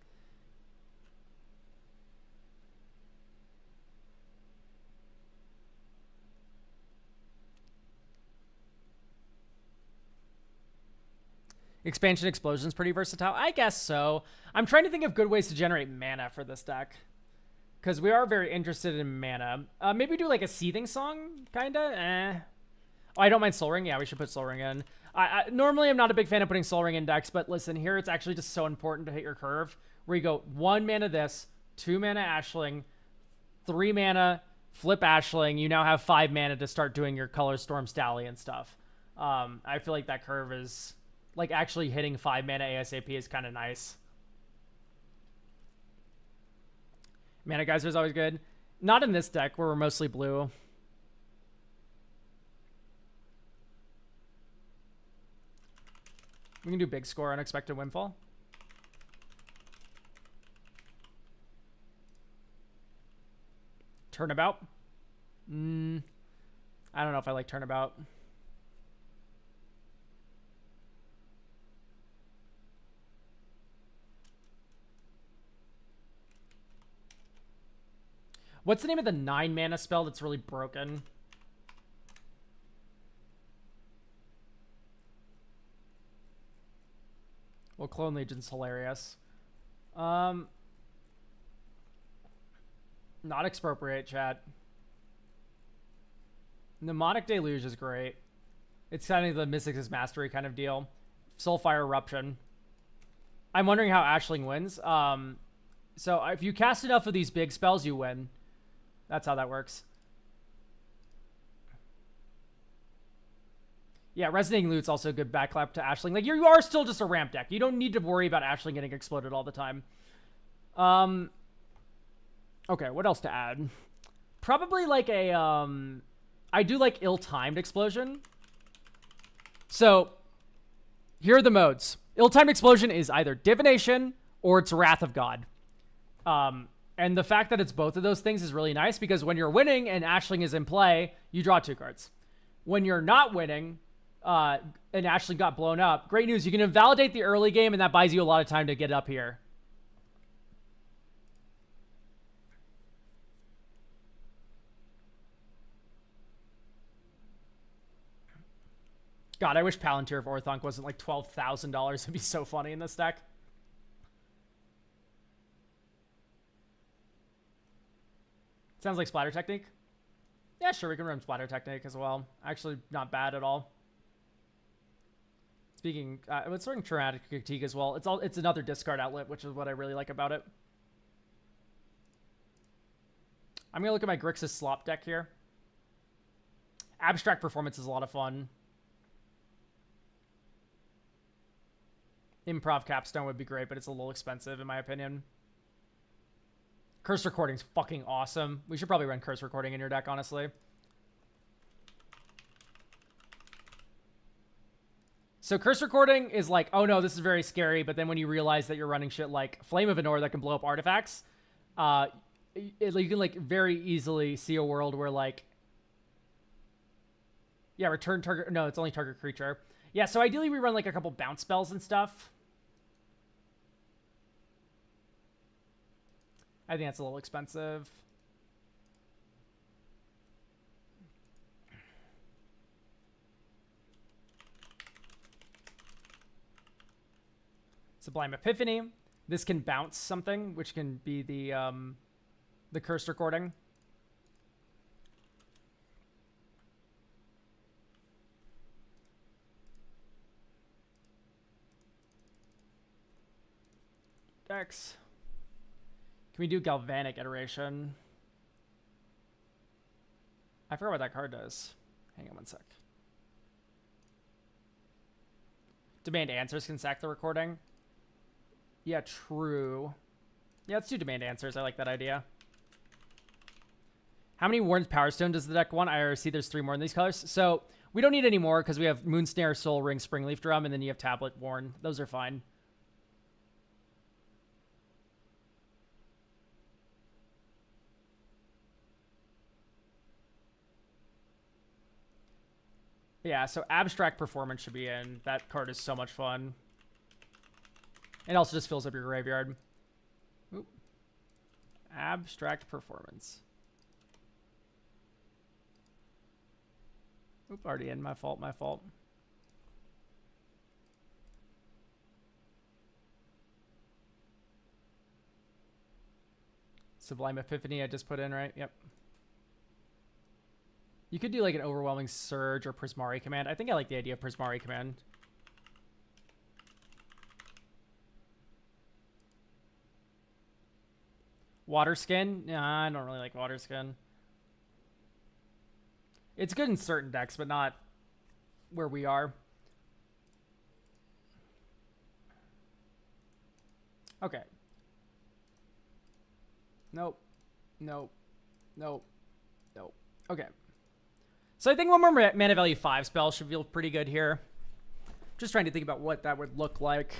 Expansion Explosion's pretty versatile. I guess so. I'm trying to think of good ways to generate mana for this deck. Because we are very interested in mana. Maybe do like a Seething Song, kinda? Oh, I don't mind Soul Ring. Yeah, we should put Soul Ring in. Normally, I'm not a big fan of putting Soul Ring in decks, but listen, here it's actually just so important to hit your curve. Where you go 1 mana this, 2 mana Ashling, 3 mana, flip Ashling. You now have 5 mana to start doing your Color Storm Stallion stuff. I feel like that curve is... Like, actually hitting 5 mana ASAP is kind of nice. Mana Geyser is always good. Not in this deck, where we're mostly blue. We can do Big Score, Unexpected Windfall. Turnabout. I don't know if I like Turnabout. What's the name of the 9 mana spell that's really broken? Well, Clone Legion's hilarious. Not Expropriate, chat. Mnemonic Deluge is great. It's kind of the Mizzix's Mastery kind of deal. Soulfire Eruption. I'm wondering how Ashling wins. So if you cast enough of these big spells, you win. That's how that works. Yeah, Resonating Lute's also a good backlap to Ashling. Like, you are still just a ramp deck. You don't need to worry about Ashling getting exploded all the time. Okay, what else to add? Probably like a, I do like Ill-Timed Explosion. So, here are the modes. Ill-Timed Explosion is either Divination or it's Wrath of God. And the fact that it's both of those things is really nice because when you're winning and Ashling is in play, you draw 2 cards. When you're not winning, and Ashling got blown up, great news. You can invalidate the early game, and that buys you a lot of time to get up here. God, I wish Palantir of Orthonc wasn't like $12,000. It'd be so funny in this deck. Sounds like Splatter Technique. Yeah, sure, we can run Splatter Technique as well. Actually, not bad at all. Speaking, it's sort of Traumatic Critique as well. It's another discard outlet, which is what I really like about it. I'm gonna look at my Grixis Slop deck here. Abstract Performance is a lot of fun. Improv Capstone would be great, but it's a little expensive in my opinion. Curse Recording's fucking awesome. We should probably run Curse Recording in your deck, honestly. So Curse Recording is like, oh no, this is very scary, but then when you realize that you're running shit like Flame of Anor that can blow up artifacts, you can like very easily see a world where like, yeah, return target, no, it's only target creature. Yeah, so ideally we run like a couple bounce spells and stuff. I think that's a little expensive. Sublime Epiphany. This can bounce something, which can be the Curse Recording. Dex. Can we do Galvanic Iteration? I forgot what that card does. Hang on one sec. Demand Answers can sack the recording. Yeah, true. Yeah, let's do Demand Answers. I like that idea. How many Warren's Power Stone does the deck want? I already see there's 3 more in these colors. So we don't need any more because we have Moonsnare, Soul Ring, Springleaf Drum, and then you have Tablet, Warren. Those are fine. Yeah, so Abstract Performance should be in. That card is so much fun. It also just fills up your graveyard. Oop. Abstract Performance. Oop, already in. My fault, my fault. Sublime Epiphany I just put in, right? Yep. You could do like an Overwhelming Surge or Prismari Command. I think I like the idea of Prismari Command. Water Skin? Nah, I don't really like Water Skin. It's good in certain decks, but not where we are. Okay. Nope. Nope. Nope. Nope. Okay. So I think one more mana value 5 spell should feel pretty good here. Just trying to think about what that would look like.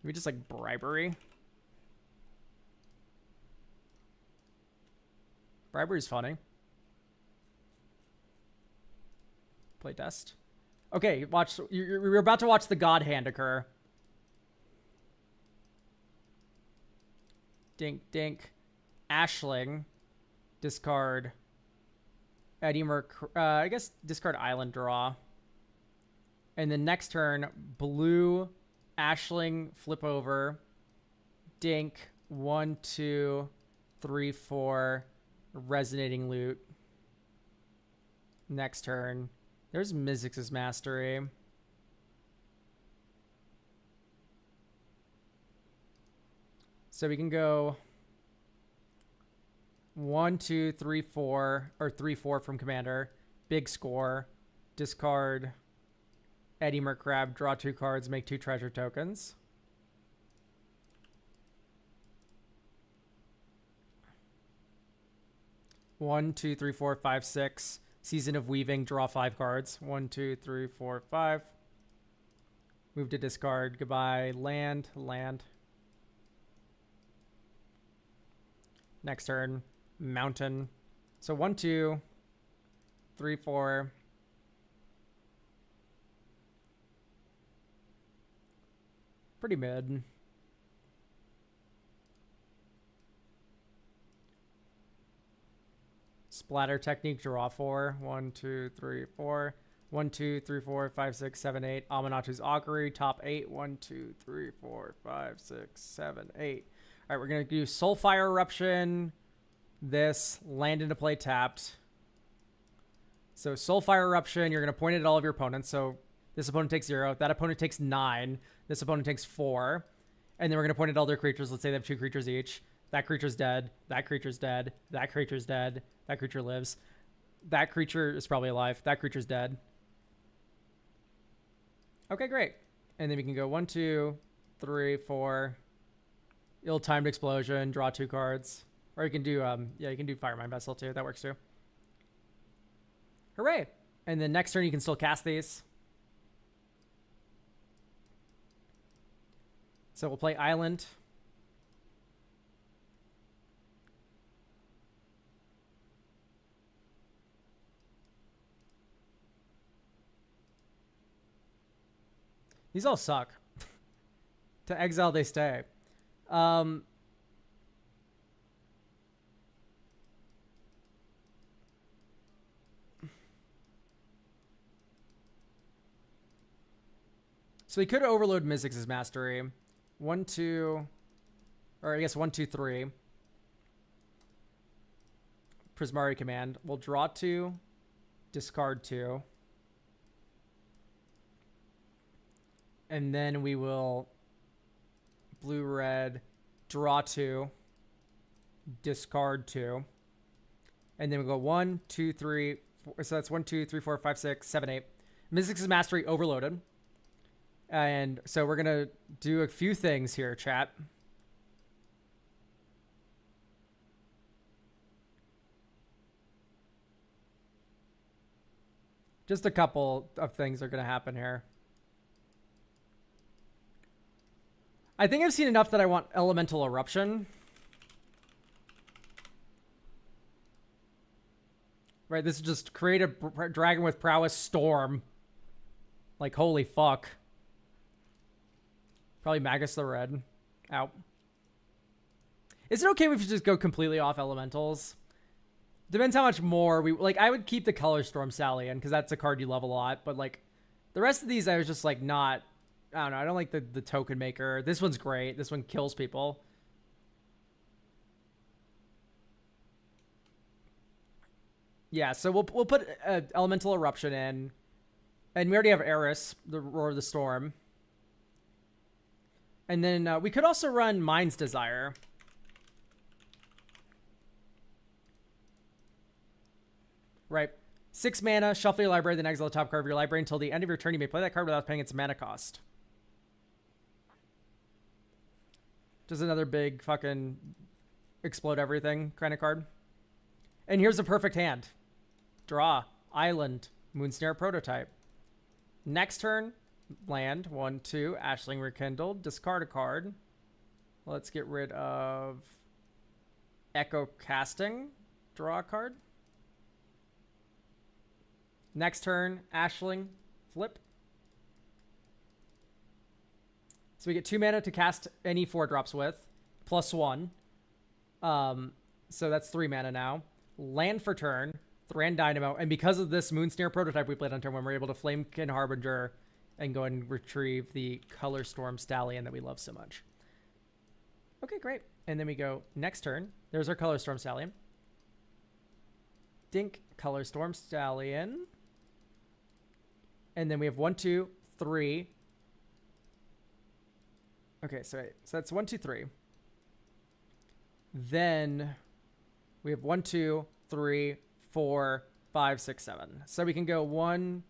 Maybe just like Bribery. Bribery's funny. Playtest. Okay, watch. You're about to watch the God Hand occur. Dink, dink. Ashling. Discard. Eddie I guess discard Island Draw. And then next turn, blue, Ashling, flip over. Dink. 1, 2, 3, 4. Resonating Loot. Next turn. There's Mizzix's Mastery. So we can go 1, 2, 3, 4, or 3, 4 from Commander. Big score. Discard Eddie Mercrab, draw 2 cards, make 2 treasure tokens. One, 2, 3, 4, 5, 6. Season of Weaving, draw 5 cards. 1, 2, 3, 4, 5. Move to discard. Goodbye. Land. Next turn. Mountain. So 1, 2, 3, 4. Pretty mid. Splatter technique, draw 4. 1, 2, 3, 4. 1, 2, 3, 4, 5, 6, 7, 8. Amanatu's Augury, top 8. 1, 2, 3, 4, 5, 6, 7, 8. All right, we're going to do Soulfire Eruption. This, land into play tapped. So Soulfire Eruption, you're going to point it at all of your opponents. So this opponent takes 0. That opponent takes 9. This opponent takes 4. And then we're going to point at all their creatures. Let's say they have 2 creatures each. That creature's dead. That creature's dead. That creature's dead. That creature lives. That creature is probably alive. That creature's dead. Okay, great. And then we can go 1, 2, 3, 4. Ill-timed explosion. Draw 2 cards. Or you can do, yeah, you can do Firemind Vessel too. That works too. Hooray! And then next turn you can still cast these. So we'll play Island. These all suck. To exile, they stay. So we could overload Mizzix's Mastery. 1, 2, or I guess 1, 2, 3. Prismari Command. We'll draw 2, discard 2. And then we will blue-red, draw 2, discard 2. And then we go 1, 2, 3, 4. So that's 1, 2, 3, 4, 5, 6, 7, 8. Mizzix's Mastery overloaded. And so we're going to do a few things here, chat. Just a couple of things are going to happen here. I think I've seen enough that I want Elemental Eruption. Right, this is just create a Dragon with Prowess Storm. Like, holy fuck. Probably Magus the Red. Out. Is it okay if we just go completely off elementals? Depends how much more we... Like, I would keep the Color Storm Stallion, because that's a card you love a lot. But, like, the rest of these I was just, like, not... I don't know. I don't like the Token Maker. This one's great. This one kills people. Yeah, so we'll put Elemental Eruption in. And we already have Eris, the Roar of the Storm. And then we could also run Mind's Desire. Right. 6 mana, shuffle your library, then exile the top card of your library until the end of your turn. You may play that card without paying its mana cost. Just another big fucking explode everything kind of card. And here's a perfect hand. Draw. Island. Moonsnare Prototype. Next turn, land. 1, 2. Ashling Rekindled. Discard a card. Let's get rid of Echo Casting. Draw a card. Next turn, Ashling. Flip. So we get 2 mana to cast any 4-drops with. +1. So that's 3 mana now. Land for turn. Thran Dynamo. And because of this Moonsnare Prototype we played on turn 1, we're able to Flamekin Harbinger and go and retrieve the Color Storm Stallion that we love so much. Okay, great. And then we go next turn. There's our Color Storm Stallion. Dink, Color Storm Stallion. And then we have 1, 2, 3. Okay, so that's 1, 2, 3. Then we have 1, 2, 3, 4, 5, 6, 7. So we can go 1,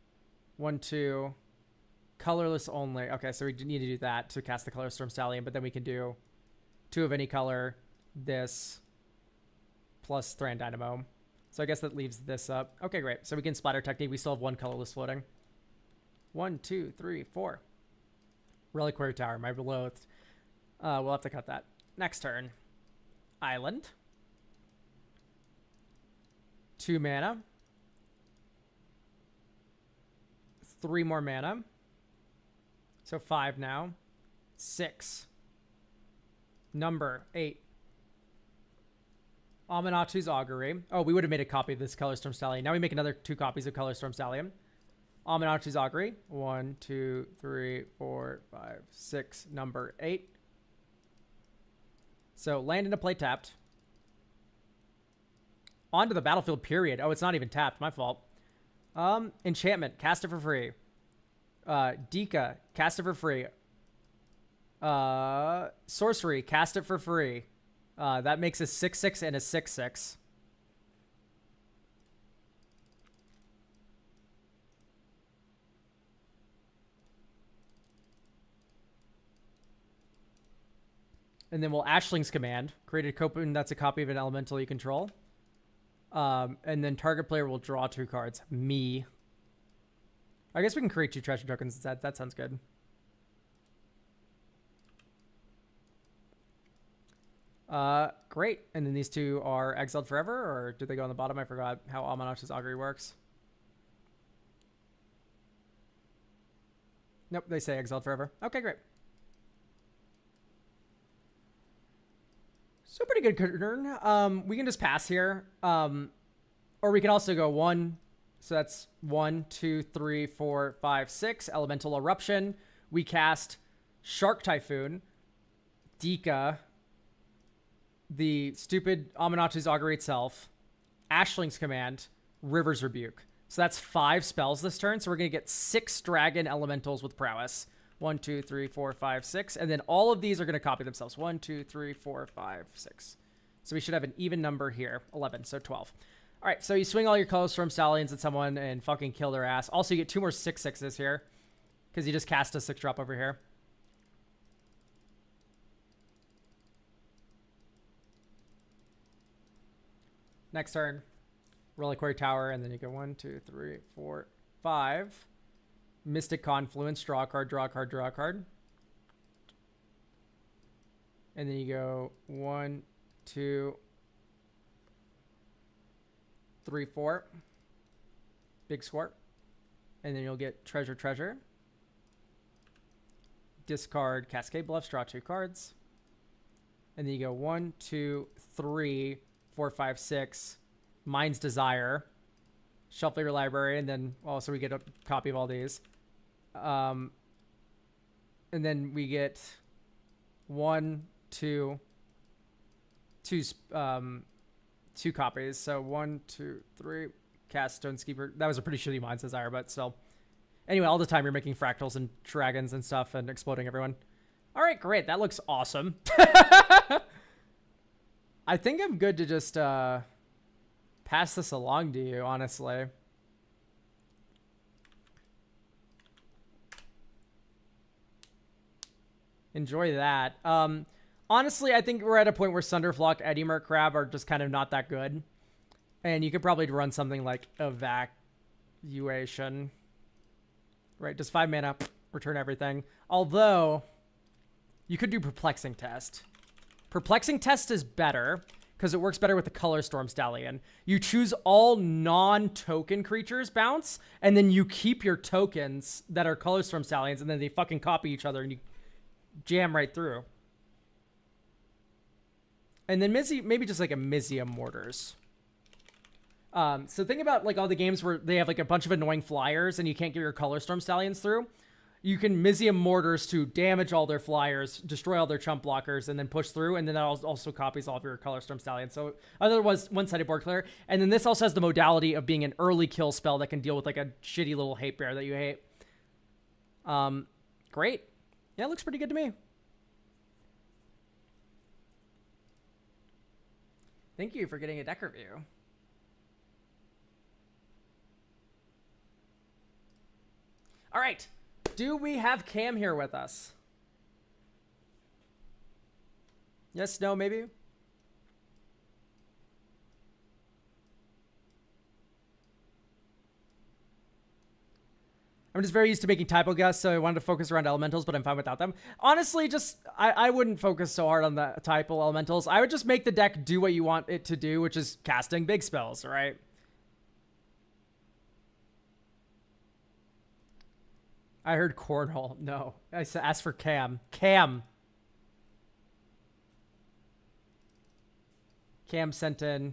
1, 2, colorless only. Okay, so we need to do that to cast the Color Storm Stallion, but then we can do 2 of any color, this, plus Thran Dynamo. So I guess that leaves this up. Okay, great. So we can Splatter Technique. We still have 1 colorless floating. 1, 2, 3, 4. Reliquary Tower, my beloathed. We'll have to cut that. Next turn. Island. 2 mana. 3 more mana. So 5 now. 6. Number 8. Aminachu's Augury. Oh, we would have made a copy of this Colorstorm Stallion. Now we make another 2 copies of Colorstorm Stallion. Aminachu's Augury. 1, 2, 3, 4, 5, 6. Number 8. So land into play tapped. Onto the battlefield, period. Oh, it's not even tapped. My fault. Enchantment. Cast it for free. Dika. Cast it for free. Sorcery. Cast it for free. That makes a 6/6 and a 6/6. And then we'll Ashling's Command. Create a token that's a copy of an elemental you control. And then target player will draw 2 cards. Me. I guess we can create 2 treasure tokens instead. That sounds good. Great. And then these 2 are exiled forever, or do they go on the bottom? I forgot how Aminachu's Augury works. Nope, they say exiled forever. Okay, great. So pretty good turn. We can just pass here. Or we can also go 1. So that's 1, 2, 3, 4, 5, 6. Elemental Eruption. We cast Shark Typhoon. Dika. The stupid Aminachu's Augury itself. Ashling's Command. River's Rebuke. So that's 5 spells this turn. So we're going to get 6 dragon elementals with prowess. 1, 2, 3, 4, 5, 6. And then all of these are going to copy themselves. 1, 2, 3, 4, 5, 6. So we should have an even number here. 11, so 12. All right, so you swing all your Colorstorm Stallions at someone and fucking kill their ass. Also, you get 2 more 6/6s here because you just cast a 6-drop over here. Next turn, Reliquary Tower, and then you go 1, 2, 3, 4, 5. Mystic Confluence, draw a card, draw a card, draw a card. And then you go 1, 2, 3, 4. Big Squirt. And then you'll get Treasure. Discard Cascade Bluffs, draw 2 cards. And then you go 1, 2, 3, 4, 5, 6. Mind's Desire. Shuffle your library, and then also we get a copy of all these. And then we get 1, 2 copies. So 1, 2, 3. Cast Stonekeeper. That was a pretty shitty Mind's Desire, but still. Anyway, all the time you're making fractals and dragons and stuff and exploding everyone. All right, great. That looks awesome. I think I'm good to just pass this along to you, honestly. Enjoy that. Honestly, I think we're at a point where Sunderflock, Eddie Crab are just kind of not that good. And you could probably run something like Evacuation. Right, just 5 mana, return everything. Although, you could do Perplexing Test. Perplexing Test is better, because it works better with the Colorstorm Stallion. You choose all non-token creatures bounce, and then you keep your tokens that are Colorstorm Stallions, and then they fucking copy each other, and you jam right through. And then maybe just like a Mizzium Mortars. So think about like all the games where they have like a bunch of annoying flyers and you can't get your Colorstorm Stallions through. You can Mizzium Mortars to damage all their flyers, destroy all their chump blockers, and then push through. And then that also copies all of your Colorstorm Stallions. So otherwise, one-sided board clear. And then this also has the modality of being an early kill spell that can deal with like a shitty little hate bear that you hate. Great. Yeah, it looks pretty good to me. Thank you for getting a deck review. All right. Do we have Cam here with us? Yes, no, maybe? I'm just very used to making typo guests, so I wanted to focus around elementals, but I'm fine without them. Honestly, just I wouldn't focus so hard on the typo elementals. I would just make the deck do what you want it to do, which is casting big spells, right? I heard cornhole. No, I asked for Cam. Cam sent in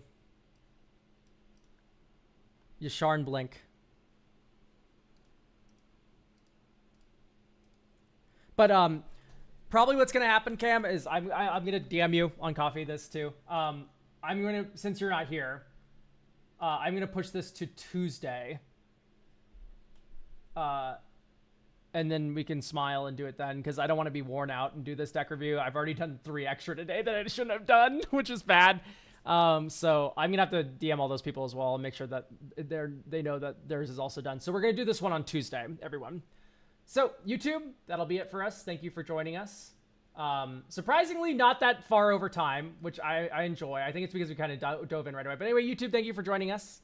Yasharn Blink. But probably what's gonna happen, Cam, is I'm gonna DM you on coffee this too. I'm gonna, since you're not here, I'm gonna push this to Tuesday. And then we can smile and do it then, because I don't want to be worn out and do this deck review. I've already done 3 extra today that I shouldn't have done, which is bad. So I'm gonna have to DM all those people as well and make sure that they know that theirs is also done. So we're gonna do this one on Tuesday, everyone. So YouTube, that'll be it for us. Thank you for joining us. Surprisingly, not that far over time, which I enjoy. I think it's because we kind of dove in right away. But anyway, YouTube, thank you for joining us.